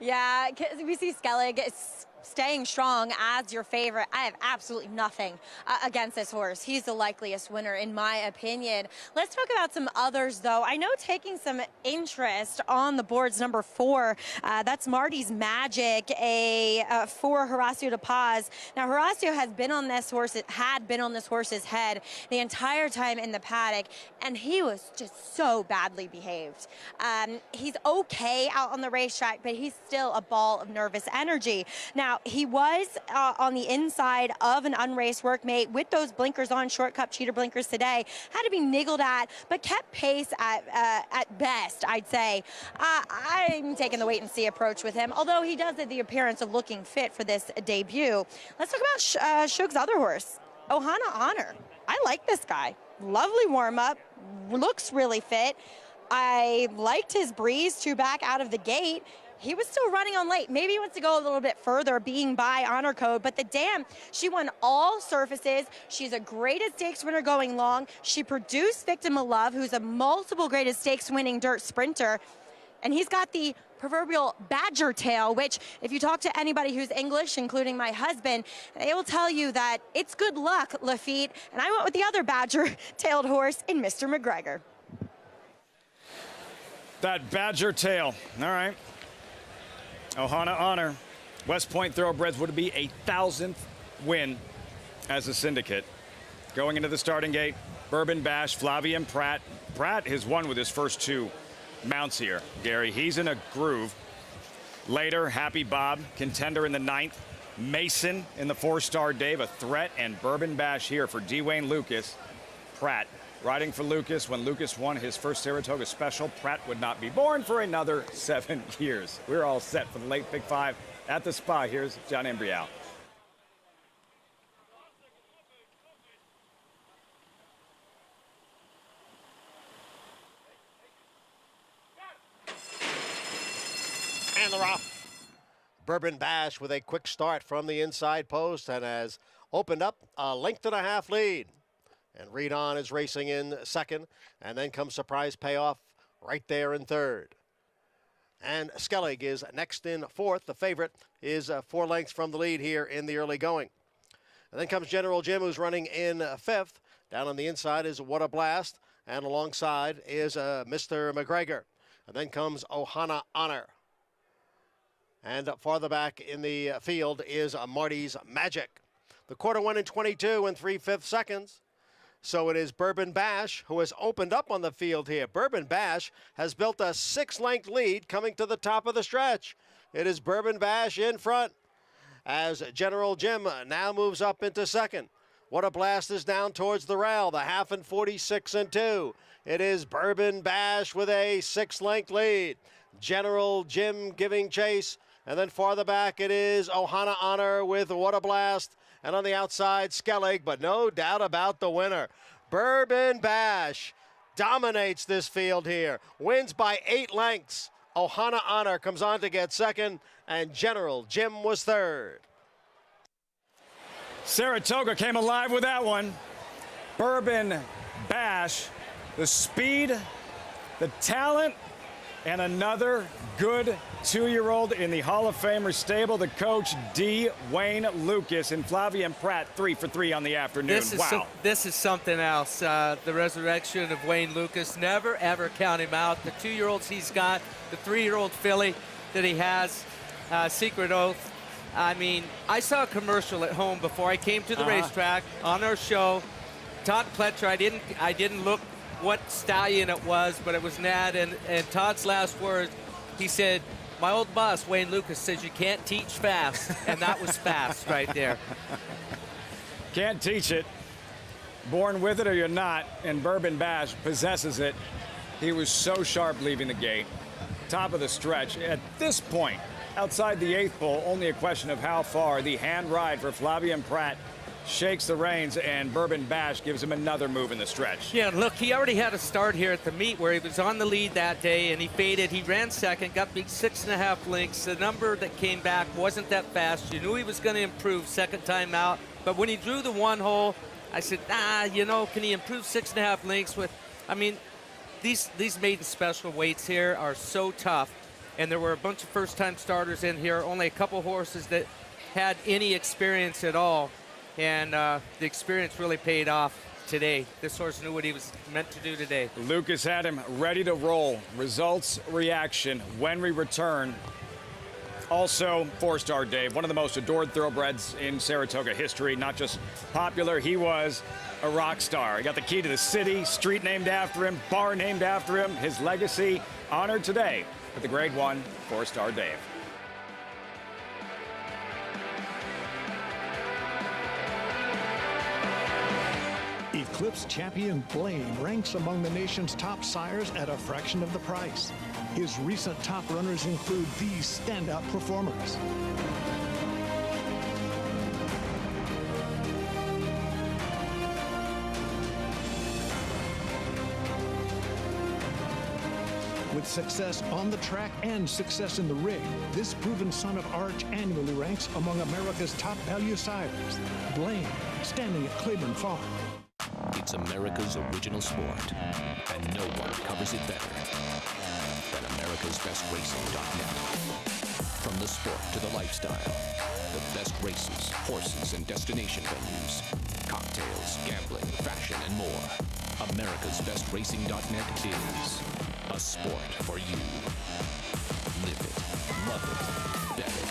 Yeah, we see Skellig staying strong as your favorite. I have absolutely nothing against this horse. He's the likeliest winner, in my opinion. Let's talk about some others, though. I know taking some interest on the boards, number 4, that's Marty's Magic, for Horacio de Paz. Now, Horacio has been on this horse, had been on this horse's head the entire time in the paddock, and he was just so badly behaved. He's okay out on the racetrack, but he's still a ball of nervous energy. Now, he was on the inside of an unraced workmate with those blinkers on, short cup cheater blinkers today. Had to be niggled at, but kept pace at best, I'd say. I'm taking the wait-and-see approach with him, although he does have the appearance of looking fit for this debut. Let's talk about Shug's other horse, Ohana Honor. I like this guy. Lovely warm-up, looks really fit. I liked his breeze to back out of the gate. He was still running on late. Maybe he wants to go a little bit further, being by honor code, but the dam, she won all surfaces. She's a graded stakes winner going long. She produced Victim of Love, who's a multiple graded stakes winning dirt sprinter. And he's got the proverbial badger tail, which if you talk to anybody who's English, including my husband, they will tell you that it's good luck, Lafitte. And I went with the other badger-tailed horse in Mr. McGregor. That badger tail. All right. Ohana Honor. West Point Thoroughbreds would be a 1,000th win as a syndicate. Going into the starting gate, Bourbon Bash, Flavian Pratt. Pratt has won with his first 2 mounts here, Gary. He's in a groove. Later, Happy Bob, contender in the 9th. Mason in the Fourstardave, a threat, and Bourbon Bash here for Dwayne Lucas. Pratt riding for Lucas. When Lucas won his first Saratoga Special, Pratt would not be born for another 7 years. We're all set for the late Big Five at the spa. Here's John Embrial. And they're off. Bourbon Bash with a quick start from the inside post and has opened up a length and a half lead. And Reed On is racing in second, and then comes Surprise Payoff right there in third. And Skellig is next in fourth. The favorite is 4 lengths from the lead here in the early going. And then comes General Jim, who's running in fifth. Down on the inside is What a Blast, and alongside is Mr. McGregor. And then comes Ohana Honor. And farther back in the field is Marty's Magic. The quarter went in 22 and 3/5 seconds. So it is Bourbon Bash who has opened up on the field here. Bourbon Bash has built a 6-length lead coming to the top of the stretch. It is Bourbon Bash in front as General Jim now moves up into second. What a Blast is down towards the rail, the half in 46 and 2. It is Bourbon Bash with a 6-length lead. General Jim giving chase. And then farther back it is Ohana Honor with What a Blast. And on the outside, Skellig, but no doubt about the winner. Bourbon Bash dominates this field here. Wins by 8 lengths. Ohana Honor comes on to get second, and General Jim was third. Saratoga came alive with that one. Bourbon Bash, the speed, the talent, and another good 2-year-old in the Hall of Famer stable, the coach, Dwayne Lucas, and Flavien Pratt, 3 for 3 on the afternoon. This is something else. The resurrection of Wayne Lucas. Never, ever count him out. The 2-year-olds he's got, the 3-year-old filly that he has, Secret Oath. I mean, I saw a commercial at home before I came to the racetrack on our show. Todd Pletcher, I didn't look what stallion it was, but it was Nat, and Todd's last words, he said, my old boss, Wayne Lucas, says you can't teach fast, and that was fast right there. Can't teach it. Born with it or you're not, and Bourbon Bash possesses it. He was so sharp leaving the gate. Top of the stretch. At this point, outside the 8th pole, only a question of how far the hand ride for Flavien Pratt shakes the reins, and Bourbon Bash gives him another move in the stretch. Yeah, look, he already had a start here at the meet where he was on the lead that day, and he faded. He ran second, got beat 6.5 lengths. The number that came back wasn't that fast. You knew he was going to improve second time out, but when he drew the 1 hole, I said, you know, can he improve 6.5 lengths with, I mean, these maiden special weights here are so tough, and there were a bunch of first-time starters in here, only a couple horses that had any experience at all. And the experience really paid off today. This horse knew what he was meant to do today. Lucas had him ready to roll. Results, reaction when we return. Also, Fourstardave, one of the most adored thoroughbreds in Saratoga history. Not just popular, he was a rock star. He got the key to the city, street named after him, bar named after him. His legacy honored today with the Grade 1 Fourstardave. Eclipse champion Blaine ranks among the nation's top sires at a fraction of the price. His recent top runners include these standout performers. With success on the track and success in the ring, this proven son of Arch annually ranks among America's top value sires. Blaine, standing at Claiborne Farm. It's America's original sport, and no one covers it better than America'sBestRacing.net. From the sport to the lifestyle, the best races, horses, and destination venues, cocktails, gambling, fashion, and more. America'sBestRacing.net is a sport for you. Live it, love it, bet it.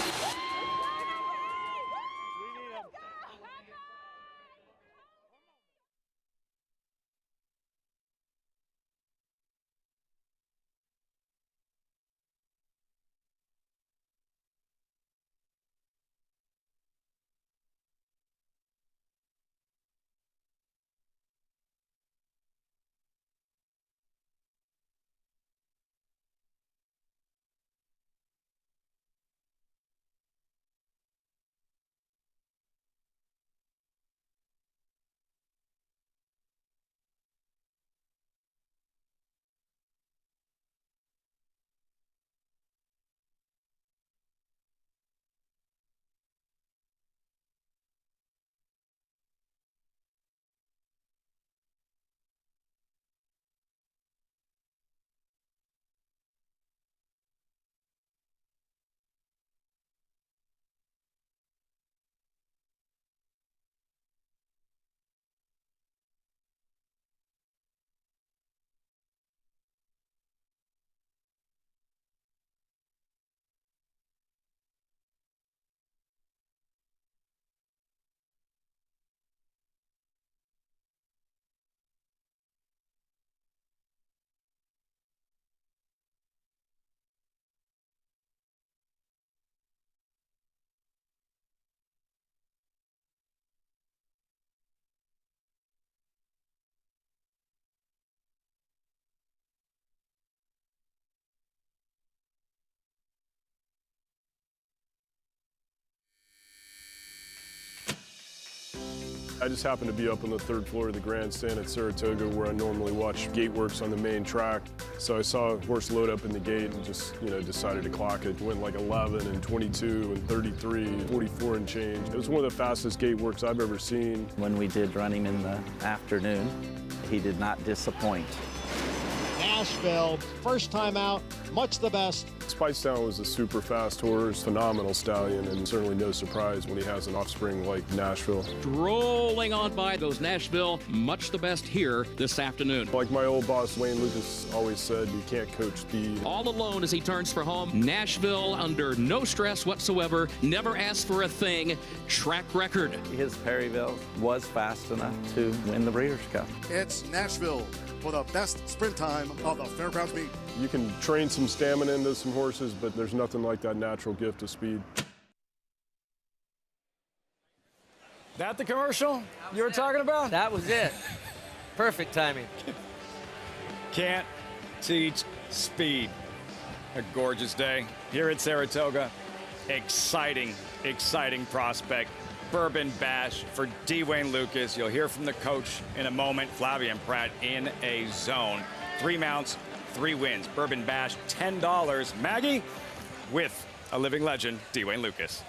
I just happened to be up on the 3rd floor of the grandstand at Saratoga where I normally watch gate works on the main track. So I saw a horse load up in the gate and just, decided to clock it. Went like 11 and 22 and 33, 44 and change. It was one of the fastest gate works I've ever seen. When we did run him in the afternoon, he did not disappoint. Nashville, first time out, much the best. Spicedown was a super fast horse, phenomenal stallion, and certainly no surprise when he has an offspring like Nashville. Strolling on by those Nashville, much the best here this afternoon. Like my old boss Wayne Lucas always said, you can't coach speed. All alone as he turns for home. Nashville under no stress whatsoever, never asked for a thing, track record. His Perryville was fast enough to win the Breeders' Cup. It's Nashville for the best sprint time of the Fairgrounds meet. You can train some stamina into some horses, but there's nothing like that natural gift of speed. That the commercial you were talking about? That was it. Perfect timing. Can't teach speed. A gorgeous day here at Saratoga. Exciting, exciting prospect. Bourbon Bash for D. Wayne Lucas. You'll hear from the coach in a moment. Flavia and Pratt in a zone. 3 mounts, 3 wins. Bourbon Bash, $10. Maggie with a living legend, D. Wayne Lucas.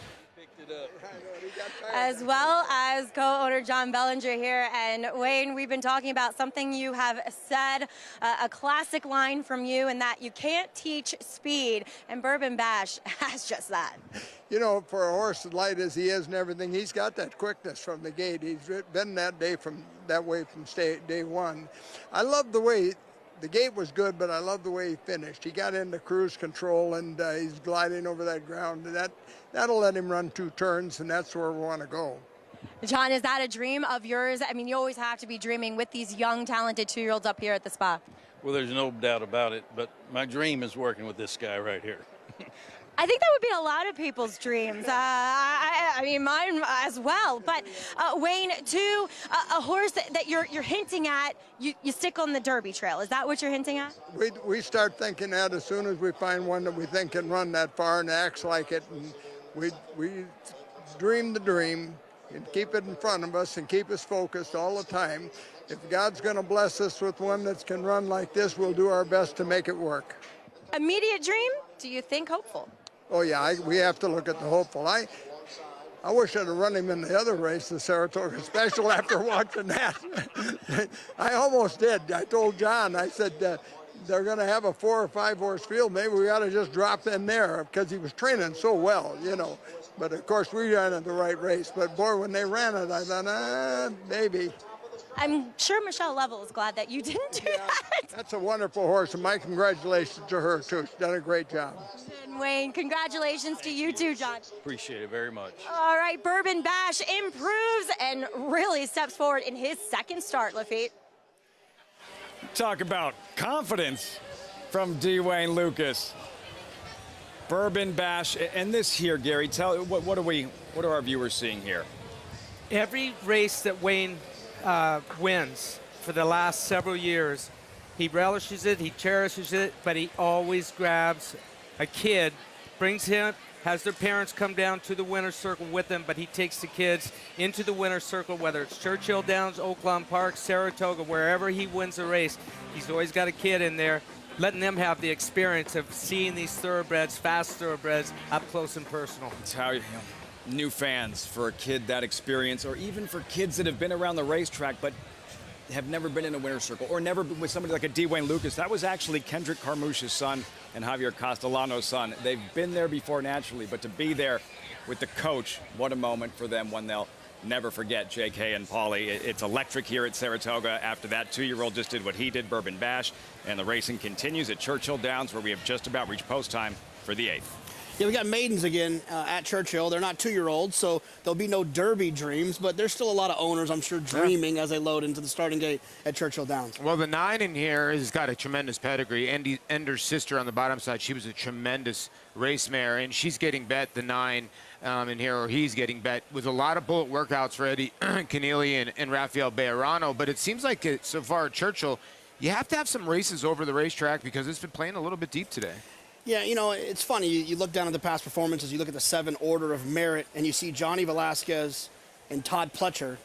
As well as co-owner John Bellinger here. And Wayne, we've been talking about something you have said, a classic line from you, and that you can't teach speed, and Bourbon Bash has just that. You know, for a horse as light as he is and everything, he's got that quickness from the gate. He's been that way from day one. I love the way the gate was good, but I love the way he finished. He got into cruise control, and he's gliding over that ground. That'll let him run 2 turns, and that's where we want to go. John, is that a dream of yours? I mean, you always have to be dreaming with these young, talented 2-year-olds up here at the spa. Well, there's no doubt about it, but my dream is working with this guy right here. I think that would be a lot of people's dreams. I mean, mine as well. But Wayne, too, a horse that you're hinting at, you stick on the Derby trail. Is that what you're hinting at? We start thinking that as soon as we find one that we think can run that far and acts like it. And we dream the dream and keep it in front of us and keep us focused all the time. If God's going to bless us with one that can run like this, we'll do our best to make it work. Immediate dream? Do you think hopeful? Oh, yeah, we have to look at the hopeful. I wish I'd have run him in the other race, the Saratoga Special, after watching that. I almost did. I told John, I said, they're going to have a 4 or 5 horse field. Maybe we ought to just drop in there, because he was training so well, But, of course, we ran at the right race. But, boy, when they ran it, I thought, maybe. I'm sure Michelle Lovell is glad that you didn't do that. That's a wonderful horse, and my congratulations to her, too. She's done a great job. And Wayne, congratulations to you, too, John. Appreciate it very much. All right, Bourbon Bash improves and really steps forward in his second start, Lafitte. Talk about confidence from D. Wayne Lucas. Bourbon Bash, and this here, Gary, what are our viewers seeing here? Every race that Wayne wins for the last several years, he relishes it, he cherishes it, but he always grabs a kid, brings him, has their parents come down to the winner's circle with him, but he takes the kids into the winner's circle, whether it's Churchill Downs, Oaklawn Park, Saratoga, wherever he wins a race. He's always got a kid in there, letting them have the experience of seeing these thoroughbreds, fast thoroughbreds, up close and personal. It's how new fans for a kid that experience, or even for kids that have been around the racetrack but have never been in a winner's circle, or never been with somebody like a D. Wayne Lucas. That was actually Kendrick Carmouche's son and Javier Castellano's son. They've been there before naturally, but to be there with the coach, what a moment for them, one they'll never forget. JK and Paulie, it's electric here at Saratoga. After that, 2-year-old just did what he did, Bourbon Bash, and the racing continues at Churchill Downs, where we have just about reached post time for the 8th. Yeah, we got maidens again at Churchill. They're not 2-year-olds, so there'll be no Derby dreams, but there's still a lot of owners, I'm sure, dreaming as they load into the starting gate at Churchill Downs. Well, the 9 in here has got a tremendous pedigree. Ender's sister on the bottom side, she was a tremendous race mare, and she's getting bet, the 9 in here, or he's getting bet, with a lot of bullet workouts for Eddie Keneally and Rafael Bejarano. But it seems like so far at Churchill, you have to have some races over the racetrack because it's been playing a little bit deep today. Yeah, it's funny. You look down at the past performances, you look at the 7 order of merit, and you see Johnny Velasquez and Todd Pletcher.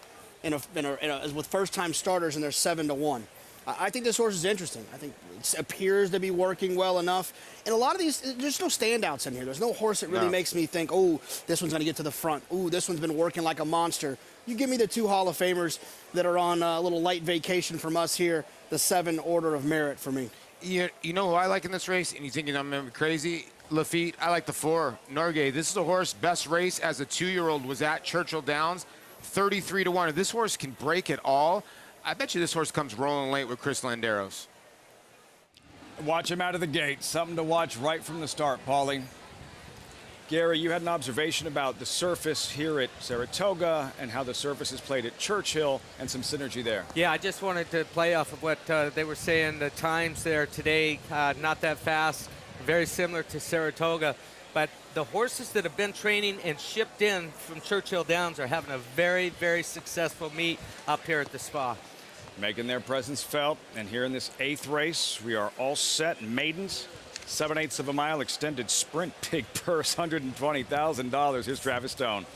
with first-time starters, and they're 7-1. I think this horse is interesting. I think it appears to be working well enough. And a lot of these, there's no standouts in here. There's no horse that really makes me think, oh, this one's going to get to the front. Ooh, this one's been working like a monster. You give me the 2 Hall of Famers that are on a little light vacation from us here, the 7 Order of Merit for me. You know who I like in this race, and you thinking I'm crazy? Lafitte. I like the 4, Norgay. This is a horse, best race as a 2-year-old was at Churchill Downs, 33-1. If this horse can break it all, I bet you this horse comes rolling late with Chris Landeros. Watch him out of the gate. Something to watch right from the start, Paulie. Gary, you had an observation about the surface here at Saratoga and how the surface is played at Churchill and some synergy there. Yeah, I just wanted to play off of what they were saying. The times there today, not that fast, very similar to Saratoga. But the horses that have been training and shipped in from Churchill Downs are having a very, very successful meet up here at the spa. Making their presence felt, and here in this 8th race, we are all set. Maidens, 7/8 of a mile extended sprint, big purse, $120,000. Here's Travis Stone.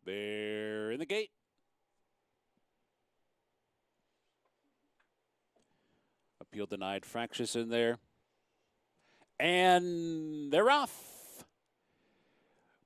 They're in the gate. Appeal denied. Fractious in there. And they're off.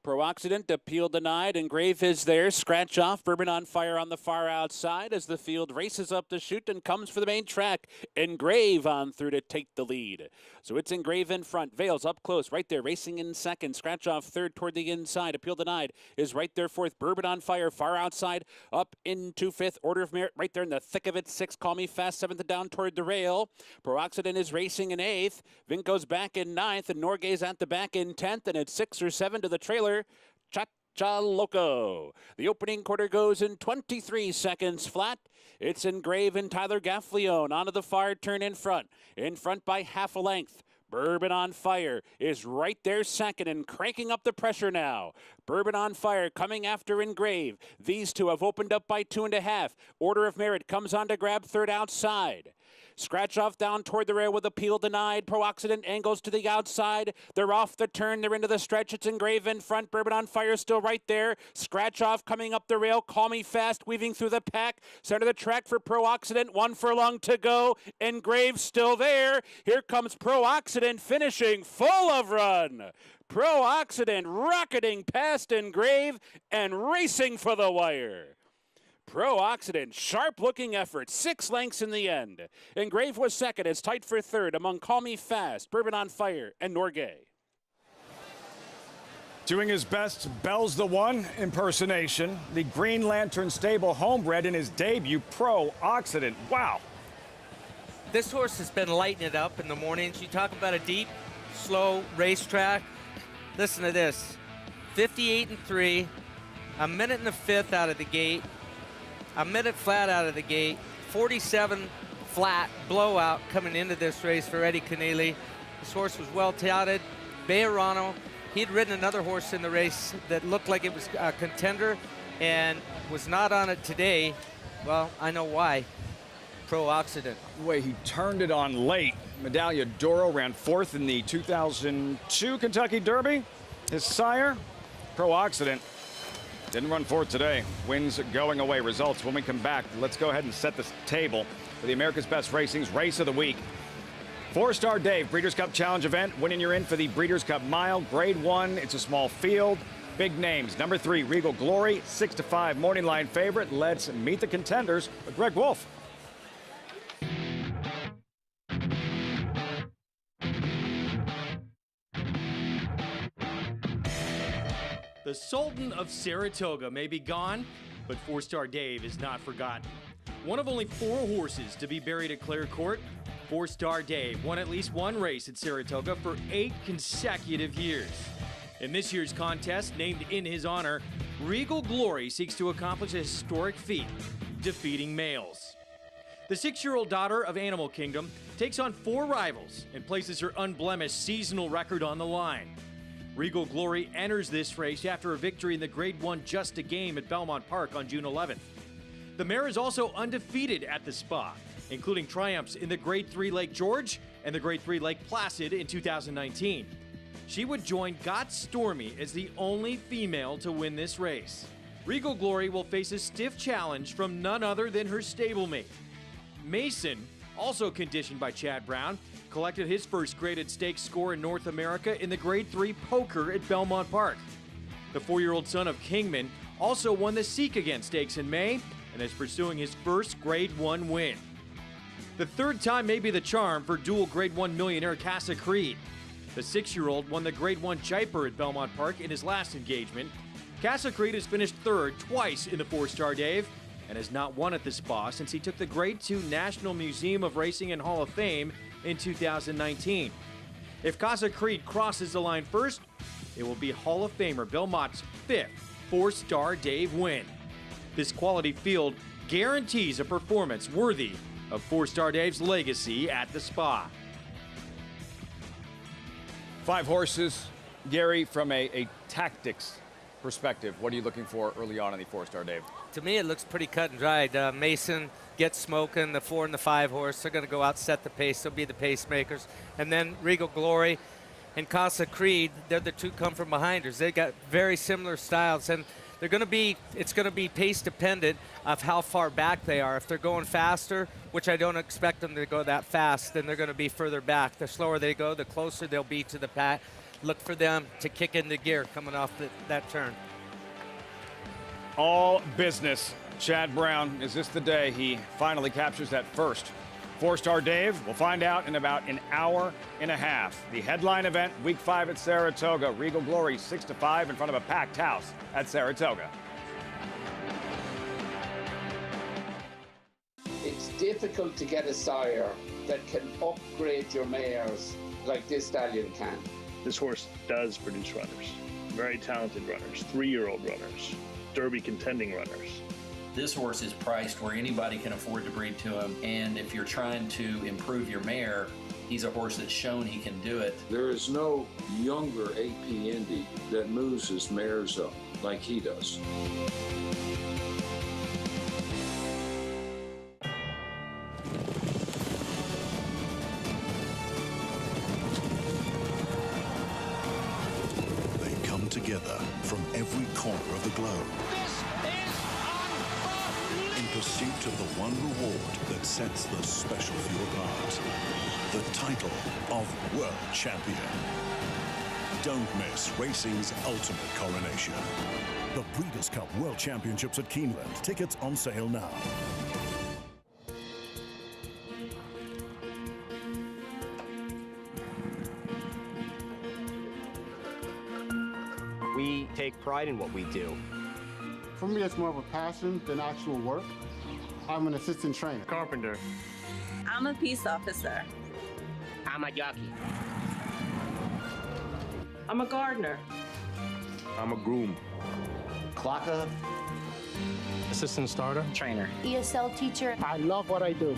Pro-Occident, appeal denied. Engrave is there. Scratch off. Bourbon on Fire on the far outside as the field races up the chute and comes for the main track. Engrave on through to take the lead. So it's Engrave in front. Vales up close. Right there. Racing in second. Scratch off third toward the inside. Appeal denied is right there fourth. Bourbon on Fire far outside. Up into fifth. Order of Merit right there in the thick of it. 6. Call Me Fast. 7th and down toward the rail. Pro-Occident is racing in 8th. Vinco's back in 9th. And Norgay's at the back in 10th. And it's 6 or 7 to the trailer. Cha-Cha Loco. The opening quarter goes in 23 seconds flat. It's Engrave and Tyler Gaffleone onto the far turn in front by half a length. Bourbon on Fire is right there second and cranking up the pressure now. Bourbon on Fire coming after Engrave. These two have opened up by 2.5. Order of Merit comes on to grab third outside. Scratch off down toward the rail with appeal denied. Pro-Occident angles to the outside. They're off the turn. They're into the stretch. It's Engrave in front. Bourbon on Fire still right there. Scratch off coming up the rail. Call Me Fast weaving through the pack. Center of the track for Pro-Occident. 1 furlong to go. Engrave still there. Here comes Pro-Occident finishing full of run. Pro-Occident rocketing past Engrave and racing for the wire. Pro-Occident, sharp-looking effort, 6 lengths in the end. Engrave was second, it's tight for third among Call Me Fast, Bourbon on Fire, and Norgay. Doing his best Bell's the One impersonation, the Green Lantern Stable homebred in his debut, Pro-Occident. Wow. This horse has been lighting it up in the mornings. You talk about a deep, slow racetrack. Listen to this, 58-3, a minute and a fifth out of the gate. A minute flat out of the gate, 47 flat blowout coming into this race for Eddie Keneally. This horse was well touted. Bejarano, he'd ridden another horse in the race that looked like it was a contender and was not on it today. Well, I know why. Pro-Occident. The way he turned it on late. Medaglia d'Oro ran 4th in the 2002 Kentucky Derby. His sire, Pro-Occident, didn't run 4th today. Wins going away. Results when we come back. Let's go ahead and set the table for the America's Best Racing's Race of the Week. Fourstardave Breeders' Cup Challenge event. Winning you're in for the Breeders' Cup Mile. Grade 1. It's a small field. Big names. Number 3, Regal Glory. 6-5 morning line favorite. Let's meet the contenders with Greg Wolf. The Sultan of Saratoga may be gone, but Fourstardave is not forgotten. One of only 4 horses to be buried at Clare Court, Fourstardave won at least 1 race at Saratoga for 8 consecutive years. In this year's contest, named in his honor, Regal Glory seeks to accomplish a historic feat, defeating males. The 6-year-old daughter of Animal Kingdom takes on 4 rivals and places her unblemished seasonal record on the line. Regal Glory enters this race after a victory in the Grade 1 Just a Game at Belmont Park on June 11th. The mare is also undefeated at the Spa, including triumphs in the Grade 3 Lake George and the Grade 3 Lake Placid in 2019. She would join Got Stormy as the only female to win this race. Regal Glory will face a stiff challenge from none other than her stablemate. Mason, also conditioned by Chad Brown, collected his first graded stakes score in North America in the Grade 3 Poker at Belmont Park. The 4-year-old son of Kingman also won the Seek Again Stakes in May and is pursuing his first Grade 1 win. The third time may be the charm for dual Grade 1 millionaire Casa Creed. The 6-year-old won the Grade 1 Jaipur at Belmont Park in his last engagement. Casa Creed has finished third twice in the Fourstardave and has not won at the Spa since he took the Grade 2 National Museum of Racing and Hall of Fame in 2019. If Casa Creed crosses the line first, it will be Hall of Famer Bill Mott's 5th Fourstardave win. This quality field guarantees a performance worthy of Fourstardav's legacy at the Spa. 5 horses. Gary, from a tactics perspective, what are you looking for early on in the Fourstardave? To me, it looks pretty cut and dried. Mason gets smoking. The 4 and the 5 horse, they're going to go out, set the pace. They'll be the pacemakers. And then Regal Glory and Casa Creed, they're the two come from behinders. They got very similar styles, and they're going to be, it's going to be pace dependent of how far back they are. If they're going faster, which I don't expect them to go that fast, then they're going to be further back. The slower they go, the closer they'll be to the pack. Look for them to kick into gear coming off that turn. All business. Chad Brown, is this the day he finally captures that first Fourstardave? We'll find out in about an hour and a half. The headline event, Week 5 at Saratoga. Regal Glory 6-5 in front of a packed house at Saratoga. It's difficult to get a sire that can upgrade your mares like this Stallion can. This horse does produce runners, very talented runners, 3-year-old runners, Derby contending runners. This horse is priced where anybody can afford to breed to him, and if you're trying to improve your mare, he's a horse that's shown he can do it. There is no younger AP Indy that moves his mares up like he does. They come together from every corner of the globe. In pursuit of the one reward that sets the special few apart. The title of World Champion. Don't miss racing's ultimate coronation. The Breeders' Cup World Championships at Keeneland. Tickets on sale now. We take pride in what we do. For me, it's more of a passion than actual work. I'm an assistant trainer. Carpenter. I'm a peace officer. I'm a jockey. I'm a gardener. I'm a groom. Clocker. Assistant starter. Trainer. ESL teacher. I love what I do.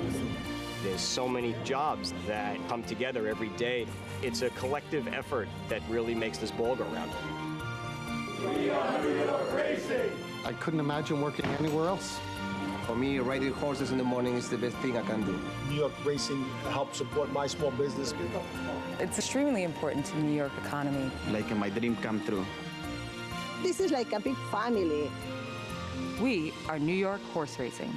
There's so many jobs that come together every day. It's a collective effort that really makes this ball go round. We are New York Racing! I couldn't imagine working anywhere else. For me, riding horses in the morning is the best thing I can do. New York Racing helps support my small business. It's extremely important to the New York economy. Like my dream come true. This is like a big family. We are New York Horse Racing.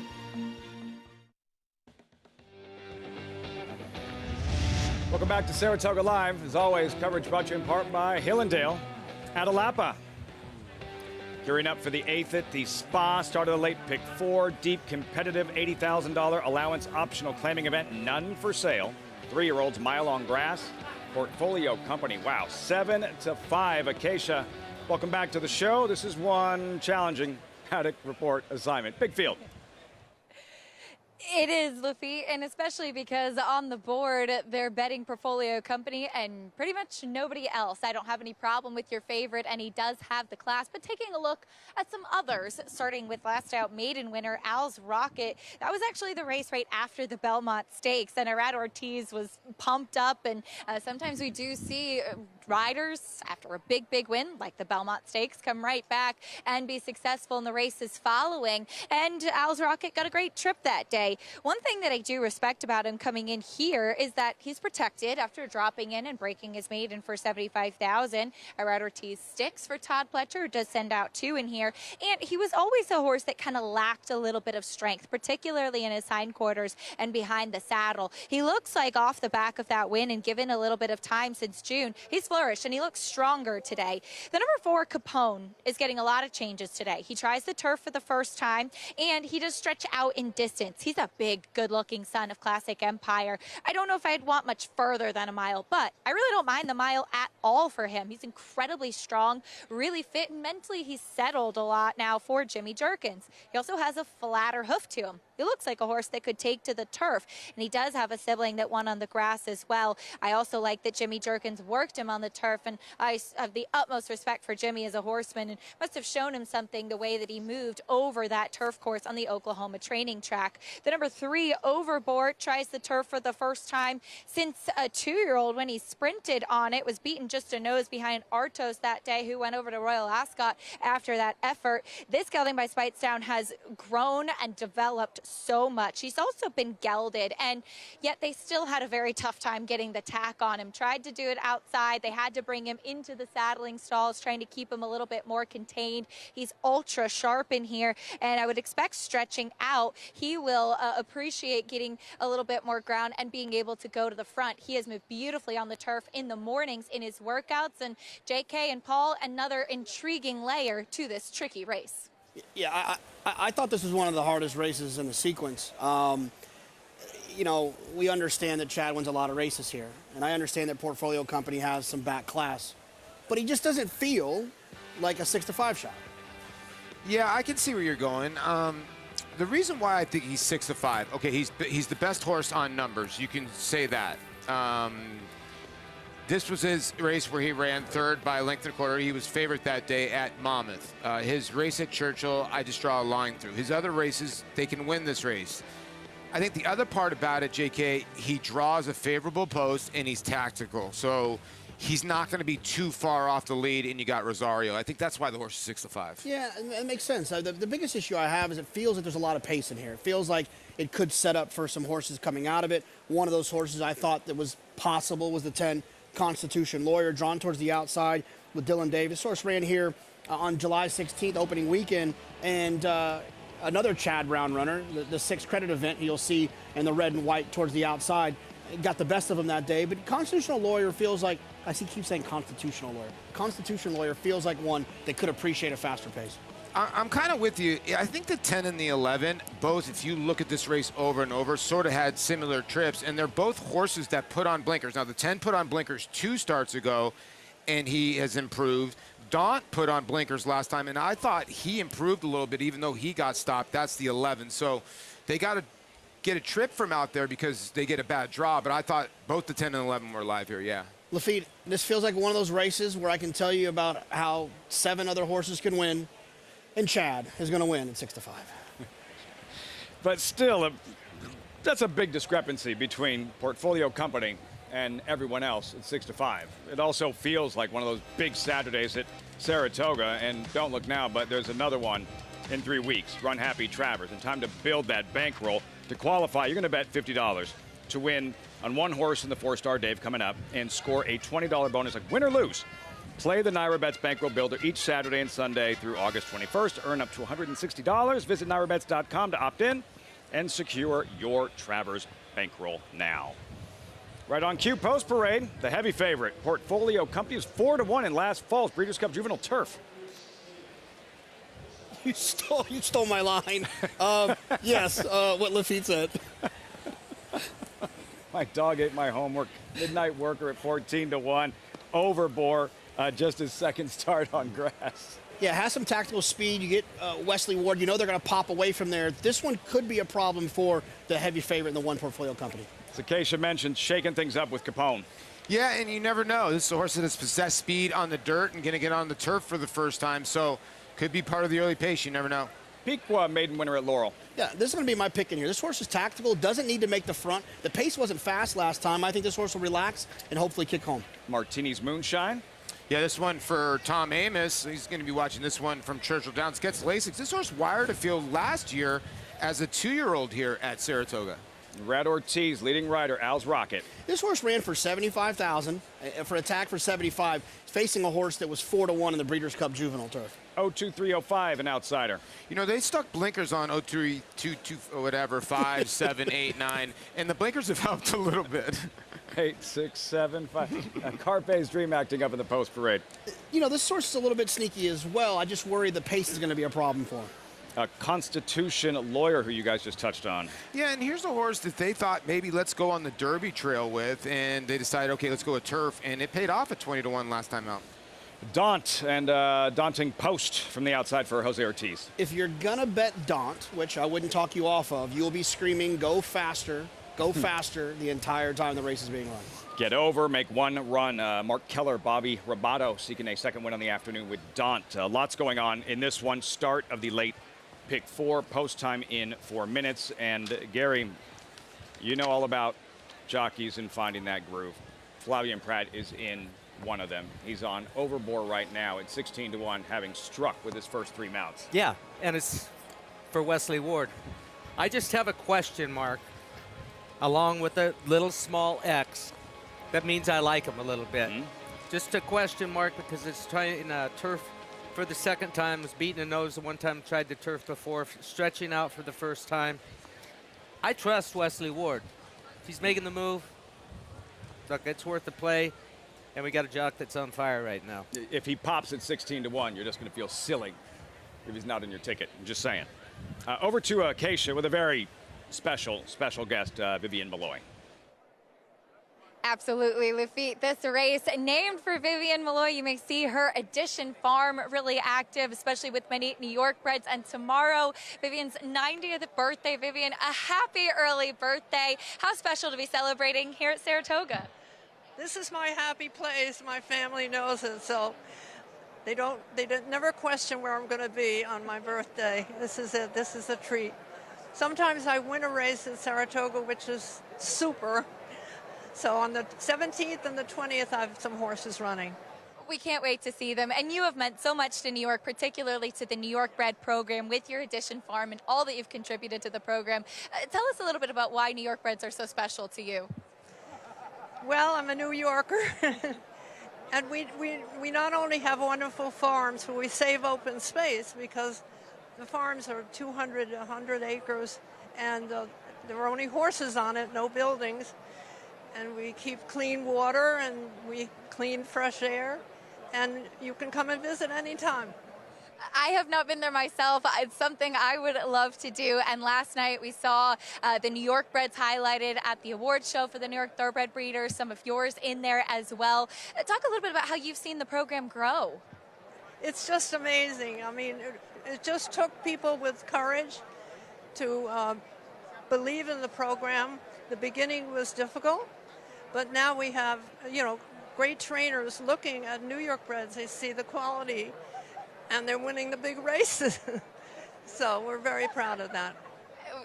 Welcome back to Saratoga Live. As always, coverage brought to you in part by Hillendale Adelapa. Gearing up for the 8th at the Spa. Start of the late pick 4. Deep competitive $80,000 allowance optional claiming event. None for sale. 3-year-olds Mile on Grass. Portfolio Company. Wow. 7-5 Acacia. Welcome back to the show. This is one challenging Paddock report assignment. Big field. It is, Luffy, and especially because on the board, they're betting Portfolio Company and pretty much nobody else. I don't have any problem with your favorite, and he does have the class, but taking a look at some others, starting with last out maiden winner, Al's Rocket. That was actually the race right after the Belmont Stakes, and Arad Ortiz was pumped up, and sometimes we do see riders, after a big win like the Belmont Stakes, come right back and be successful in the races following. And Al's Rocket got a great trip that day. One thing that I do respect about him coming in here is that he's protected after dropping in and breaking his maiden for $75,000. I ride Ortiz sticks for Todd Pletcher, who does send out 2 in here. And he was always a horse that kind of lacked a little bit of strength, particularly in his hindquarters and behind the saddle. He looks like off the back of that win and given a little bit of time since June, he's flourished and he looks stronger today. The number 4, Capone, is getting a lot of changes today. He tries the turf for the first time and he does stretch out in distance. He's a big, good-looking son of Classic Empire. I don't know if I'd want much further than a mile, but I really don't mind the mile at all for him. He's incredibly strong, really fit, and mentally he's settled a lot now for Jimmy Jerkins. He also has a flatter hoof to him. He looks like a horse that could take to the turf, and he does have a sibling that won on the grass as well. I also like that Jimmy Jerkins worked him on the turf, and I have the utmost respect for Jimmy as a horseman and must have shown him something the way that he moved over that turf course on the Oklahoma training track. The number 3, Overboard, tries the turf for the first time since a 2-year-old when he sprinted on it, was beaten just a nose behind Artos that day, who went over to Royal Ascot after that effort. This gelding by Speightstown has grown and developed so much. He's also been gelded, and yet they still had a very tough time getting the tack on him. Tried to do it outside. They had to bring him into the saddling stalls, trying to keep him a little bit more contained. He's ultra sharp in here, and I would expect stretching out, he will appreciate getting a little bit more ground and being able to go to the front. He has moved beautifully on the turf in the mornings in his workouts, and JK and Paul, another intriguing layer to this tricky race. Yeah, I thought this was one of the hardest races in the sequence. You know, we understand that Chad wins a lot of races here, and I understand that Portfolio Company has some back class, but he just doesn't feel like a 6-5 shot. Yeah, I can see where you're going. The reason why I think he's 6-5, okay, he's the best horse on numbers. You can say that. This was his race where he ran 3rd by a length and a quarter. He was favorite that day at Monmouth. His race at Churchill, I just draw a line through. His other races, they can win this race. I think the other part about it, JK, he draws a favorable post and he's tactical. So he's not going to be too far off the lead, and you got Rosario. I think that's why the horse is 6-5. Yeah, it makes sense. The biggest issue I have is it feels like there's a lot of pace in here. It feels like it could set up for some horses coming out of it. One of those horses I thought that was possible was the 10 Constitution Lawyer, drawn towards the outside with Dylan Davis. Horse ran here on July 16th, opening weekend, and another Chad Brown runner, the 6 credit event you'll see in the red and white towards the outside, got the best of him that day. But Constitutional Lawyer feels like, I keep saying Constitutional Lawyer. Constitution Lawyer feels like one that could appreciate a faster pace. I'm kind of with you. I think the 10 and the 11, both, if you look at this race over and over, sort of had similar trips, and they're both horses that put on blinkers. Now, the 10 put on blinkers 2 starts ago, and he has improved. Daunt put on blinkers last time, and I thought he improved a little bit, even though he got stopped. That's the 11. So they got to get a trip from out there because they get a bad draw, but I thought both the 10 and 11 were live here, yeah. Lafitte, this feels like one of those races where I can tell you about how 7 other horses can win, and Chad is going to win at 6-5. But still, that's a big discrepancy between Portfolio Company and everyone else at 6-5. It also feels like one of those big Saturdays at Saratoga, and don't look now, but there's another one in 3 weeks. Run Happy Travers, and time to build that bankroll. To qualify, you're going to bet $50 to win on one horse in the Fourstardave coming up and score a $20 bonus, like win or lose. Play the Naira Bets Bankroll Builder each Saturday and Sunday through August 21st to earn up to $160. Visit NairaBets.com to opt in and secure your Travers bankroll now. Right on cue, Post Parade, the heavy favorite. Portfolio Company is 4-1 in last fall's Breeders' Cup Juvenile Turf. You stole my line. Yes, what Lafitte said. My dog ate my homework. Midnight Worker at 14-1. Overbore, just his second start on grass. Yeah, has some tactical speed. You get Wesley Ward. You know they're going to pop away from there. This one could be a problem for the heavy favorite in the one Portfolio Company. As Acacia mentioned, shaking things up with Capone. Yeah, and you never know. This is a horse that has possessed speed on the dirt and going to get on the turf for the first time, so could be part of the early pace. You never know. Piqua maiden winner at Laurel. Yeah, this is going to be my pick in here. This horse is tactical, doesn't need to make the front. The pace wasn't fast last time. I think this horse will relax and hopefully kick home. Martini's Moonshine. Yeah, this one for Tom Amos. He's going to be watching this one from Churchill Downs. Gets Lasix. This horse wired a field last year as a 2-year-old here at Saratoga. Red Ortiz, leading rider, Al's Rocket. This horse ran for $75,000 for attack for 75, facing a horse that was 4-1 in the Breeders' Cup Juvenile Turf. 02305, an outsider. You know, they stuck blinkers on 03, 2, 2, whatever, 5, 7, 8, 9, and the blinkers have helped a little bit. 8, 6, 7, 5. Carpe's Dream acting up in the post parade. You know, this horse is a little bit sneaky as well. I just worry the pace is going to be a problem for him. A Constitution Lawyer, who you guys just touched on. Yeah, and here's a horse that they thought maybe let's go on the Derby trail with, and they decided, okay, let's go with turf, and it paid off at 20-1 last time out. Daunt and Daunting Post from the outside for Jose Ortiz. If you're going to bet Daunt, which I wouldn't talk you off of, you'll be screaming, go faster the entire time the race is being run. Get over, make one run. Mark Keller, Bobby Robato seeking a second win on the afternoon with Daunt. Lots going on in this one. Start of the late pick 4, post time in 4 minutes. And Gary, you know all about jockeys and finding that groove. Flavien Prat is in one of them. He's on Overbore right now at 16-1, having struck with his first 3 mounts. Yeah, and it's for Wesley Ward. I just have a question mark along with a little small X. That means I like him a little bit. Just a question mark because it's trying turf for the second time. Was beaten a nose the one time, tried the turf before, stretching out for the first time. I trust Wesley Ward. If he's making the move, look, it's worth the play. And we got a jock that's on fire right now. If he pops at 16-1, you're just going to feel silly if he's not in your ticket. I'm just saying. Over to Acacia with a very special guest, Vivian Malloy. Absolutely, Lafitte. This race named for Vivian Malloy. You may see her Edition Farm really active, especially with many New York breds. And tomorrow, Vivian's 90th birthday. Vivian, a happy early birthday. How special to be celebrating here at Saratoga. This is my happy place. My family knows it, so they never question where I'm going to be on my birthday. This is it. This is a treat. Sometimes I win a race at Saratoga, which is super. So on the 17th and the 20th, I have some horses running. We can't wait to see them. And you have meant so much to New York, particularly to the New York bred program with your Edition Farm and all that you've contributed to the program. Tell us a little bit about why New York breds are so special to you. Well, I'm a New Yorker, and we not only have wonderful farms, but we save open space because the farms are 200, 100 acres, and there are only horses on it, no buildings. And we keep clean water, and we clean fresh air, and you can come and visit anytime. I have not been there myself. It's something I would love to do. And last night we saw the New York breds highlighted at the awards show for the New York Thoroughbred Breeders, some of yours in there as well. Talk a little bit about how you've seen the program grow. It's just amazing. I mean, it just took people with courage to believe in the program. The beginning was difficult, but now we have, great trainers looking at New York breds. They see the quality, and they're winning the big races. So we're very proud of that.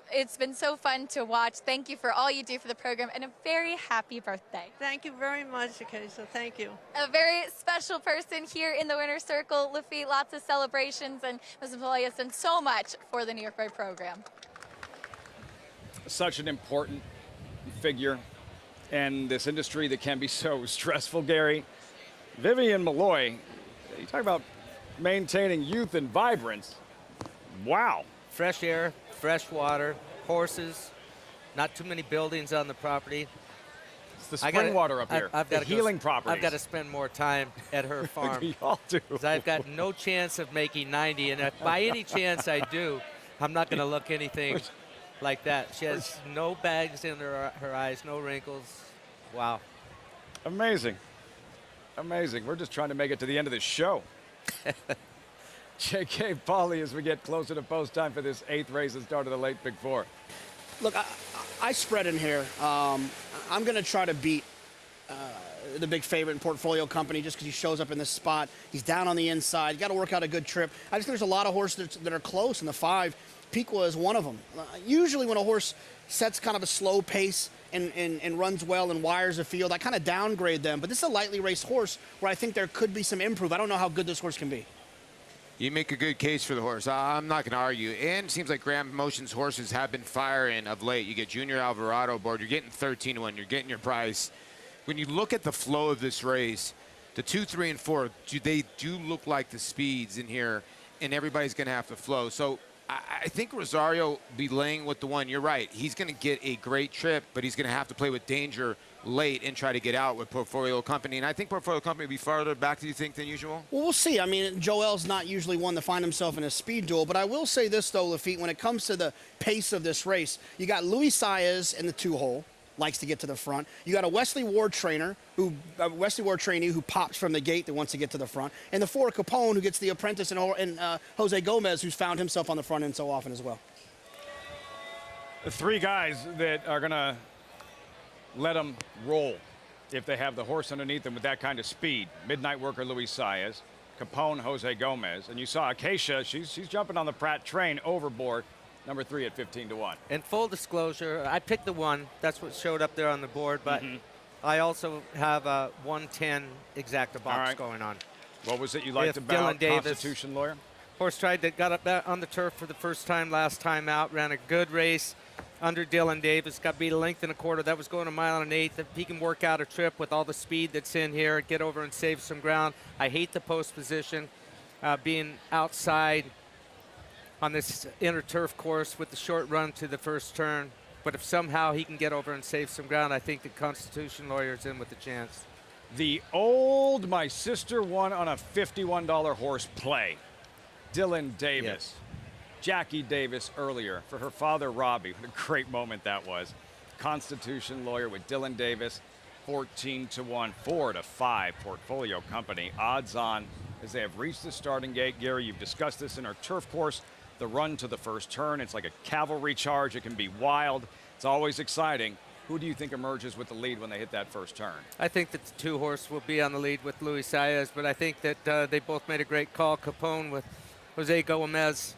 It's been so fun to watch. Thank you for all you do for the program, and a very happy birthday. Thank you very much, Acacia. Thank you. A very special person here in the winner's circle. Lafitte, lots of celebrations, and Ms. Malloy has done so much for the New York Bred program. Such an important figure in this industry that can be so stressful, Gary. Vivian Malloy, you talk about maintaining youth and vibrance. Wow. Fresh air, fresh water, horses, not too many buildings on the property. It's the spring water up here. I've got the healing properties. I've got to spend more time at her farm. We all do. I've got no chance of making 90, and if by any chance I do, I'm not going to look anything like that. She has no bags in her eyes, no wrinkles. Wow. Amazing. Amazing. We're just trying to make it to the end of this show. J.K. Pauly as we get closer to post time for this 8th race and start of the late Big Four. Look, I spread in here. I'm going to try to beat the big favorite in Portfolio Company just because he shows up in this spot. He's down on the inside. You got to work out a good trip. I just think there's a lot of horses that are close in the 5. Piqua is one of them. Usually when a horse sets kind of a slow pace and runs well and wires the field, I kind of downgrade them. But this is a lightly raced horse where I think there could be some improve. I don't know how good this horse can be. You make a good case for the horse. I'm not going to argue. And it seems like Graham Motion's horses have been firing of late. You get Junior Alvarado aboard. You're getting 13-1. You're getting your price. When you look at the flow of this race, the 2, 3, and 4, they do look like the speeds in here, and everybody's going to have to flow. So I think Rosario be laying with the 1. You're right. He's going to get a great trip, but he's going to have to play with danger late and try to get out with Portfolio Company. And I think Portfolio Company will be farther back, do you think, than usual? Well, we'll see. I mean, Joel's not usually one to find himself in a speed duel, but I will say this, though, Lafitte, when it comes to the pace of this race, you got Luis Saez in the 2-hole, likes to get to the front. You got a Wesley Ward trainee who pops from the gate that wants to get to the front, and the 4 Capone who gets the apprentice, and Jose Gomez who's found himself on the front end so often as well. The 3 guys that are going to let them roll if they have the horse underneath them with that kind of speed. Midnight Worker Luis Saez, Capone Jose Gomez, and you saw Acacia, she's jumping on the Pratt train overboard. Number 3 at 15-1. And full disclosure, I picked the 1. That's what showed up there on the board, but I also have a 110 exacta box going on. What was it you liked about Constitution Lawyer? Horse got up on the turf for the first time last time out, ran a good race under Dylan Davis, got beat a length and a quarter. That was going 1 mile and 1/8. If he can work out a trip with all the speed that's in here, get over and save some ground. I hate the post position, being outside on this inner turf course with the short run to the first turn. But if somehow he can get over and save some ground, I think the Constitution Lawyer's in with a chance. The old My Sister won on a $51 horse play. Dylan Davis. Yes. Jackie Davis earlier for her father, Robbie. What a great moment that was. Constitution Lawyer with Dylan Davis, 14-1, 4-5 Portfolio Company. Odds on as they have reached the starting gate. Gary, you've discussed this in our turf course. The run to the first turn, it's like a cavalry charge. It can be wild. It's always exciting. Who do you think emerges with the lead when they hit that first turn? I think that the 2 horse will be on the lead with Luis Saez, but I think that they both made a great call. Capone with Jose Gomez.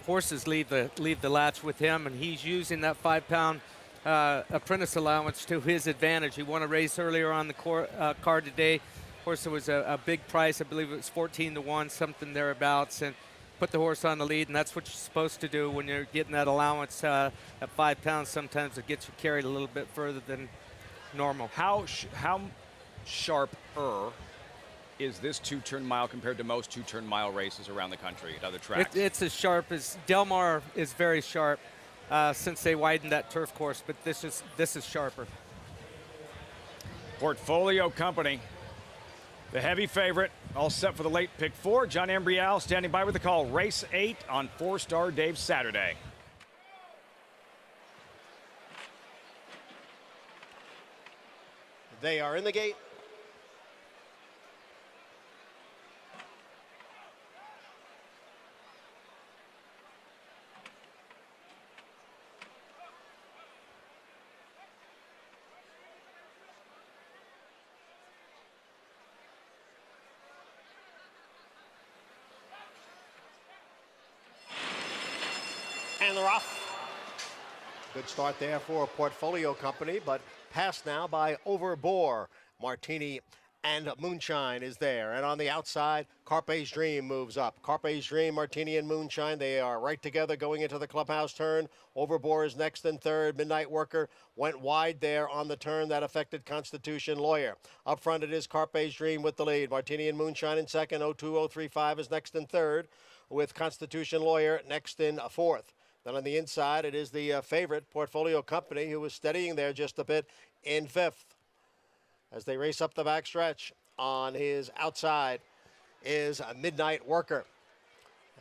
Horses leave the latch with him, and he's using that 5-pound apprentice allowance to his advantage. He won a race earlier on the card today. Horse, there was a big price. I believe it was 14-1, something thereabouts, and put the horse on the lead, and that's what you're supposed to do when you're getting that allowance at 5 pounds. Sometimes it gets you carried a little bit further than normal. How sharper is this 2-turn mile compared to most 2-turn mile races around the country at other tracks? It's as sharp as Del Mar is very sharp since they widened that turf course, but this is sharper. Portfolio Company, the heavy favorite, all set for the late pick 4. John Embrial standing by with the call. Race 8 on Fourstardave Saturday. They are in the gate. And they're off. Good start there for Portfolio Company, but passed now by Overbore. Martini and Moonshine is there. And on the outside, Carpe's Dream moves up. Carpe's Dream, Martini, and Moonshine, they are right together going into the clubhouse turn. Overbore is next and third. Midnight Worker went wide there on the turn. That affected Constitution Lawyer. Up front, it is Carpe's Dream with the lead. Martini and Moonshine in second. 02035 is next and third, with Constitution Lawyer next in fourth. Then on the inside, it is the favorite, Portfolio Company, who is steadying there just a bit in fifth. As they race up the backstretch, on his outside is a Midnight Worker.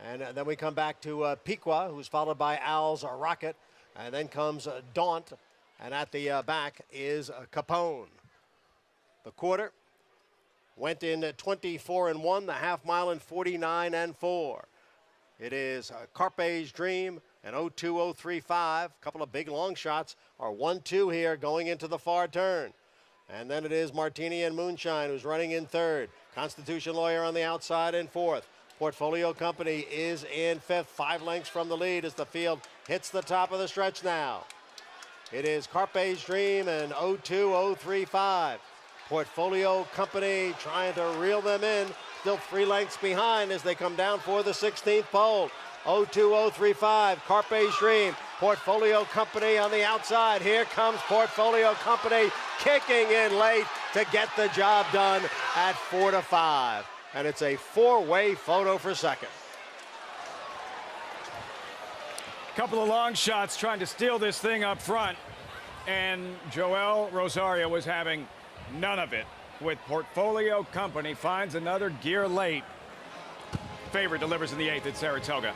And then we come back to Piqua, who's followed by Al's Rocket. And then comes Daunt. And at the back is Capone. The quarter went in 24-1, the half mile in 49-4. It is Carpe's Dream and 02035. A couple of big long shots are 1-2 here going into the far turn. And then it is Martini and Moonshine who's running in third. Constitution Lawyer on the outside in fourth. Portfolio Company is in fifth, 5 lengths from the lead as the field hits the top of the stretch now. It is Carpe's Dream and 02035. Portfolio Company trying to reel them in, still 3 lengths behind as they come down for the 16th pole. 02035, Carpe's Dream. Portfolio Company on the outside. Here comes Portfolio Company kicking in late to get the job done at 4-5. And it's a 4-way photo for second. Couple of long shots trying to steal this thing up front. And Joel Rosario was having none of it. With Portfolio Company finds another gear late. Favorite delivers in the 8th at Saratoga.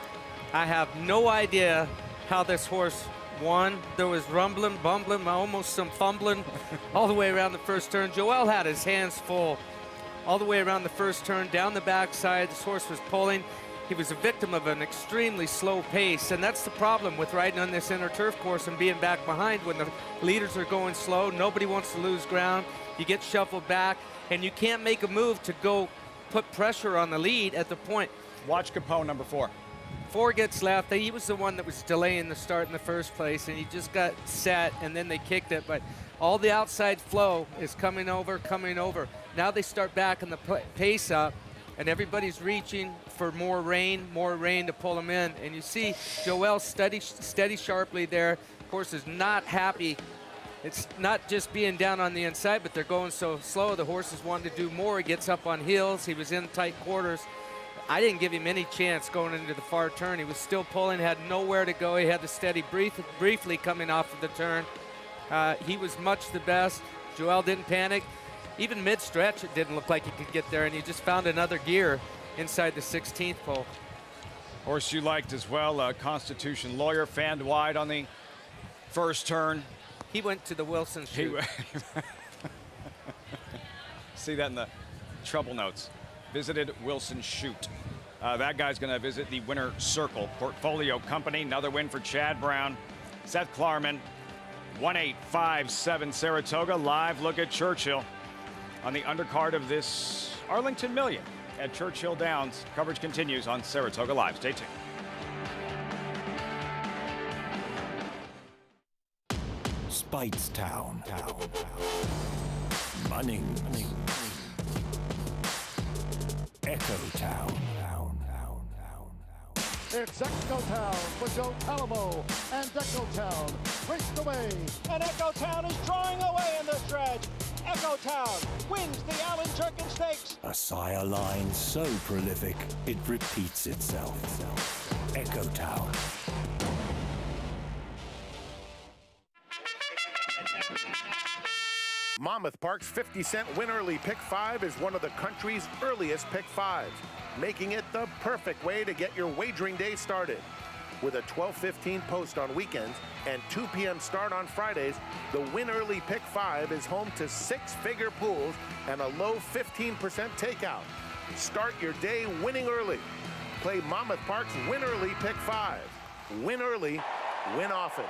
I have no idea how this horse won. There was rumbling, bumbling, almost some fumbling all the way around the first turn. Joel had his hands full all the way around the first turn, down the backside. This horse was pulling. He was a victim of an extremely slow pace, and that's the problem with riding on this inner turf course and being back behind. When the leaders are going slow, nobody wants to lose ground. You get shuffled back, and you can't make a move to go put pressure on the lead at the point. Watch Capone, number 4. 4 gets left. He was the one that was delaying the start in the first place, and he just got set, and then they kicked it. But all the outside flow is coming over. Now they start backing the pace up, and everybody's reaching for more rain to pull them in. And you see Joel steady sharply there. Of course, is not happy. It's not just being down on the inside, but they're going so slow. The horse is wanting to do more. He gets up on heels. He was in tight quarters. I didn't give him any chance going into the far turn. He was still pulling, had nowhere to go. He had to steady briefly coming off of the turn. He was much the best. Joel didn't panic. Even mid-stretch, it didn't look like he could get there, and he just found another gear inside the 16th pole. Horse you liked as well, Constitution Lawyer, fanned wide on the first turn. He went to the Wilson chute. See that in the trouble notes. Visited Wilson chute. That guy's going to visit the winner circle. Portfolio Company, another win for Chad Brown. Seth Klarman, 1857 Saratoga. Live look at Churchill on the undercard of this Arlington Million at Churchill Downs. Coverage continues on Saratoga Live. Stay tuned. Speightstown. Munning. Echo Town. It's Echo Town for Joe Talamo, and Echo Town raced away. And Echo Town is drawing away in the stretch. Echo Town wins the Allen Jerkin Stakes. A sire line so prolific, it repeats itself. Echo Town. Monmouth Park's 50-cent win early pick 5 is one of the country's earliest pick 5s, making it the perfect way to get your wagering day started. With a 12:15 post on weekends and 2 p.m. start on Fridays, the win early pick 5 is home to 6-figure pools and a low 15% takeout. Start your day winning early. Play Monmouth Park's win early pick 5. Win early, win often.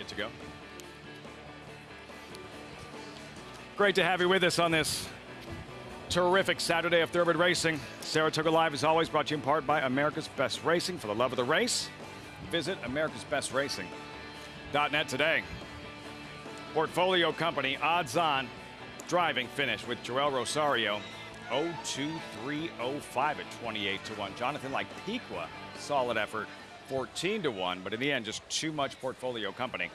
Good to go. Great to have you with us on this terrific Saturday of Thoroughbred Racing. Saratoga Live is always brought to you in part by America's Best Racing. For the love of the race, visit americasbestracing.net today. Portfolio Company, odds on driving finish with Joel Rosario. 0-2-3-0-5 at 28-1. Jonathan Piqua, solid effort, 14-1, but in the end, just too much Portfolio Company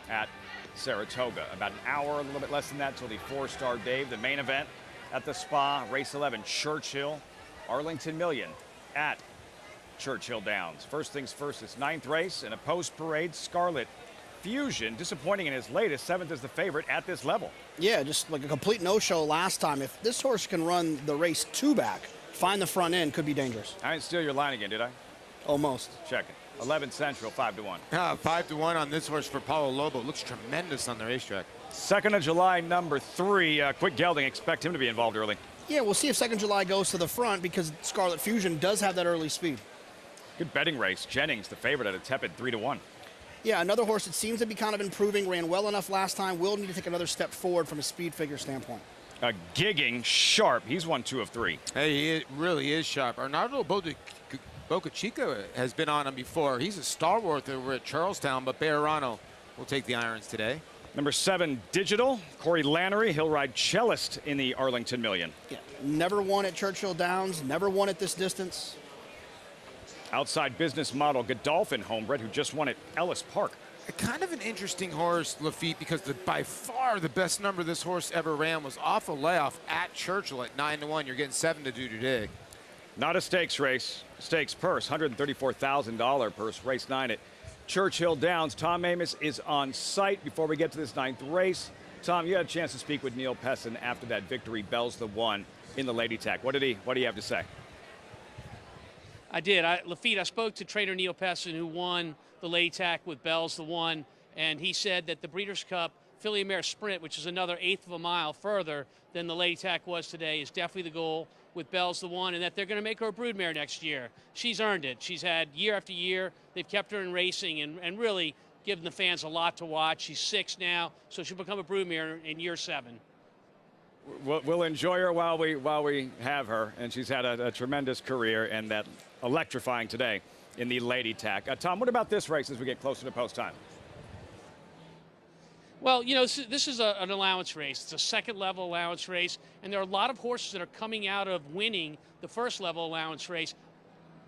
at Saratoga. About an hour, a little bit less than that, till the Fourstardave, the main event at the Spa. Race 11, Churchill, Arlington Million at Churchill Downs. First things first, it's 9th race in a post-parade. Scarlet Fusion, disappointing in his latest, 7th is the favorite at this level. Yeah, just like a complete no-show last time. If this horse can run the race 2 back, find the front end, could be dangerous. I didn't steal your line again, did I? Almost. Check it. 11 Central, 5-1. 5-1 on this horse for Paulo Lobo. Looks tremendous on the racetrack. 2nd of July, number 3. Quick Gelding, expect him to be involved early. Yeah, we'll see if 2nd July goes to the front because Scarlet Fusion does have that early speed. Good betting race. Jennings, the favorite, at a tepid 3-1. Yeah, another horse that seems to be kind of improving, ran well enough last time, will need to take another step forward from a speed figure standpoint. Gigging Sharp, he's won 2 of 3. Hey, he really is sharp. Arnaldo Boca Chica has been on him before. He's a stalwart over at Charlestown, but Bejarano will take the irons today. Number 7, Digital. Corey Lannery, he'll ride Cellist in the Arlington Million. Yeah, never won at Churchill Downs, never won at this distance. Outside Business Model, Godolphin homebred, who just won at Ellis Park. Kind of an interesting horse, Lafitte, because by far the best number this horse ever ran was off a layoff at Churchill at 9-1. You're getting 7 to do today. Not a stakes race. Stakes purse, $134,000 purse. Race 9 at Churchill Downs. Tom Amoss is on site before we get to this 9th race. Tom, you had a chance to speak with Neil Pessin after that victory. Bell's the one in the Lady Tack. What do you have to say? I did. Lafitte, I spoke to trainer Neil Pessin, who won the Lady Tack with Bell's the one, and he said that the Breeders' Cup Filly and Mare Sprint, which is another 1/8 of a mile further than the Lady Tack was today, is definitely the goal with Bell's the one, and that they're going to make her a broodmare next year. She's earned it. She's had year after year. They've kept her in racing and really given the fans a lot to watch. She's 6 now, so she'll become a broodmare in year 7. We'll enjoy her while we have her, and she's had a tremendous career, and that electrifying today in the Lady Tack. Tom, what about this race as we get closer to post time? Well, you know, this is an allowance race. It's a 2nd level allowance race, and there are a lot of horses that are coming out of winning the 1st level allowance race,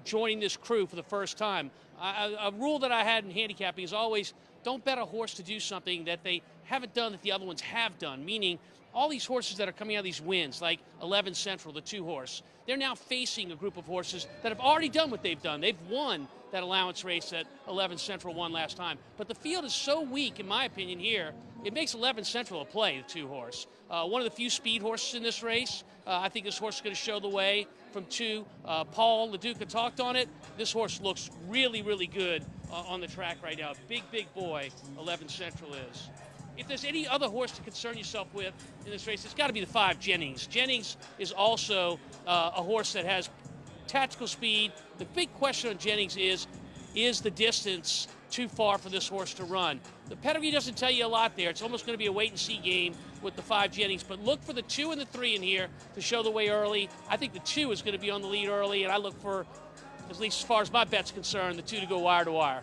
joining this crew for the first time. A rule that I had in handicapping is always don't bet a horse to do something that they haven't done that the other ones have done, meaning all these horses that are coming out of these wins, like 11 Central, the 2 horse, they're now facing a group of horses that have already done what they've done. They've won that allowance race that 11 Central won last time. But the field is so weak, in my opinion, here, it makes 11 Central a play, the 2 horse. One of the few speed horses in this race. I think this horse is going to show the way from 2. Paul LaDuca talked on it. This horse looks really, really good on the track right now. Big, big boy, 11 Central is. If there's any other horse to concern yourself with in this race, it's got to be the 5, Jennings. Jennings is also a horse that has tactical speed. The big question on Jennings is the distance too far for this horse to run? The pedigree doesn't tell you a lot there. It's almost going to be a wait-and-see game with the 5 Jennings. But look for the 2 and the 3 in here to show the way early. I think the 2 is going to be on the lead early, and I look for, at least as far as my bet's concerned, the 2 to go wire to wire.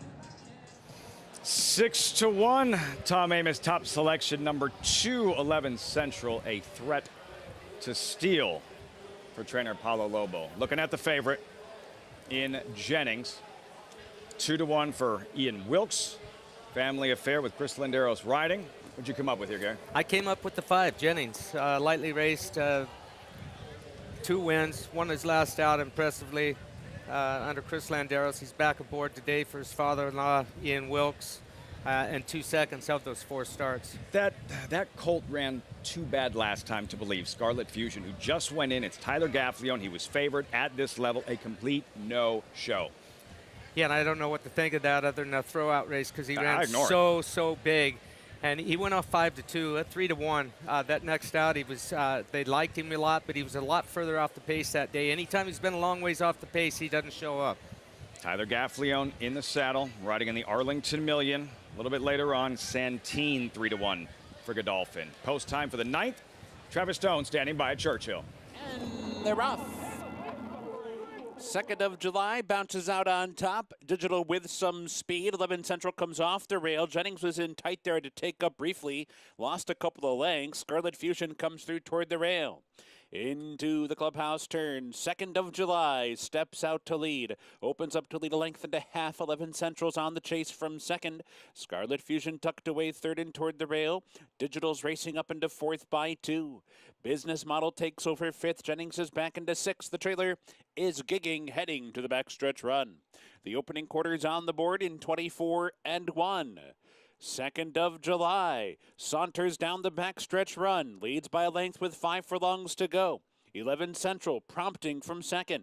6-1. Tom Amoss, top selection. Number 2, 11 Central, a threat to steal for trainer Paulo Lobo. Looking at the favorite in Jennings. 2-1 for Ian Wilkes. Family affair with Chris Linderos riding. What'd you come up with here, Gary? I came up with the 5, Jennings. Lightly raced, 2 wins. Won his last out impressively under Chris Landeros. He's back aboard today for his father-in-law, Ian Wilkes, and 2 seconds of those 4 starts. That colt ran too bad last time to believe. Scarlet Fusion, who just went in. It's Tyler Gaffalione. He was favored at this level. A complete no-show. Yeah, and I don't know what to think of that other than a throwout race because he ran so big. And he went off 5-2, 3-1. That next out, he was. They liked him a lot, but he was a lot further off the pace that day. Anytime he's been a long ways off the pace, he doesn't show up. Tyler Gaffalione in the saddle, riding in the Arlington Million. A little bit later on, Santine 3-1 for Godolphin. Post time for the 9th. Travis Stone standing by at Churchill. And they're off. 2nd of July bounces out on top. Digital with some speed. 11 Central comes off the rail. Jennings was in tight there to take up briefly. Lost a couple of lengths. Scarlet Fusion comes through toward the rail. Into the clubhouse turn. 2nd of July steps out to lead. Opens up to lead a length and a half. 11 Central's on the chase from 2nd. Scarlet Fusion tucked away 3rd and toward the rail. Digital's racing up into 4th by 2. Business Model takes over 5th. Jennings is back into 6th. The trailer is gigging, heading to the backstretch run. The opening quarter's on the board in 24 and 1. 2nd of July saunters down the backstretch run, leads by a length with 5 furlongs to go. 11 Central prompting from 2nd.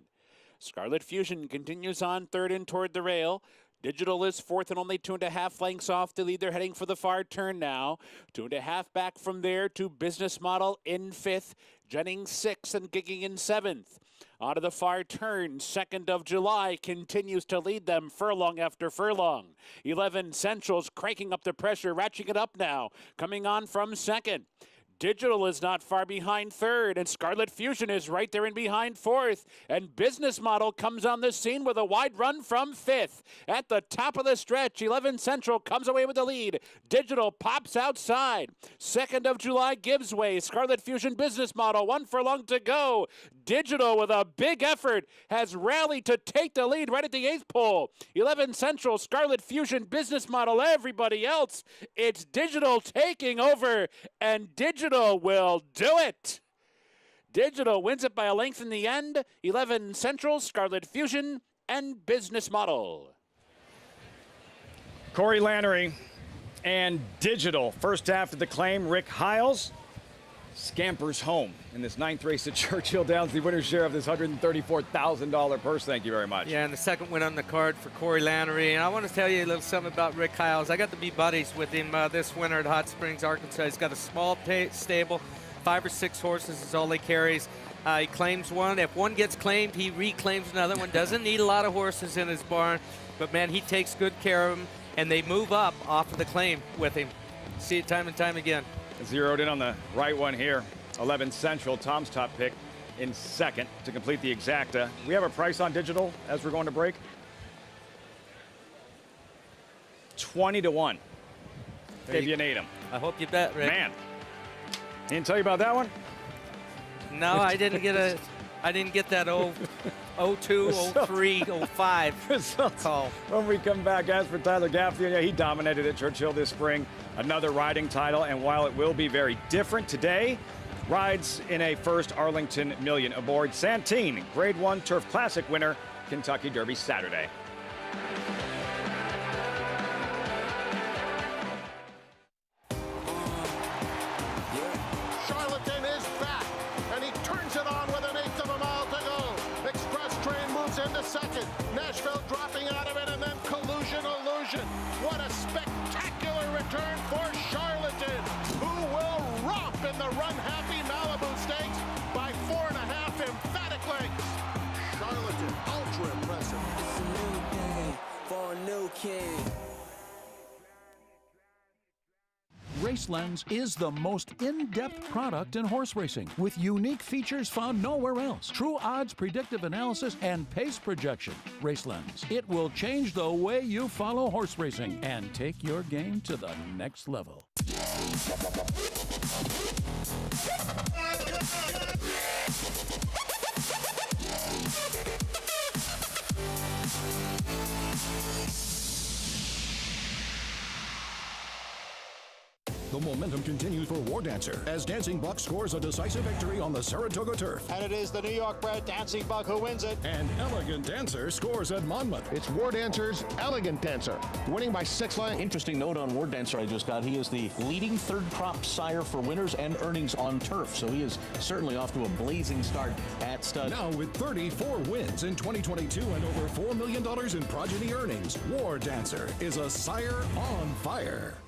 Scarlet Fusion continues on 3rd and toward the rail. Digital is 4th and only 2.5 lengths off the lead. They're heading for the far turn now. 2.5 back from there to Business Model in 5th. Jennings 6th and gigging in 7th. Out of the far turn, 2nd of July continues to lead them furlong after furlong. 11 Central's cranking up the pressure, ratcheting it up now, coming on from 2nd. Digital is not far behind 3rd, and Scarlet Fusion is right there in behind 4th. And Business Model comes on the scene with a wide run from 5th. At the top of the stretch, 11 Central comes away with the lead. Digital pops outside. 2nd of July gives way. Scarlet Fusion, Business Model, 1 furlong to go. Digital, with a big effort, has rallied to take the lead right at the 8th pole. 11 Central, Scarlet Fusion, Business Model, everybody else. It's Digital taking over, and Digital will do it. Digital wins it by a length in the end. 11 Central, Scarlet Fusion, and Business Model. Corey Lannery and Digital. First after the claim, Rick Hiles scampers home in this 9th race at Churchill Downs, the winner's share of this $134,000 purse. Thank you very much. Yeah, and the second win on the card for Corey Lannery. And I want to tell you a little something about Rick Hiles. I got to be buddies with him this winter at Hot Springs, Arkansas. He's got a small stable, 5 or 6 horses is all he carries. He claims one. If one gets claimed, he reclaims another one. Doesn't need a lot of horses in his barn, but man, he takes good care of them, and they move up off of the claim with him. See it time and time again. Zeroed in on the right one here. 11 Central, Tom's top pick, in 2nd to complete the exacta. We have a price on Digital as we're going to break. 20-1. If you need him. I hope you bet, Rick. Man, didn't tell you about that one? No, I didn't get that 02, 03, 05 call. When we come back, as for Tyler Gaffney, yeah, he dominated at Churchill this spring. Another riding title, and while it will be very different today, rides in a first Arlington Million aboard Santine, Grade 1 Turf Classic winner, Kentucky Derby Saturday. Charlatan is back, and he turns it on with 1/8 of a mile to go. Express Train moves into 2nd. Nashville dropping out of it, and then Collusion Illusion. What a spectacular return for Charlatan, who will romp in the run-happy Malibu Stakes by 4.5 emphatic lengths. Charlatan, ultra impressive. It's a new day for a new king. RaceLens is the most in-depth product in horse racing, with unique features found nowhere else. True odds, predictive analysis, and pace projection. RaceLens. It will change the way you follow horse racing and take your game to the next level. The momentum continues for War Dancer as Dancing Buck scores a decisive victory on the Saratoga turf. And it is the New York-bred Dancing Buck who wins it. And Elegant Dancer scores at Monmouth. It's War Dancer's Elegant Dancer, winning by 6 lengths. Interesting note on War Dancer I just got. He is the leading third crop sire for winners and earnings on turf. So he is certainly off to a blazing start at stud. Now with 34 wins in 2022 and over $4 million in progeny earnings, War Dancer is a sire on fire.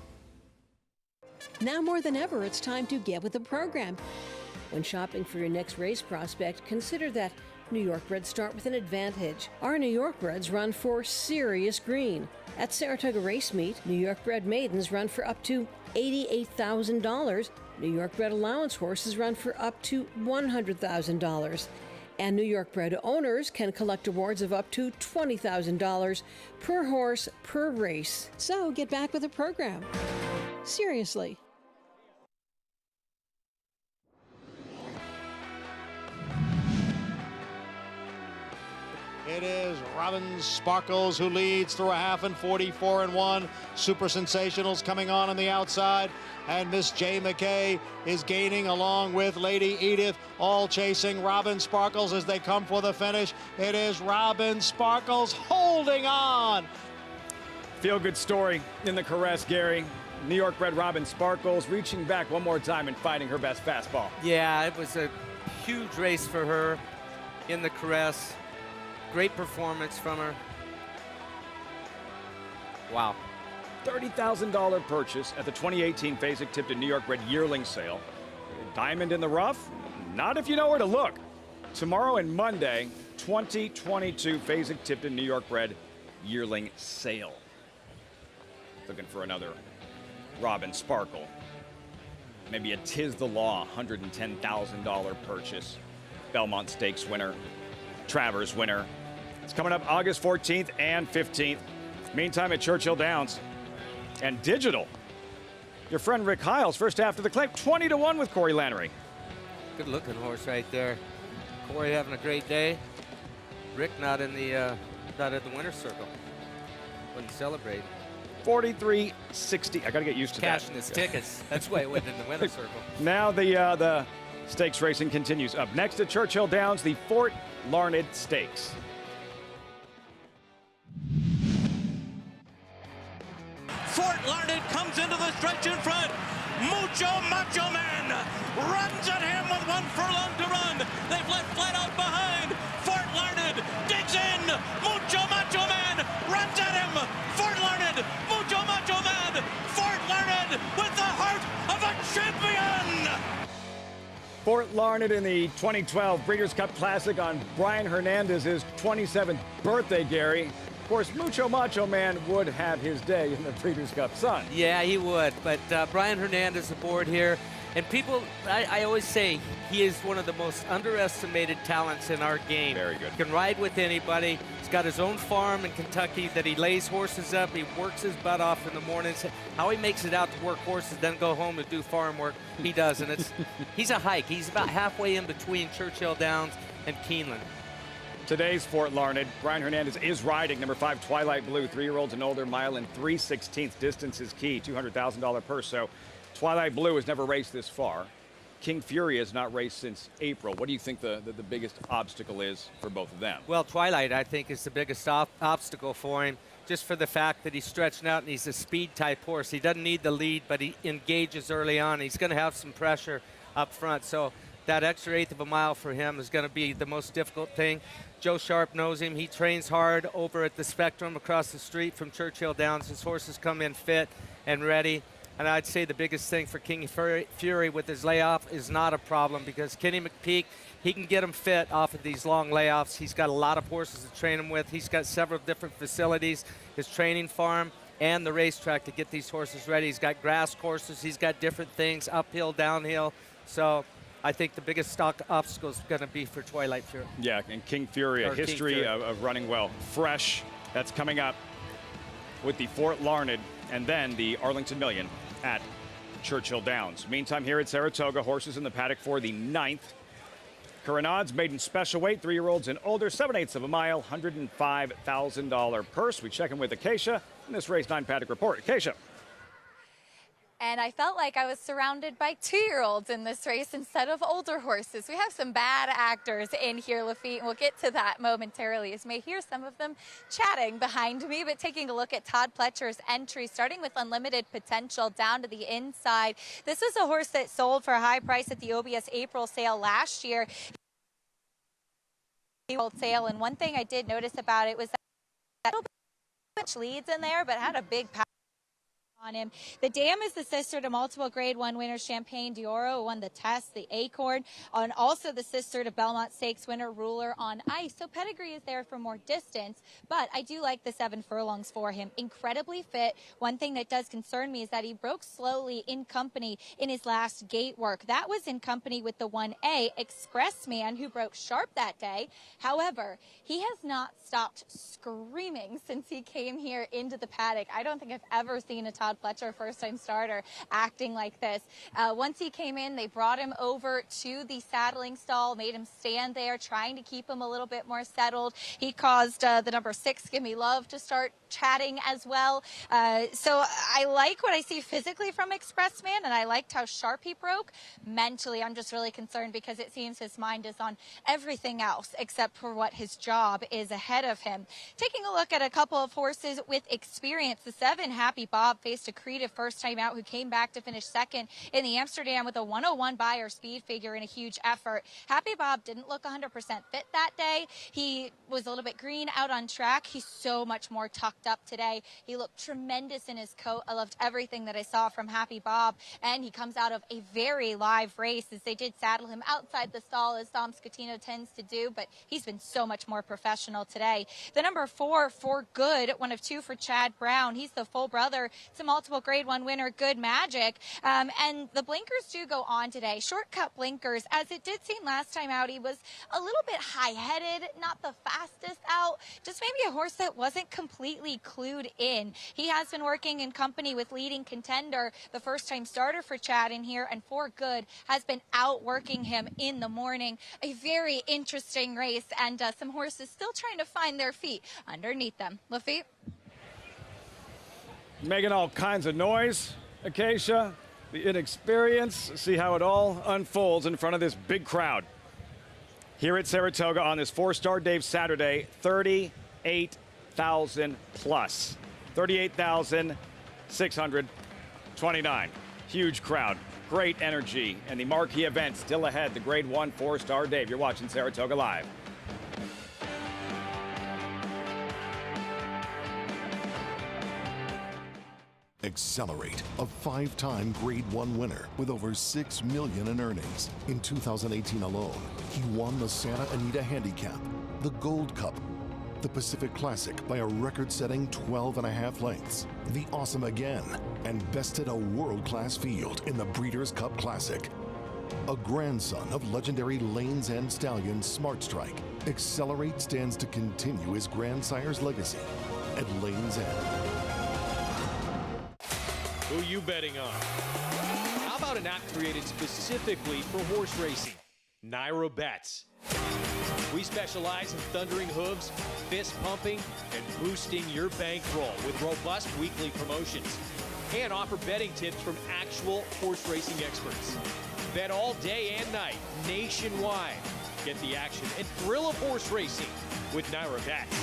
Now more than ever, it's time to get with the program. When shopping for your next race prospect, consider that New York breds start with an advantage. Our New York breds run for serious green. At Saratoga Race Meet, New York bred maidens run for up to $88,000. New York bred allowance horses run for up to $100,000. And New York bred owners can collect awards of up to $20,000 per horse per race. So get back with the program. Seriously. It is Robin Sparkles who leads through a half and 44-1. Super Sensationals coming on the outside. And Miss J. McKay is gaining along with Lady Edith, all chasing Robin Sparkles as they come for the finish. It is Robin Sparkles holding on. Feel-good story in the Caress, Gary. New York bred Robin Sparkles reaching back one more time and finding her best fastball. Yeah, it was a huge race for her in the Caress. Great performance from her. Wow. $30,000 purchase at the 2018 Fasig-Tipton New York bred yearling sale. Diamond in the rough? Not if you know where to look. Tomorrow and Monday, 2022 Fasig-Tipton New York bred yearling sale. Looking for another Robin Sparkle. Maybe a Tis the Law $110,000 purchase. Belmont Stakes winner. Travers winner. It's coming up August 14th and 15th. Meantime, at Churchill Downs and Digital, your friend Rick Hiles, first after the claim, 20-1 with Corey Lannery. Good looking horse right there. Corey having a great day. Rick not in the not at the winner's circle. Wouldn't celebrate. 43.60. I got to get used to Cashing that. his tickets. That's why it went in the winner's circle. Now the stakes racing continues. Up next at Churchill Downs, the Fort Larned Stakes. Fort Larned comes into the stretch in front. Mucho Macho Man runs at him with 1 furlong to run. They've left flat out behind. Fort Larned digs in. Mucho Macho Man runs at him. Fort Larned, Mucho Macho Man. Fort Larned with the heart of a champion. Fort Larned in the 2012 Breeders' Cup Classic on Brian Hernandez's 27th birthday, Gary. Of course, Mucho Macho Man would have his day in the Breeders' Cup Sun. Yeah, he would. But Brian Hernandez aboard here. And people, I always say he is one of the most underestimated talents in our game. Very good. He can ride with anybody. He's got his own farm in Kentucky that he lays horses up. He works his butt off in the mornings. How he makes it out to work horses, then go home and do farm work, he does. And he's a hike. He's about halfway in between Churchill Downs and Keeneland. Today's Fort Larned, Brian Hernandez is riding number 5 Twilight Blue, 3-year-olds and older, mile and 3/16 distance is key, $200,000 purse. So Twilight Blue has never raced this far. King Fury has not raced since April. What do you think the biggest obstacle is for both of them? Well, Twilight, I think, is the biggest obstacle for him, just for the fact that he's stretching out and he's a speed-type horse. He doesn't need the lead, but he engages early on. He's going to have some pressure up front. So that extra 1/8 of a mile for him is going to be the most difficult thing. Joe Sharp knows him. He trains hard over at the Spectrum across the street from Churchill Downs. His horses come in fit and ready. And I'd say the biggest thing for King Fury with his layoff is not a problem, because Kenny McPeak, he can get him fit off of these long layoffs. He's got a lot of horses to train him with. He's got several different facilities, his training farm and the racetrack to get these horses ready. He's got grass courses. He's got different things, uphill, downhill. So I think the biggest obstacle is going to be for Twilight Fury. Yeah, and King Fury, a history of running well. Fresh, that's coming up with the Fort Larned and then the Arlington Million at Churchill Downs. Meantime, here at Saratoga, horses in the paddock for the 9th. Current odds, maiden special weight, 3-year-olds and older, 7/8 of a mile, $105,000 purse. We check in with Acacia in this race 9 paddock report. Acacia. And I felt like I was surrounded by 2-year-olds in this race instead of older horses. We have some bad actors in here, Lafitte, and we'll get to that momentarily, as you may hear some of them chatting behind me. But taking a look at Todd Pletcher's entry, starting with Unlimited Potential down to the inside. This was a horse that sold for a high price at the OBS April sale last year. Sale, and one thing I did notice about it was that a little bit leads in there, but had a big power on him. The Dam is the sister to multiple Grade 1 winner Champagne d'Oro, who won the Test, the Acorn, and also the sister to Belmont Stakes winner Ruler on Ice. So pedigree is there for more distance, but I do like the 7 furlongs for him. Incredibly fit. One thing that does concern me is that he broke slowly in company in his last gate work. That was in company with the 1A Expressman, who broke sharp that day. However, he has not stopped screaming since he came here into the paddock. I don't think I've ever seen a Todd Fletcher first-time starter acting like this. Once he came in, they brought him over to the saddling stall, made him stand there, trying to keep him a little bit more settled. He caused the number 6, Give Me Love, to start chatting as well. So I like what I see physically from Expressman, and I liked how sharp he broke. Mentally, I'm just really concerned because it seems his mind is on everything else except for what his job is ahead of him. Taking a look at a couple of horses with experience, the 7 Happy Bob faced a creative first time out who came back to finish second in the Amsterdam with a 101 Beyer speed figure in a huge effort. Happy Bob didn't look 100% fit that day. He was a little bit green out on track. He's so much more tucked up today. He looked tremendous in his coat. I loved everything that I saw from Happy Bob, and he comes out of a very live race, as they did saddle him outside the stall, as Dom Scatino tends to do, but he's been so much more professional today. The number 4, For Good, one of 2 for Chad Brown. He's the full brother to multiple Grade 1 winner Good Magic, and the blinkers do go on today. Shortcut blinkers, as it did seem last time out, he was a little bit high-headed, not the fastest out, just maybe a horse that wasn't completely clued in. He has been working in company with leading contender, the first-time starter for Chad in here, and For Good has been outworking him in the morning. A very interesting race, and some horses still trying to find their feet underneath them. Lafitte? Making all kinds of noise, Acacia. The inexperience. See how it all unfolds in front of this big crowd. Here at Saratoga on this Fourstardave Saturday, 38,000 plus. 38,629. Huge crowd. Great energy. And the marquee event still ahead. The Grade 1 Fourstardave. You're watching Saratoga Live. Accelerate, a 5-time Grade 1 winner with over $6 million in earnings. In 2018 alone, he won the Santa Anita Handicap, the Gold Cup, the Pacific Classic by a record-setting 12.5 lengths, the Awesome Again, and bested a world-class field in the Breeders' Cup Classic. A grandson of legendary Lanes End stallion Smart Strike, Accelerate stands to continue his grandsire's legacy at Lanes End. Who you betting on? How about an app created specifically for horse racing? Naira Bets. We specialize in thundering hooves, fist pumping, and boosting your bankroll with robust weekly promotions. And offer betting tips from actual horse racing experts. Bet all day and night, nationwide. Get the action and thrill of horse racing with Naira Bets.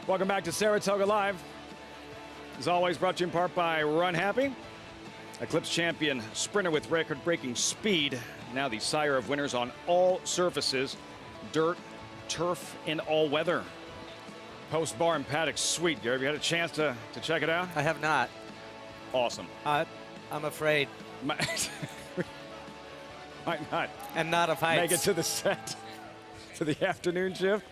Welcome back to Saratoga Live. As always, brought to you in part by Run Happy. Eclipse champion sprinter with record-breaking speed. Now the sire of winners on all surfaces. Dirt, turf, and all weather. Post Bar and Paddock Suite. Gary, have you had a chance to check it out? I have not. Awesome. I'm afraid. Might not. And not of heights. Make it to the set. To the afternoon shift.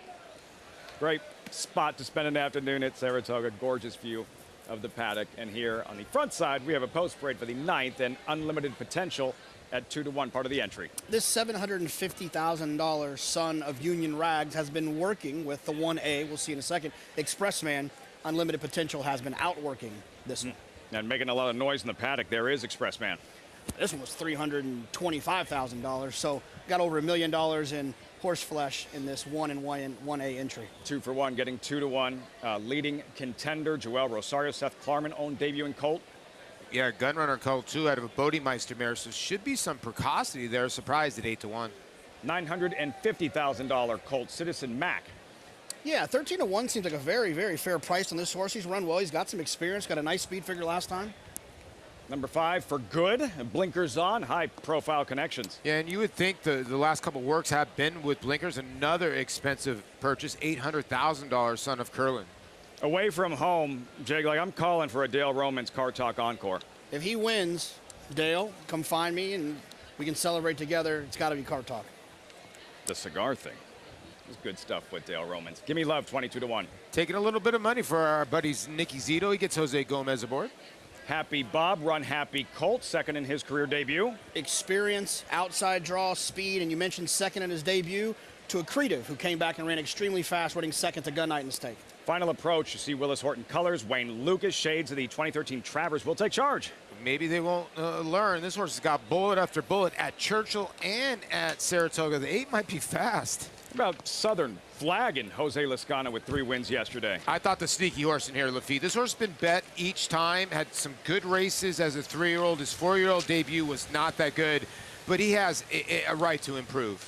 Great spot to spend an afternoon at Saratoga. Gorgeous view of the paddock. And here on the front side, we have a post parade for the 9th and unlimited potential at 2-1, part of the entry. This $750,000 son of Union Rags has been working with the 1A, we'll see in a second, Expressman. Unlimited potential has been outworking this one. And making a lot of noise in the paddock, there is Expressman. This one was $325,000, so got over $1 million in horse flesh in this 1A entry. 2 for 1, getting 2-1. Leading contender, Joel Rosario, Seth Klarman, own debuting colt. Yeah, Gunrunner colt too, out of a Bodemeister mare, so should be some precocity there. Surprised at 8-1. $950,000 colt, Citizen Mac. Yeah, 13-1 seems like a very, very fair price on this horse. He's run well. He's got some experience, got a nice speed figure last time. Number 5 for Good, blinkers on, high-profile connections. Yeah, and you would think the last couple works have been with blinkers. Another expensive purchase, $800,000 son of Curlin. Away from home, Jake, like I'm calling for a Dale Romans Car Talk Encore. If he wins, Dale, come find me and we can celebrate together. It's got to be Car Talk. The cigar thing. It's good stuff with Dale Romans. Give me love, 22-1. Taking a little bit of money for our buddies Nicky Zito. He gets Jose Gomez aboard. Happy Bob, Run Happy Colt, second in his career debut. Experience, outside draw, speed, and you mentioned second in his debut to Accretive, who came back and ran extremely fast, running second to Gun Night and Stake. Final approach, you see Willis Horton colors, Wayne Lucas, shades of the 2013 Travers will take charge. Maybe they won't learn. This horse has got bullet after bullet at Churchill and at Saratoga. The 8 might be fast. About Southern Flag and Jose Lascano with 3 wins yesterday. I thought the sneaky horse in here, Lafitte. This horse has been bet each time, had some good races as a 3-year-old. His 4-year-old debut was not that good, but he has a right to improve.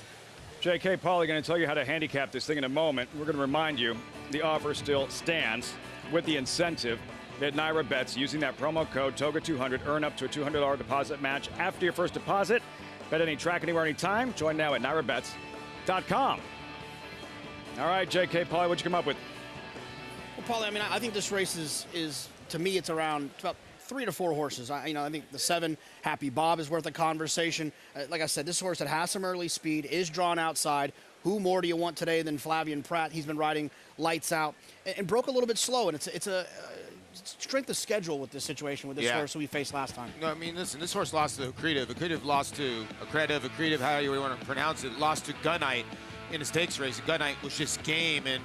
J.K. Pauly going to tell you how to handicap this thing in a moment. We're going to remind you the offer still stands with the incentive at Naira Bets using that promo code TOGA200. Earn up to a $200 deposit match after your first deposit. Bet any track, anywhere, anytime. Join now at NairaBets.com. All right, J.K. Pauly, what'd you come up with? Well, Pauly, I mean, I think this race is to me, it's about 3 to 4 horses. I think the 7, Happy Bob, is worth a conversation. Like I said, this horse that has some early speed, is drawn outside. Who more do you want today than Flavian Pratt? He's been riding lights out and broke a little bit slow, and it's a strength of schedule with this situation with this horse who we faced last time. No, I mean, listen, this horse lost to Accretive. Accretive lost to Accretive, however you want to pronounce it, lost to Gun Night in a stakes race. Gun Night was just game, and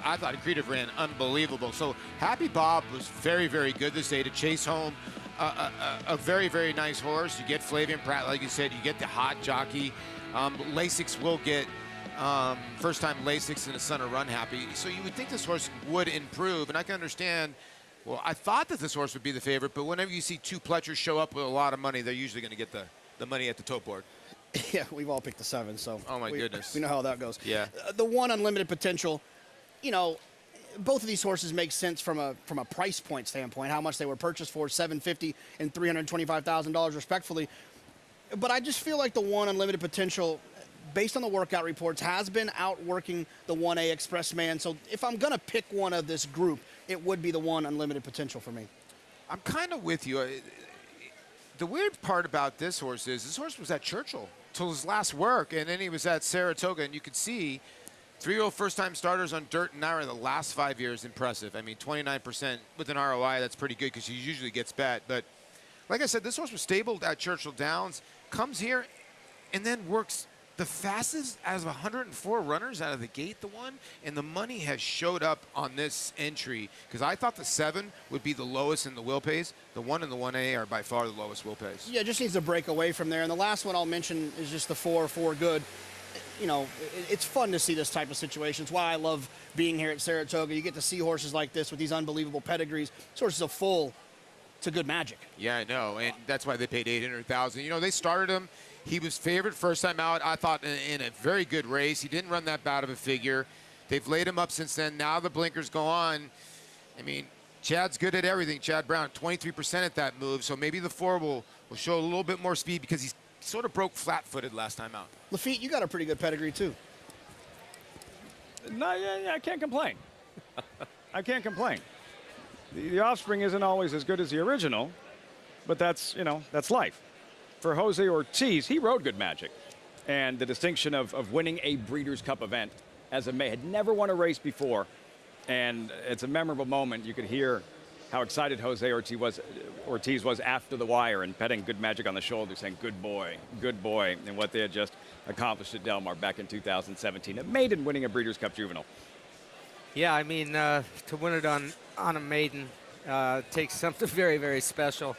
I thought Accretive ran unbelievable. So Happy Bob was very, very good this day to chase home a very, very nice horse. You get Flavian Pratt, like you said, you get the hot jockey. Lasix will get first-time Lasix and a son of Run Happy. So you would think this horse would improve, and I can understand. Well, I thought that this horse would be the favorite, but whenever you see 2 Pletchers show up with a lot of money, they're usually going to get the money at the tote board. Yeah, we've all picked the 7, so. Oh, my goodness. We know how that goes. Yeah. The 1, Unlimited Potential, you know, both of these horses make sense from a price point standpoint, how much they were purchased for, $750,000 and $325,000 respectfully. But I just feel like the 1, Unlimited Potential, based on the workout reports, has been outworking the 1A Expressman. So if I'm going to pick one of this group, it would be the 1, Unlimited Potential for me. I'm kind of with you. The weird part about this horse is this horse was at Churchill till his last work, and then he was at Saratoga, and you could see 3-year-old first-time starters on dirt and Naira the last 5 years, impressive. I mean, 29% with an ROI, that's pretty good because he usually gets bet. But like I said, this horse was stabled at Churchill Downs, comes here, and then works the fastest out of 104 runners out of the gate, the 1, and the money has showed up on this entry because I thought the 7 would be the lowest in the will pays. The 1 and the 1A are by far the lowest will pays. Yeah, just needs to break away from there. And the last one I'll mention is just the 4 Good. You know, it's fun to see this type of situation. It's why I love being here at Saratoga. You get to see horses like this with these unbelievable pedigrees. This horse is a full to good magic. Yeah, I know, and that's why they paid $800,000. You know, they started him. He was favored first time out, I thought, in a very good race. He didn't run that bad of a figure. They've laid him up since then. Now the blinkers go on. I mean, Chad's good at everything. Chad Brown, 23% at that move. So maybe the 4 will show a little bit more speed because he's sort of broke flat-footed last time out. Lafitte, you got a pretty good pedigree, too. No, yeah, I can't complain. I can't complain. The offspring isn't always as good as the original, but that's, that's life. For Jose Ortiz, he rode good magic. And the distinction of winning a Breeders' Cup event as a male, had never won a race before. And it's a memorable moment. You could hear how excited Jose Ortiz was after the wire and petting Good Magic on the shoulder, saying, good boy, and what they had just accomplished at Del Mar back in 2017. A maiden winning a Breeders' Cup Juvenile. Yeah, I mean, to win it on a maiden takes something very, very special.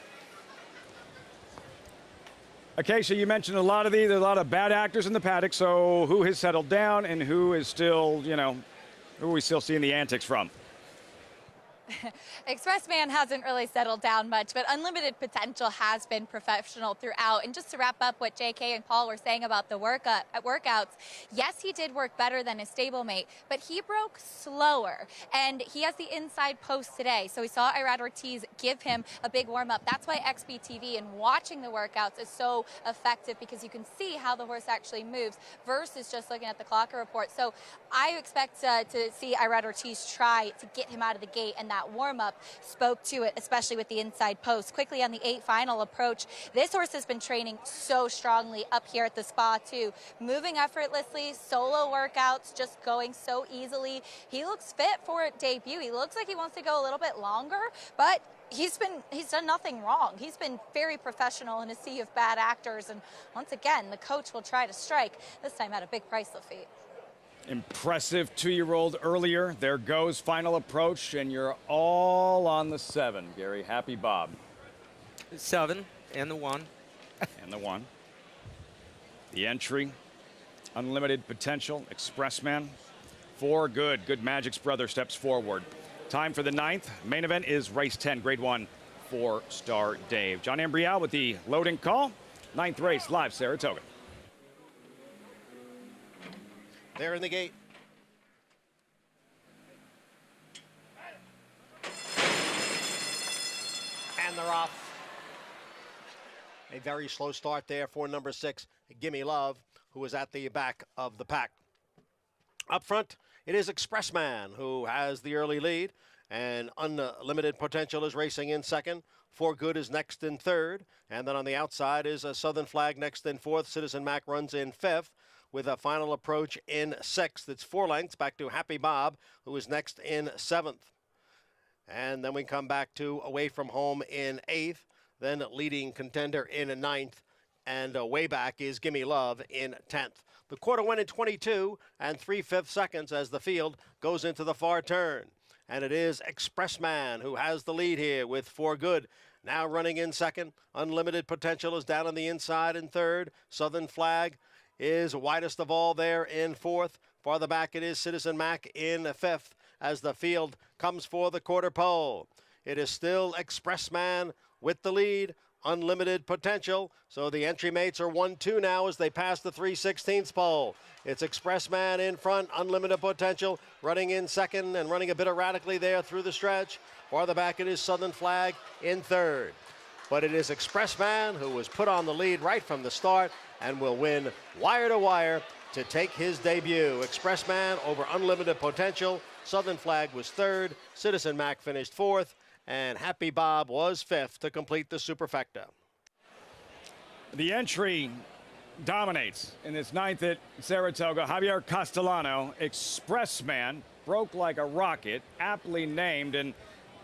Acacia, you mentioned a lot of bad actors in the paddock, so who has settled down and who is still, who are we still seeing the antics from? Expressman hasn't really settled down much, but Unlimited Potential has been professional throughout. And just to wrap up what JK and Paul were saying about the workouts, yes, he did work better than his stablemate, but he broke slower. And he has the inside post today. So we saw Irad Ortiz give him a big warm-up. That's why XBTV and watching the workouts is so effective, because you can see how the horse actually moves versus just looking at the clocker report. So I expect to see Irad Ortiz try to get him out of the gate, and that warm-up spoke to it, especially with the inside post. Quickly on the 8 final approach, this horse has been training so strongly up here at the spa too, moving effortlessly, solo workouts, just going so easily. He looks fit for a debut. He looks like he wants to go a little bit longer, but he's done nothing wrong. He's been very professional in a sea of bad actors, and once again, the coach will try to strike, this time at a big price, Lafitte. Impressive 2-year-old earlier. There goes final approach, and you're all on the 7, Gary. Happy Bob. 7 and the 1. And the 1. The entry, Unlimited Potential, Expressman. 4 good. Good Magic's brother steps forward. Time for the 9th. Main event is race 10, grade 1, Fourstardave. John Ambrial with the loading call. 9th race, live Saratoga. There in the gate. And they're off. A very slow start there for number 6, Gimme Love, who was at the back of the pack. Up front, it is Expressman, who has the early lead, and Unlimited Potential is racing in 2nd. For Good is next in 3rd, and then on the outside is a Southern Flag next in 4th. Citizen Mac runs in 5th. With a final approach in 6th. It's 4 lengths back to Happy Bob, who is next in 7th. And then we come back to Away From Home in 8th. Then Leading Contender in 9th. And way back is Gimme Love in 10th. The quarter went in 22 and 3/5 seconds as the field goes into the far turn. And it is Expressman who has the lead here with For Good now running in 2nd. Unlimited Potential is down on the inside in 3rd. Southern Flag is widest of all there in 4th. Farther back it is Citizen Mac in 5th as the field comes for the quarter pole. It is still Expressman with the lead, Unlimited Potential. So the entry mates are 1-2 now as they pass the 3/16 pole. It's Expressman in front, Unlimited Potential running in 2nd and running a bit erratically there through the stretch. Farther back it is Southern Flag in 3rd. But it is Expressman who was put on the lead right from the start and will win wire to wire to take his debut. Expressman over Unlimited Potential. Southern Flag was 3rd. Citizen Mac finished 4th. And Happy Bob was 5th to complete the superfecta. The entry dominates in this 9th at Saratoga. Javier Castellano, Expressman, broke like a rocket, aptly named, and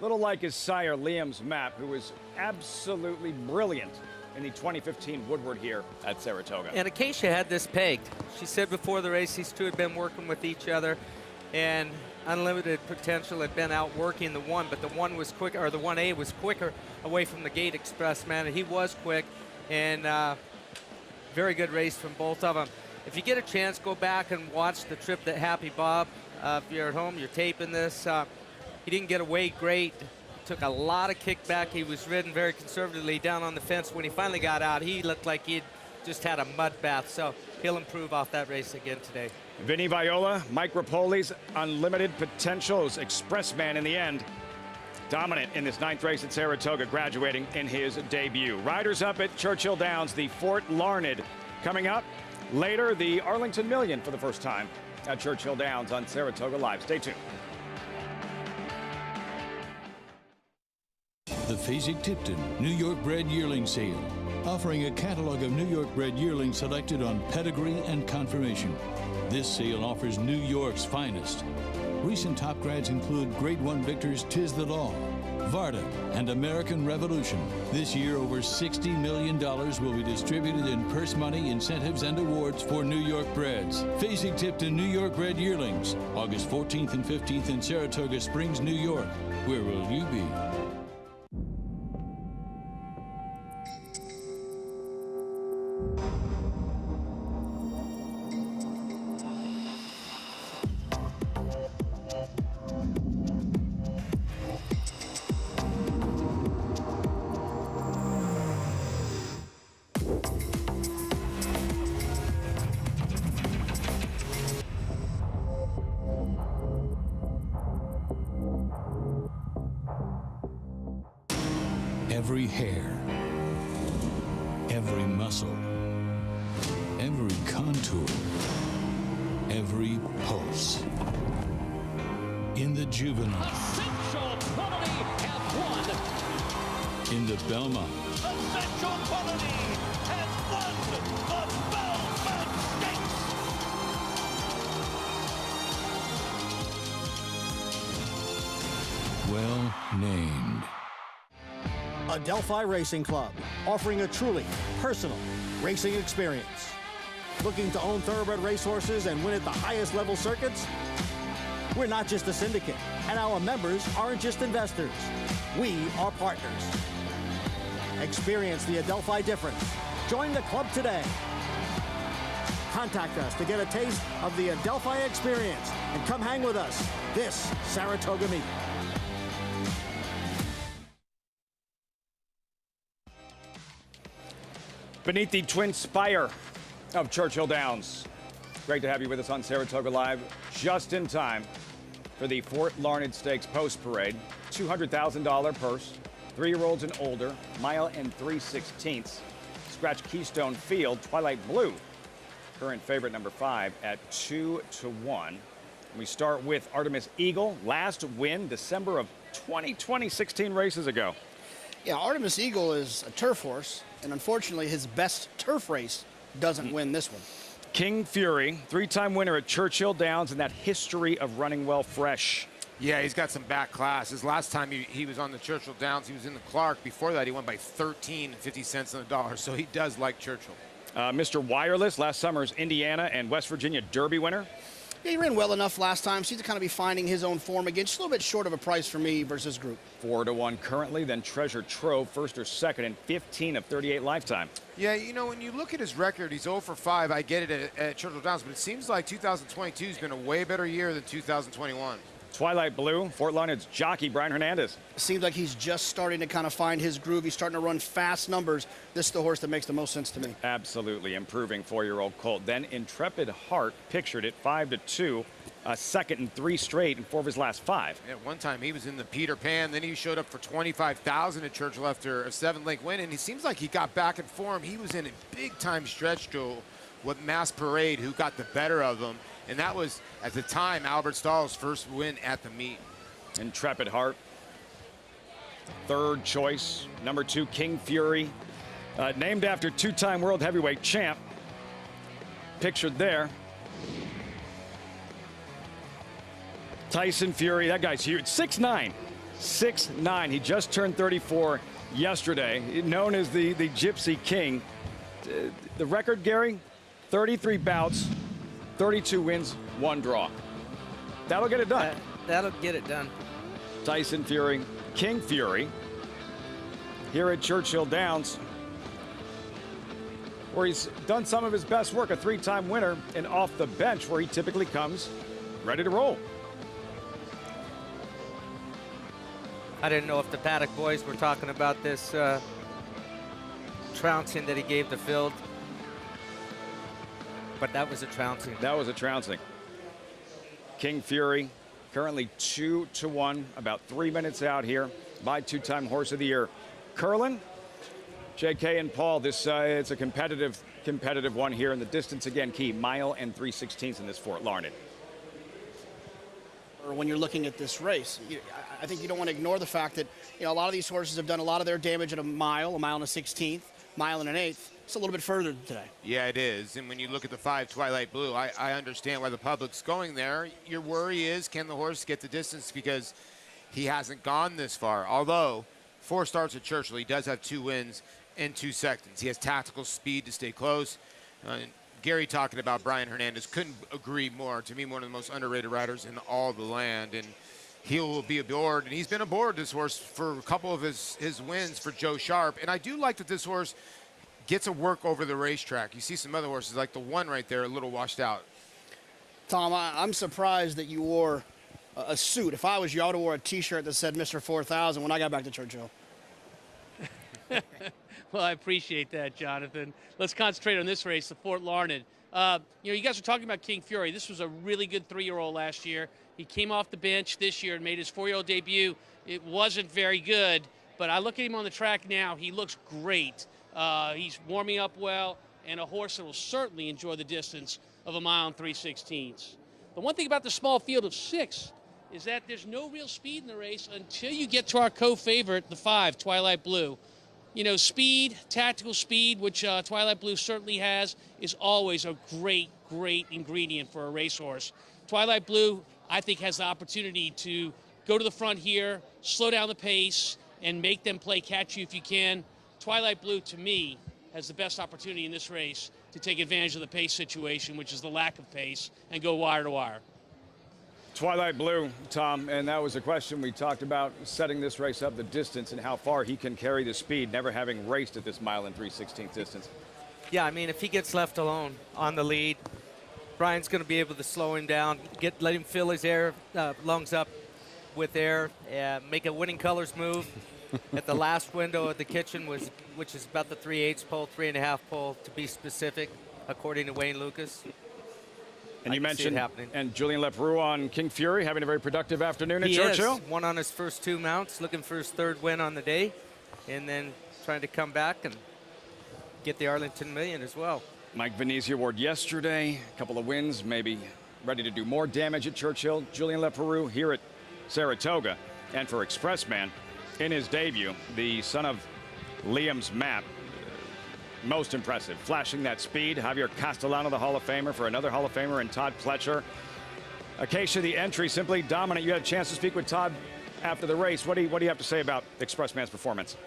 little like his sire, Liam's Map, who was absolutely brilliant in the 2015 Woodward here at Saratoga. And Acacia had this pegged. She said before the race these two had been working with each other, and Unlimited Potential had been out working the 1, but the 1 was quicker, or the 1A was quicker away from the gate. Expressman, and he was quick, and very good race from both of them. If you get a chance, go back and watch the trip that Happy Bob. If you're at home, you're taping this. He didn't get away great. Took a lot of kickback. He was ridden very conservatively down on the fence. When he finally got out, he looked like he'd just had a mud bath, so he'll improve off that race again today. Vinny Viola, Mike Rapoli's unlimited potentials expressman in the end. Dominant in this 9th race at Saratoga, graduating in his debut. Riders up at Churchill Downs, the Fort Larned. Coming up later, the Arlington Million for the first time at Churchill Downs on Saratoga Live. Stay tuned. The Fasig-Tipton New York Bred Yearling Sale, offering a catalog of New York bred yearlings selected on pedigree and conformation. This sale offers New York's finest. Recent top grads include Grade 1 victors Tis the Law, Varda, and American Revolution. This year, over $60 million will be distributed in purse money, incentives, and awards for New York breds. Fasig-Tipton New York Bred Yearlings, August 14th and 15th in Saratoga Springs, New York. Where will you be? Every hair, every muscle, every contour, every pulse. In the juvenile, Essential quality has won. in the Belmont, Essential quality has won the Belmont Stakes. well named. Adelphi Racing Club, offering a truly personal racing experience. Looking to own thoroughbred racehorses and win at the highest level circuits? We're not just a syndicate, and our members aren't just investors. We are partners. Experience the Adelphi difference. Join the club today. Contact us to get a taste of the Adelphi experience and come hang with us this Saratoga meet. Beneath the twin spire of Churchill Downs. Great to have you with us on Saratoga Live, just in time for the Fort Larned Stakes Post Parade. $200,000 purse, 3-year-olds and older, mile and 3/16. Scratch Keystone Field, Twilight Blue, current favorite number 5 at 2-1. We start with Artemis Eagle, last win December of 2020, 16 races ago. Yeah, Artemis Eagle is a turf horse, and unfortunately his best turf race doesn't win this one. King Fury, 3-time winner at Churchill Downs, and that history of running well fresh. Yeah, he's got some back class. His last time he was on the Churchill Downs, he was in the Clark. Before that, he won by 13 50 cents on the dollar, so he does like Churchill. Mr. Wireless, last summer's Indiana and West Virginia Derby winner. Yeah, he ran well enough last time. Seems to kind of be finding his own form again. Just a little bit short of a price for me versus group. 4-1 currently, then Treasure Trove, first or second in 15 of 38 lifetime. Yeah, you know, when you look at his record, he's 0 for 5. I get it at Churchill Downs, but it seems like 2022 has been a way better year than 2021. Twilight Blue, Fort Larned's jockey, Brian Hernandez. Seems like he's just starting to kind of find his groove. He's starting to run fast numbers. This is the horse that makes the most sense to me. Absolutely improving 4-year-old colt. Then Intrepid Heart pictured it 5-2, a second in 3 straight in 4 of his last 5. At one time he was in the Peter Pan, then he showed up for $25,000 at Churchill after a 7-link win, and it seems like he got back in form. He was in a big-time stretch goal with Mass Parade, who got the better of him. And that was, at the time, Albert Stahl's first win at the meet. Intrepid Heart, third choice. Number 2, King Fury, named after 2-time world heavyweight champ. Pictured there. Tyson Fury, that guy's huge. 6'9", 6'9". He just turned 34 yesterday, known as the Gypsy King. The record, Gary, 33 bouts, 32 wins, 1 draw. That'll get it done. That'll get it done. Tyson Fury, King Fury, here at Churchill Downs, where he's done some of his best work, a 3-time winner, and off the bench where he typically comes ready to roll. I didn't know if the Paddock boys were talking about this trouncing that he gave the field. but that was a trouncing. That was a trouncing. King Fury, currently 2-1, about 3 minutes out here by two-time Horse of the Year. Curlin, JK and Paul, this it's a competitive one here, and the distance again key, 1 mile and 3/16 in this Fort Larned. Or when you're looking at this race, I think you don't want to ignore the fact that a lot of these horses have done a lot of their damage at a mile and a 16th, mile and an eighth. It's a little bit further today. Yeah, it is. And when you look at the 5 Twilight Blue, I understand why the public's going there. Your worry is, can the horse get the distance, because he hasn't gone this far. Although 4 starts at Churchill, he does have 2 wins in 2 seconds. He has tactical speed to stay close. Gary talking about Brian Hernandez, couldn't agree more. To me, one of the most underrated riders in all the land, and he will be aboard, and he's been aboard this horse for a couple of his wins for Joe Sharp. And I do like that this horse gets a work over the racetrack. You see some other horses, like the one right there, a little washed out. Tom, I'm surprised that you wore a suit. If I was you, I would have wore a T-shirt that said Mr. 4000 when I got back to Churchill. Well, I appreciate that, Jonathan. Let's concentrate on this race, the Fort Larned. You guys are talking about King Fury. This was a really good 3-year-old last year. He came off the bench this year and made his 4-year-old debut. It wasn't very good, but I look at him on the track now. He looks great. He's warming up well, and a horse that will certainly enjoy the distance of 1 mile and 3/16. The one thing about the small field of 6 is that there's no real speed in the race until you get to our co-favorite, the 5, Twilight Blue. Speed, tactical speed, which Twilight Blue certainly has, is always a great, great ingredient for a racehorse. Twilight Blue, I think, has the opportunity to go to the front here, slow down the pace, and make them play catch you if you can. Twilight Blue, to me, has the best opportunity in this race to take advantage of the pace situation, which is the lack of pace, and go wire to wire. Twilight Blue, Tom, and that was a question we talked about, setting this race up, the distance and how far he can carry the speed, never having raced at this 1 mile and 3/16 distance. Yeah, I mean, if he gets left alone on the lead, Brian's going to be able to slow him down, let him fill his lungs up with air, make a winning colors move at the last window of the kitchen, which is about the 3/8 pole, 3.5 pole to be specific, according to Wayne Lucas. And you mentioned, and Julian Leperoux on King Fury having a very productive afternoon at Churchill. He is. Won on his first 2 mounts, looking for his 3rd win on the day, and then trying to come back and get the Arlington Million as well. Mike Venezia Award yesterday, a couple of wins, maybe ready to do more damage at Churchill. Julian Leperoux here at Saratoga, and for Expressman in his debut, the son of Liam's Map. Most impressive, flashing that speed. Javier Castellano, the Hall of Famer, for another Hall of Famer, and Todd Pletcher. Acacia, the entry, simply dominant. You had a chance to speak with Todd after the race. What do you have to say about Expressman's performance?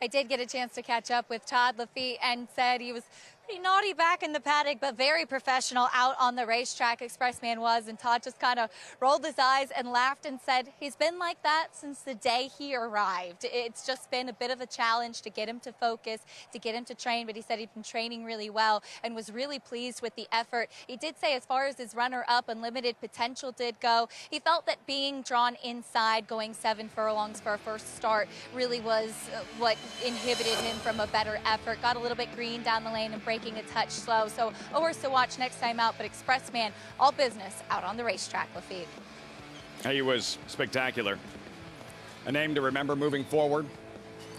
I did get a chance to catch up with Todd Lafitte and said he was pretty naughty back in the paddock, but very professional out on the racetrack. Expressman was, and Todd just kind of rolled his eyes and laughed and said he's been like that since the day he arrived. It's just been a bit of a challenge to get him to focus, to get him to train, but he said he'd been training really well and was really pleased with the effort. He did say, as far as his runner-up Unlimited Potential did go, he felt that being drawn inside, going 7 furlongs for a first start, really was what inhibited him from a better effort. Got a little bit green down the lane and breaking a touch slow. So a horse to watch next time out, but Expressman, all business out on the racetrack, Lafitte. He was spectacular. A name to remember moving forward.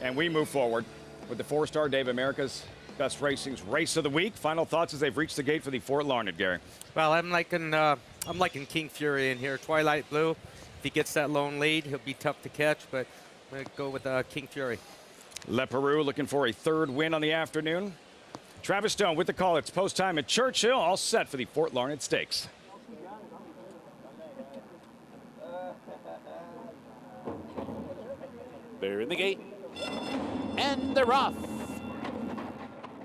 And we move forward with the Fourstardave America's Best Racing's Race of the Week. Final thoughts as they've reached the gate for the Fort Larned, Gary. Well, I'm liking King Fury in here. Twilight Blue, if he gets that lone lead, he'll be tough to catch, but I'm going to go with King Fury. Leperoux looking for a 3rd win on the afternoon. Travis Stone with the call. It's post time at Churchill, all set for the Fort Larned Stakes. They're in the gate, and they're off.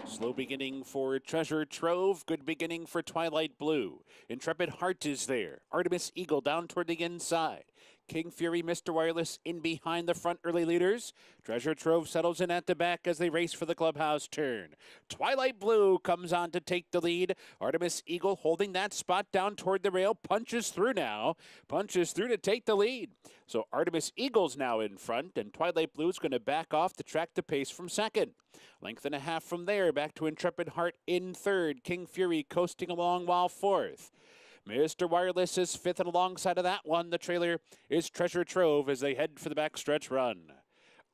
Slow beginning for Treasure Trove, good beginning for Twilight Blue. Intrepid Heart is there. Artemis Eagle down toward the inside. King Fury, Mr. Wireless in behind the front early leaders. Treasure Trove settles in at the back as they race for the clubhouse turn. Twilight Blue comes on to take the lead. Artemis Eagle holding that spot down toward the rail. Punches through now. Punches through to take the lead. So Artemis Eagle's now in front, and Twilight Blue's going to back off to track the pace from second. Length and a half from there, back to Intrepid Heart in third. King Fury coasting along while fourth. Mr. Wireless is fifth, and alongside of that one, the trailer is Treasure Trove as they head for the backstretch run.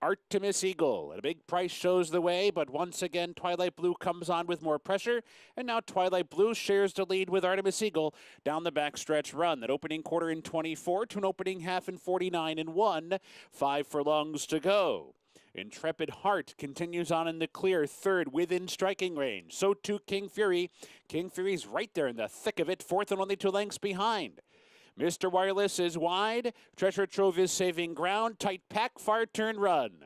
Artemis Eagle at a big price shows the way, but once again, Twilight Blue comes on with more pressure, and now Twilight Blue shares the lead with Artemis Eagle down the backstretch run. That opening quarter in 24 to an opening half in 49-1, 5 furlongs to go. Intrepid Heart continues on in the clear, third within striking range. So too King Fury. King Fury's right there in the thick of it, fourth and only 2 lengths behind. Mr. Wireless is wide. Treasure Trove is saving ground. Tight pack, far turn run.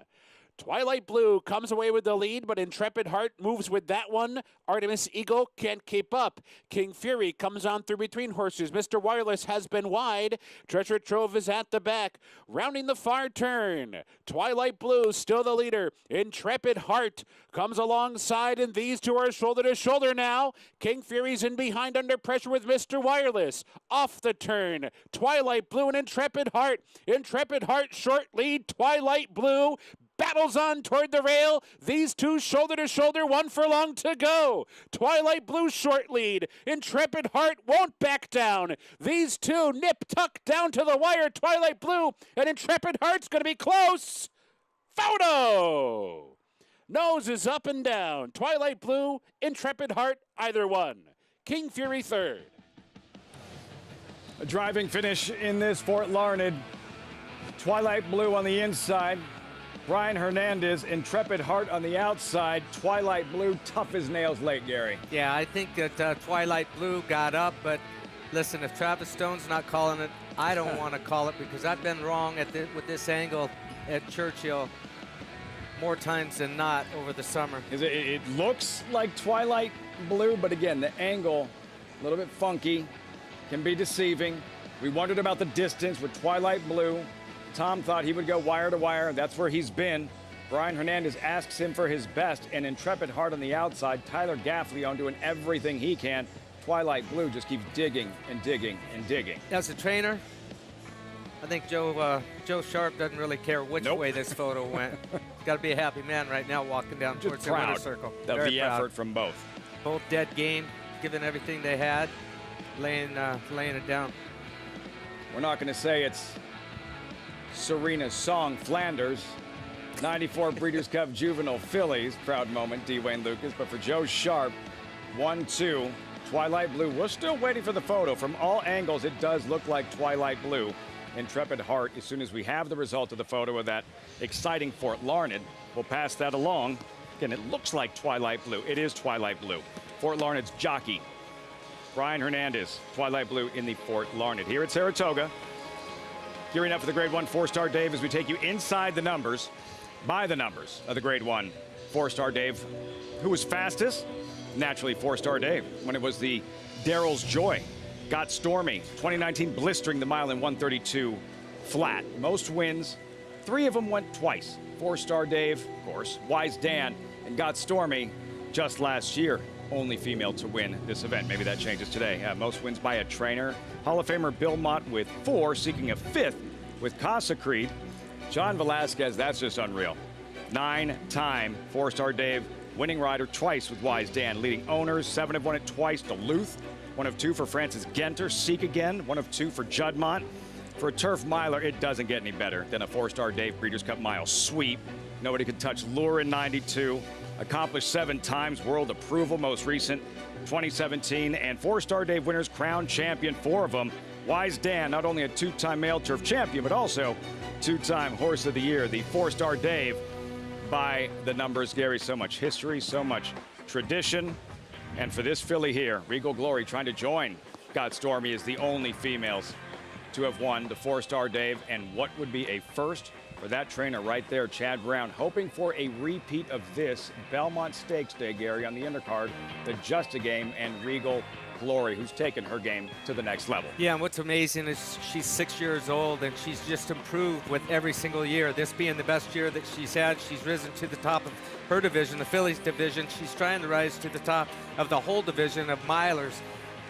Twilight Blue comes away with the lead, but Intrepid Heart moves with that one. Artemis Eagle can't keep up. King Fury comes on through between horses. Mr. Wireless has been wide. Treasure Trove is at the back. Rounding the far turn. Twilight Blue still the leader. Intrepid Heart comes alongside, and these two are shoulder to shoulder now. King Fury's in behind under pressure with Mr. Wireless. Off the turn. Twilight Blue and Intrepid Heart. Intrepid Heart short lead. Twilight Blue battles on toward the rail. These two shoulder to shoulder, 1 furlong to go. Twilight Blue short lead. Intrepid Heart won't back down. These two nip tuck down to the wire. Twilight Blue and Intrepid Heart's going to be close. Photo. Nose is up and down. Twilight Blue, Intrepid Heart, either one. King Fury third. A driving finish in this Fort Larned. Twilight Blue on the inside. Brian Hernandez, Intrepid Heart on the outside. Twilight Blue, tough as nails late, Gary. Yeah, I think that Twilight Blue got up, but listen, if Travis Stone's not calling it, I don't want to call it, because I've been wrong with this angle at Churchill more times than not over the summer. It looks like Twilight Blue, but again, the angle, a little bit funky, can be deceiving. We wondered about the distance with Twilight Blue. Tom thought he would go wire to wire. That's where he's been. Brian Hernandez asks him for his best, and Intrepid Heart on the outside. Tyler Gaffleon doing everything he can. Twilight Blue just keeps digging and digging and digging. As a trainer, I think Joe Sharp doesn't really care which way this photo went. He's got to be a happy man right now walking down towards the winner's circle. Of the effort from both. Both dead game, giving everything they had, laying it down. We're not going to say it's Serena's Song Flanders, 94 Breeders' Cup Juvenile Fillies, proud moment, D. Wayne Lucas. But for Joe Sharp, 1-2, Twilight Blue. We're still waiting for the photo. From all angles, it does look like Twilight Blue. Intrepid Heart, as soon as we have the result of the photo of that exciting Fort Larned, we'll pass that along. Again, it looks like Twilight Blue. It is Twilight Blue. Fort Larned's Jockey. Brian Hernandez, Twilight Blue in the Fort Larned. Here at Saratoga, gearing up for the Grade 1 Fourstardave as we take you inside the numbers, by the numbers of the Grade 1 Fourstardave. Who was fastest? Naturally, Fourstardave, when it was the Daryl's Joy. Got Stormy, 2019 blistering the mile in 132 flat. Most wins, 3 of them went twice. Fourstardave, of course, Wise Dan, and Got Stormy just last year. Only female to win this event. Maybe that changes today. Most wins by a trainer. Hall of Famer Bill Mott with 4, seeking a 5th with Casa Creed. John Velasquez, that's just unreal. 9-time Fourstardave winning rider, twice with Wise Dan. Leading owners, 7 have won it twice. Duluth, 1 of 2 for Francis Genter. Seek again, 1 of 2 for Juddmonte. For a turf miler, it doesn't get any better than a Fourstardave Breeders' Cup Mile sweep. Nobody could touch Lure in 92. Accomplished 7 times world approval, most recent 2017, and Fourstardave winners, crowned champion, 4 of them. Wise Dan, not only a 2-time male turf champion, but also 2-time Horse of the Year. The Fourstardave, by the numbers, Gary, so much history, so much tradition. And for this filly here, Regal Glory trying to join Got Stormy as the only females to have won the Fourstardave, and what would be a first for that trainer right there, Chad Brown, hoping for a repeat of this Belmont Stakes Day, Gary, on the undercard, the Just a Game and Regal Glory, who's taken her game to the next level. Yeah, and what's amazing is she's 6 years old, and she's just improved with every single year. This being the best year that she's had, she's risen to the top of her division, the Fillies division. She's trying to rise to the top of the whole division of milers.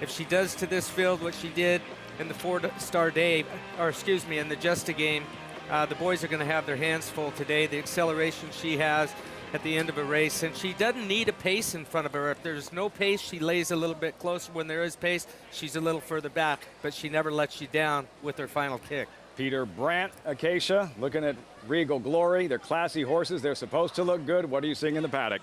If she does to this field what she did in the Fourstardave, or excuse me, in the Justa game, the boys are going to have their hands full today. The acceleration she has at the end of a race, and she doesn't need a pace in front of her. If there's no pace, she lays a little bit closer. When there is pace, she's a little further back, but she never lets you down with her final kick. Peter Brandt, Acacia, looking at Regal Glory. They're classy horses. They're supposed to look good. What are you seeing in the paddock?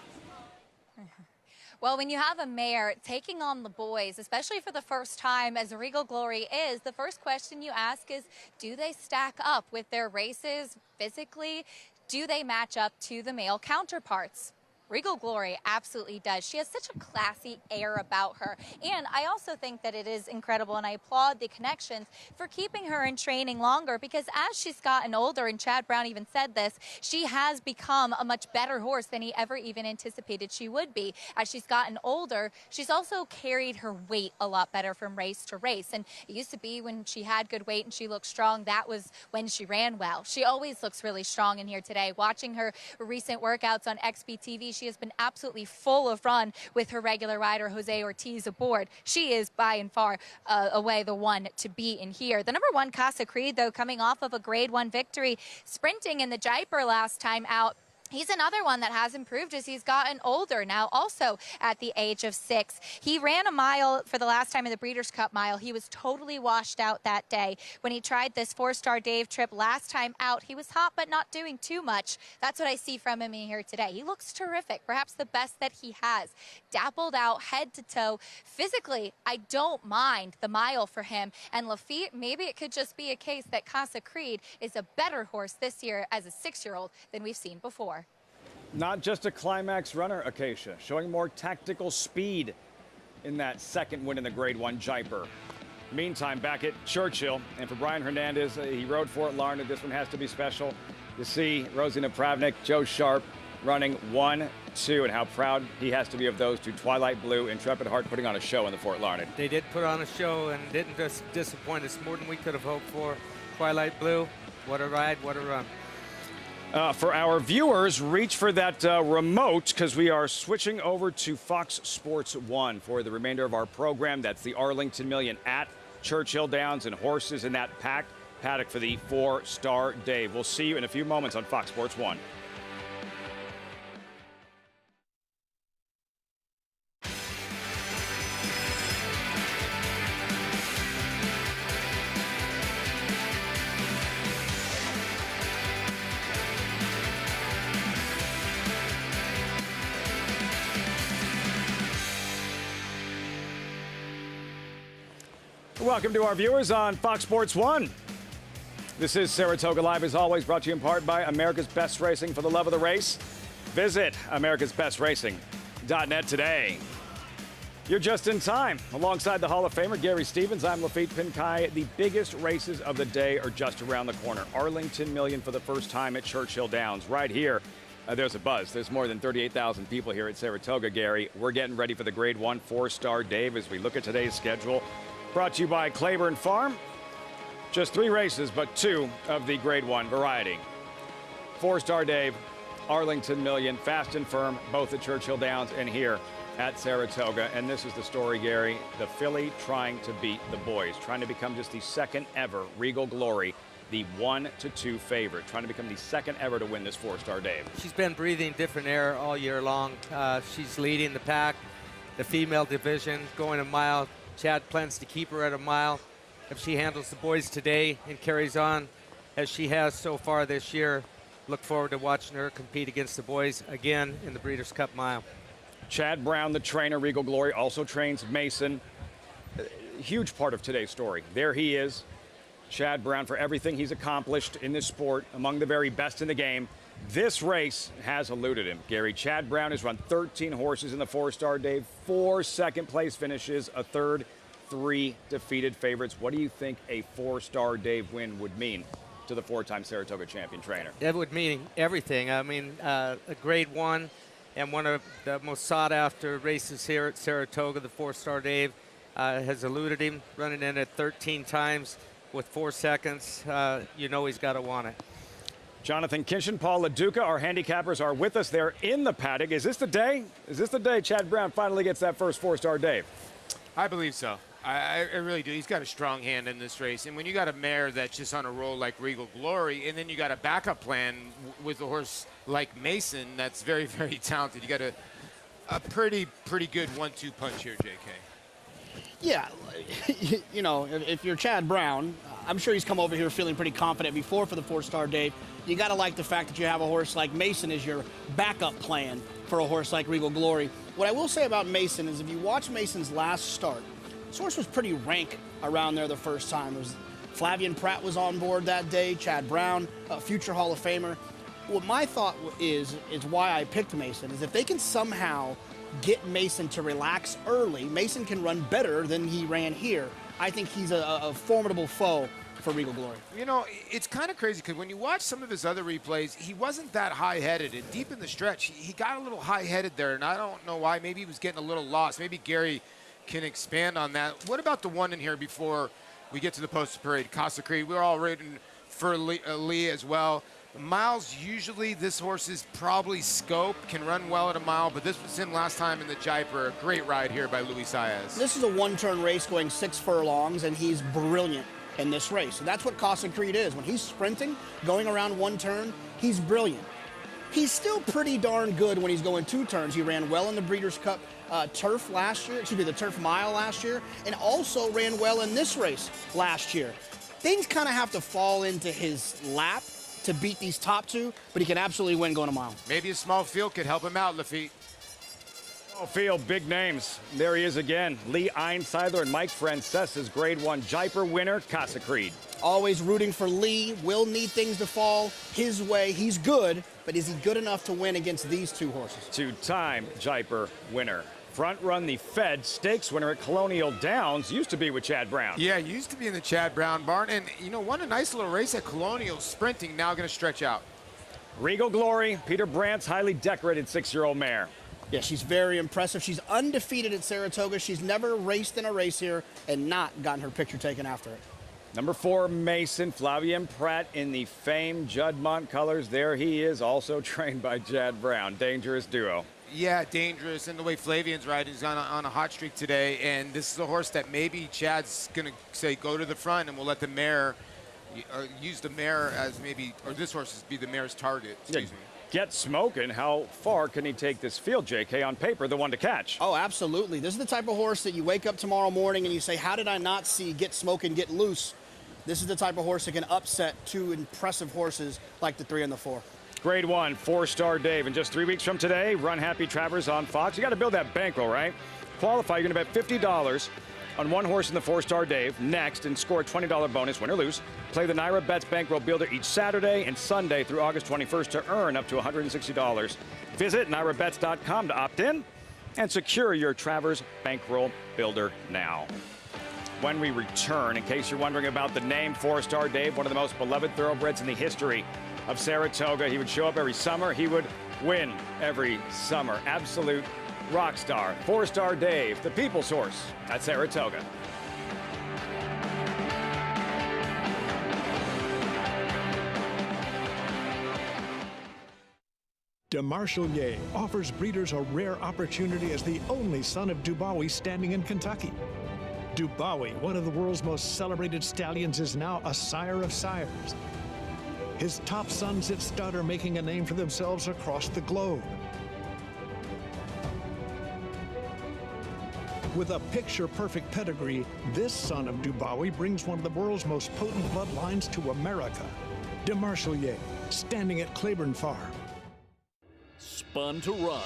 Well, when you have a mare taking on the boys, especially for the first time as Regal Glory is, the first question you ask is, do they stack up with their races physically? Do they match up to the male counterparts? Regal Glory absolutely does. She has such a classy air about her. And I also think that it is incredible, and I applaud the connections for keeping her in training longer, because as she's gotten older, and Chad Brown even said this, she has become a much better horse than he ever even anticipated she would be. As she's gotten older, she's also carried her weight a lot better from race to race. And it used to be when she had good weight and she looked strong, that was when she ran well. She always looks really strong in here today. Watching her recent workouts on XBTV, she has been absolutely full of run with her regular rider, Jose Ortiz, aboard. She is by and far away the one to beat in here. The number 1, Casa Creed, though, coming off of a Grade 1 victory, sprinting in the Jaipur last time out. He's another one that has improved as he's gotten older now, also at the age of 6. He ran a mile for the last time in the Breeders' Cup Mile. He was totally washed out that day. When he tried this Fourstardave trip last time out, he was hot but not doing too much. That's what I see from him in here today. He looks terrific, perhaps the best that he has. Dappled out head to toe. Physically, I don't mind the mile for him. And Lafitte, maybe it could just be a case that Casa Creed is a better horse this year as a 6-year-old than we've seen before. Not just a climax runner, Acacia, showing more tactical speed in that second win in the Grade 1 Jaipur. Meantime, back at Churchill, and for Brian Hernandez, he rode Fort Larned. This one has to be special to see Rosina Pravnik, Joe Sharp running 1, 2, and how proud he has to be of those two. Twilight Blue, Intrepid Heart putting on a show in the Fort Larned. They did put on a show and didn't just disappoint us more than we could have hoped for. Twilight Blue, what a ride, what a run. For our viewers, reach for that remote, because we are switching over to Fox Sports 1 for the remainder of our program. That's the Arlington Million at Churchill Downs, and horses in that packed paddock for the Fourstardave. We'll see you in a few moments on Fox Sports 1. Welcome to our viewers on Fox Sports 1. This is Saratoga Live, as always, brought to you in part by America's Best Racing. For the love of the race, visit americasbestracing.net today. You're just in time. Alongside the Hall of Famer Gary Stevens, I'm Lafitte Pinkai. The biggest races of the day are just around the corner. Arlington Million for the first time at Churchill Downs. Right here, there's a buzz. There's more than 38,000 people here at Saratoga, Gary. We're getting ready for the Grade 1 Fourstardave as we look at today's schedule. Brought to you by Claiborne Farm. Just 3 races, but 2 of the Grade 1 variety. Fourstardave, Arlington Million, fast and firm, both at Churchill Downs and here at Saratoga. And this is the story, Gary. The filly trying to beat the boys, trying to become just the second ever Regal Glory, the 1-2 favorite, trying to become the second ever to win this Fourstardave. She's been breathing different air all year long. She's leading the pack, the female division, going a mile. Chad plans to keep her at a mile. If she handles the boys today and carries on as she has so far this year, look forward to watching her compete against the boys again in the Breeders' Cup Mile. Chad Brown, the trainer, Regal Glory, also trains Mason. A huge part of today's story. There he is, Chad Brown, for everything he's accomplished in this sport, among the very best in the game. This race has eluded him, Gary. Chad Brown has run 13 horses in the Fourstardave, 4 second-place finishes, a third, 3 defeated favorites. What do you think a Fourstardave win would mean to the 4-time Saratoga champion trainer? It would mean everything. I mean, a Grade 1 and one of the most sought-after races here at Saratoga, the Fourstardave. has eluded him, running in at 13 times with 4 seconds. You know he's got to want it. Jonathan Kinshin, Paul LaDuca, our handicappers are with us. They're in the paddock. Is this the day? Is this the day Chad Brown finally gets that first Fourstardave? I believe so. I really do. He's got a strong hand in this race. And when you got a mare that's just on a roll like Regal Glory, and then you got a backup plan with a horse like Mason that's very, very talented, you got a pretty good 1-2 punch here, JK. Yeah, you know, if you're Chad Brown, I'm sure he's come over here feeling pretty confident before for the Fourstardave. You got to like the fact that you have a horse like Mason as your backup plan for a horse like Regal Glory. What I will say about Mason is if you watch Mason's last start, this horse was pretty rank around there the first time. It was Flavian Pratt was on board that day, Chad Brown, a future Hall of Famer. What my thought is why I picked Mason, is if they can somehow get Mason to relax early, Mason can run better than he ran here. I think he's a formidable foe for Regal Glory. You know, it's kind of crazy because when you watch some of his other replays, he wasn't that high-headed. And deep in the stretch, he got a little high-headed there, and I don't know why. Maybe he was getting a little lost. Maybe Gary can expand on that. What about the one in here before we get to the poster parade? Casa Creed, we're all rooting for Lee as well. Miles, usually this horse is probably scope, can run well at a mile, but this was him last time in the Jaipur. A great ride here by Luis Saez. This is a one-turn race going 6 furlongs, and he's brilliant in this race. And that's what Casa Creed is. When he's sprinting, going around one turn, he's brilliant. He's still pretty darn good when he's going 2 turns. He ran well in the Breeders' Cup Turf last year, the Turf Mile last year, and also ran well in this race last year. Things kind of have to fall into his lap to beat these top 2, but he can absolutely win going a mile. Maybe a small field could help him out, Lafitte. Small field, big names. There he is again. Lee Einsiedler and Mike Francesa's Grade 1 Jaipur winner, Casa Creed. Always rooting for Lee. Will need things to fall his way. He's good, but is he good enough to win against these 2 horses? 2-time Jaipur winner. Front run the Fed Stakes winner at Colonial Downs. Used to be with Chad Brown. Yeah, used to be in the Chad Brown barn. And, you know, won a nice little race at Colonial, sprinting, now going to stretch out. Regal Glory, Peter Brandt's highly decorated 6-year-old mare. Yeah, she's very impressive. She's undefeated at Saratoga. She's never raced in a race here and not gotten her picture taken after it. Number 4, Mason, Flavian Pratt in the famed Juddmonte colors. There he is, also trained by Chad Brown. Dangerous duo. Yeah, dangerous. And the way Flavian's riding, he's on a hot streak today. And this is a horse that maybe Chad's going to say, go to the front, and we'll let the mare, use the mare as maybe, or this horse be the mare's target. Excuse me. Get smoking. How far can he take this field, JK? On paper, the one to catch. Oh, absolutely. This is the type of horse that you wake up tomorrow morning and you say, how did I not see Get Smoking, Get Loose? This is the type of horse that can upset 2 impressive horses like the 3 and the 4. Grade 1, Fourstardave. And just 3 weeks from today, Run Happy Travers on Fox. You got to build that bankroll, right? Qualify, you're going to bet $50 on one horse in the Fourstardave next and score a $20 bonus, win or lose. Play the Naira Bets Bankroll Builder each Saturday and Sunday through August 21st to earn up to $160. Visit NairaBets.com to opt in and secure your Travers Bankroll Builder now. When we return, in case you're wondering about the name Fourstardave, one of the most beloved thoroughbreds in the history of Saratoga. He would show up every summer. He would win every summer. Absolute rock star. Fourstardave, the people's horse at Saratoga. DeMarchelier offers breeders a rare opportunity as the only son of Dubawi standing in Kentucky. Dubawi, one of the world's most celebrated stallions, is now a sire of sires. His top sons at stud are making a name for themselves across the globe. With a picture-perfect pedigree, this son of Dubawi brings one of the world's most potent bloodlines to America. DeMarchelier, standing at Claiborne Farm. Spun to Run.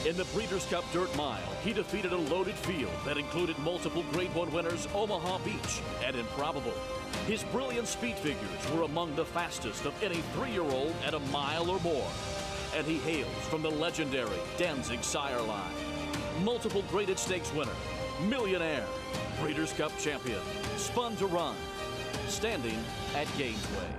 In the Breeders' Cup Dirt Mile, he defeated a loaded field that included multiple Grade 1 winners Omaha Beach and Improbable. His brilliant speed figures were among the fastest of any 3-year-old at a mile or more. And he hails from the legendary Danzig sire line. Multiple graded stakes winner, millionaire, Breeders' Cup champion, Spun to Run, standing at Gainesway.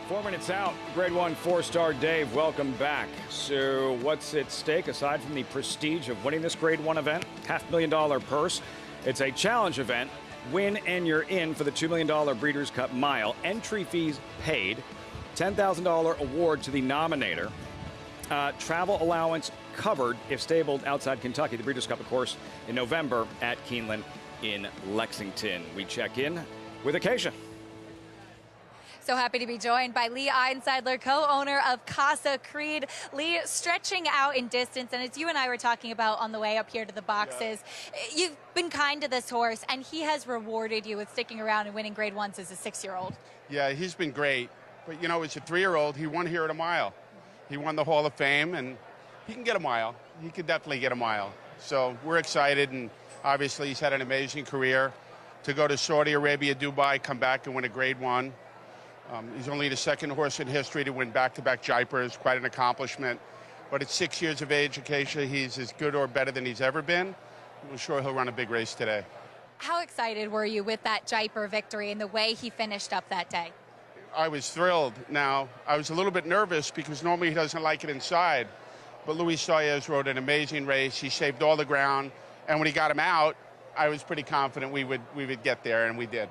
4 minutes out, Grade 1 Fourstardave, welcome back. So what's at stake aside from the prestige of winning this Grade 1 event? $500,000 purse. It's a challenge event. Win and you're in for the $2 million Breeders' Cup Mile. Entry fees paid. $10,000 award to the nominator. Travel allowance covered if stabled outside Kentucky. The Breeders' Cup, of course, in November at Keeneland in Lexington. We check in with Acacia. So happy to be joined by Lee Einseidler, co-owner of Casa Creed. Lee, stretching out in distance, and as you and I were talking about on the way up here to the boxes, you've been kind to this horse, and he has rewarded you with sticking around and winning Grade 1s as a 6-year-old. Yeah, he's been great. But, you know, as a 3-year-old, he won here at a mile. He won the Hall of Fame, and he can get a mile. He could definitely get a mile. So we're excited, and obviously he's had an amazing career. To go to Saudi Arabia, Dubai, come back and win a Grade 1. He's only the second horse in history to win back-to-back Jipers, quite an accomplishment. But at 6 years of age, Acacia, he's as good or better than he's ever been. I'm sure he'll run a big race today. How excited were you with that Jiper victory and the way he finished up that day? I was thrilled. Now, I was a little bit nervous because normally he doesn't like it inside. But Luis Saez rode an amazing race. He saved all the ground. And when he got him out, I was pretty confident we would get there, and we did.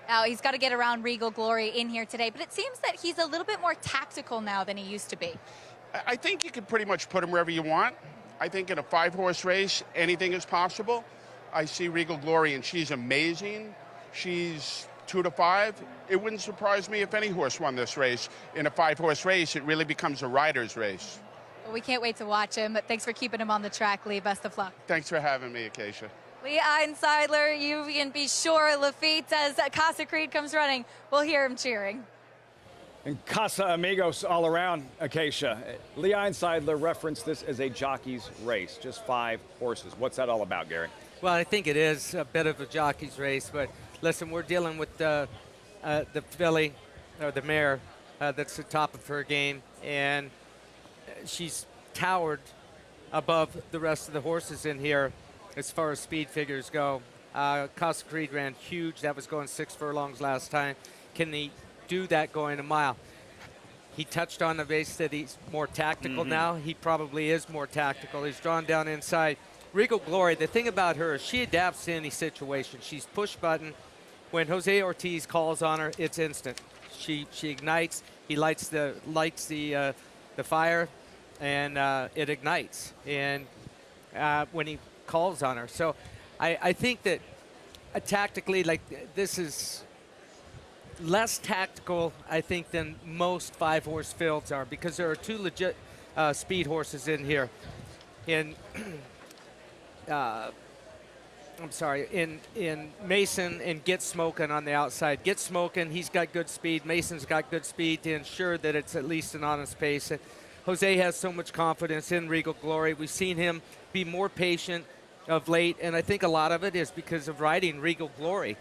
Now, he's got to get around Regal Glory in here today, but it seems that he's a little bit more tactical now than he used to be. I think you can pretty much put him wherever you want. I think in a 5-horse race, anything is possible. I see Regal Glory, and she's amazing. She's 2 to 5. It wouldn't surprise me if any horse won this race. In a 5-horse race, it really becomes a rider's race. Well, we can't wait to watch him, but thanks for keeping him on the track, Lee. Best of luck. Thanks for having me, Acacia. Lee Einseidler, you can be sure Lafitte, as Casa Creed comes running, we'll hear him cheering. And Casa Amigos all around, Acacia. Lee Einseidler referenced this as a jockey's race, just 5 horses. What's that all about, Gary? Well, I think it is a bit of a jockey's race, but listen, we're dealing with the filly, or the mare, that's the top of her game, and she's towered above the rest of the horses in here as far as speed figures go. Casa Creed ran huge. That was going 6 furlongs last time. Can he do that going a mile? He touched on the race that he's more tactical now. He probably is more tactical. He's drawn down inside. Regal Glory, the thing about her is she adapts to any situation. She's push button. When Jose Ortiz calls on her, it's instant. She ignites. He lights the fire, and it ignites. And when he calls on her. So I think that tactically, like, this is less tactical, I think, than most 5-horse fields are, because there are 2 legit speed horses in here. In in Mason and Get Smokin' on the outside. Get Smokin', he's got good speed. Mason's got good speed to ensure that it's at least an honest pace. And Jose has so much confidence in Regal Glory. We've seen him be more patient of late, and I think a lot of it is because of riding Regal Glory.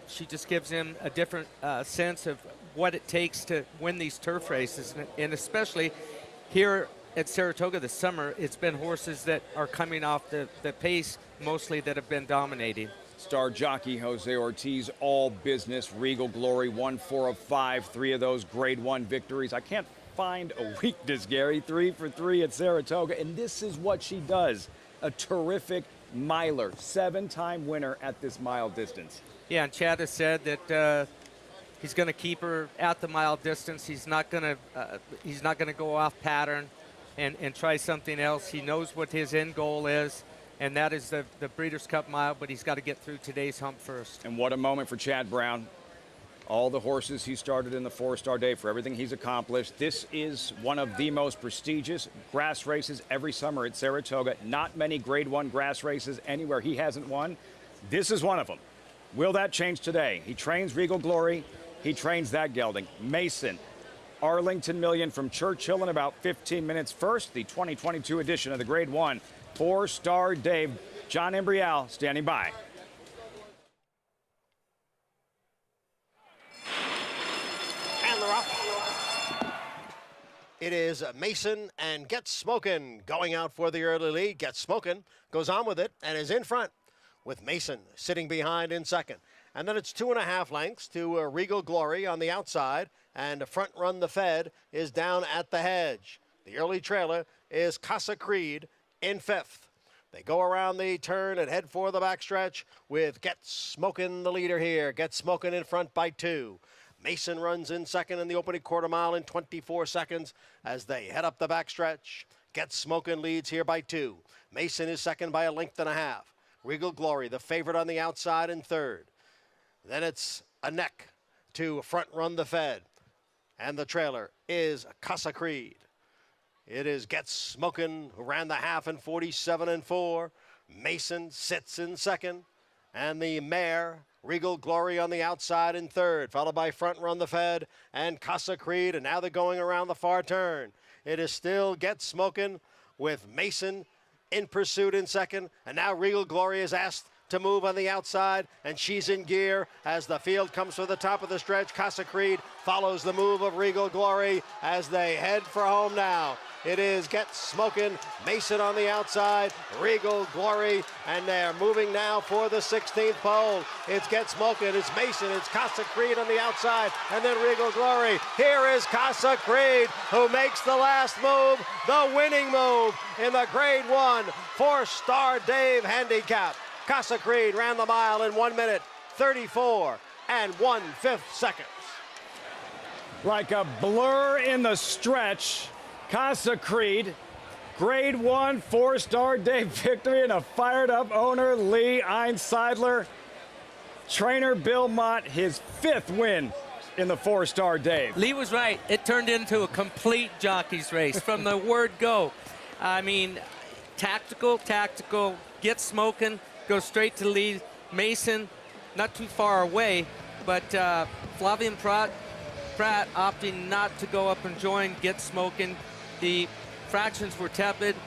She just gives him a different sense of what it takes to win these turf races, and especially here at Saratoga this summer, it's been horses that are coming off the pace mostly that have been dominating. Star jockey Jose Ortiz, all business. Regal Glory, 1-4 of 5, 3 of those Grade 1 victories. I can't find a weakness, Gary. 3 for 3 at Saratoga, and this is what she does. A terrific miler, 7-time winner at this mile distance. Yeah, and Chad has said that he's going to keep her at the mile distance. He's not going to go off pattern and try something else. He knows what his end goal is, and that is the Breeders' Cup Mile, but he's got to get through today's hump first. And what a moment for Chad Brown. All the horses he started in the Fourstardave, for everything he's accomplished. This is one of the most prestigious grass races every summer at Saratoga. Not many Grade 1 grass races anywhere he hasn't won. This is one of them. Will that change today? He trains Regal Glory. He trains that gelding. Mason, Arlington Million from Churchill in about 15 minutes. First, the 2022 edition of the Grade 1 Fourstardave. John Embrial standing by. It is Mason and Get Smokin' going out for the early lead. Get Smokin' goes on with it and is in front, with Mason sitting behind in second. And then it's 2.5 lengths to Regal Glory on the outside. And Front Run the Fed is down at the hedge. The early trailer is Casa Creed in 5th. They go around the turn and head for the backstretch with Get Smokin' the leader here. Get Smokin' in front by 2. Mason runs in second in the opening quarter mile in 24 seconds as they head up the backstretch. Get Smokin' leads here by 2. Mason is second by 1.5 lengths. Regal Glory, the favorite on the outside, in third. Then it's a neck to Front Run the Fed. And the trailer is Casa Creed. It is Get Smokin', who ran the half in 47.4. Mason sits in second. And the mare, Regal Glory, on the outside in third, followed by Front Run the Fed and Casa Creed. And now they're going around the far turn. It is still Get Smokin' with Mason in pursuit in second. And now Regal Glory is asked to move on the outside, and she's in gear as the field comes to the top of the stretch. Casa Creed follows the move of Regal Glory as they head for home now. It is Get Smokin', Mason on the outside, Regal Glory, and they're moving now for the 16th pole. It's Get Smokin', it's Mason, it's Casa Creed on the outside, and then Regal Glory. Here is Casa Creed, who makes the last move, the winning move in the Grade 1 Fourstardave Handicap. Casa Creed ran the mile in 1 minute, 34 1/5 seconds. Like a blur in the stretch, Casa Creed, Grade 1 Fourstardave victory, and a fired-up owner, Lee Einseidler. Trainer Bill Mott, his 5th win in the Fourstardave. Lee was right. It turned into a complete jockey's race from the word go. I mean, tactical, Get Smokin', go straight to lead. Mason, not too far away, but Flavien Pratt opting not to go up and join Get Smokin'. The fractions were tepid,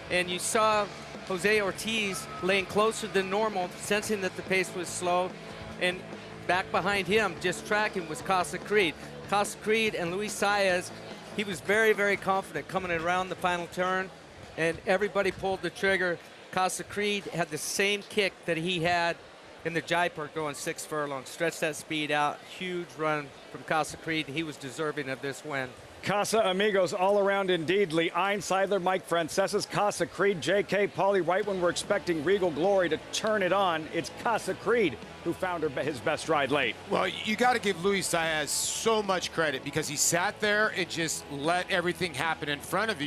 and you saw Jose Ortiz laying closer than normal, sensing that the pace was slow, and back behind him, just tracking, was Casa Creed. Casa Creed and Luis Saez, he was very, very confident coming around the final turn, and everybody pulled the trigger. Casa Creed had the same kick that he had in the Jaipur going 6 furlongs. Stretched that speed out. Huge run from Casa Creed. He was deserving of this win. Casa Amigos all around indeed. Lee Einseidler, Mike Francesa's Casa Creed, J.K. Pauly. Right when we're expecting Regal Glory to turn it on, it's Casa Creed who found his best ride late. Well, you got to give Luis Saez so much credit because he sat there and just let everything happen in front of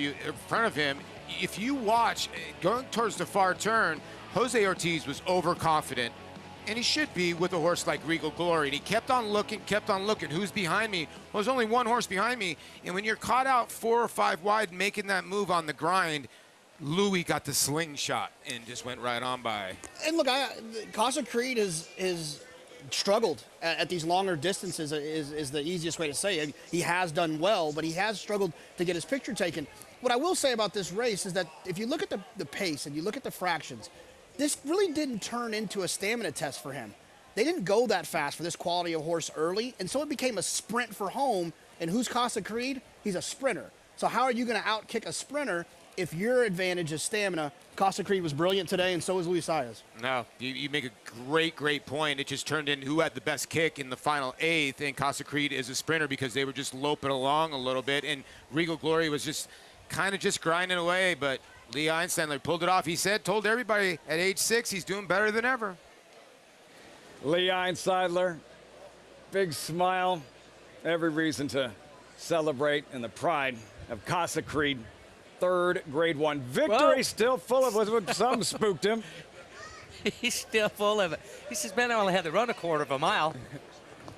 him. If you watch, going towards the far turn, Jose Ortiz was overconfident, and he should be with a horse like Regal Glory. And he kept on looking. Who's behind me? Well, there's only one horse behind me. And when you're caught out 4 or 5 wide making that move on the grind, Louis got the slingshot and just went right on by. And look, Casa Creed is struggled at these longer distances is the easiest way to say it. He has done well, but he has struggled to get his picture taken. What I will say about this race is that if you look at the pace and you look at the fractions, this really didn't turn into a stamina test for him. They didn't go that fast for this quality of horse early, and so it became a sprint for home. And who's Casa Creed? He's a sprinter. So how are you going to outkick a sprinter if your advantage is stamina? Casa Creed was brilliant today, and so was Luis Saez. No, you make a great point. It just turned in who had the best kick in the final 8th, and Casa Creed is a sprinter because they were just loping along a little bit, and Regal Glory was just kind of just grinding away, but Lee Einstein pulled it off. He told everybody at age 6 he's doing better than ever. Lee Einseidler, big smile, every reason to celebrate, and the pride of Casa Creed. 3rd Grade 1 victory. Whoa. Still full of something spooked him. He's still full of it. He says, man, I only had to run a 1/4 mile.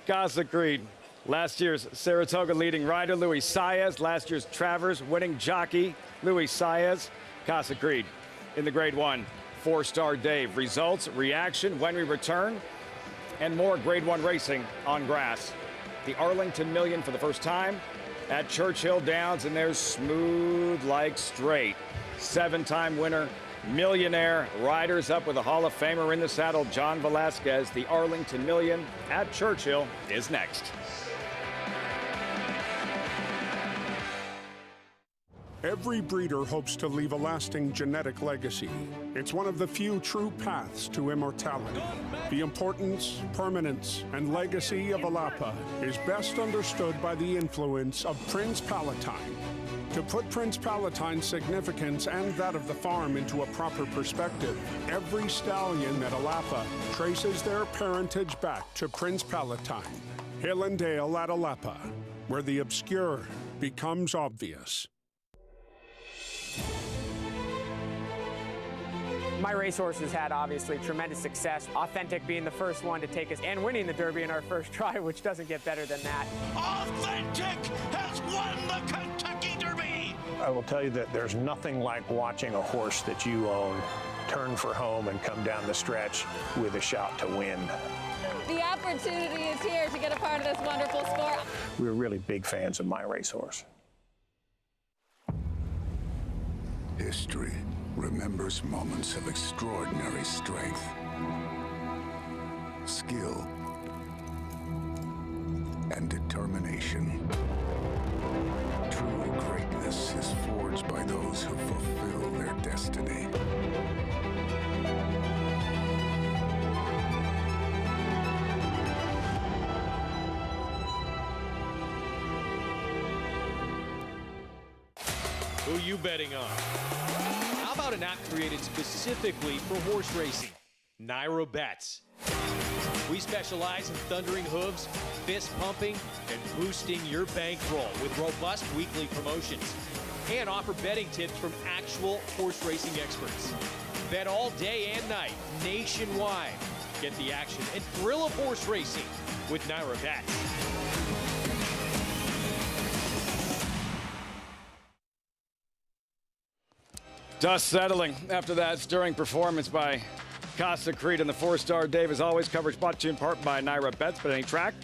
Casa Creed, last year's Saratoga leading rider, Luis Saez. Last year's Travers winning jockey, Luis Saez. Casa Creed in the Grade 1 Fourstardave. Results, reaction when we return, and more Grade 1 racing on grass. The Arlington Million for the first time at Churchill Downs, and there's Smooth Like Straight. 7-time winner, millionaire, riders up with a Hall of Famer in the saddle, John Velasquez. The Arlington Million at Churchill is next. Every breeder hopes to leave a lasting genetic legacy. It's one of the few true paths to immortality. The importance, permanence, and legacy of Alapa is best understood by the influence of Prince Palatine. To put Prince Palatine's significance and that of the farm into a proper perspective, every stallion at Alapa traces their parentage back to Prince Palatine. Hill and Dale at Alapa, where the obscure becomes obvious. My racehorse has had, obviously, tremendous success. Authentic being the first one to take us and winning the Derby in our first try, which doesn't get better than that. Authentic has won the Kentucky Derby. I will tell you that there's nothing like watching a horse that you own turn for home and come down the stretch with a shot to win. The opportunity is here to get a part of this wonderful sport. We're really big fans of my racehorse. History remembers moments of extraordinary strength, skill, and determination. True greatness is forged by those who fulfill their destiny. Who you betting on? How about an app created specifically for horse racing? Naira Bets. We specialize in thundering hooves, fist pumping, and boosting your bankroll with robust weekly promotions. And offer betting tips from actual horse racing experts. Bet all day and night, nationwide. Get the action and thrill of horse racing with Naira Bets. Dust settling after that stirring performance by Casa Creed and the Fourstardave. As always, coverage brought to you in part by Naira Bets. But any track,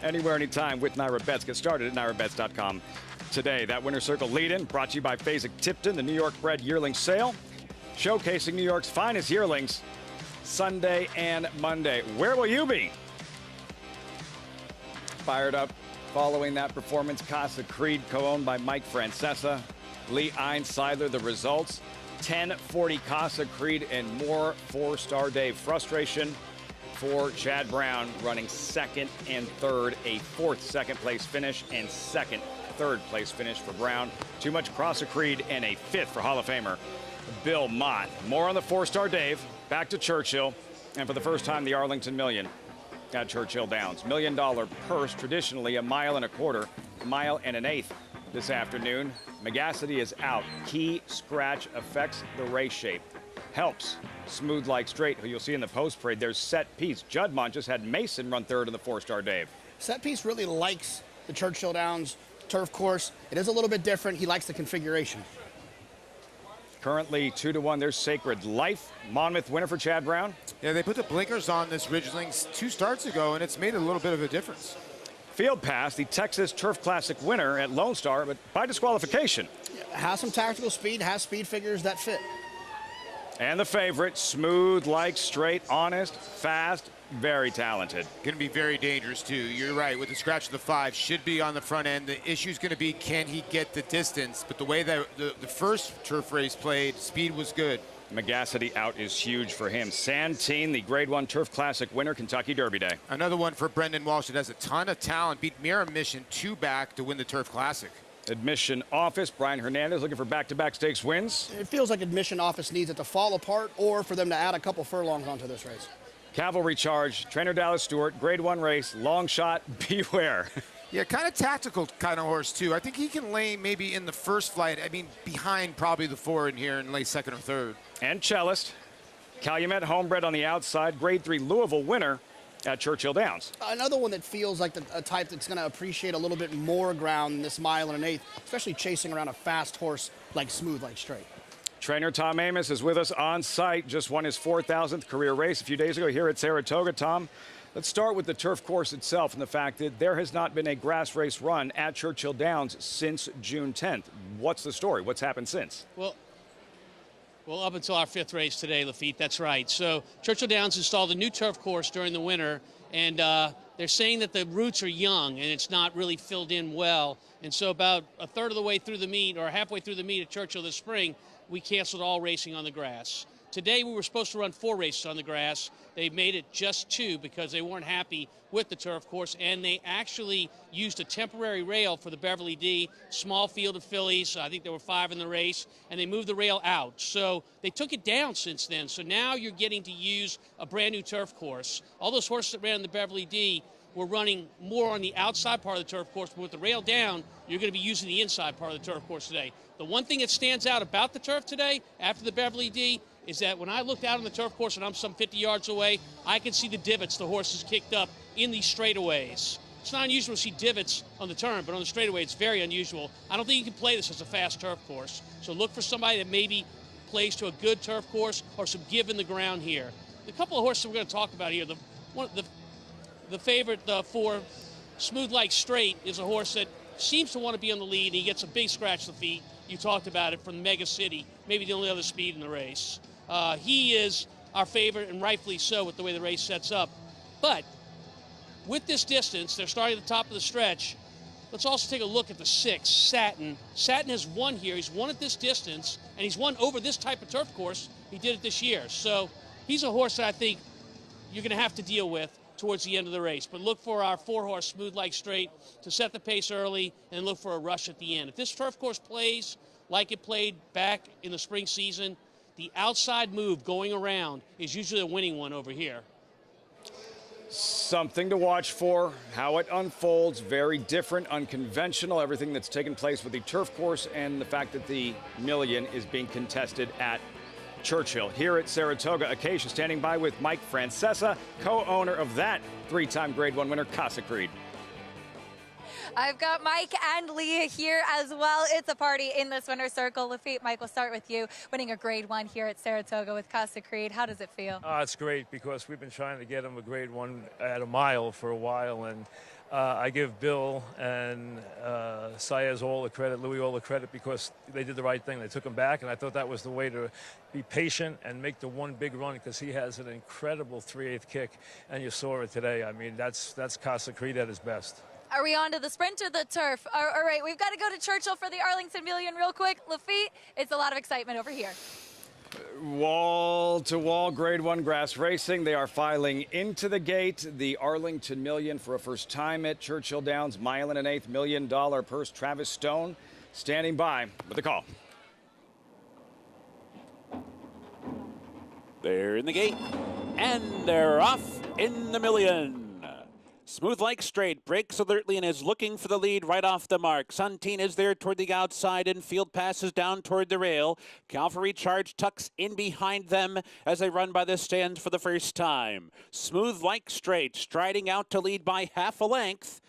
anywhere, anytime with Naira Bets. Get started at nairabets.com today. That winner's circle lead-in brought to you by Fasig-Tipton, the New York bred yearling sale, showcasing New York's finest yearlings Sunday and Monday. Where will you be? Fired up following that performance. Casa Creed, co-owned by Mike Francesa, Lee Einsiedler. The results: 10-40 Casa Creed and more Fourstardave. Frustration for Chad Brown, running second and third. A fourth second-place finish and second third-place finish for Brown. Too much Casa Creed and a fifth for Hall of Famer Bill Mott. More on the Fourstardave. Back to Churchill, and for the first time, the Arlington Million at Churchill Downs. $1 million purse, traditionally a mile and a quarter, mile and an eighth. This afternoon, Megacity is out. Key scratch affects the race shape. Helps Smooth Like Straight, who you'll see in the post parade. There's Set Piece. Judmont just had Mason run third in the Fourstardave. Set Piece really likes the Churchill Downs turf course. It is a little bit different. He likes the configuration. Currently 2-1. There's Sacred Life. Monmouth winner for Chad Brown. Yeah, they put the blinkers on this Ridgeling 2 starts ago, and it's made a little bit of a difference. Field Pass, the Texas Turf Classic winner at Lone Star, but by disqualification. Has some tactical speed, has speed figures that fit. And the favorite, Smooth Like Straight, honest, fast, very talented. Going to be very dangerous, too. You're right. With the scratch of the 5, should be on the front end. The issue is going to be, can he get the distance? But the way that the first turf race played, speed was good. Megacity out is huge for him. Santine, the Grade 1 Turf Classic winner, Kentucky Derby Day. Another one for Brendan Walsh that has a ton of talent. Beat Mirror Mission 2 back to win the Turf Classic. Admission Office, Brian Hernandez looking for back-to-back stakes wins. It feels like Admission Office needs it to fall apart or for them to add a couple furlongs onto this race. Cavalry Charge, trainer Dallas Stewart, Grade 1 race, long shot, beware. Yeah, kind of tactical kind of horse, too. I think he can lay maybe in the first flight. I mean, behind probably the 4 in here and lay second or third. And Cellist, Calumet homebred on the outside, Grade 3 Louisville winner at Churchill Downs. Another one that feels like a type that's going to appreciate a little bit more ground than this mile and an eighth, especially chasing around a fast horse like Smooth Like Straight. Trainer Tom Amos is with us on site. Just won his 4,000th career race a few days ago here at Saratoga. Tom, let's start with the turf course itself and the fact that there has not been a grass race run at Churchill Downs since June 10th. What's the story? What's happened since? Well, up until our 5th race today, Lafitte, that's right. So Churchill Downs installed a new turf course during the winter, and they're saying that the roots are young and it's not really filled in well. And so about a third of the way through the meet, or halfway through the meet at Churchill this spring, we canceled all racing on the grass. Today we were supposed to run 4 races on the grass. They made it just 2 because they weren't happy with the turf course, and they actually used a temporary rail for the Beverly D, small field of fillies. I think there were 5 in the race, and they moved the rail out. So they took it down since then. So now you're getting to use a brand new turf course. All those horses that ran the Beverly D were running more on the outside part of the turf course, but with the rail down, you're going to be using the inside part of the turf course today. The one thing that stands out about the turf today, after the Beverly D, is that when I looked out on the turf course and I'm some 50 yards away, I can see the divots the horses kicked up in these straightaways. It's not unusual to see divots on the turn, but on the straightaway it's very unusual. I don't think you can play this as a fast turf course. So look for somebody that maybe plays to a good turf course or some give in the ground here. The couple of horses we're going to talk about here, the favorite for Smooth Like Straight is a horse that seems to want to be on the lead, and he gets a big scratch to the feet. You talked about it, from Mega City, maybe the only other speed in the race. He is our favorite, and rightfully so with the way the race sets up. But with this distance, they're starting at the top of the stretch. Let's also take a look at the 6, Satin. Satin has won here. He's won at this distance, and he's won over this type of turf course. He did it this year. So he's a horse that I think you're going to have to deal with towards the end of the race. But look for our 4-horse Smooth Like Straight to set the pace early, and look for a rush at the end. If this turf course plays like it played back in the spring season, the outside move going around is usually a winning one over here. Something to watch for, how it unfolds. Very different, unconventional, everything that's taken place with the turf course, and the fact that the Million is being contested at Churchill. Here at Saratoga, Acacia standing by with Mike Francesa, co-owner of that 3-time Grade 1 winner, Casa Creed. I've got Mike and Leah here as well. It's a party in this winner's circle. Lafitte, Mike, we'll start with you. Winning a Grade 1 here at Saratoga with Casa Creed. How does it feel? It's great, because we've been trying to get him a Grade 1 at a mile for a while, and I give Bill and Saez all the credit, Louis all the credit, because they did the right thing. They took him back, and I thought that was the way to be patient and make the one big run, because he has an incredible 3/8 kick, and you saw it today. I mean, that's Casa Creed at his best. Are we on to the sprint or the turf? All right, we've got to go to Churchill for the Arlington Million real quick. Lafitte, it's a lot of excitement over here. Wall-to-wall Grade 1 grass racing. They are filing into the gate. The Arlington Million for a first time at Churchill Downs. Mile and an eighth, $1 million purse. Travis Stone standing by with the call. They're in the gate, and they're off in the Million. Smooth Like Straight breaks alertly and is looking for the lead right off the mark. Suntine is there toward the outside, and field passes down toward the rail. Cavalry Charge tucks in behind them as they run by the stands for the first time. Smooth Like Straight striding out to lead by half a length.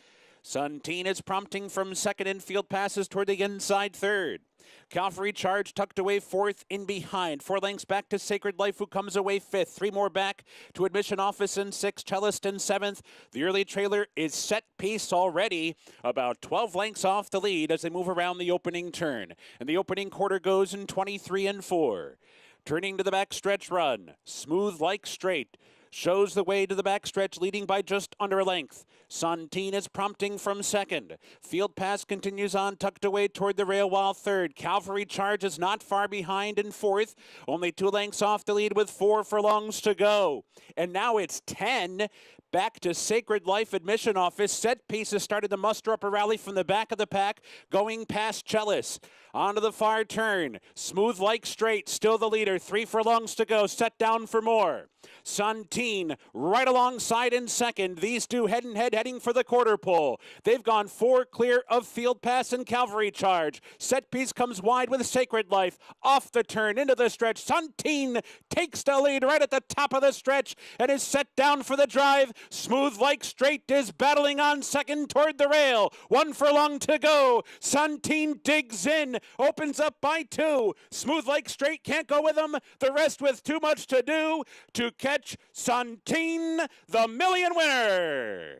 Suntine is prompting from second, and field passes toward the inside third. Cavalry Charge tucked away fourth in behind. 4 lengths back to Sacred Life, who comes away fifth. 3 more back to Admission Office in sixth. Cellist in seventh. The early trailer is set piece already, about 12 lengths off the lead as they move around the opening turn. And the opening quarter goes in 23 and 4. Turning to the backstretch run, Smooth Like Straight shows the way to the backstretch, leading by just under a length. Suntine is prompting from second. Field pass continues on, tucked away toward the rail, while third. Cavalry Charge is not far behind in fourth, only 2 lengths off the lead with 4 furlongs to go. And now it's 10. Back to Sacred Life, Admission Office. Set pieces started to muster up a rally from the back of the pack, going past Cellist. Onto the far turn. Smooth Like Straight, still the leader. 3 furlongs to go. Set down for more. Suntine right alongside in second. These two head and head, heading for the quarter pole. They've gone 4 clear of Field Pass and Cavalry Charge. Set piece comes wide with Sacred Life. Off the turn, into the stretch. Suntine takes the lead right at the top of the stretch and is set down for the drive. Smooth Like Straight is battling on second toward the rail. 1 furlong to go. Suntine digs in, opens up by 2. Smooth Like Straight can't go with them. The rest with too much to do to catch Suntine, the Million winner.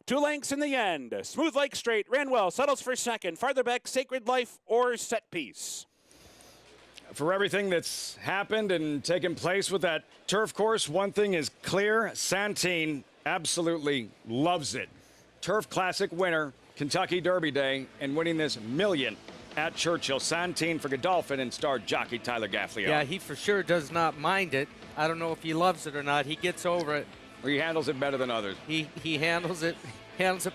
2 lengths in the end. Smooth Like Straight ran well, settles for second. Farther back, Sacred Life or Set Piece. For everything that's happened and taken place with that turf course, one thing is clear. Suntine absolutely loves it. Turf Classic winner, Kentucky Derby Day, and winning this $1 million at Churchill. Santine for Godolphin and star jockey Tyler Gaffalione. Yeah, he for sure does not mind it. I don't know if he loves it or not. He gets over it. He handles it better than others. He handles it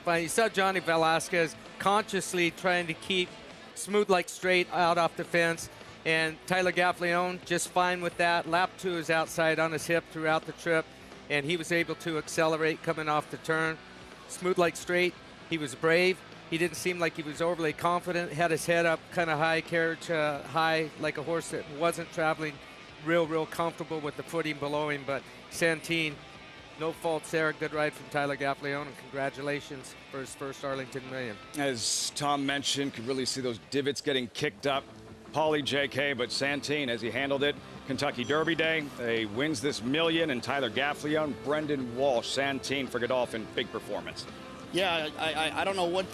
fine. You saw Johnny Velasquez consciously trying to keep Smooth Like Straight out off the fence, and Tyler Gaffalione just fine with that. Lap 2 is outside on his hip throughout the trip, and he was able to accelerate coming off the turn. Smooth Like Straight, he was brave. He didn't seem like he was overly confident, had his head up kind of high, carriage high, like a horse that wasn't traveling real comfortable with the footing below him. But Santine, no faults there. Good ride from Tyler Gaffalione, and congratulations for his first Arlington Million. As Tom mentioned, could really see those divots getting kicked up. Paulie JK, but Santine, as he handled it, Kentucky Derby Day, he wins this $1 million, and Tyler Gaffalione, Brendan Walsh, Santine for Godolphin, big performance. Yeah, I don't know what,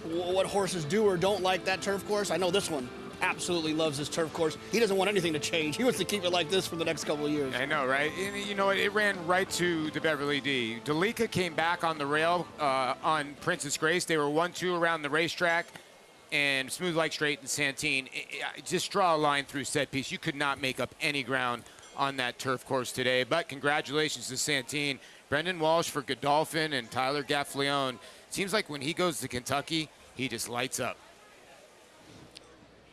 what horses do or don't like that turf course. I know this one absolutely loves this turf course. He doesn't want anything to change. He wants to keep it like this for the next couple of years. I know, right? And, you know, it ran right to the Beverly D. Delika came back on the rail on Princess Grace. They were 1-2 around the racetrack, and Smooth Like Straight and Santine. Just draw a line through set piece. You could not make up any ground on that turf course today. But congratulations to Santine. Brendan Walsh for Godolphin and Tyler Gaffalione. Seems like when he goes to Kentucky, he just lights up.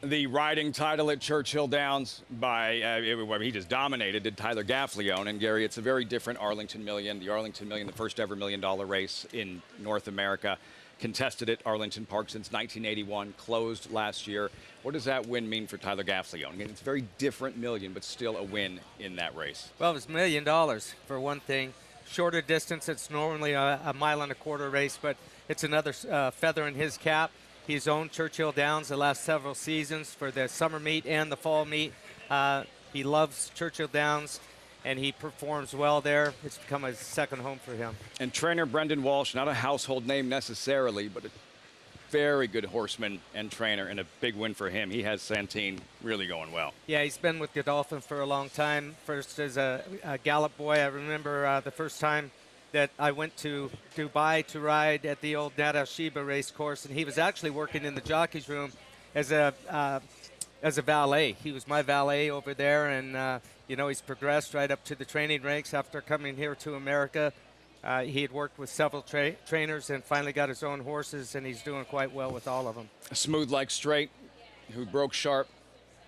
The riding title at Churchill Downs by, he just dominated, did Tyler Gaffalione. And Gary, it's a very different Arlington Million. The Arlington Million, the first ever $1 million race in North America. Contested at Arlington Park since 1981, closed last year. What does that win mean for Tyler Gaffalione? Again, it's a very different million, but still a win in that race. Well, it was $1 million for one thing. Shorter distance, it's normally a 1.25 mile race, but it's another feather in his cap. He's owned Churchill Downs the last several seasons for the summer meet and the fall meet. He loves Churchill Downs, and he performs well there. It's become a second home for him. And trainer Brendan Walsh, not a household name necessarily, but a very good horseman and trainer, and a big win for him. He has Santine really going well. Yeah, he's been with Godolphin for a long time. First as a Gallop boy. I remember the first time that I went to Dubai to ride at the old Nat Al-Sheba race course, and he was actually working in the jockey's room as a valet. He was my valet over there, and he's progressed right up to the training ranks after coming here to America. He had worked with several trainers and finally got his own horses, and he's doing quite well with all of them. Smooth Like Straight, who broke sharp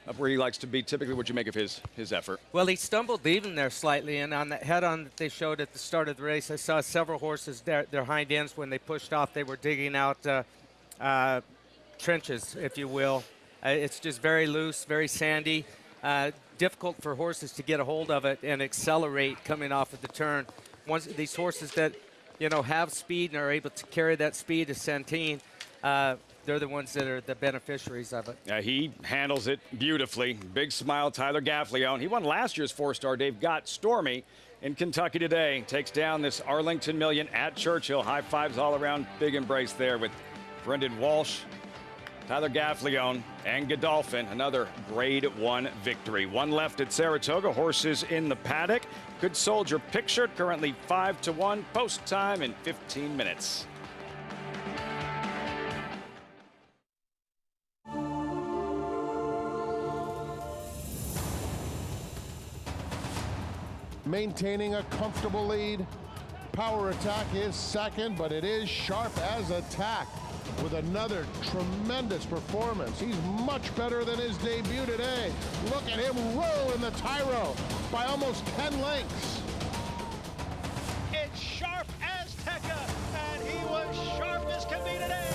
up where he likes to be. Typically, what'd you make of his effort? Well, he stumbled even there slightly, and on that head-on that they showed at the start of the race, I saw several horses, their hind ends, when they pushed off, they were digging out trenches, if you will. It's just very loose, very sandy. Difficult for horses to get a hold of it and accelerate coming off of the turn. Once these horses that, have speed and are able to carry that speed as Santine, they're the ones that are the beneficiaries of it. He handles it beautifully. Big smile, Tyler Gaffalione. He won last year's Fourstardave, got stormy in Kentucky today. Takes down this Arlington Million at Churchill. High fives all around. Big embrace there with Brendan Walsh, Tyler Gaffalione, and Godolphin. Another Grade 1 victory. One left at Saratoga. Horses in the paddock. Good Soldier pictured. Currently 5-1. Post time in 15 minutes. Maintaining a comfortable lead. Power Attack is second, but it is Sharp as Attack with another tremendous performance. He's much better than his debut today. Look at him roll in the Tyro by almost 10 lengths. It's Sharp as Tekka, and he was sharp as can be today.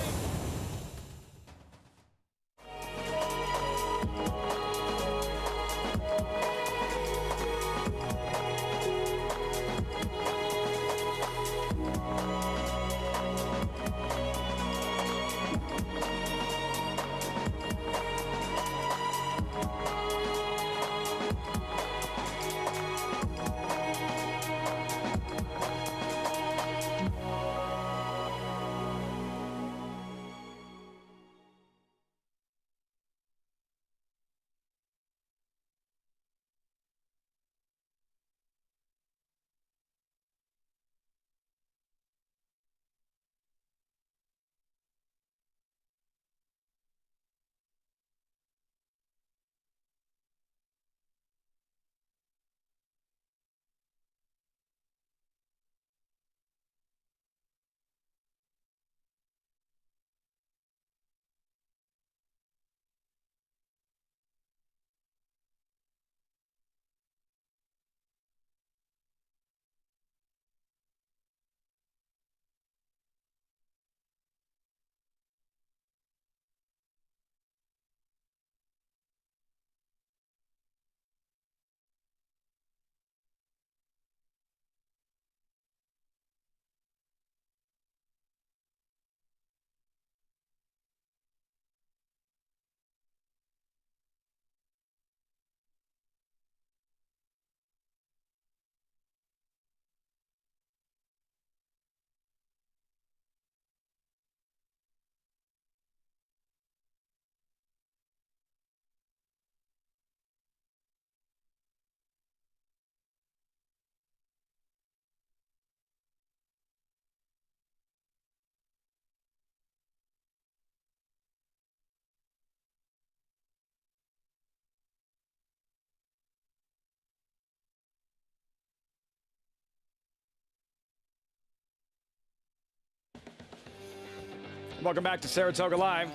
Welcome back to Saratoga Live.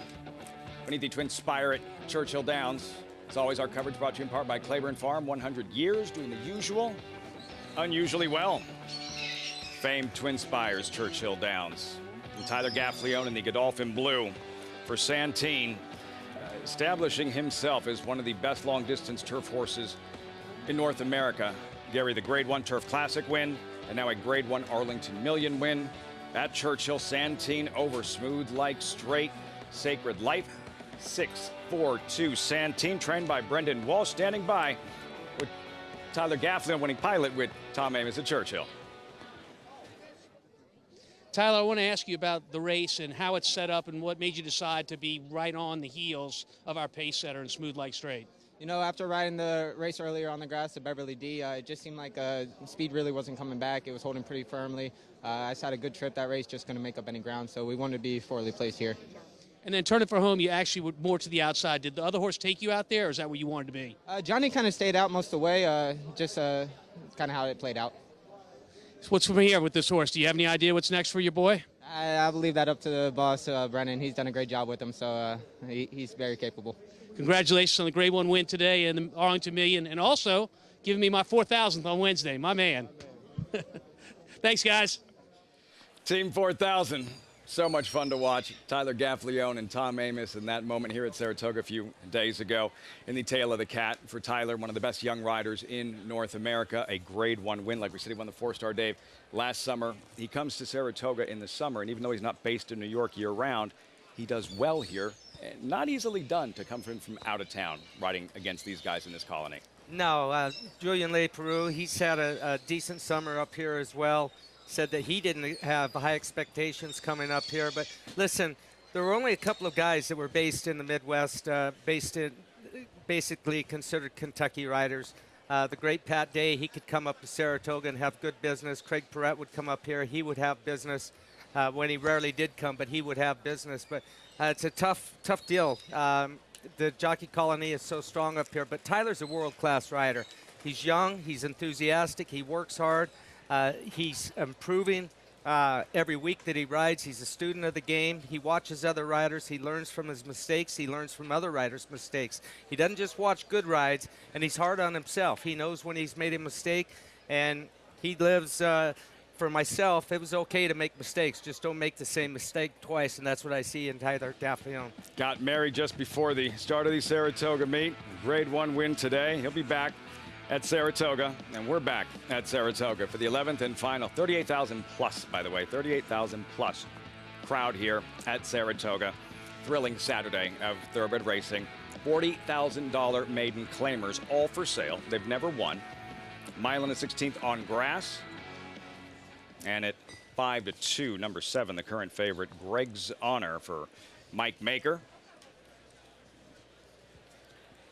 Beneath the Twin Spire at Churchill Downs. As always, our coverage brought to you in part by Claiborne Farm. 100 years doing the usual, unusually well. Famed Twin Spires, Churchill Downs. And Tyler Gaffleone in the Godolphin Blue for Santine, establishing himself as one of the best long-distance turf horses in North America. Gary, the Grade 1 Turf Classic win, and now a Grade 1 Arlington Million win. At Churchill, Santine over Smooth Like Straight, Sacred Life, 6-4-2. Santine, trained by Brendan Walsh, standing by with Tyler Gaffleone, winning pilot with Tom Amis at Churchill. Tyler, I want to ask you about the race and how it's set up and what made you decide to be right on the heels of our pace setter and Smooth Like Straight. You know, after riding the race earlier on the grass at Beverly D, it just seemed like speed really wasn't coming back. It was holding pretty firmly. I just had a good trip that race, just going to make up any ground, so we wanted to be fourthly placed here. And then turning for home, you actually were more to the outside. Did the other horse take you out there, or is that where you wanted to be? Johnny kind of stayed out most of the way, just kind of how it played out. So what's from here with this horse? Do you have any idea what's next for your boy? I'll leave that up to the boss, Brennan. He's done a great job with him, so he's very capable. Congratulations on the Grade 1 win today in the Arlington Million, and also giving me my 4,000th on Wednesday. My man. Thanks, guys. Team 4000. So much fun to watch. Tyler Gaffleone and Tom Amis in that moment here at Saratoga a few days ago. In the tail of the cat for Tyler, one of the best young riders in North America. A Grade 1 win. Like we said, he won the Fourstardave last summer. He comes to Saratoga in the summer, and even though he's not based in New York year-round, he does well here. And not easily done to come from out of town riding against these guys in this colony. No, Julian LePeroux, he's had a decent summer up here as well. Said that he didn't have high expectations coming up here. But listen, there were only a couple of guys that were based in the Midwest, basically considered Kentucky riders. The great Pat Day, he could come up to Saratoga and have good business. Craig Perrette would come up here. He would have business when he rarely did come, but he would have business. But it's a tough deal. The jockey colony is so strong up here. But Tyler's a world-class rider. He's young. He's enthusiastic. He works hard. He's improving every week that he rides. He's a student of the game. He watches other riders. He learns from his mistakes. He learns from other riders' mistakes. He doesn't just watch good rides, and he's hard on himself. He knows when he's made a mistake, and he lives, for myself, it was okay to make mistakes. Just don't make the same mistake twice, and that's what I see in Tyler Gaffleone. Got married just before the start of the Saratoga meet. Grade 1 win today. He'll be back at Saratoga, and we're back at Saratoga for the 11th and final 38,000 plus, by the way, 38,000 plus crowd here at Saratoga. Thrilling Saturday of thoroughbred racing. $40,000 maiden claimers, all for sale. They've never won. Mile and a 16th on grass. And at 5-2, number 7, the current favorite, Greg's Honor for Mike Maker.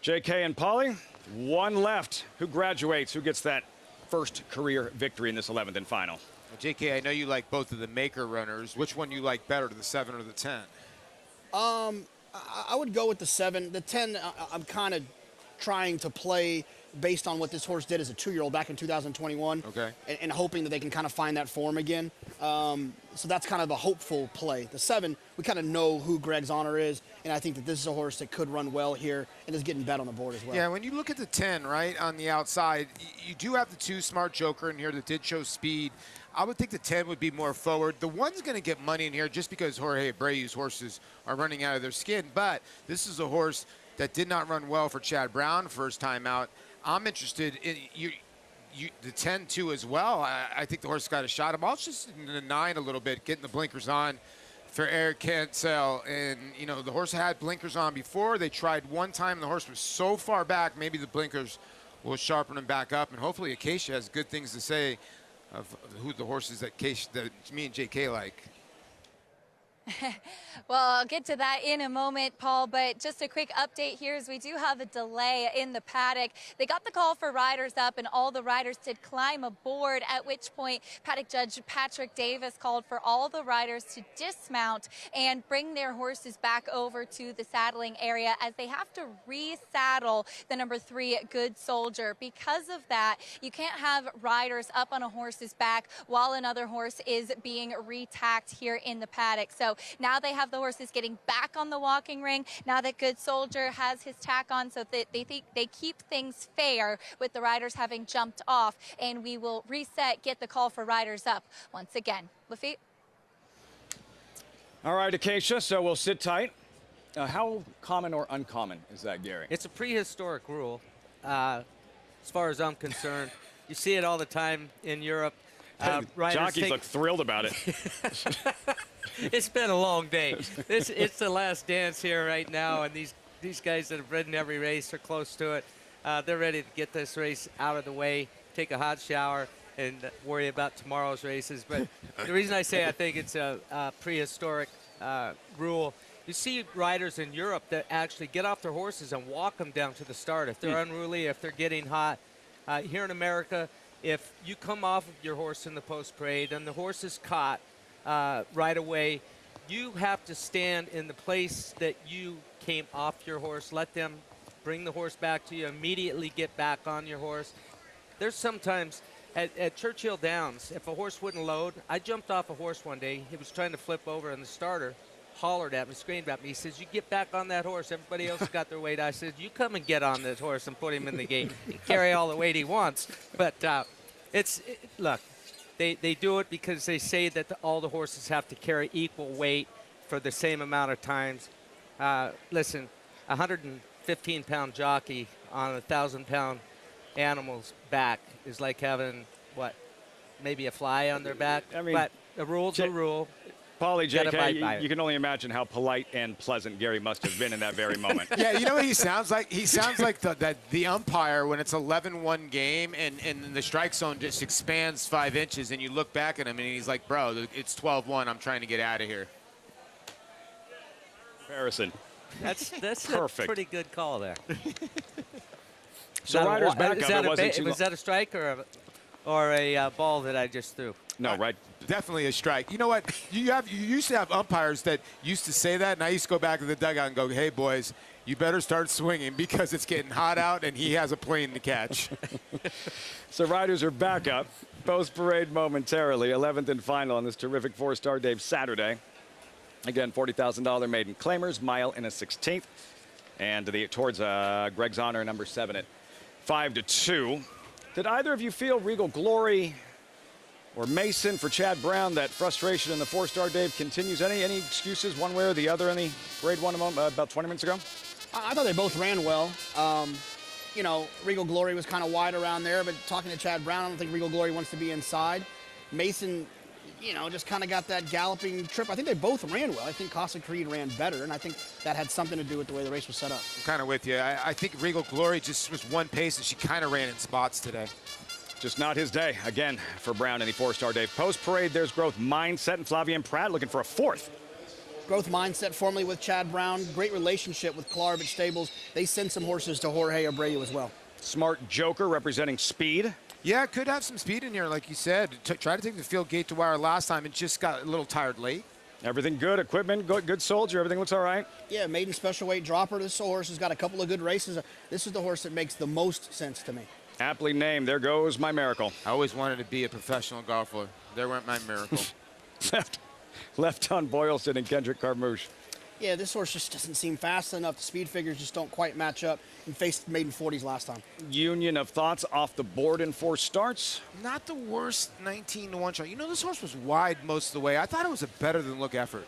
JK and Polly, one left. Who graduates? Who gets that first career victory in this 11th and final? Well, JK, I know you like both of the Maker runners. Which one you like better, the 7 or the 10? I would go with the 7. The 10, I'm kind of trying to play based on what this horse did as a 2-year-old back in 2021. Okay. And hoping that they can kind of find that form again. So that's kind of a hopeful play. The 7, we kind of know who Greg's Honor is, and I think that this is a horse that could run well here and is getting bet on the board as well. Yeah, when you look at the 10, right, on the outside, you do have the 2 Smart Joker in here that did show speed. I would think the 10 would be more forward. The 1's going to get money in here just because Jorge Abreu's horses are running out of their skin, but this is a horse that did not run well for Chad Brown first time out. I'm interested in the 10 too as well. I think the horse got a shot. I'm also just in the 9 a little bit, getting the blinkers on for Eric Cancel. And, you know, the horse had blinkers on before. They tried one time. The horse was so far back, maybe the blinkers will sharpen him back up. And hopefully Acacia has good things to say of who the horses that me and JK like. Well, I'll get to that in a moment, Paul, but just a quick update here is we do have a delay in the paddock. They got the call for riders up, and all the riders did climb aboard, at which point paddock judge Patrick Davis called for all the riders to dismount and bring their horses back over to the saddling area as they have to resaddle the number 3 Good Soldier. Because of that, you can't have riders up on a horse's back while another horse is being retacked here in the paddock. So now they have the horses getting back on the walking ring. Now that Good Soldier has his tack on, so that they think they keep things fair with the riders having jumped off. And we will reset, get the call for riders up once again. Lafitte? All right, Acacia, so we'll sit tight. How common or uncommon is that, Gary? It's a prehistoric rule, as far as I'm concerned. You see it all the time in Europe. Jockeys look thrilled about it. It's been a long day. It's the last dance here right now, and these guys that have ridden every race are close to it. They're ready to get this race out of the way, take a hot shower, and worry about tomorrow's races. But the reason I say I think it's a prehistoric rule, you see riders in Europe that actually get off their horses and walk them down to the start if they're unruly, if they're getting hot. Here in America, if you come off of your horse in the post parade and the horse is caught right away, you have to stand in the place that you came off your horse. Let them bring the horse back to you, immediately get back on your horse. There's sometimes at Churchill Downs, if a horse wouldn't load, I jumped off a horse one day. He was trying to flip over, and the starter hollered at me, screamed at me. He says, "You get back on that horse. Everybody else got their weight." I said, "You come and get on this horse and put him in the gate. He can carry all the weight he wants." But look, they do it because they say that all the horses have to carry equal weight for the same amount of times. Listen, 115-pound jockey on a 1,000-pound animal's back is like having, what, maybe a fly on their back? I mean, but the rule's a rule. Paulie, JK, you can only imagine how polite and pleasant Gary must have been in that very moment. Yeah, you know what he sounds like? He sounds like the umpire when it's 11-1 game and the strike zone just expands 5 inches, and you look back at him and he's like, "Bro, it's 12-1. I'm trying to get out of here." Comparison. That's perfect. A pretty good call there. So Ryder's back up. Was that a strike or a ball that I just threw? No, right. Definitely a strike. You know what? You used to have umpires that used to say that, and I used to go back to the dugout and go, "Hey, boys, you better start swinging because it's getting hot out and he has a plane to catch." So riders are back up. Post-parade momentarily. 11th and final on this terrific Fourstardave Saturday. Again, $40,000 maiden claimers, mile and a 16th. And towards Greg's Honor, number 7 at 5-2. Did either of you feel Regal Glory or Mason for Chad Brown, that frustration in the Fourstardave continues? Any excuses one way or the other in the grade 1 about 20 minutes ago? I thought they both ran well. You know, Regal Glory was kind of wide around there, but talking to Chad Brown, I don't think Regal Glory wants to be inside. Mason, you know, just kind of got that galloping trip. I think they both ran well. I think Casa Creed ran better, and I think that had something to do with the way the race was set up. I'm kind of with you. I think Regal Glory just was one pace, and she kind of ran in spots today. Just not his day, again, for Brown in the Fourstardave. Post-parade, there's Growth Mindset and Flavien Pratt looking for a 4th. Growth Mindset, formerly with Chad Brown. Great relationship with Clarvich Stables. They send some horses to Jorge Abreu as well. Smart Joker representing speed. Yeah, could have some speed in here, like you said. Try to take the field gate to wire last time and just got a little tired late. Everything good, equipment, good soldier, everything looks all right. Yeah, maiden special weight dropper. This horse has got a couple of good races. This is the horse that makes the most sense to me. Aptly named. There goes my miracle. I always wanted to be a professional golfer. There went my miracle. Left on Boylston and Kendrick Carmouche. Yeah, this horse just doesn't seem fast enough. The speed figures just don't quite match up. And faced maiden 40s last time. Union of thoughts off the board in 4 starts. Not the worst 19-1 shot. You know, this horse was wide most of the way. I thought it was a better-than-look effort.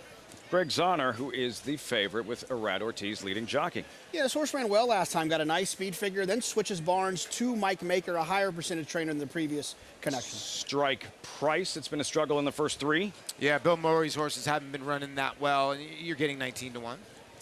Greg's Honor, who is the favorite with Arad Ortiz leading jockey. Yeah, this horse ran well last time, got a nice speed figure, then switches barns to Mike Maker, a higher percentage trainer than the previous connection. Strike Price, it's been a struggle in the first 3. Yeah, Bill Murray's horses haven't been running that well, and you're getting 19-1.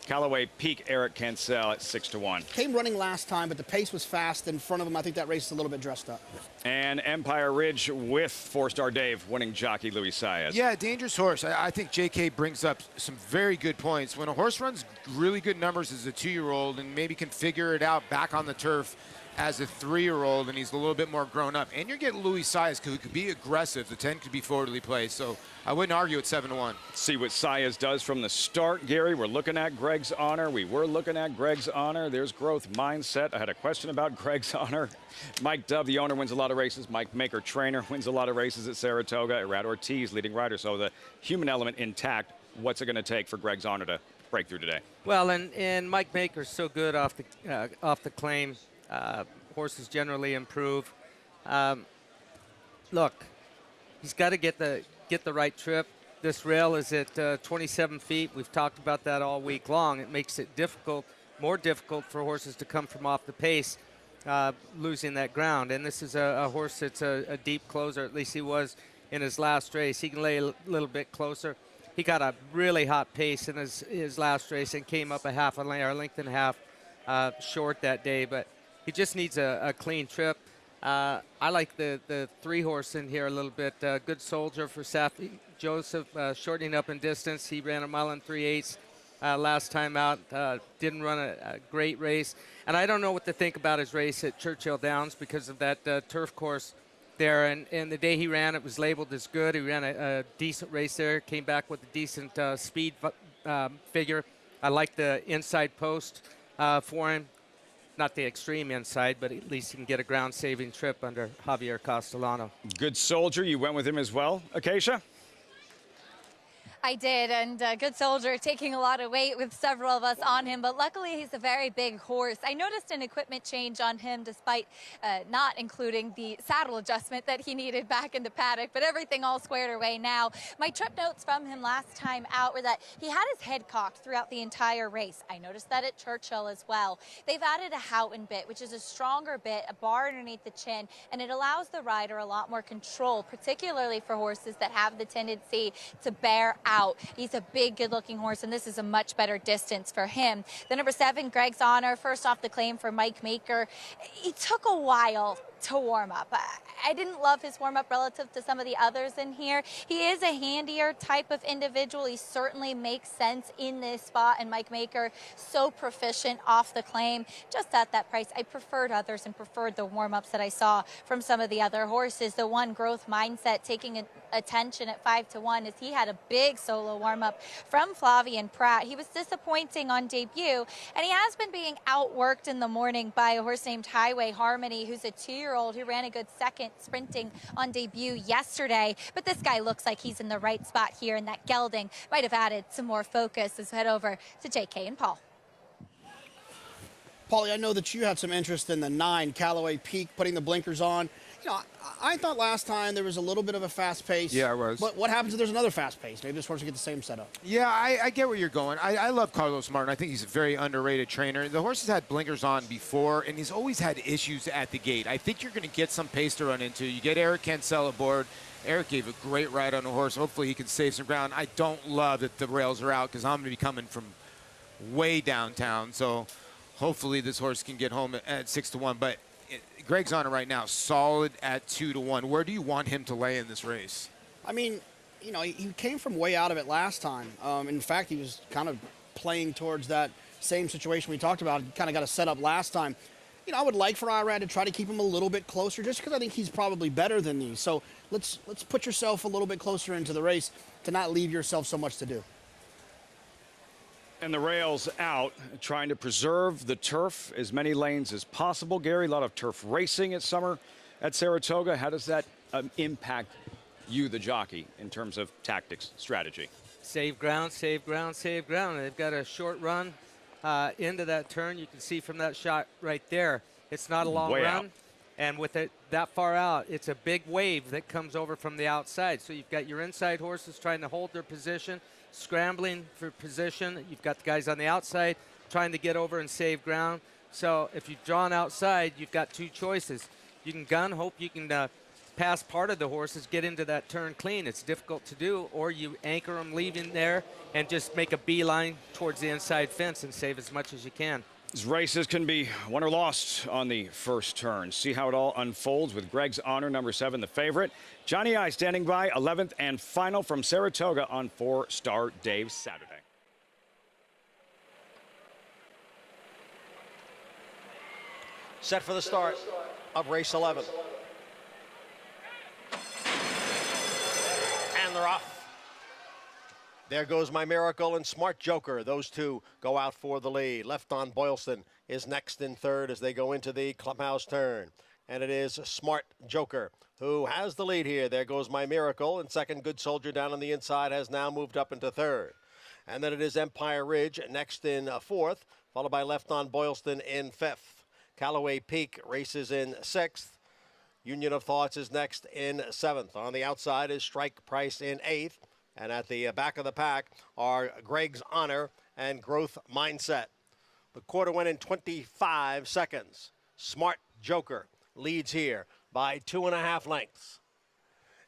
Callaway Peak, Eric Cancel at 6-1. Came running last time, but the pace was fast in front of him. I think that race is a little bit dressed up. And Empire Ridge with 4-star Dave winning jockey Luis Saez. Yeah, dangerous horse. I think JK brings up some very good points. When a horse runs really good numbers as a 2-year-old and maybe can figure it out back on the turf as a 3-year-old, and he's a little bit more grown up. And you're getting Luis Saez, who could be aggressive. The 10 could be forwardly placed. So I wouldn't argue at 7-1. See what Saez does from the start, Gary. We're looking at Greg's Honor. We were looking at Greg's Honor. There's Growth Mindset. I had a question about Greg's Honor. Mike Dove, the owner, wins a lot of races. Mike Maker, trainer, wins a lot of races at Saratoga. Arad Ortiz, leading rider. So the human element intact. What's it going to take for Greg Zarner to break through today? Well, and Mike Maker's so good off the claim. Horses generally improve. Look, he's got to get the right trip. This rail is at 27 feet. We've talked about that all week long. It makes it more difficult for horses to come from off the pace, losing that ground. And this is a horse that's a deep closer. At least he was in his last race. He can lay a little bit closer. He got a really hot pace in his last race and came up a length and a half short that day. But he just needs a clean trip. I like the 3-horse in here a little bit. Good Soldier for Safi Joseph, shortening up in distance. He ran 1 3/8 last time out. Didn't run a great race. And I don't know what to think about his race at Churchill Downs because of that turf course there. And the day he ran, it was labeled as good. He ran a decent race there, came back with a decent speed figure. I like the inside post for him. Not the extreme inside, but at least he can get a ground-saving trip under Javier Castellano. Good Soldier, you went with him as well, Acacia? I did, and Good Soldier taking a lot of weight with several of us on him, but luckily he's a very big horse. I noticed an equipment change on him despite not including the saddle adjustment that he needed back in the paddock, but everything all squared away now. My trip notes from him last time out were that he had his head cocked throughout the entire race. I noticed that at Churchill as well. They've added a Houghton bit, which is a stronger bit, a bar underneath the chin, and it allows the rider a lot more control, particularly for horses that have the tendency to bear out. He's a big, good-looking horse, and this is a much better distance for him. The number 7, Greg Zarner, first off the claim for Mike Maker. He took a while to warm up. I didn't love his warm-up relative to some of the others in here. He is a handier type of individual. He certainly makes sense in this spot, and Mike Maker, so proficient off the claim. Just at that price, I preferred others and preferred the warm-ups that I saw from some of the other horses. The one Growth Mindset taking attention at 5-1 is he had a big solo warm-up from Flavian Pratt. He was disappointing on debut, and he has been being outworked in the morning by a horse named Highway Harmony, who's a 2-year-old who ran a good second sprinting on debut yesterday. But this guy looks like he's in the right spot here, and that gelding might have added some more focus. Let's head over to JK and Paul. Paulie, I know that you had some interest in the 9, Callaway Peak, putting the blinkers on. You know, I thought last time there was a little bit of a fast pace. Yeah, it was. But what happens if there's another fast pace? Maybe this horse will get the same setup. Yeah, I get where you're going. I love Carlos Martin. I think he's a very underrated trainer. The horse has had blinkers on before, and he's always had issues at the gate. I think you're going to get some pace to run into. You get Eric Cancel aboard. Eric gave a great ride on the horse. Hopefully he can save some ground. I don't love that the rails are out because I'm going to be coming from way downtown. So hopefully this horse can get home at 6-1. But Greg's on it right now, solid at 2-1. Where do you want him to lay in this race? I mean, you know, he came from way out of it last time. In fact, he was kind of playing towards that same situation we talked about. He kind of got a setup last time. You know, I would like for Irad to try to keep him a little bit closer just because I think he's probably better than these. So let's put yourself a little bit closer into the race to not leave yourself so much to do. And the rails out, trying to preserve the turf, as many lanes as possible. Gary, a lot of turf racing at summer at Saratoga. How does that impact you, the jockey, in terms of tactics, strategy? Save ground, save ground, save ground. They've got a short run into that turn. You can see from that shot right there, it's not a long Way run. out. And with it that far out, it's a big wave that comes over from the outside. So you've got your inside horses trying to hold their position, scrambling for position. You've got the guys on the outside trying to get over and save ground. So if you've drawn outside, you've got 2 choices. You can gun, hope you can pass part of the horses, get into that turn clean. It's difficult to do. Or you anchor them leaving there and just make a beeline towards the inside fence and save as much as you can. These races can be won or lost on the first turn. See how it all unfolds with Greg's Honor, number 7, the favorite. Johnny I standing by, 11th and final from Saratoga on Fourstardave Saturday. Set for the start of race 11. And they're off. There goes My Miracle and Smart Joker. Those two go out for the lead. Left on Boylston is next in third as they go into the clubhouse turn. And it is Smart Joker who has the lead here. There goes My Miracle. And second, Good Soldier down on the inside has now moved up into third. And then it is Empire Ridge next in fourth, followed by Left on Boylston in fifth. Callaway Peak races in sixth. Union of Thoughts is next in seventh. On the outside is Strike Price in eighth. And at the back of the pack are Greg's Honor and Growth Mindset. The quarter went in 25 seconds. Smart Joker leads here by 2.5 lengths.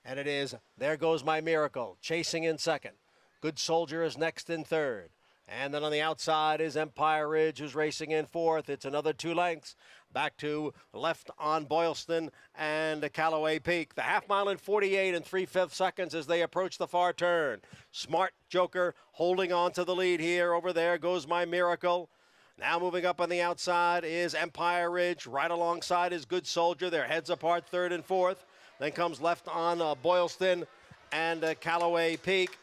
And it is There Goes My Miracle chasing in second. Good Soldier is next in third. And then on the outside is Empire Ridge, who's racing in fourth. It's another 2 lengths. Back to Left on Boylston and Callaway Peak. The half mile in 48 and 3/5 seconds as they approach the far turn. Smart Joker holding on to the lead here. Over There Goes My Miracle. Now moving up on the outside is Empire Ridge. Right alongside is Good Soldier. Their heads apart, third and fourth. Then comes Left on Boylston and Callaway Peak.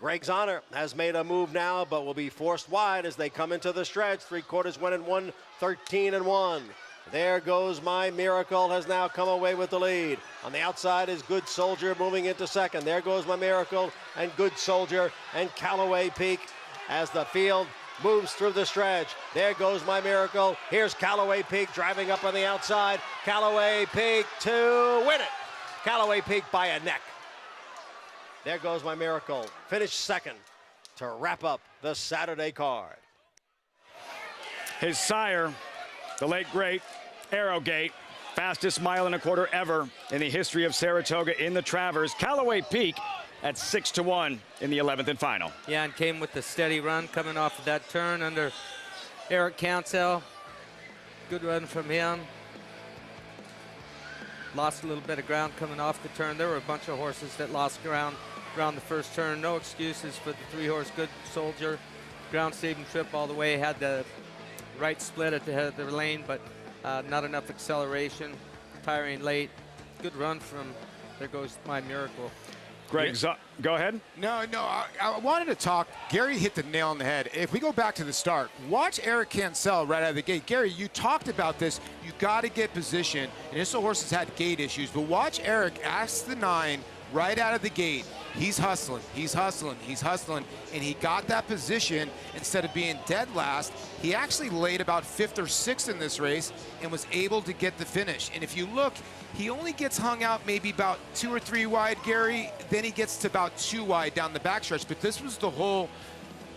Greg's Honor has made a move now, but will be forced wide as they come into the stretch. 3/4 went in 1, 13 and 1. There Goes My Miracle has now come away with the lead. On the outside is Good Soldier moving into second. There Goes My Miracle and Good Soldier and Callaway Peak as the field moves through the stretch. There Goes My Miracle. Here's Callaway Peak driving up on the outside. Callaway Peak to win it. Callaway Peak by a neck. There Goes My Miracle. Finished second to wrap up the Saturday card. His sire, the late great Arrowgate, fastest mile and a quarter ever in the history of Saratoga in the Travers. Callaway Peak at 6-1 in the 11th and final. Yeah, and came with the steady run coming off of that turn under Eric Cancel. Good run from him. Lost a little bit of ground coming off the turn. There were a bunch of horses that lost ground around the first turn. No excuses for the 3-horse Good Soldier. Ground saving trip all the way. Had the right split at the head of the lane, but not enough acceleration. Tiring late. Good run from There Goes My Miracle. Greg, go ahead. No, I wanted to talk. Gary hit the nail on the head. If we go back to the start, watch Eric Cancel right out of the gate. Gary, you talked about this. You got to get position. And this horse has had gate issues, but watch Eric ask the 9 right out of the gate. He's hustling, and he got that position instead of being dead last. He actually laid about 5th or 6th in this race and was able to get the finish. And if you look, he only gets hung out maybe about 2 or 3 wide, Gary. Then he gets to about 2 wide down the backstretch. But this was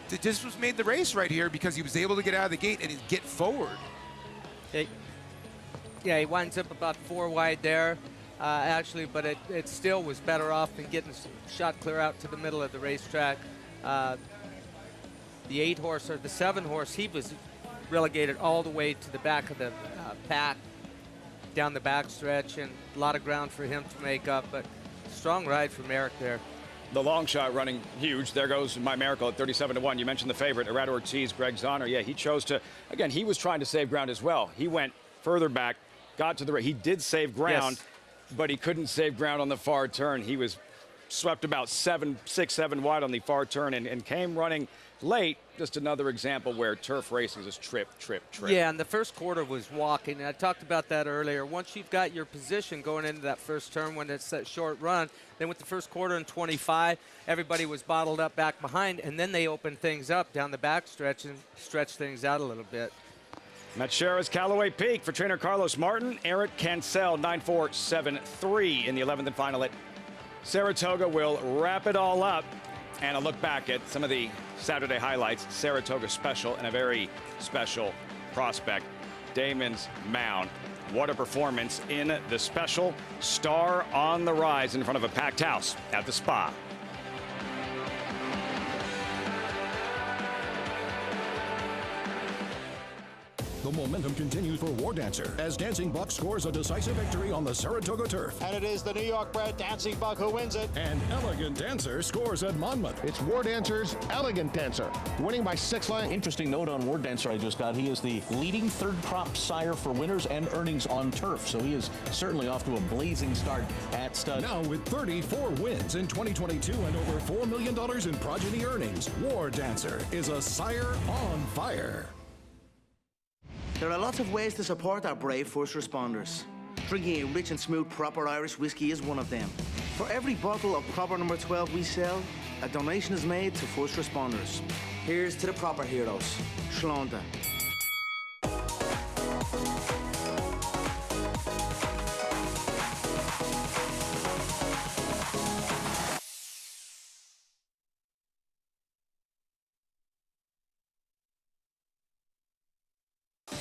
this was made the race right here because he was able to get out of the gate and get forward. Yeah, he winds up about 4 wide there. Actually, but it still was better off than getting shot clear out to the middle of the racetrack. The 8-horse or the 7-horse, he was relegated all the way to the back of the pack, down the backstretch, and a lot of ground for him to make up. But strong ride from Eric there. The long shot running huge. There Goes My Miracle at 37-1. You mentioned the favorite, Errata Ortiz, Greg's Honor. Yeah, he chose to, again, he was trying to save ground as well. He went further back, got to the race. He did save ground. Yes. But he couldn't save ground on the far turn. He was swept about 6, 7 wide on the far turn and came running late. Just another example where turf racing is trip. Yeah, and the first quarter was walking. And I talked about that earlier. Once you've got your position going into that first turn when it's that short run, then with the first quarter in 25, everybody was bottled up back behind, and then they opened things up down the backstretch and stretched things out a little bit. Matt Callaway Peak for trainer Carlos Martin. Eric Cancel, 9-4-7-3 in the 11th and final at Saratoga. Will wrap it all up. And a look back at some of the Saturday highlights. Saratoga Special and a very special prospect, Damon's Mound. What a performance in the Special. Star on the rise in front of a packed house at the Spa. The momentum continues for War Dancer as Dancing Buck scores a decisive victory on the Saratoga turf. And it is the New York-bred Dancing Buck who wins it. And Elegant Dancer scores at Monmouth. It's War Dancer's Elegant Dancer, winning by 6 lengths. Interesting note on War Dancer I just got. He is the leading third crop sire for winners and earnings on turf. So he is certainly off to a blazing start at stud. Now with 34 wins in 2022 and over $4 million in progeny earnings, War Dancer is a sire on fire. There are lots of ways to support our brave first responders. Drinking a rich and smooth proper Irish whiskey is one of them. For every bottle of proper number 12 we sell, a donation is made to first responders. Here's to the proper heroes. Shlonda.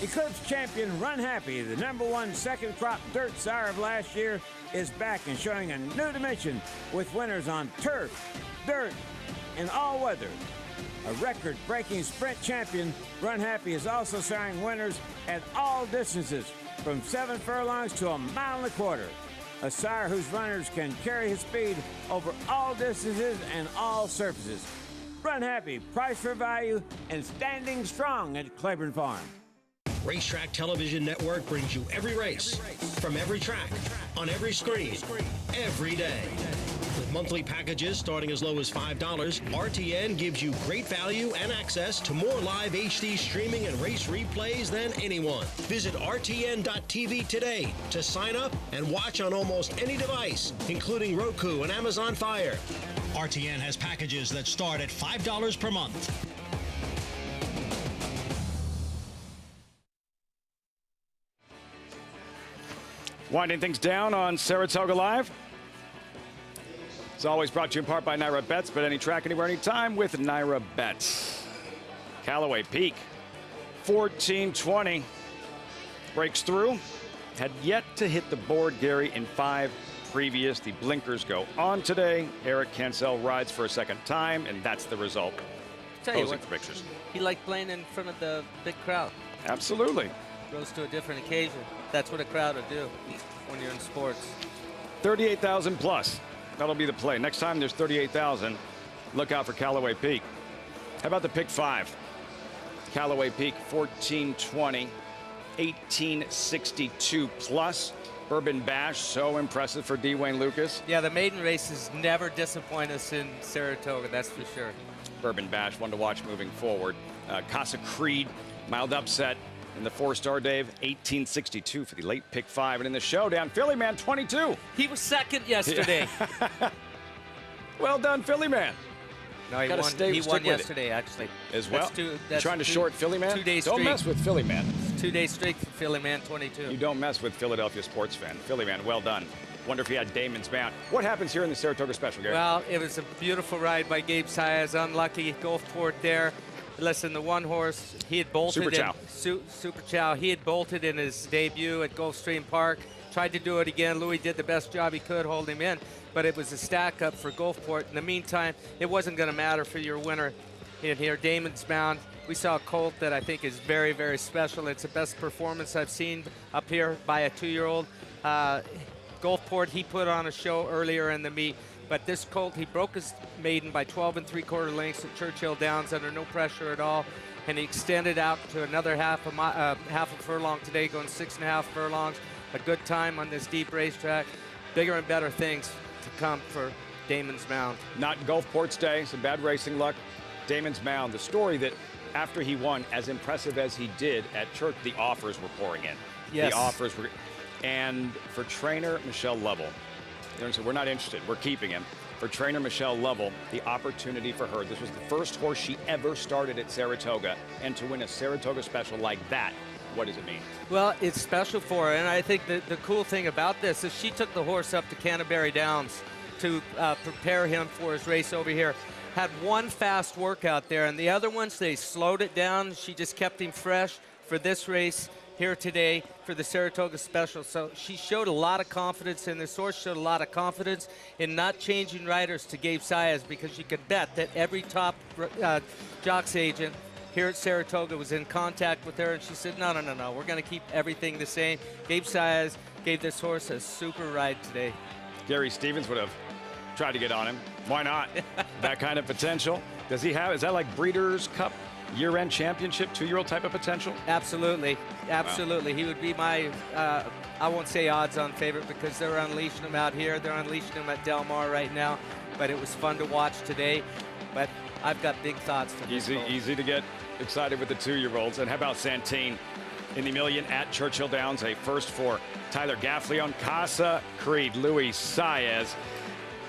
Eclipse champion Run Happy, the #1 second crop dirt sire of last year, is back and showing a new dimension with winners on turf, dirt, and all weather. A record-breaking sprint champion, Run Happy is also siring winners at all distances, from 7 furlongs to 1.25 miles. A sire whose runners can carry his speed over all distances and all surfaces. Run Happy, price for value, and standing strong at Claiborne Farm. Racetrack Television Network brings you every race, from every track, on every screen, every day. With monthly packages starting as low as $5, RTN gives you great value and access to more live HD streaming and race replays than anyone. Visit RTN.tv today to sign up and watch on almost any device, including Roku and Amazon Fire. RTN has packages that start at $5 per month. Winding things down on Saratoga Live. It's always brought to you in part by Naira Bets, but any track, anywhere, anytime with Naira Bets. Callaway Peak, 14:20. Breaks through. Had yet to hit the board, Gary, in 5 previous. The blinkers go on today. Eric Cancel rides for a second time, and that's the result. Tell you Posing what, for pictures. he liked playing in front of the big crowd. Absolutely. Rose to a different occasion. That's what a crowd will do when you're in sports. 38,000 plus. That'll be the play. Next time there's 38,000, look out for Callaway Peak. How about the pick 5? Callaway Peak, 14:20, 1862 plus. Bourbon Bash, so impressive for D. Wayne Lucas. Yeah, the maiden races never disappoint us in Saratoga, that's for sure. Bourbon Bash, one to watch moving forward. Casa Creed, mild upset in the Fourstardave, 1862 for the late pick 5. And in the showdown, Philly Man, 22. He was second yesterday. Well done, Philly Man. No, he won yesterday, actually. As well? That's trying to short Philly Man? 2 days Don't streak. mess with Philly Man. 2 days streak for Philly Man, 22. You don't mess with Philadelphia sports fan. Philly Man, well done. Wonder if he had Damon's mount. What happens here in the Saratoga Special, Gary? Well, it was a beautiful ride by Gabe Saez. Unlucky Gulfport there. Listen, the one horse, he had bolted. Super Chow. He had bolted in his debut at Gulfstream Park. Tried to do it again. Louis did the best job he could, hold him in. But it was a stack up for Gulfport. In the meantime, it wasn't going to matter for your winner in here. Damon's Mound. We saw a colt that I think is very, very special. It's the best performance I've seen up here by a 2-year-old. Gulfport, he put on a show earlier in the meet. But this colt, he broke his maiden by 12 3/4 lengths at Churchill Downs under no pressure at all. And he extended out to another half a furlong today, going 6.5 furlongs. A good time on this deep racetrack. Bigger and better things to come for Damon's Mound. Not Gulfport's day, some bad racing luck. Damon's Mound, the story that after he won, as impressive as he did at Church, the offers were pouring in. Yes. The offers were, and for trainer Michelle Lovell, so we're not interested, we're keeping him. For trainer Michelle Lovell, the opportunity for her, this was the first horse she ever started at Saratoga, and to win a Saratoga Special like that, what does it mean? Well, it's special for her, and I think the cool thing about this is she took the horse up to Canterbury Downs to prepare him for his race over here. Had one fast workout there, and the other ones, they slowed it down. She just kept him fresh for this race here today for the Saratoga Special. So she showed a lot of confidence in this horse, showed a lot of confidence in not changing riders to Gabe Saez, because you could bet that every top jocks agent here at Saratoga was in contact with her, and she said, no, we're going to keep everything the same. Gabe Saez gave this horse a super ride today. Gary Stevens would have tried to get on him. Why not? That kind of potential. Does he have, is that like Breeders' Cup year-end championship, 2-year-old type of potential? Absolutely. Absolutely. Wow. He would be my, I won't say odds-on favorite, because they're unleashing him out here. They're unleashing him at Del Mar right now. But it was fun to watch today. But I've got big thoughts for this goal. Easy to get excited with the 2-year-olds. And how about Santine in the Million at Churchill Downs? A first for Tyler Gaffleon, Casa Creed, Louis Saez.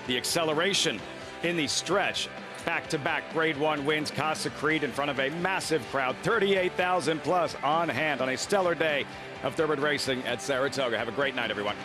The acceleration in the stretch back-to-back Grade 1 wins. Casa Creed in front of a massive crowd, 38,000 plus on hand on a stellar day of thoroughbred racing at Saratoga. Have a great night, everyone.